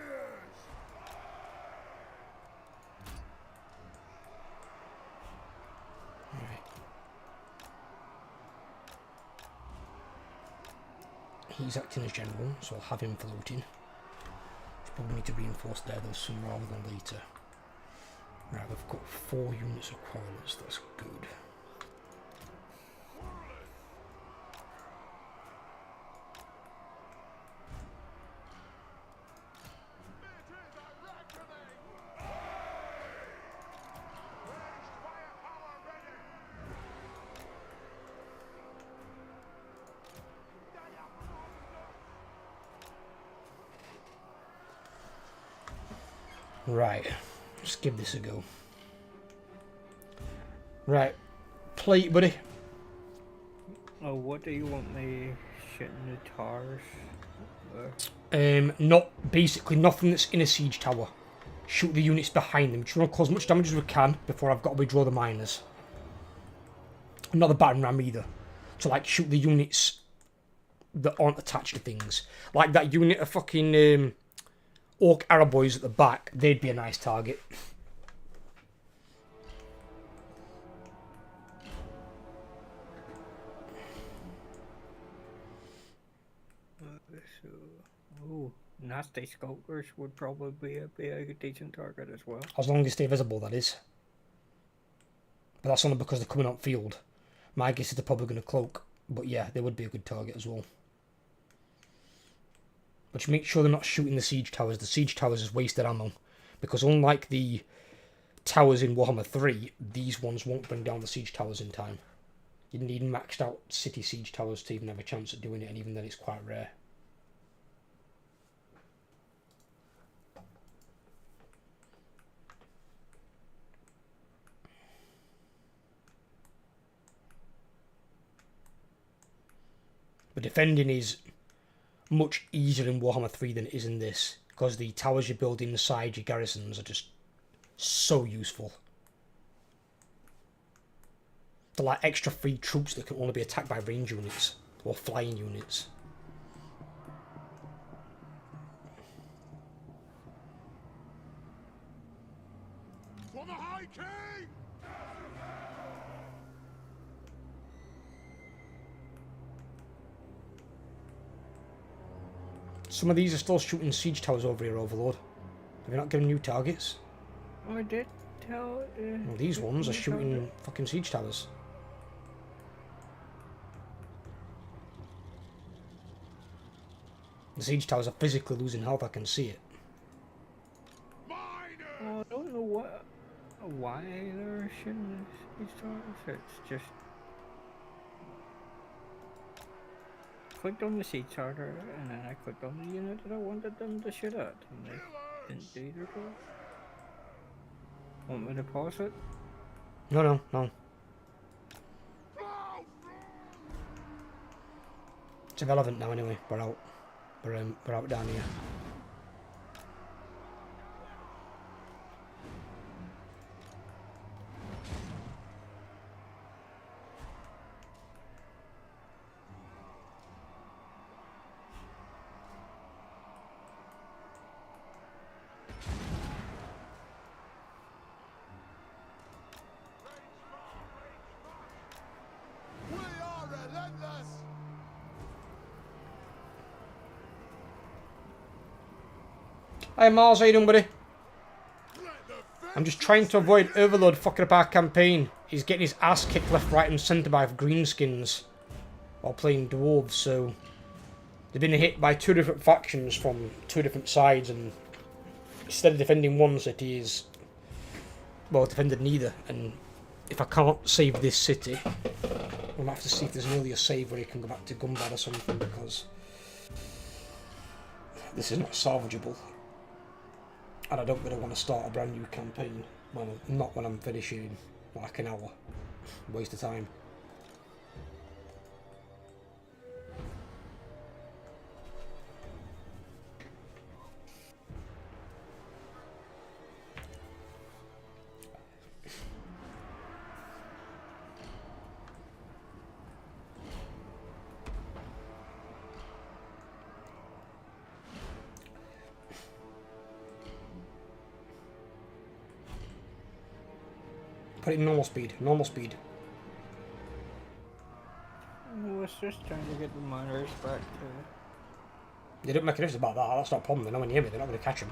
He's acting as general, so I'll have him floating. Probably need to reinforce there though sooner rather than later. Right, we've got 4 units of quarrelers, that's good. Right, let's give this a go. Right, plate, buddy. Oh, what do you want me shooting the towers? Not basically nothing that's in a siege tower. Shoot the units behind them. Just want to cause as much damage as we can before I've got to withdraw the miners. Not the battering ram either. So like shoot the units that aren't attached to things. Like that unit of fucking Orc Arrow boys at the back. They'd be a nice target. Oh, nasty skulkers would probably be a decent target as well. As long as they stay visible, that is. But that's only because they're coming up field. My guess is they're probably going to cloak. But yeah, they would be a good target as well. But just make sure they're not shooting the siege towers. The siege towers is wasted ammo. Because unlike the towers in Warhammer 3, these ones won't bring down the siege towers in time. You need maxed out city siege towers to even have a chance at doing it, and even then it's quite rare. But defending is much easier in Warhammer 3 than it is in this, because the towers you build inside your garrisons are just so useful. They're like extra free troops that can only be attacked by range units or flying units. For the High King! Some of these are still shooting siege towers over here, Overlord. Have you not given new targets? I did tell. Well, these ones are shooting fucking siege towers. The siege towers are physically losing health, I can see it. Oh, I don't know why they're shooting these towers. It's just clicked on the siege tower and then I clicked on the unit that I wanted them to shoot at, and they didn't do either. Want me to pause it? No. It's irrelevant now anyway. We're out. We're out down here. We are relentless! Hey Mars, how you doing, buddy? I'm just trying to avoid Overlord fucking up our campaign. He's getting his ass kicked left, right and centre by greenskins while playing dwarves, so they've been hit by 2 different factions from 2 different sides, and instead of defending one city, is well, defended neither. And if I can't save this city, we'll have to see if there's an earlier save where he can go back to Gumbad or something, because this is not salvageable. And I don't really want to start a brand new campaign. Well, not when I'm finishing like an hour. Waste of time. Put it in normal speed. Normal speed. I was just trying to get the miners back to They don't make a difference about that. That's not a problem. They're nowhere near me. They're not going to catch them.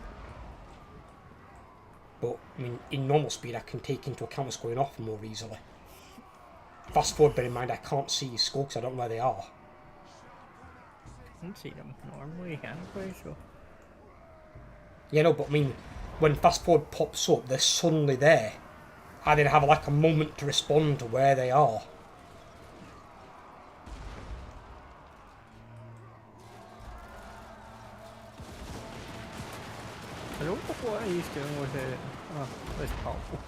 But, I mean, in normal speed, I can take into account what's going off more easily. Fast forward, bear in mind, I can't see his skull because I don't know where they are. I can see them normally anyway, so... Yeah, no, but I mean, when fast forward pops up, they're suddenly there. I then have like a moment to respond to where they are. I don't know what he's doing with it. Oh,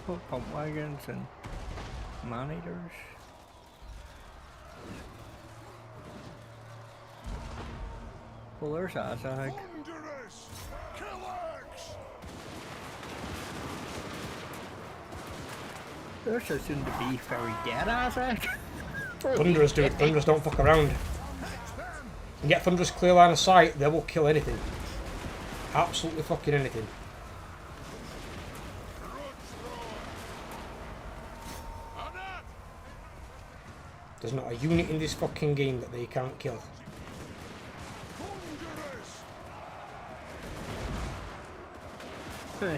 with pump wagons and man-eaters. Well, there's Azag. Thunderous! Killers! There's a soon-to-be very dead Azag. Thunderers do it. Thunderers don't fuck around. You get Thunderers clear line of sight, they will kill anything. Absolutely fucking anything. There's not a unit in this fucking game that they can't kill.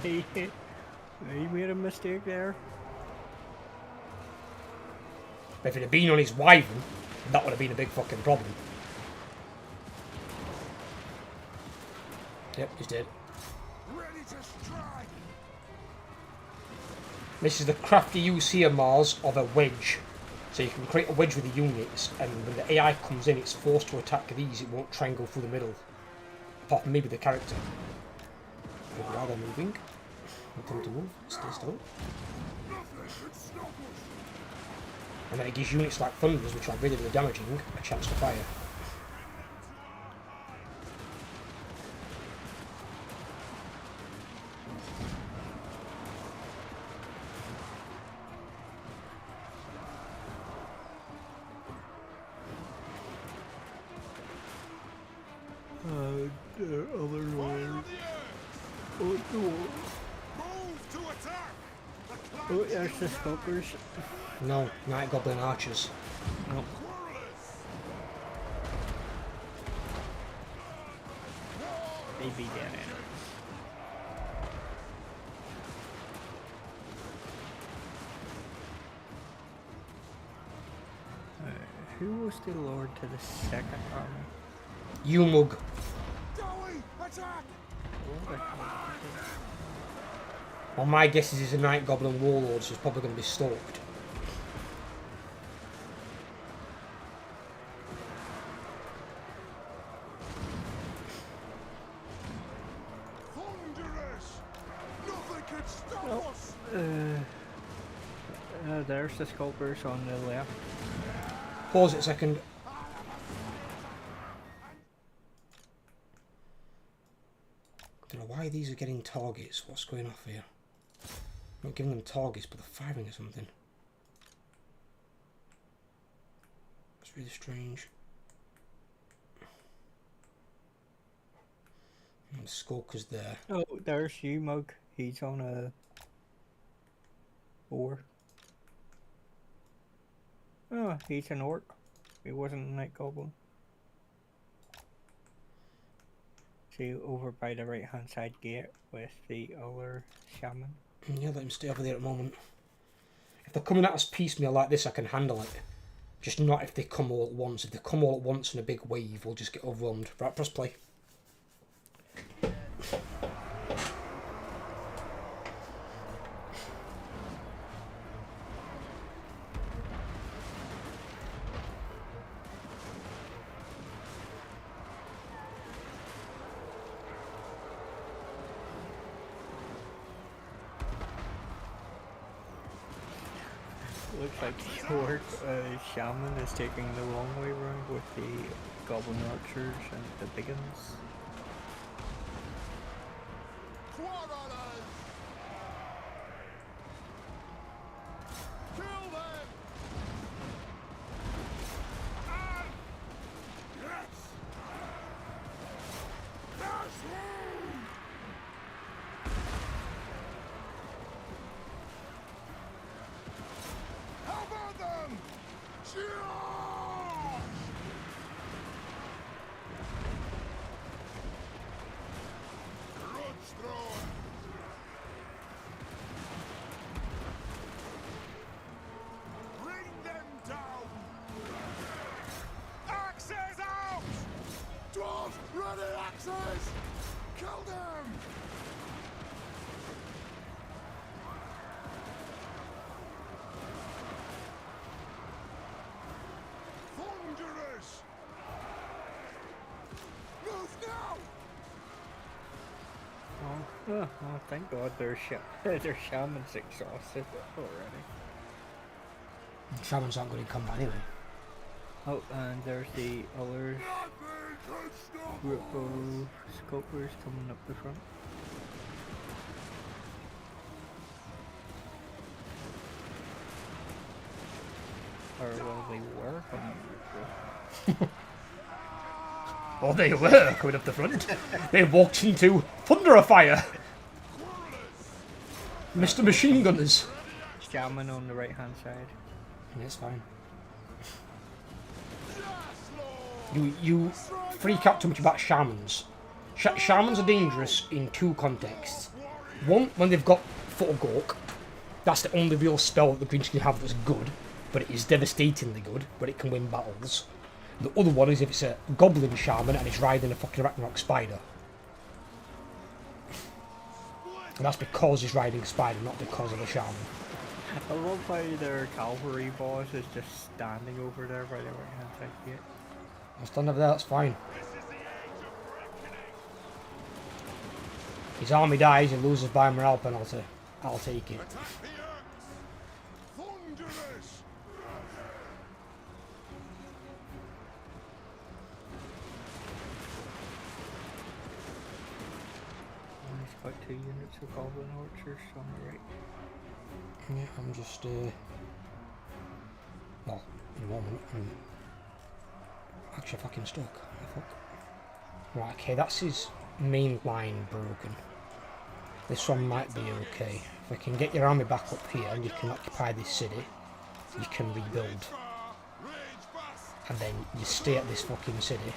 He made a mistake there. But if it had been on his Wyvern, that would have been a big fucking problem. Yep, he's dead. Ready to strike! This is the crafty use here, Mars, of a wedge. So you can create a wedge with the units, and when the AI comes in, it's forced to attack these, it won't try and go through the middle. Apart from maybe the character. But we are they're moving. No time to move, stay still. And then it gives units like Thunders, which are really, really damaging, a chance to fire. The other one. Oh, no. Move to attack! Oh, there's the scopers. No, Night Goblin archers. No. They be dead enemies. Who was the lord to the second army? Umug. Dowie, attack! Well, my guess is he's a Night Goblin warlord, so he's probably going to be stalked. Thunderous! Nothing can stop us! There's the sculptors on the left. Pause it a second. I don't know why these are getting targets. What's going off here? I'm not giving them targets, but they're firing at something. It's really strange. And the Skulker's there. Oh, there's you, Mug. He's on a oar. Oh, he's an orc. He wasn't a night goblin. See, over by the right hand side gate with the other shaman. Yeah, let him stay over there at the moment. If they're coming at us piecemeal like this, I can handle it. Just not if they come all at once. If they come all at once in a big wave, we'll just get overwhelmed. Right, press play. Looks like the orc shaman is taking the long way round with the goblin archers and the big uns. Quarterers! Kill them! And... Yes! That's home! Cover them! Charge! Oh, thank God their shaman's exhausted already. Shamans aren't good in combat anyway. Oh, and there's the other group of scopers coming up the front. Or well, they were coming up the front. Oh, they were coming up the front. They walked into thunder of fire. Mr. Machine Gunners. Shaman on the right hand side. Yeah, it's fine. You freak out too much about shamans. Shamans are dangerous in two contexts. One, when they've got Foot of Gork. That's the only real spell that the Greens can have that's good, but it is devastatingly good, but it can win battles. The other one is if it's a goblin shaman and it's riding a fucking Ragnarok spider. And that's because he's riding a spider, not because of the shaman. I love how their cavalry boss is just standing over there by the right hand side gate. I'll stand over there, that's fine. His army dies, he loses by morale penalty. I'll take it. Attack the Earth! Thunderous! There's quite 2 units of goblin archers on the right. Yeah, I'm just, well, in a moment, I'm actually fucking stuck. Oh, fuck. Right, okay, that's his main line broken. This one might be okay. If I can get your army back up here and you can occupy this city, you can rebuild. And then you stay at this fucking city.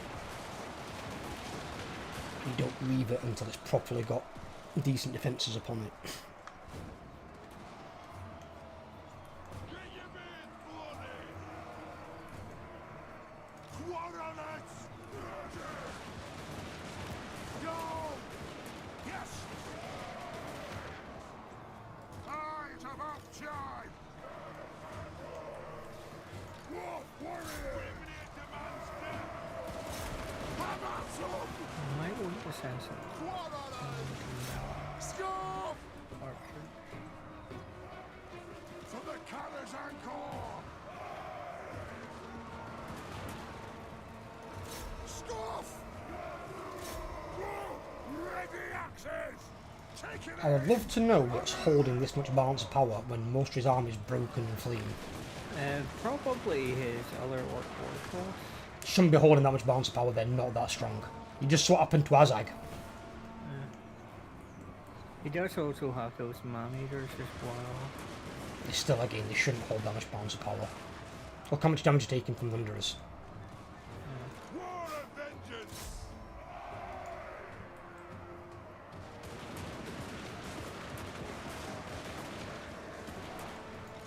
You don't leave it until it's properly got decent defences upon it. I might want to send some archers. For the colours encore! Scoff! Ready axes! Take it I would love to know what's holding this much balance of power when most of his army is broken and fleeing. Probably his other orc force. Shouldn't be holding that much balance of power, they're not that strong. You just saw what happened to Azag. He does also have those man-eaters as well. They still, again, they shouldn't hold that much balance of power. Look how much damage you're taking from Thunderers. War of vengeance!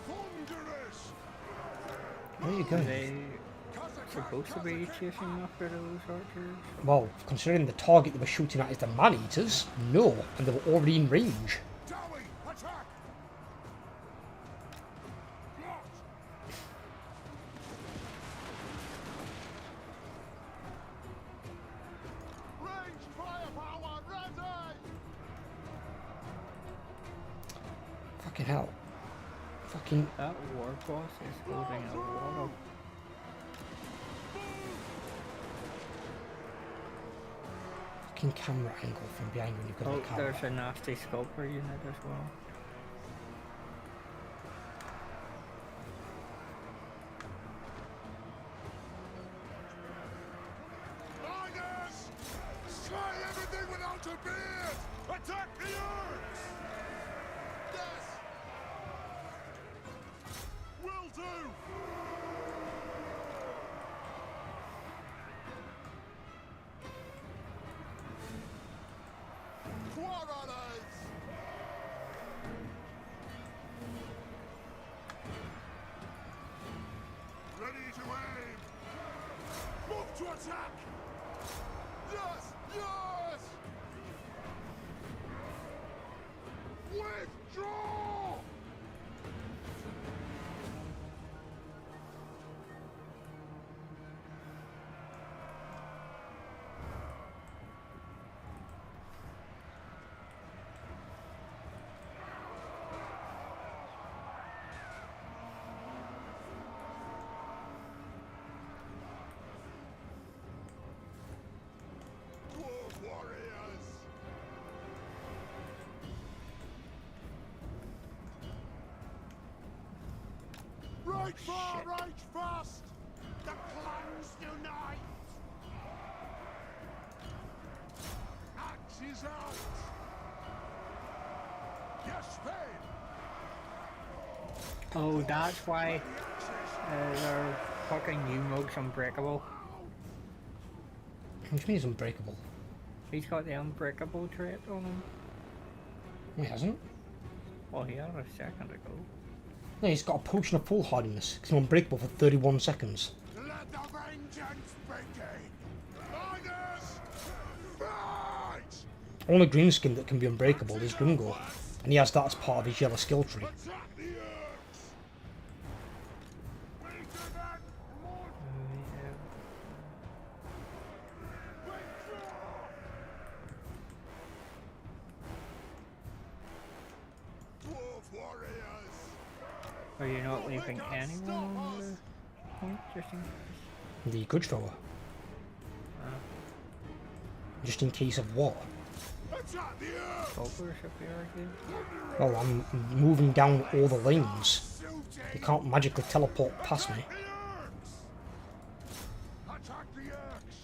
Thunderous! Where are you going? They supposed to be chasing after those archers? Well, considering the target they were shooting at is the man-eaters, no, and they were already in range. Dowie, attack! Blocked! Range firepower ready! Fucking hell. Fucking... That war boss is holding a lot of... fucking camera angle from behind when you've got Oh, a camera. there's a nasty sculptor unit as well. Miners! Slay everything without a beard! Attack the Earth! Yes! Will do! Quarrelers! Ready to aim! Move to attack! Yes! Yes! Withdraw! Right Oh, far, shit. right fast! The clans unite! Axes out! Yes, then! Oh, that's why their fucking new mug's unbreakable. Which means unbreakable. He's got the unbreakable trait on him. He hasn't. Well, he had it a second ago. No, he's got a potion of full hardiness. He's unbreakable for 31 seconds. Let the vengeance begin! Miners! Fight! Only greenskin that can be unbreakable is Gringo. And he has that as part of his yellow skill tree. Attack the Urks! We do that more Dwarf warriors! Are you not leaving anyone on the point just in case? The grudge thrower. Just in case of what? Attack the Urks! Cobblers up here again? Well, I'm moving down all the lanes. They can't magically teleport past me. The Urks! Attack the Urks!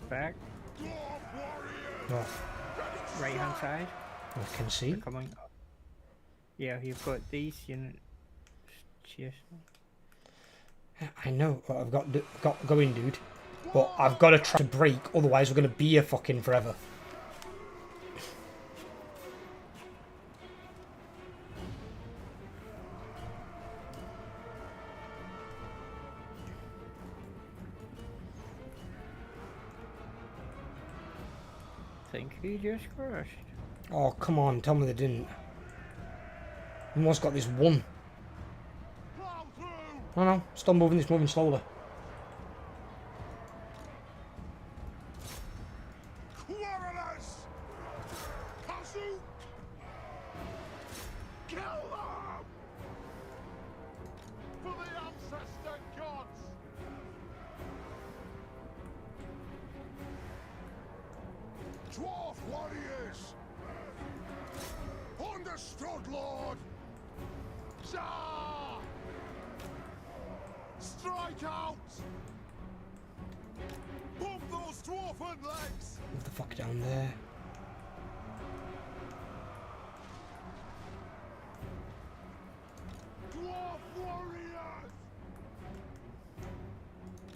Back, Dwarf warriors! Oh, right hand side, I can see. coming up. Yeah, you've got these units. Cheers. I know what I've got going, dude. But I've got to try to break, otherwise we're going to be here fucking forever. Think he just crashed. Oh, come on, tell me they didn't. Almost got this one. Plow through! No, no, still moving, it's moving slowly. Quarrelers! Kazook! Kill them! For the ancestor gods! Dwarf warriors! Understood, Lord! Zah! Strike out! Bump those dwarfen legs! Move the fuck down there. Dwarf warriors!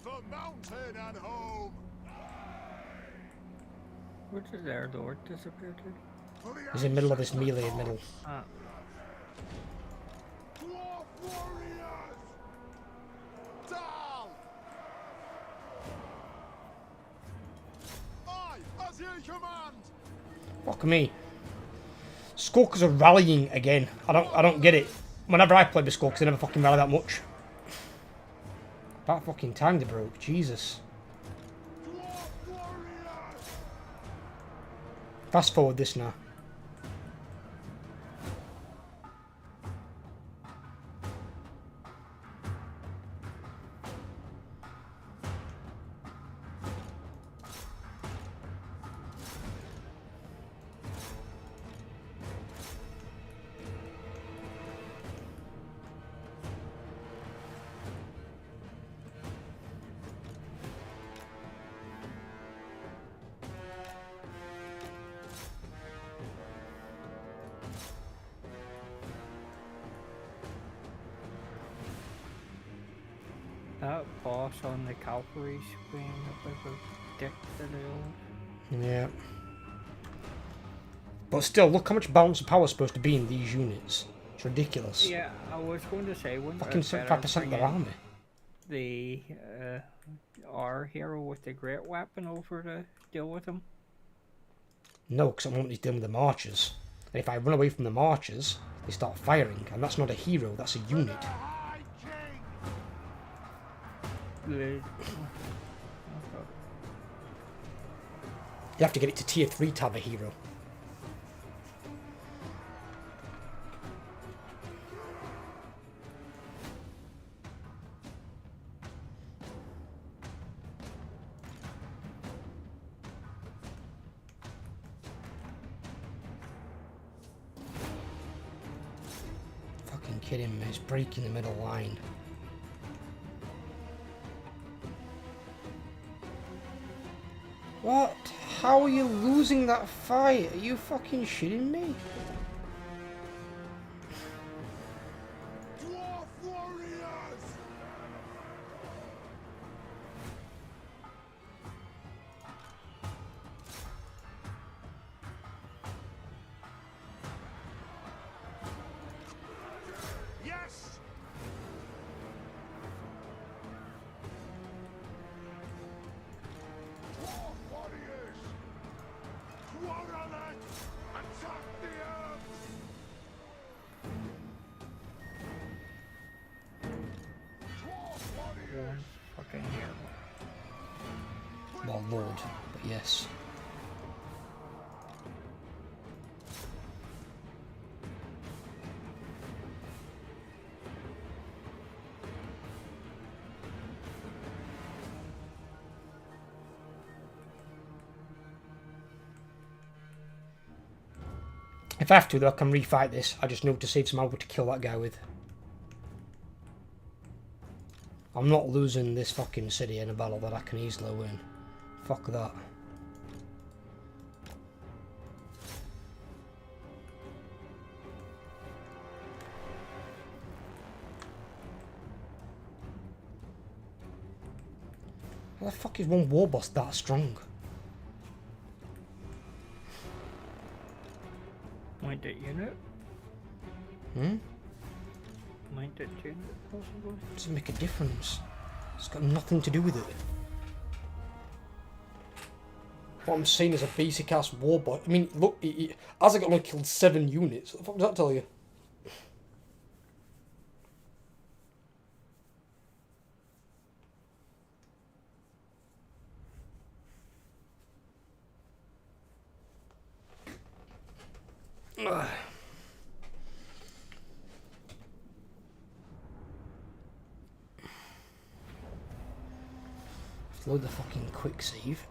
For mountain and home! Where did their lord disappear to? For the He's in the middle of this ancestor melee in the middle. gods. Ah, Dwarf warriors! Down! Aye, as ye command! Fuck me. Skulkers are rallying again. I don't get it. Whenever I play with Skulkers, they never fucking rally that much. About fucking time they broke. Jesus. Dwarf warriors! Fast forward this now. that boss on the cavalry being a bit of a dick to the old. Yeah. But still, look how much balance of power is supposed to be in these units. It's ridiculous. Yeah, I was going to say, wouldn't Fucking it better 75% of bring their in army. the our hero with the great weapon over to deal with him? No, because at the moment he's dealing with the marchers. And if I run away from the marchers, they start firing. And that's not a hero, that's a unit. High King! The, You have to get it to tier 3 to have a hero. kidding me, it's breaking the middle line. What? How are you losing that fight? Are you fucking shitting me? Dwarf warriors! Yes! Dwarf warriors! Warhammer! Attack the earth! Dwarf warriors! Fucking hero. Well, Lord, but yes. If I have to, though, I can refight this. I just need to save some ammo to kill that guy with. I'm not losing this fucking city in a battle that I can easily win. Fuck that. How the fuck is one war boss that strong? Mind it unit? Hmm? Mind it unit, possibly? Doesn't make a difference. It's got nothing to do with it. What I'm saying is a basic ass war boss. I mean, look, Isaac only killed 7 units. What the fuck does that tell you? Ugh. Load the fucking quick save.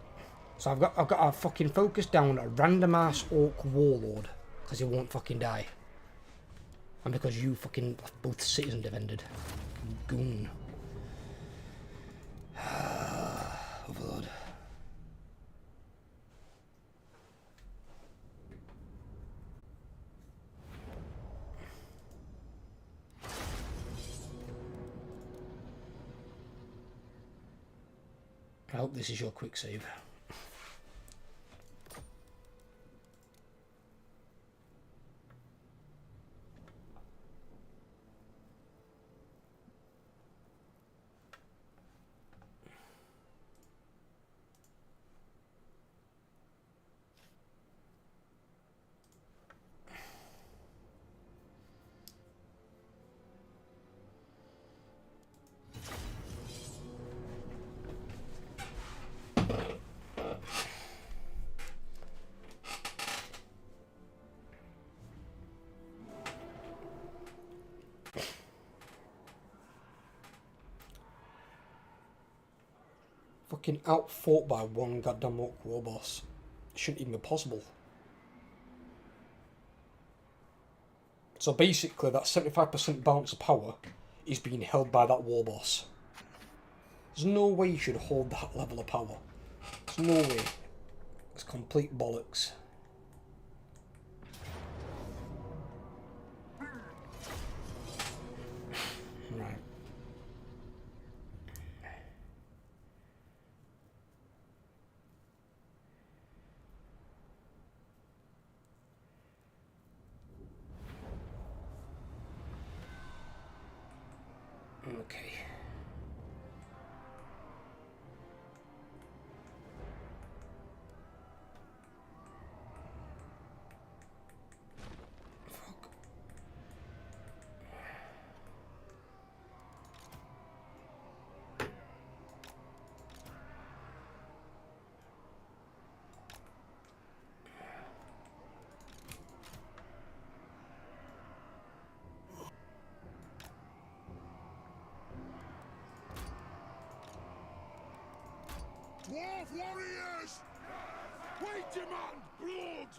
So I've got to fucking focus down a random ass orc warlord because he won't fucking die, and because you fucking both cities defended. Goon. Overlord. I hope this is your quick save. Fucking outfought by one goddamn orc war boss. It shouldn't even be possible. So basically that 75% balance of power is being held by that war boss. There's no way you should hold that level of power. There's no way. It's complete bollocks. Right. Okay. Fuck. Dwarf warriors! We demand blood!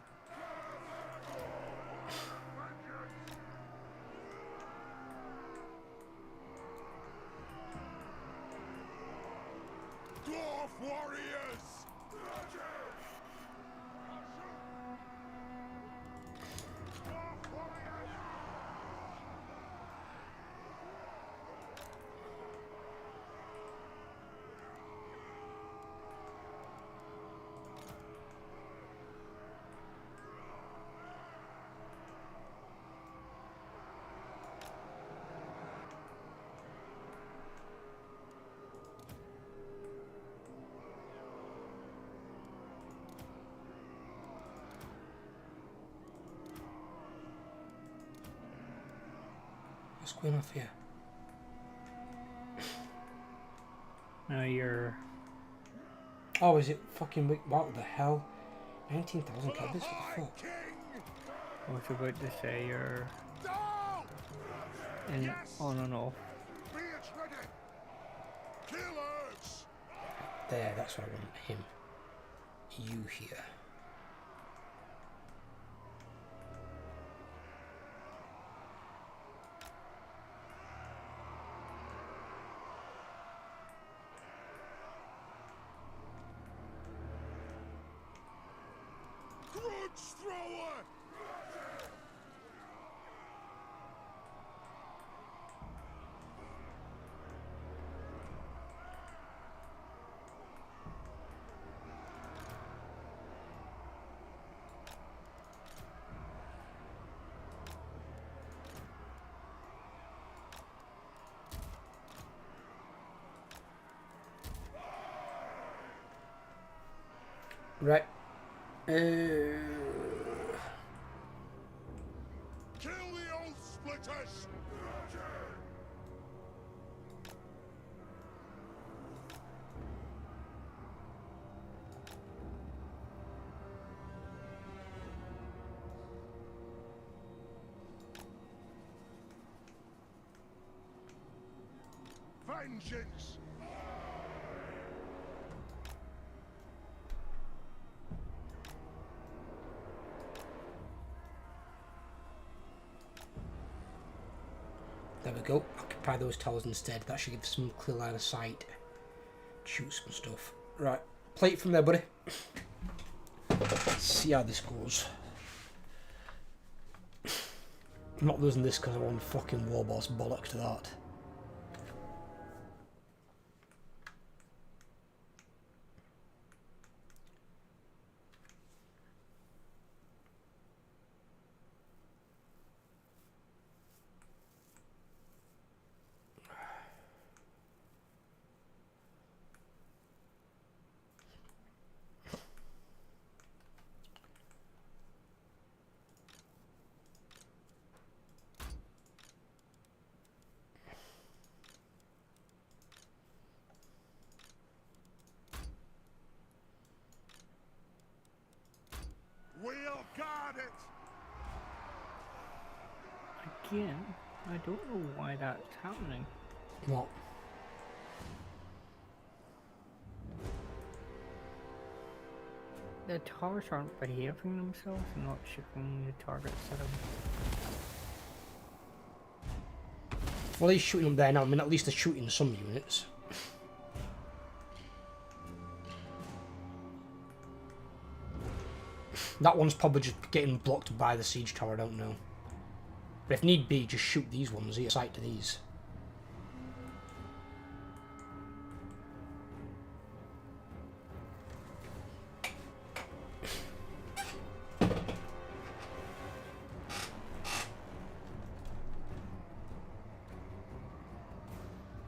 going off here? Now you're. Oh, is it fucking weak? What the hell? 19,000 cabins? What the fuck? I was about to say you're in on and off. There, that's what I want. Him. You here. Grudge thrower! Right. Kill the old splitters! Vengeance! There we go. Occupy those towers instead. That should give some clear line of sight. Shoot some stuff. Right. Play it from there, buddy. See how this goes. I'm not losing this because I want fucking war boss bollocks to that. We'll guard it! Again, I don't know why that's happening. What? The towers aren't behaving themselves and not shooting the targets at them. Well, he's shooting them there now. I mean, at least they're shooting some units. That one's probably just getting blocked by the siege tower, I don't know. But if need be, just shoot these ones, here, sight to these.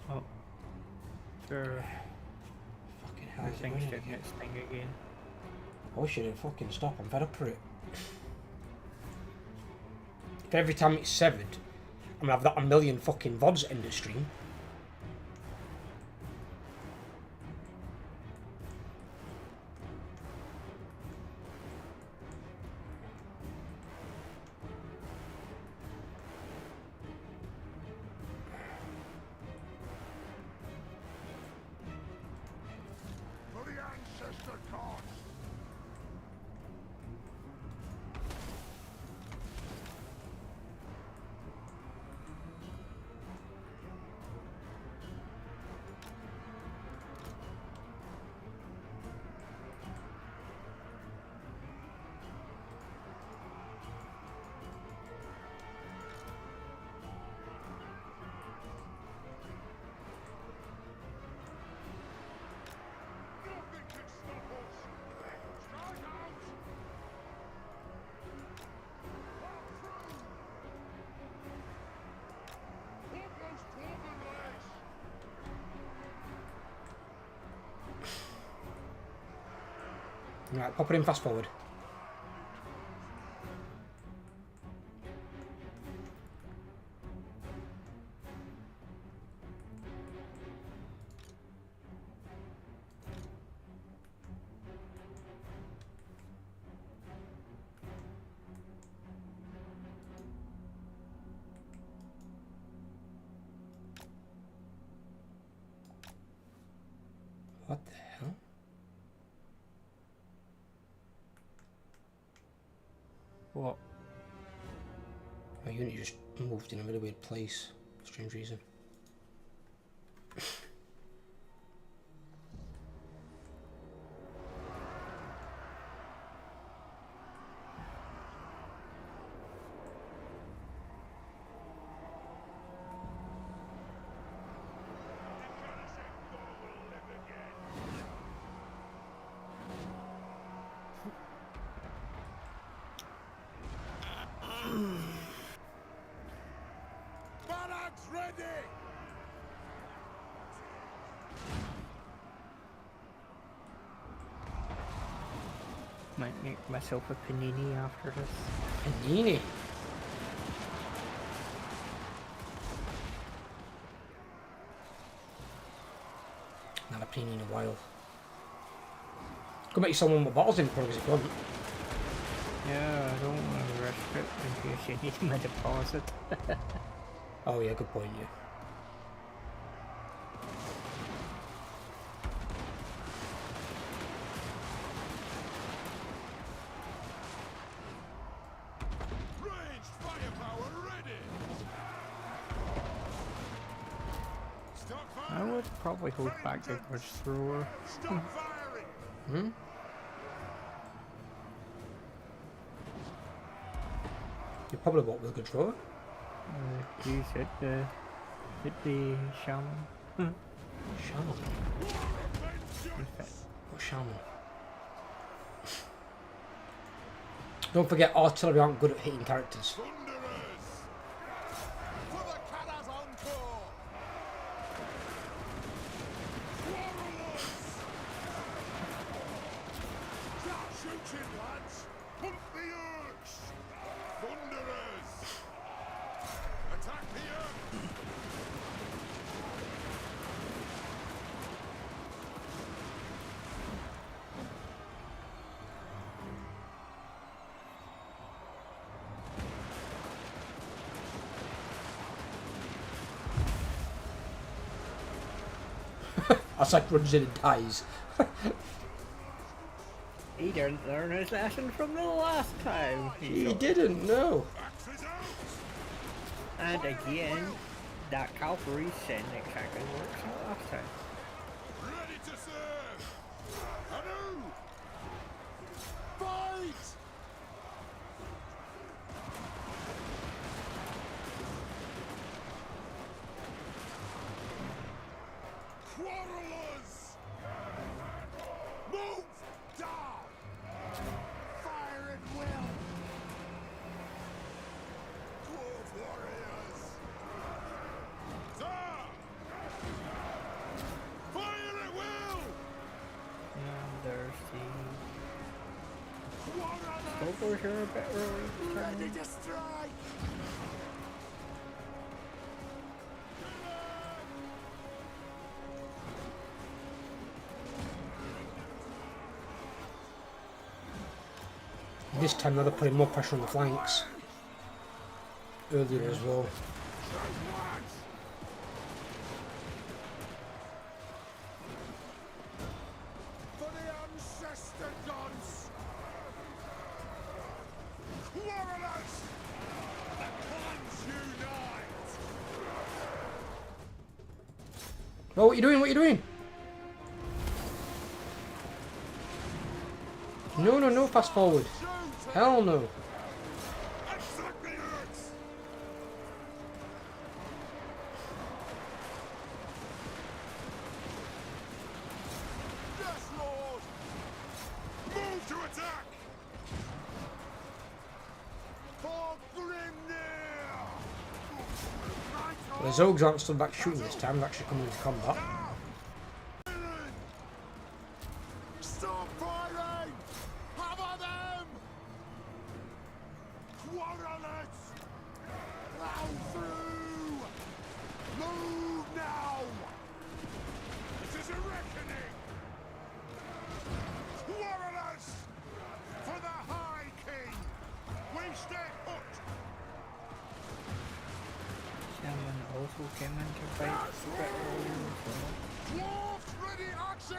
Oh. Sure. Fucking hell. The is it thing's raining doing again? its thing again. I wish it'd fucking stop. I'm fed up for it. If every time it's severed, I'm gonna have that a million fucking VODs end of stream. For the ancestor gods! Nothing can stop us! Strike out! Pop those dwarven legs! Right, pop it in fast forward. What the hell? What? My unit just moved in a really weird place. Strange reason. Barracks ready! Might make myself a panini after this. Panini. Not a panini in a while. Could make you someone with bottles in progress if you want. Yeah, I don't want to risk it in case you need my deposit. Oh yeah, good point, yeah. Ranged firepower ready! Stop I firing! would probably hold back the bridge thrower. Stop firing! Hmm? You probably bought with a good drawer. Use it, hit the shaman. Shaman. Vengeance! What shaman? Don't forget, artillery aren't good at hitting characters. Thunderers! For the Kara's encore! Quarrelers! Start shooting, lads! Pump the urge! Thunderers! Attack the urge! That's like runs in and dies. He didn't learn his lesson from the last time. He didn't, no. Axes out! And again, that cavalry send exactly works as last time. Ready to serve! Anew! Fight! Quarrelers! Move down! Fire at will! Dwarf warriors! Down! Fire at will! And there's Quarrelers! the Golders are a bit early. Ready to strike! This time they're putting more pressure on the flanks. Earlier as well. For the ancestor gods! Quarrelers! The clans unite! Oh, what are you doing? What are you doing? No, no, no, fast forward. Hell no. Attack the earth! Yes, Lord! Move to attack! For Grimnir! The Zogs aren't stood back shooting this time, they're actually coming into combat. Stop firing! Cover them! Quarrelers! Plow through! Move now! This is a reckoning! Quarrelers! For the High King! We stay put! Shaman also came in to fight a bit earlier as well. Dwarfs Ready axes!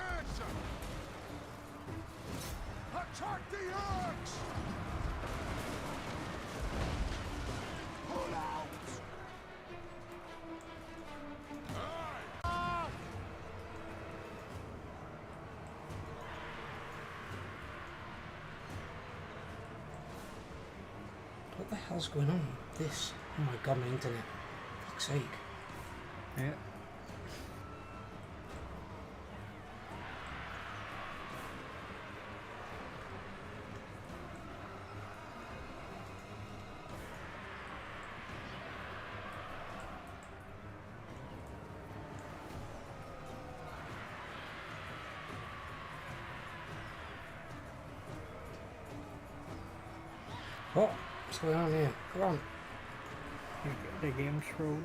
Attack the axe! Pull out! Aye! What the hell's going on? This. Oh my god, my internet. Fuck's sake. Yeah. What? What's going on here? Come on. The game froze.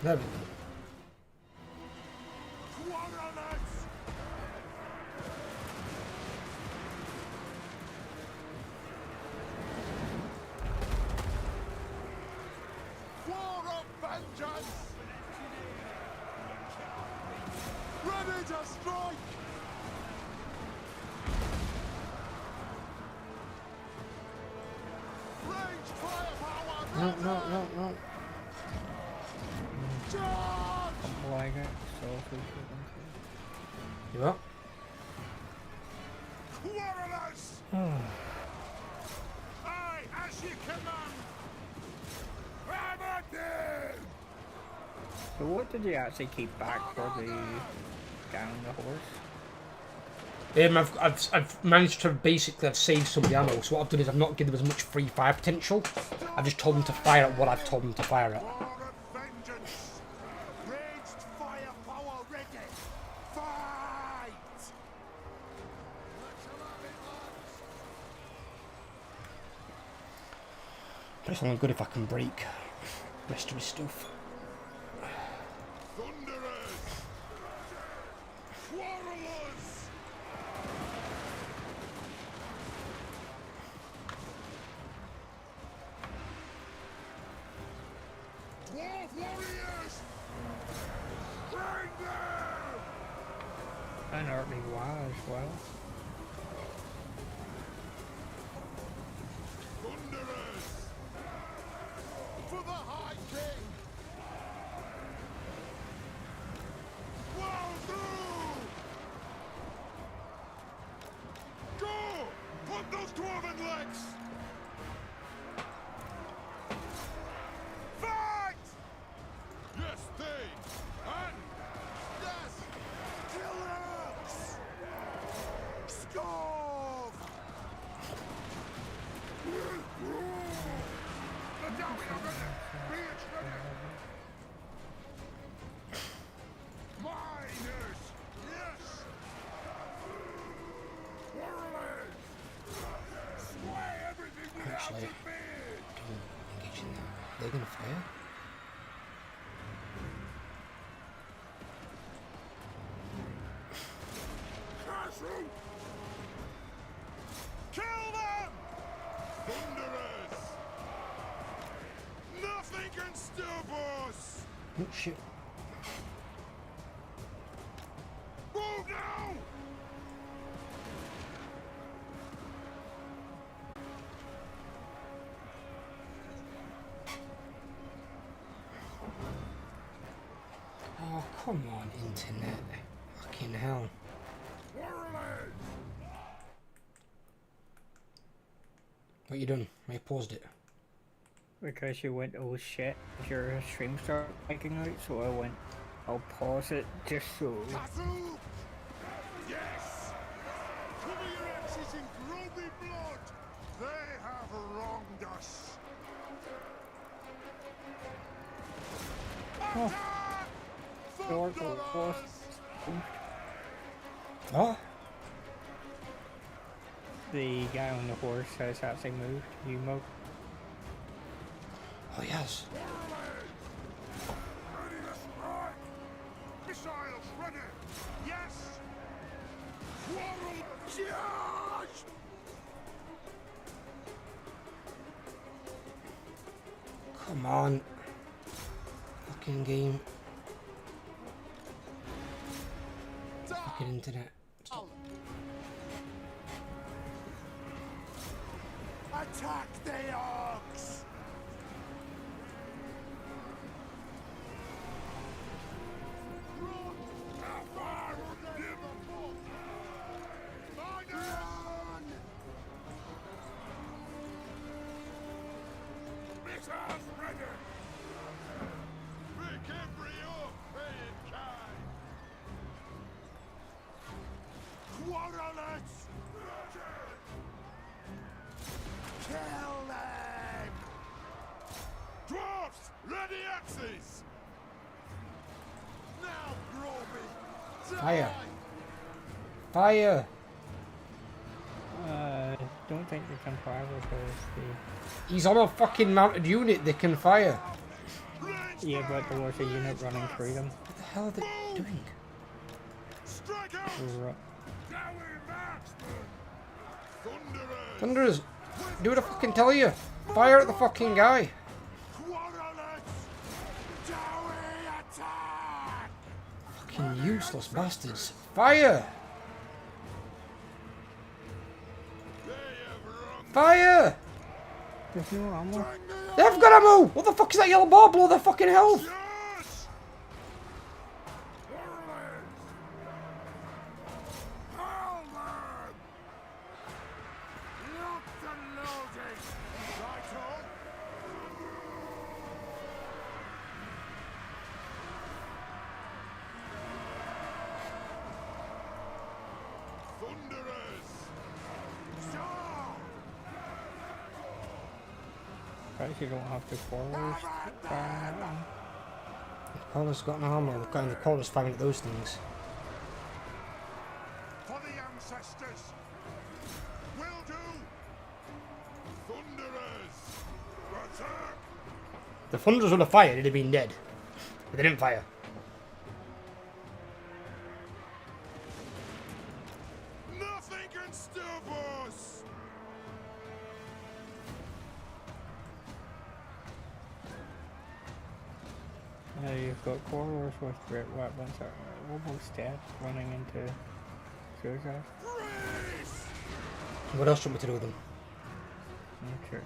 There we go. Quarrelers! War of vengeance! Ready to strike! Ranged firepower! No, no, no, no. Charge! Like it, so we You up? Quarrelers! Aye, as you command! Hammer them! So what did you actually keep back for the guy on the horse? I've managed to basically I've saved some of the ammo. So what I've done is I've not given them as much free fire potential. I've just told them to fire at what I've told them to fire at. War of vengeance! Raged firepower ready! Fight! Let's have it, lads! But it's only good if I can break the rest of his stuff. Thunderers! Quarrelers! Dwarf warriors! Bring them! And Artly Wa as well. Thunderers! For the High King! Wow through! Go! Put those dwarven legs! Fight! Yes, they! And... Yes! Killers! Scarf! The down ready! Reach ready! Miners! Yes! Warriors! Slay everything without Actually, a bid! don't engage in that. They're gonna fire. Castle! Kill them! Thunderers! Nothing can stop us! Oh shit. Move now! Oh come on, internet. Fucking hell. Warriors! What you done? I paused it. Because you went, oh shit, your stream started making out, so I went, I'll pause it just so. Castle! Yes! Cover your axes in grubby blood! They have wronged us! Oh. Attack! Door go pause. Thunderers! What? The guy on the horse has actually moved. You moved. Oh yes. Warriors! Ready to strike! Missiles ready! Yes! Quarrel! Charge! Come on. Fucking game. Fucking internet. Stop. Attack the orcs! Run! Missiles ready! Pick every orc in kind! Quarterlets! Kill them! Dwarfs, ready axes! Now, Groby! Fire! Fire! Don't think they can fire because He's on a fucking mounted unit that can fire. yeah, but there was a unit running through them. What the hell are they doing? Strike out! Ru- Dowie marksman! Thunderers! Thunderers, do what I fucking tell you. Fire at the fucking guy. Quarterlets! Dowie attack! Fucking useless bastards. Fire! They have run Fire! There's no ammo. They've got ammo! What the fuck is that yellow bar below their fucking health? Yes! Quarterlets! Hold them! Locked and loaded! Right on! Thunderers! Stop! Perhaps you don't have to quarters fire at them. The collar's got no ammo. The collar's firing at those things. For the ancestors! Will do! Thunderers! Attack! The Thunderers would have fired, it'd have been dead. But they didn't fire. Nothing can stop us! You've got quarters with great weapons that are almost dead, running into suicide. Freeze! What else do you want me to do with them? Okay.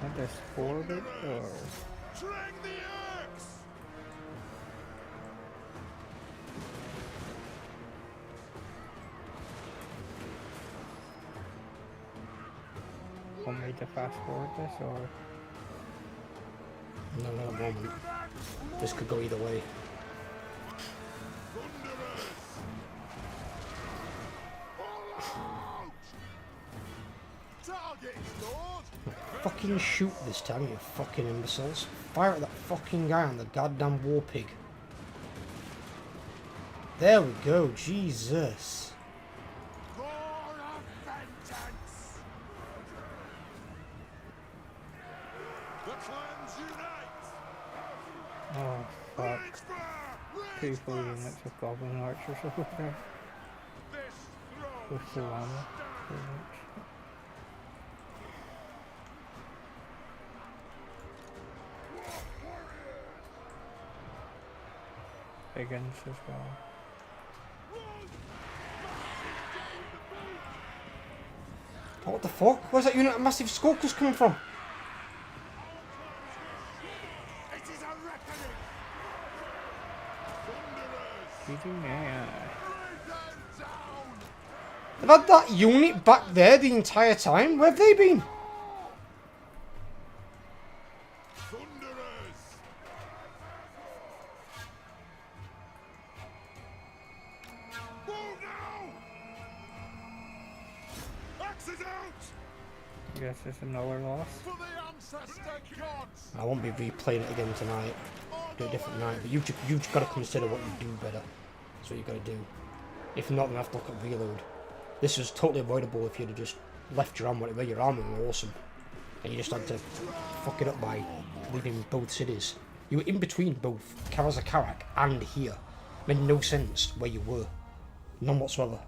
Not this forward or Drag the axe! want me to fast forward this or No, not at the moment. This could go either way. Thunderers! All out! Target stored! Fucking shoot this time, you fucking imbeciles. Fire at that fucking guy on the goddamn war pig. There we go, Jesus. Roar of vengeance! The clans unite! oh fuck. Rage fire! Rage Two full blast! units of goblin archers over there This throne with full shall armor. stand. Pretty much. Higgins as well. Oh, what the fuck? Where's that unit of massive skulkers coming from? It is a reckoning! Thunderers! GG man. Bring them down! They've had that unit back there the entire time. Where have they been? Thunderers! Move now! Axes out! Guess it's another loss. For the ancestor gods! I won't be replaying it again tonight. Do a different night. But you've got to consider what you do better. That's what you've got to do. If not, then I have to look at reload. This was totally avoidable if you'd have just left your armor where your armor were awesome. And you just had to fuck it up by leaving both cities. You were in between both Karazakarak and here. Made no sense where you were. None whatsoever.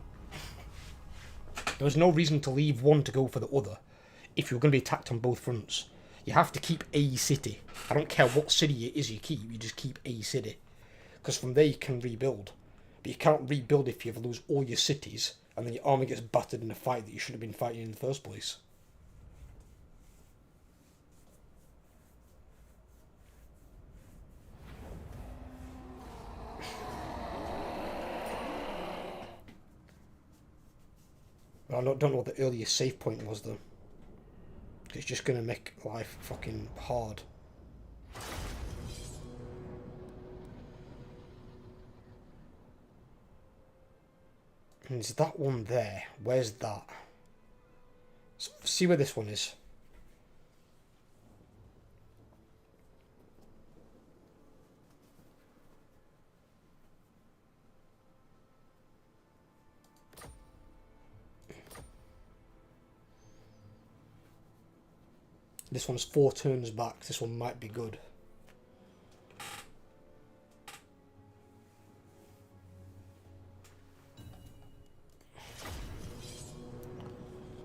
There was no reason to leave one to go for the other if you were going to be attacked on both fronts. You have to keep a city. I don't care what city it is you keep, you just keep a city. Because from there you can rebuild. But you can't rebuild if you ever lose all your cities and then your army gets battered in a fight that you shouldn't have been fighting in the first place. I don't know what the earliest save point was though. It's just going to make life fucking hard. And is that one there? Where's that? Let's see where this one is. This one's 4 turns back. This one might be good.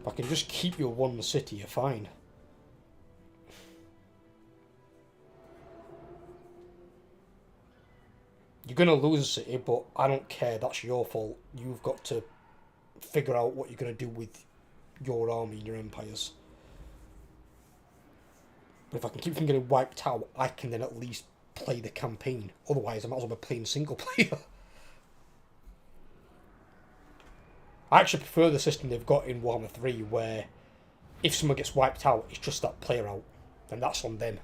If I can just keep your one city, you're fine. You're going to lose a city, but I don't care. That's your fault. You've got to figure out what you're going to do with your army and your empires. But if I can keep from getting wiped out, I can then at least play the campaign. Otherwise, I might as well be playing single player. I actually prefer the system they've got in Warhammer 3, where if someone gets wiped out, it's just that player out. And that's on them.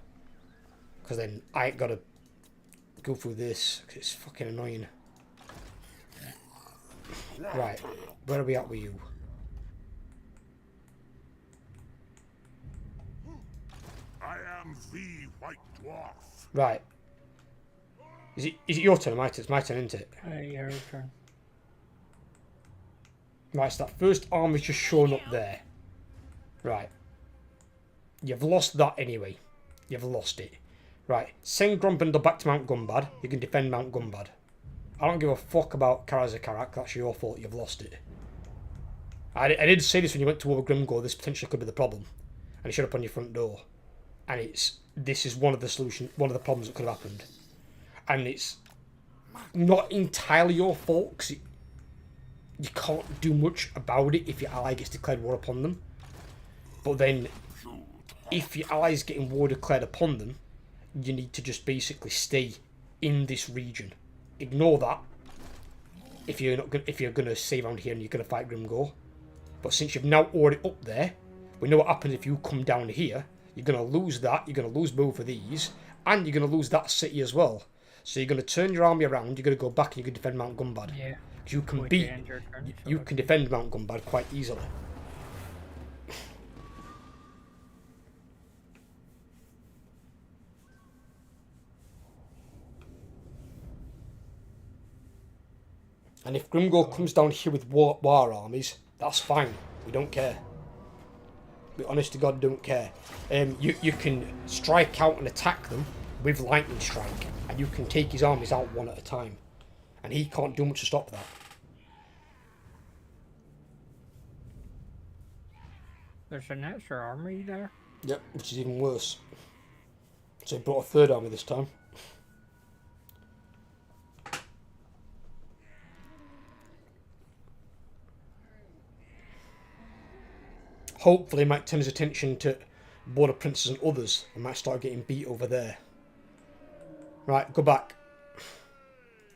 Because then I ain't got to go through this, because it's fucking annoying. Right, where are we at with you? I am the White Dwarf. Right. Is it your turn or my turn? It's my turn, isn't it? Your turn. Right, so that first army's just shown up there. Right. You've lost that anyway. You've lost it. Right, send Grombundle back to Mount Gumbad. You can defend Mount Gumbad. I don't give a fuck about Karazakarak. That's your fault. You've lost it. I did say this when you went to War Grimgore. This potentially could be the problem. And it showed up on your front door. And this is one of the problems that could have happened. And it's not entirely your fault, because you can't do much about it if your ally gets declared war upon them. But then, if your ally's getting war declared upon them, you need to just basically stay in this region. Ignore that if you're going to stay around here and you're going to fight Grimgore. But since you've now already up there, we know what happens if you come down here. You're going to lose that, you're going to lose both of these, and you're going to lose that city as well. So you're going to turn your army around, you're going to go back and you can defend Mount Gumbad. Yeah. Because you can defend Mount Gumbad quite easily. And if Grimgore comes down here with war armies, that's fine. We don't care. We honest to God don't care. You can strike out and attack them with lightning strike, and you can take his armies out one at a time, and he can't do much to stop that. There's an extra army there. Yep, which is even worse. So he brought a third army this time. Hopefully he might turn his attention to Border Princes and others and might start getting beat over there. Right, go back.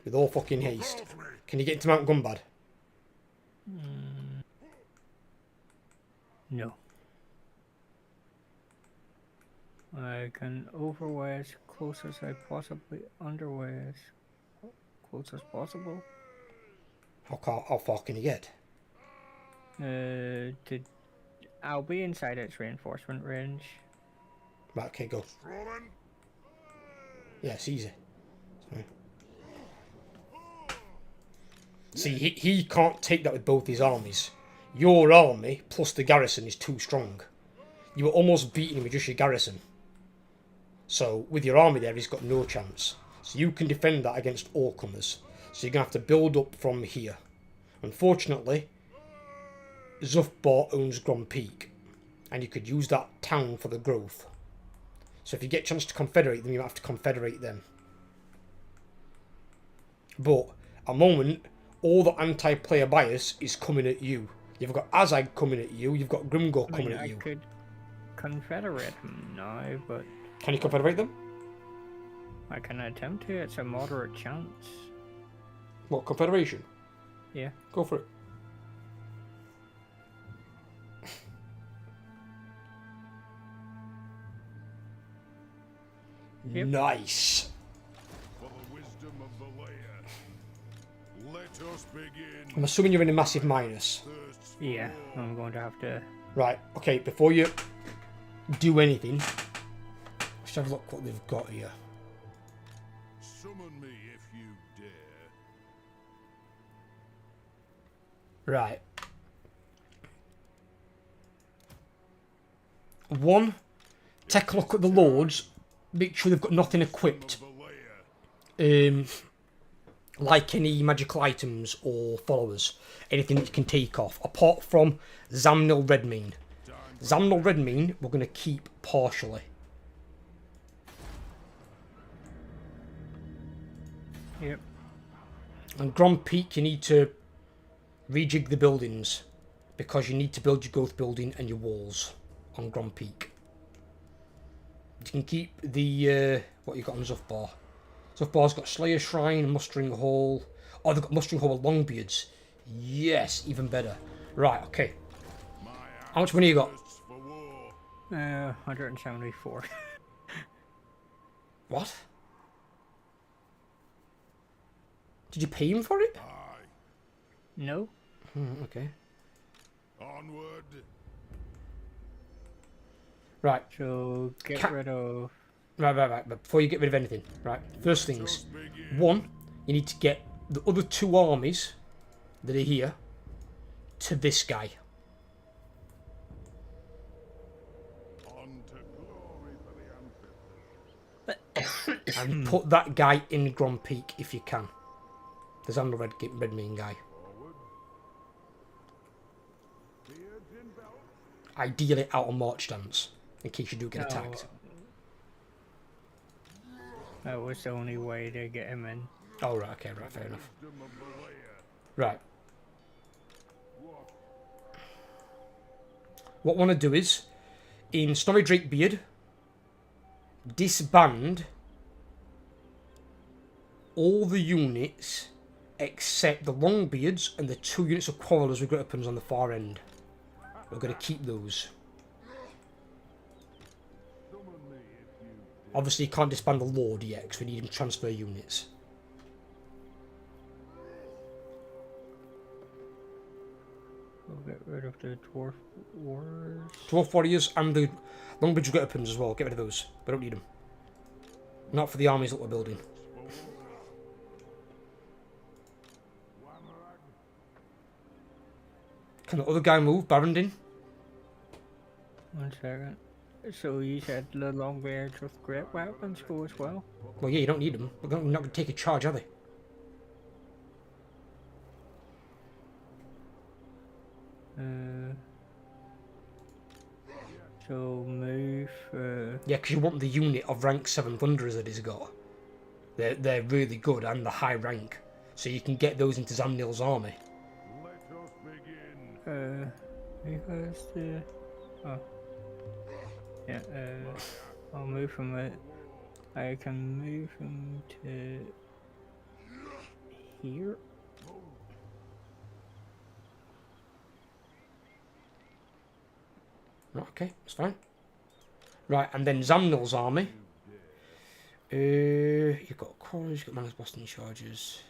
With all fucking haste. Can you get into Mount Gumbad? No. I can overweigh as close as I possibly underweigh as close as possible. How far can you get? I'll be inside its reinforcement range. Right, okay, go. Yeah, it's easy. See, he can't take that with both his armies. Your army, plus the garrison, is too strong. You were almost beating him with just your garrison. So, with your army there, he's got no chance. So you can defend that against all comers. So you're going to have to build up from here. Unfortunately, Zuthbar owns Grand Peak, and you could use that town for the growth. So if you get a chance to confederate them, you have to confederate them. But at the moment, all the anti-player bias is coming at you. You've got Azag coming at you. You've got Grimgor coming at you. I could confederate them now, but Can you confederate them? I can attempt to. It's a moderate chance. What, confederation? Yeah. Go for it. Yep. Nice. For the wisdom of the layer, let us begin. I'm assuming you're in a massive minus. Thirsts for Yeah, war. I'm going to have to. Right, okay, before you do anything, let's have a look what they've got here. Summon me if you dare. Right. One, take a look at the lords, make sure they've got nothing equipped. The layer. Like any magical items or followers, anything that you can take off, apart from Zamnil Redmane. Zamnil Redmane we're going to keep partially. Yep. And Grand Peak you need to rejig the buildings, because you need to build your growth building and your walls on Grand Peak. You can keep the, what you got on Zuthbar. Zuthbar's got Slayer Shrine, Mustering Hall. Oh, they've got Mustering Hall with Longbeards. Yes, even better. Right, okay. How much money you got? Thirsts for war. 174. What? Did you pay him for it? Aye. No. Okay. Onward. Right, So get Ca- rid of. right. But before you get rid of anything, right? First things. Just begin. One, you need to get the other two armies that are here to this guy. On to glory for the ancestors. And put that guy in Grand Peak if you can. There's another Redmane guy. Forward. Beards in belt. Ideally out on march stance, in case you do get No. attacked. That was the only way to get him in. Oh, right, okay, right, fair enough. Wisdom of the layer. Right, What? what I want to do is, in Snorri Drakebeard, disband all the units except the Longbeards and the 2 units of Quarrelers with Great Weapons on the far end. We're going to keep those. Summon me if you dare. Obviously, you can't disband the Lord yet, because we need him to transfer units. We'll get rid of the dwarf wars. Dwarf Warriors and the Longbeards with Great Weapons as well. Get rid of those. We don't need them. Not for the armies that we're building. Can the other guy move? Barrendin? 1 second. So you said the Longbeards with great weapons go as well? Well, yeah, you don't need them. We're not going to take a charge, are they? So move. Yeah, because you want the unit of rank 7 Thunderers that he's got. They're really good and the high rank. So you can get those into Zamnil's army. Let us begin. Because the. Oh. Yeah, I'll move from it. I can move him to. Here? Right, okay, that's fine. Right, and then Zamnil's army. You've got Quarrels, you've got Manners, Boston Chargers.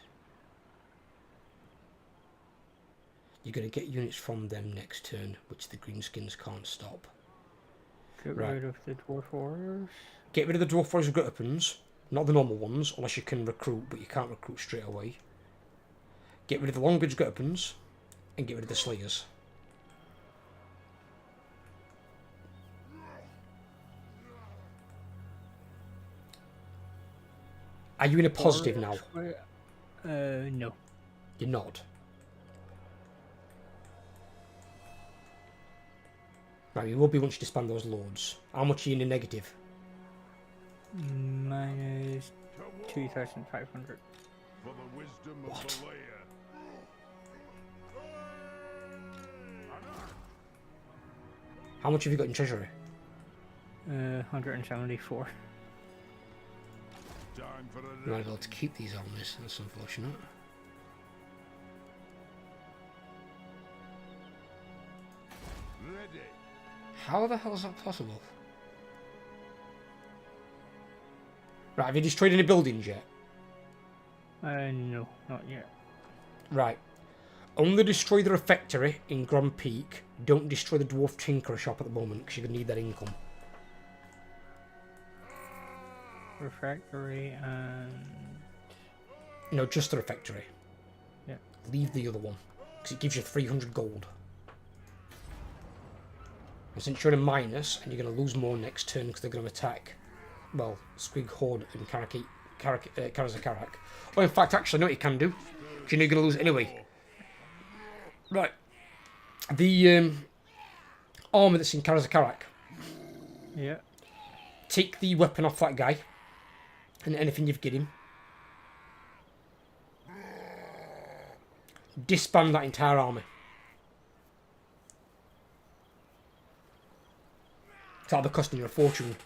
You're going to get units from them next turn, which the Greenskins can't stop. Get Right. rid of the dwarf warriors. Get rid of the Dwarf Warriors with Great Weapons. Not the normal ones, unless you can recruit, but you can't recruit straight away. Get rid of the Longbeards with Great Weapons. And get rid of the Slayers. Are you in a positive now? No. You're not. Right, you will be once you disband those loads. How much are you in the negative? Minus 2,500. For the wisdom What? of the layer. How much have you got in treasury? 174. Time for a You're not able to keep these armies. That's unfortunate. ready. How the hell is that possible? Right, have you destroyed any buildings yet? No, not yet. Right. Only destroy the refectory in Grand Peak. Don't destroy the Dwarf Tinkerer shop at the moment, because you're going to need that income. Refractory and... No, just the refectory. Yeah. Leave the other one, because it gives you 300 gold. And since you're in a minus, and you're going to lose more next turn because they're going to attack, well, Squig Horde and Karazakarak. Oh, in fact, actually, I know what you can do. 'Cause you know you're going to lose it anyway. Right. The armour that's in Karazakarak. Yeah. Take the weapon off that guy. And anything you've given him. Disband that entire army. That'll be costing you a fortune.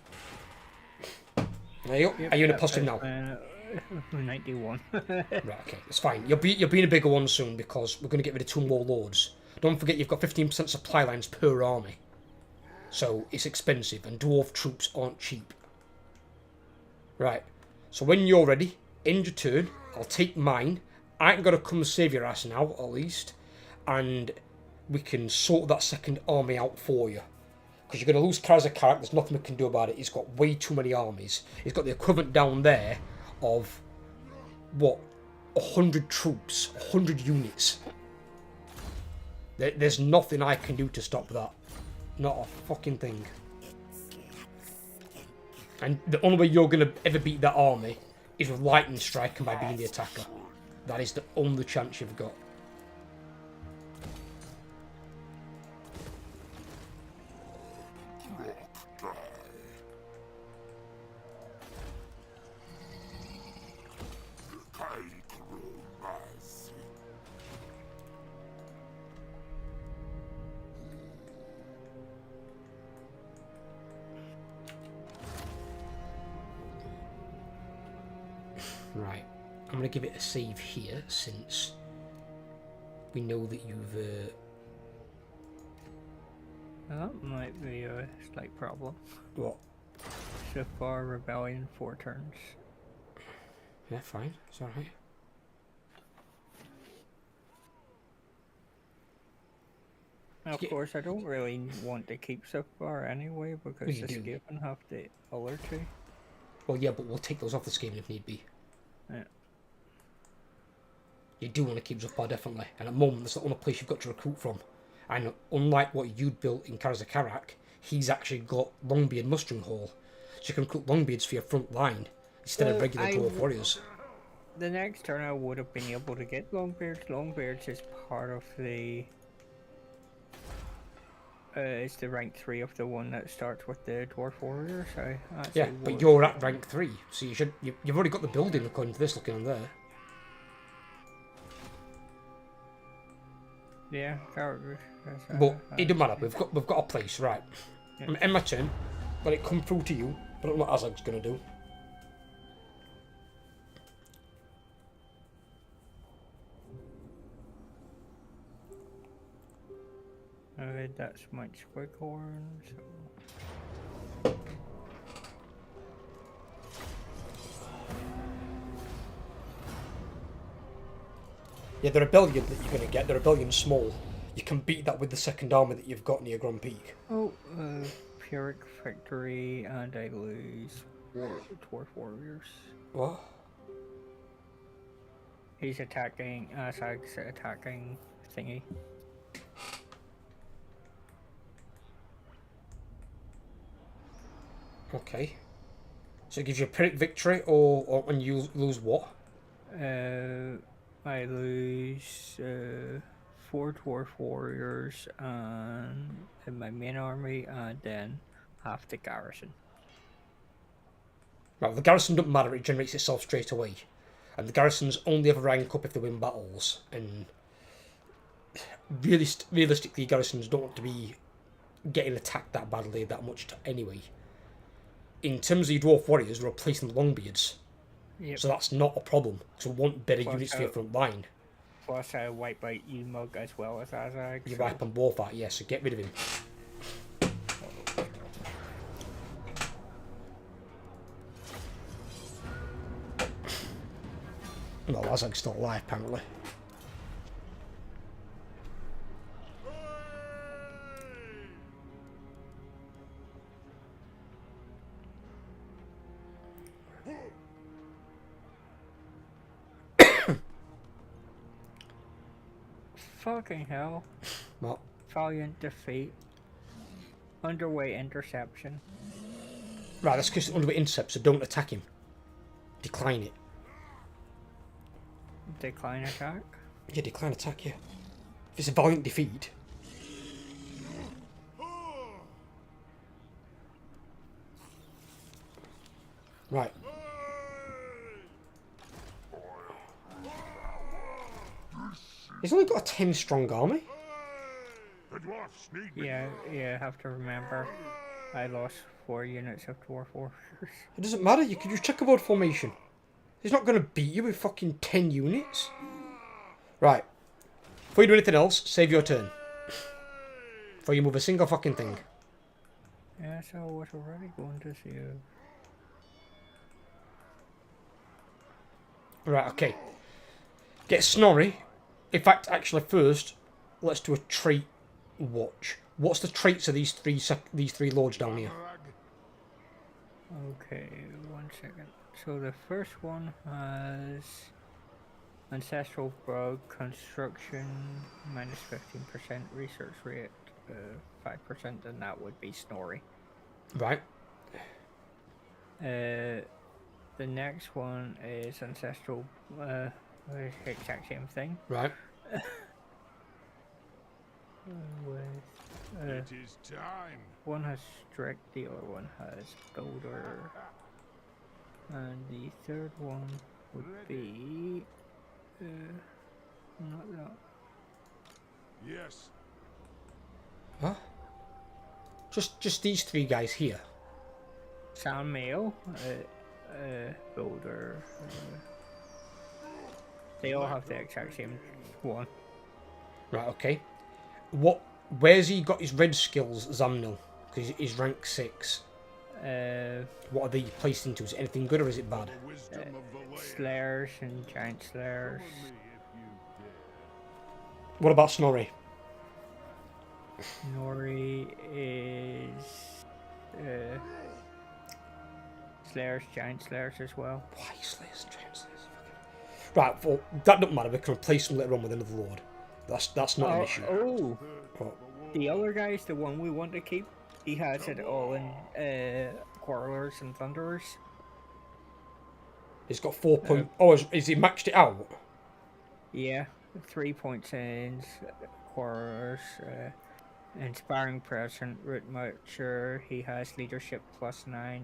There you go. Yep, Are you in a yep, positive now? 91. Right, okay, it's fine. You'll be in a bigger one soon because we're going to get rid of 2 more lords. Don't forget you've got 15% supply lines per army. So it's expensive and dwarf troops aren't cheap. Right, so when you're ready, end your turn, I'll take mine. I ain't got to come save your ass now, at least. And we can sort that second army out for you. Because you're going to lose Karazakarak, there's nothing we can do about it. He's got way too many armies. He's got the equivalent down there of, what, 100 troops, 100 units. There's nothing I can do to stop that. Not a fucking thing. And the only way you're going to ever beat that army is with lightning strike and by being the attacker. That is the only chance you've got. Right, I'm going to give it a save here since we know that you've... That might be a slight problem. What? So far, Rebellion 4 turns. Yeah, fine, it's alright. Now, of course, I don't really want to keep so far anyway because you the do. Skaven have the other 2. Well, yeah, but we'll take those off the scheme if need be. Yeah. You do want to keep Zuffar, definitely. And at the moment, that's the only place you've got to recruit from. And unlike what you'd built in Karazakarak, he's actually got Longbeard Mustering Hall. So you can recruit Longbeards for your front line instead of regular dwarf warriors. The next turn I would have been able to get Longbeards. Longbeards is part of the... it's the rank 3 of the one that starts with the dwarf warriors. Yeah, but you're at rank 3, so you've already got the building according to this looking on there. Yeah, But it doesn't matter. We've got a place, right? Yeah. I'm gonna end my turn. Let it come through to you. But I don't know what Azag's gonna do. Okay, that's my Squighorn. So... Yeah, the rebellion that you're gonna get, the rebellion's small. You can beat that with the second army that you've got near Grand Peak. Oh, Pyrrhic Factory, and I lose Dwarf Warriors. What? He's attacking, Sag's attacking thingy. Okay. So it gives you a Pyrrhic victory, or when you lose what? I lose 4 dwarf warriors in my main army, and then half the garrison. Right, the garrison doesn't matter, it generates itself straight away. And the garrisons only ever rank up if they win battles. And realistically, garrisons don't want to be getting attacked that badly that much anyway. In terms of your dwarf warriors, we're replacing the longbeards. Yep. So that's not a problem, because we want better Plus units for your front line. Plus, I wipe out Umug as well as Azag. You wipe on both out, yeah, so get rid of him. Well, Azag's still alive, apparently. Fucking hell. What? Valiant defeat. Underway interception. Right, that's because it's underweight intercept, so don't attack him. Decline it. Decline attack. Yeah, decline attack, yeah. If it's a valiant defeat. Right. He's only got a 10 strong army. The dwarfs need me. Yeah, have to remember. I lost 4 units of dwarf warriors. It doesn't matter, you can use checkerboard formation. He's not going to beat you with fucking 10 units. Right. Before you do anything else, save your turn. Before you move a single fucking thing. Yeah, so I was already going to see you. Right, okay. Get Snorri. In fact, actually, first, let's do a trait watch. What's the traits of these three lords down here? Okay, 1 second. So the first one has Ancestral Bug Construction minus 15% research rate, 5%, and that would be Snorri. Right. The next one is Ancestral, exact same thing. Right. With, It is time. one has Strict, the other one has Builder, and the third one would be not that. Yes. Huh? Just these three guys here. Sound Mail, Builder. They all have the exact same one. Right, okay. Where's he got his red skills, Zamnil? Because he's rank 6. What are they placed into? Is it anything good or is it bad? The wisdom of the land. Slayers and Giant Slayers. Follow me if you dare. What about Snorri? Nori is Slayers, Giant Slayers as well. Why Slayers and Giant Slayers? Right, well, that doesn't matter. We can replace them later on with another lord. That's not an issue. Oh, What? the other guy's the one we want to keep. He has it all in Quarrelers and Thunderers. He's got 4 point. Oh, is he maxed it out? Yeah, 3 points in Quarrelers. Inspiring Present, Root Mature. He has Leadership +9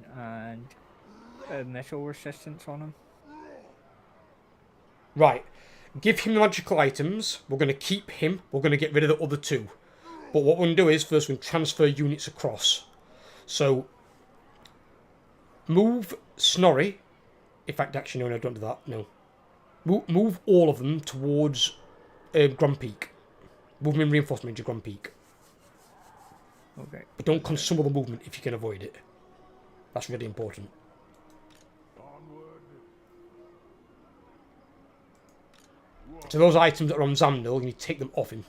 and missile resistance on him. Right. Give him the magical items. We're going to keep him. We're going to get rid of the other 2. But what we're going to do is, first we're going to transfer units across. So, move Snorri. In fact, actually, no, don't do that. No. Move all of them towards Grand Peak. Move them in reinforcement to Grand Peak. Okay. But don't consume all the movement if you can avoid it. That's really important. Onward. So those items that are on Zamnil, you need to take them off him.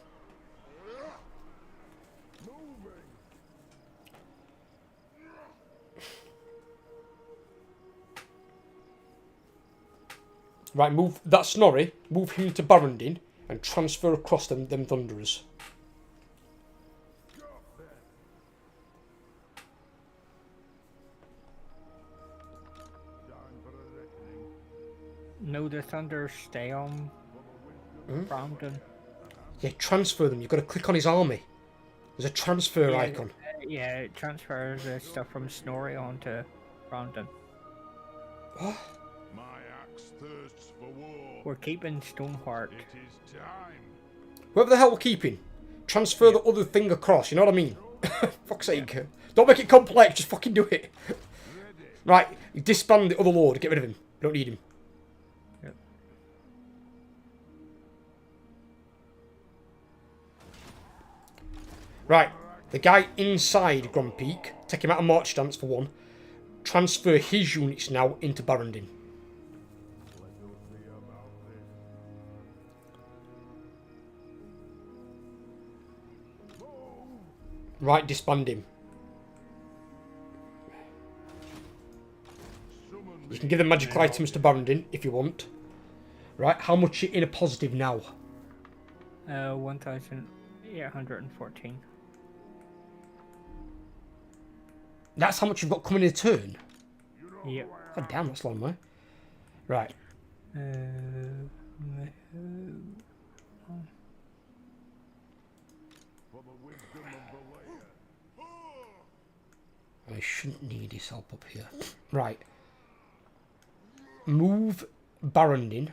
Right, move that Snorri, move him to Barrendin, and transfer across them Thunderers. Time for a reckoning. No, the Thunderers stay on Brandon. Yeah, transfer them. You've got to click on his army. There's a transfer icon. Yeah, it transfers the stuff from Snorri onto Brandon. What? My axe thirsts for war. We're keeping Stoneheart. It is time. Whoever the hell we're keeping, transfer the other thing across, you know what I mean? Fuck's sake. Don't make it complex, just fucking do it. Right, you disband the other lord, get rid of him. You don't need him. Yep. Right, the guy inside Grand Peak, take him out of march stance for one. Transfer his units now into Barrendin. Right, disband him. You can give them magical items to Barrendin if you want. Right, how much are you in a positive now? 1,814. That's how much you've got coming in a turn? Yep. God damn, that's a long way. Right. I shouldn't need his help up here. Right. Move Barrendin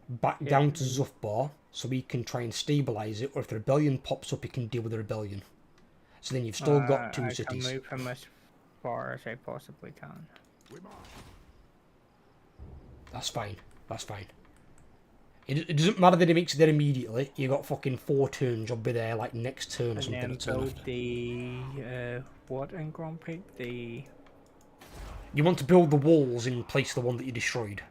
back down to Zufbar so we can try and stabilise it, or if the rebellion pops up, he can deal with the rebellion. So then you've still got two cities. I can move him as far as I possibly can. That's fine. That's fine. It doesn't matter that he makes it there immediately. You got fucking 4 turns. You'll be there like next turn or something. And then turn build after. the what in Grand Peak? The You want to build the walls in place of the one that you destroyed.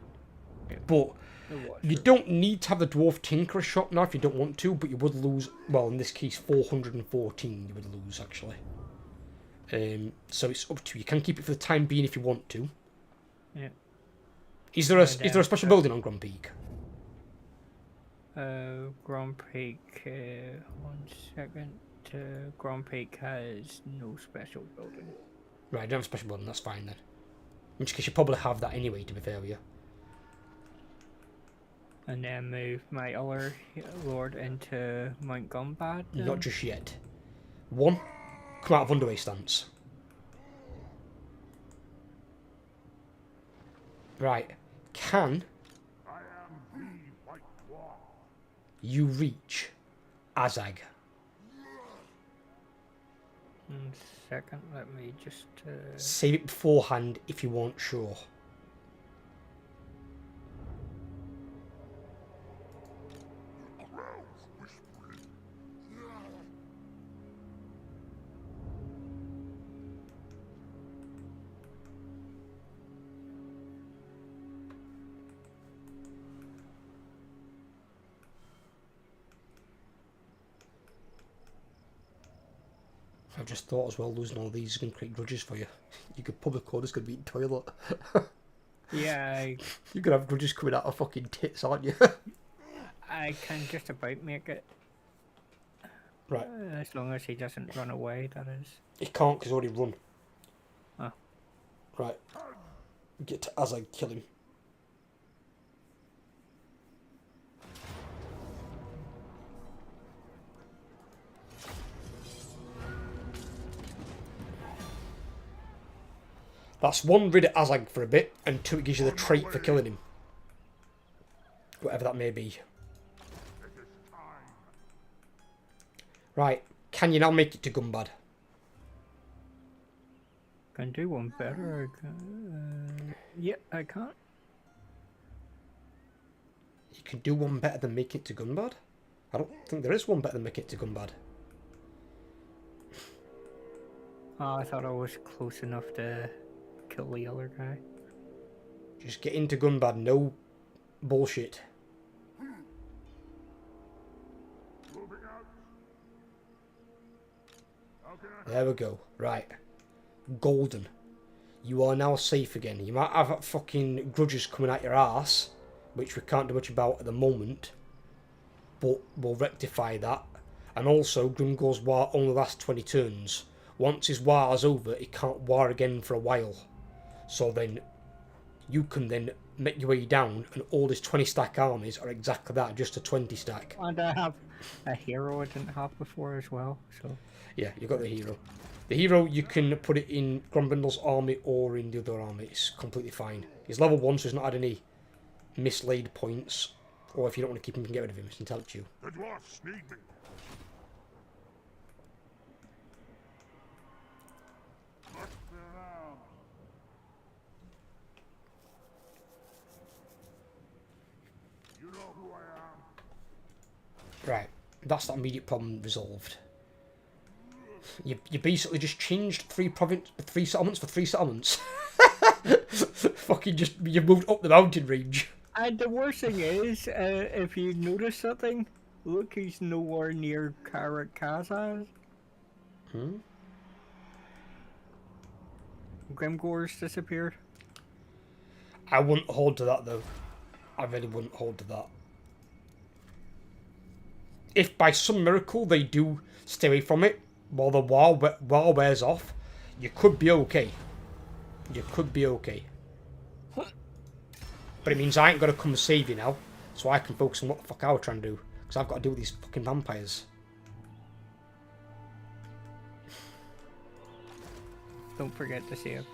Yeah. But what? you don't need to have the dwarf tinkerer shop now if you don't want to. But you would lose. Well, in this case, 414. You would lose actually. So it's up to you. You can keep it for the time being if you want to. Yeah. Is there a special building on Grand Peak? Grand Peak. 1 second. Grand Peak has no special building. Right, don't have a special building. That's fine then. In which case you probably have that anyway. To be fair with you. And then move my other lord into Mount Gumbad. Not just yet. 1. Come out of underway stance. Right. Can you reach Azag? 1 second, let me just... Save it beforehand if you weren't sure. I've just thought as well, losing all these is going to create grudges for you. You could public order's going to be in toilet. Yeah, You're going to have grudges coming out of fucking tits, aren't you? I can just about make it. Right. As long as he doesn't run away, that is. He can't because he's already run. Oh. Right. Get to Azag, kill him. That's 1, rid of Azag for a bit, and 2, it gives you the trait for killing him. Whatever that may be. Right, can you now make it to Gumbad? Can do one better. I can, yeah, I can't. You can do one better than make it to Gumbad? I don't think there is one better than make it to Gumbad. Oh, I thought I was close enough to kill the other guy. Just get into Gumbad, no bullshit. There we go. Right. Golden. You are now safe again. You might have fucking grudges coming out your arse, which we can't do much about at the moment, but we'll rectify that. And also, Grimgor's war only lasts 20 turns. Once his war is over, he can't war again for a while. So then, you can then make your way down, and all these 20 stack armies are exactly that, just a 20 stack. And I have a hero I didn't have before as well, so... Yeah, you've got the hero. The hero, you can put it in Grombrindal's army or in the other army. It's completely fine. He's level 1, so he's not had any mislaid points. Or if you don't want to keep him, you can get rid of him. It's entirely up to you. The dwarfs need me. Look around. You know who I am? Right, that's that immediate problem resolved. You basically just changed 3 settlements for 3 settlements. Fucking just, you moved up the mountain range. And the worst thing is, if you notice something, look, he's nowhere near Karak Kazaz. Grimgore's disappeared. I wouldn't hold to that though. I really wouldn't hold to that. If by some miracle they do stay away from it while the war wears off, you could be okay. You could be okay. But it means I ain't got to come save you now, so I can focus on what the fuck I was trying to do. Because I've got to deal with these fucking vampires. Don't forget to save.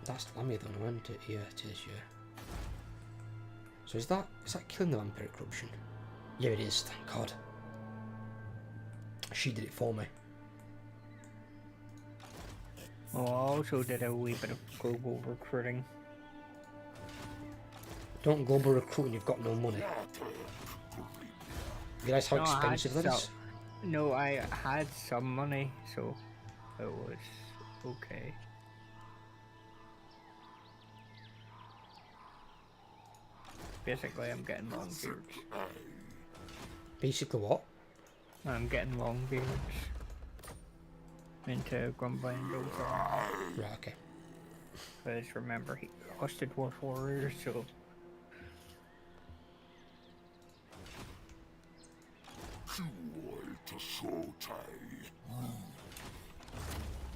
That's Lamia though, isn't it? Yeah, it is, yeah. So is that killing the vampiric corruption? Yeah, it is, thank God. She did it for me. Oh, I also did a wee bit of global recruiting. Don't global recruit when you've got no money. You realise how expensive that is? No, I had some money, so it was okay. Basically, I'm getting long beards. Basically what? I'm getting long beards into Grombrindal's army. Right, okay. Because remember, he lost the Dwarf Warrior, so...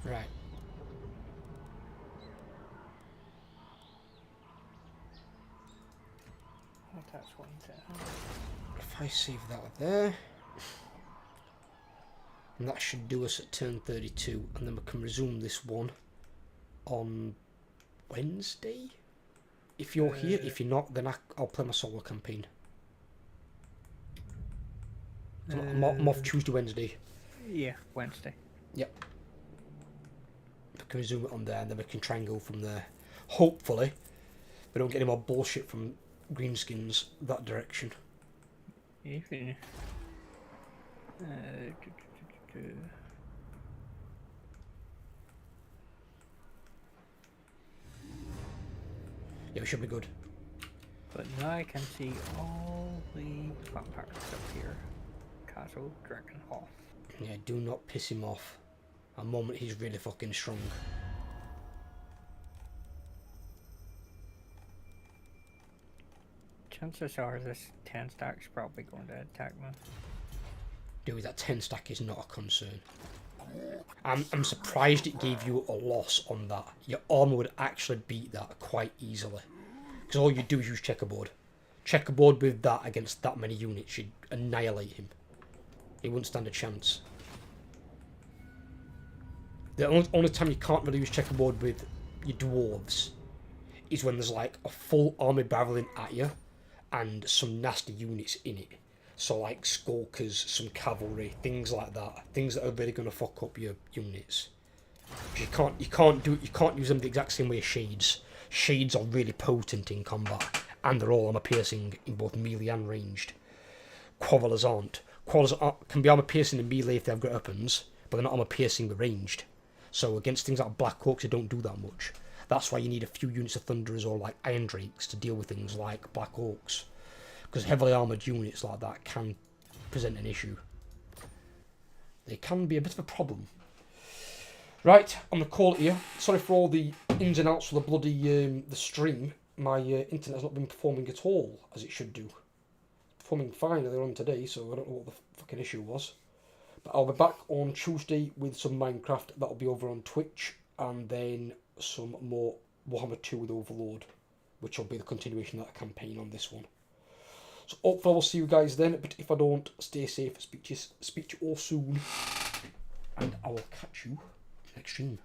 Right. That's one thing. If I save that there, and that should do us at turn 32, and then we can resume this one on Wednesday. If you're here, if you're not, then I'll play my solo campaign. I'm off Tuesday, Wednesday. Yeah, Wednesday. Yep. We can resume it on there, and then we can try and go from there. Hopefully, we don't get any more bullshit from Greenskins that direction. Even. Yeah, we should be good. But now I can see all the vampires up here. Castle Drakenhof. Yeah, do not piss him off. At the moment, he's really fucking strong. Chances are this 10 stack's probably going to attack me. Dude, that 10 stack is not a concern. I'm surprised it gave you a loss on that. Your armor would actually beat that quite easily. Because all you do is use checkerboard. Checkerboard with that against that many units, you'd annihilate him. He wouldn't stand a chance. The only time you can't really use checkerboard with your dwarves is when there's like a full army barreling at you and some nasty units in it. So like skulkers, some cavalry, things like that. Things that are really going to fuck up your units. You can't use them the exact same way as shades. Shades are really potent in combat, and they're all armor piercing in both melee and ranged. Quarrelers aren't. Quarrelers can be armor piercing in melee if they have great weapons, but they're not armor piercing with ranged. So against things like Black Hawks, they don't do that much. That's why you need a few units of Thunderers or like Iron Drakes to deal with things like Black Hawks. Because heavily armoured units like that can present an issue. They can be a bit of a problem. Right, on the call here. Sorry for all the ins and outs of the bloody the stream. My internet has not been performing at all as it should do. Performing fine earlier on today, so I don't know what the fucking issue was. But I'll be back on Tuesday with some Minecraft. That'll be over on Twitch. and then some more Warhammer 2 with Overlord, which will be the continuation of that campaign on this one. So hopefully I will see you guys then, but if I don't, stay safe, speak to you all soon, and I will catch you next stream.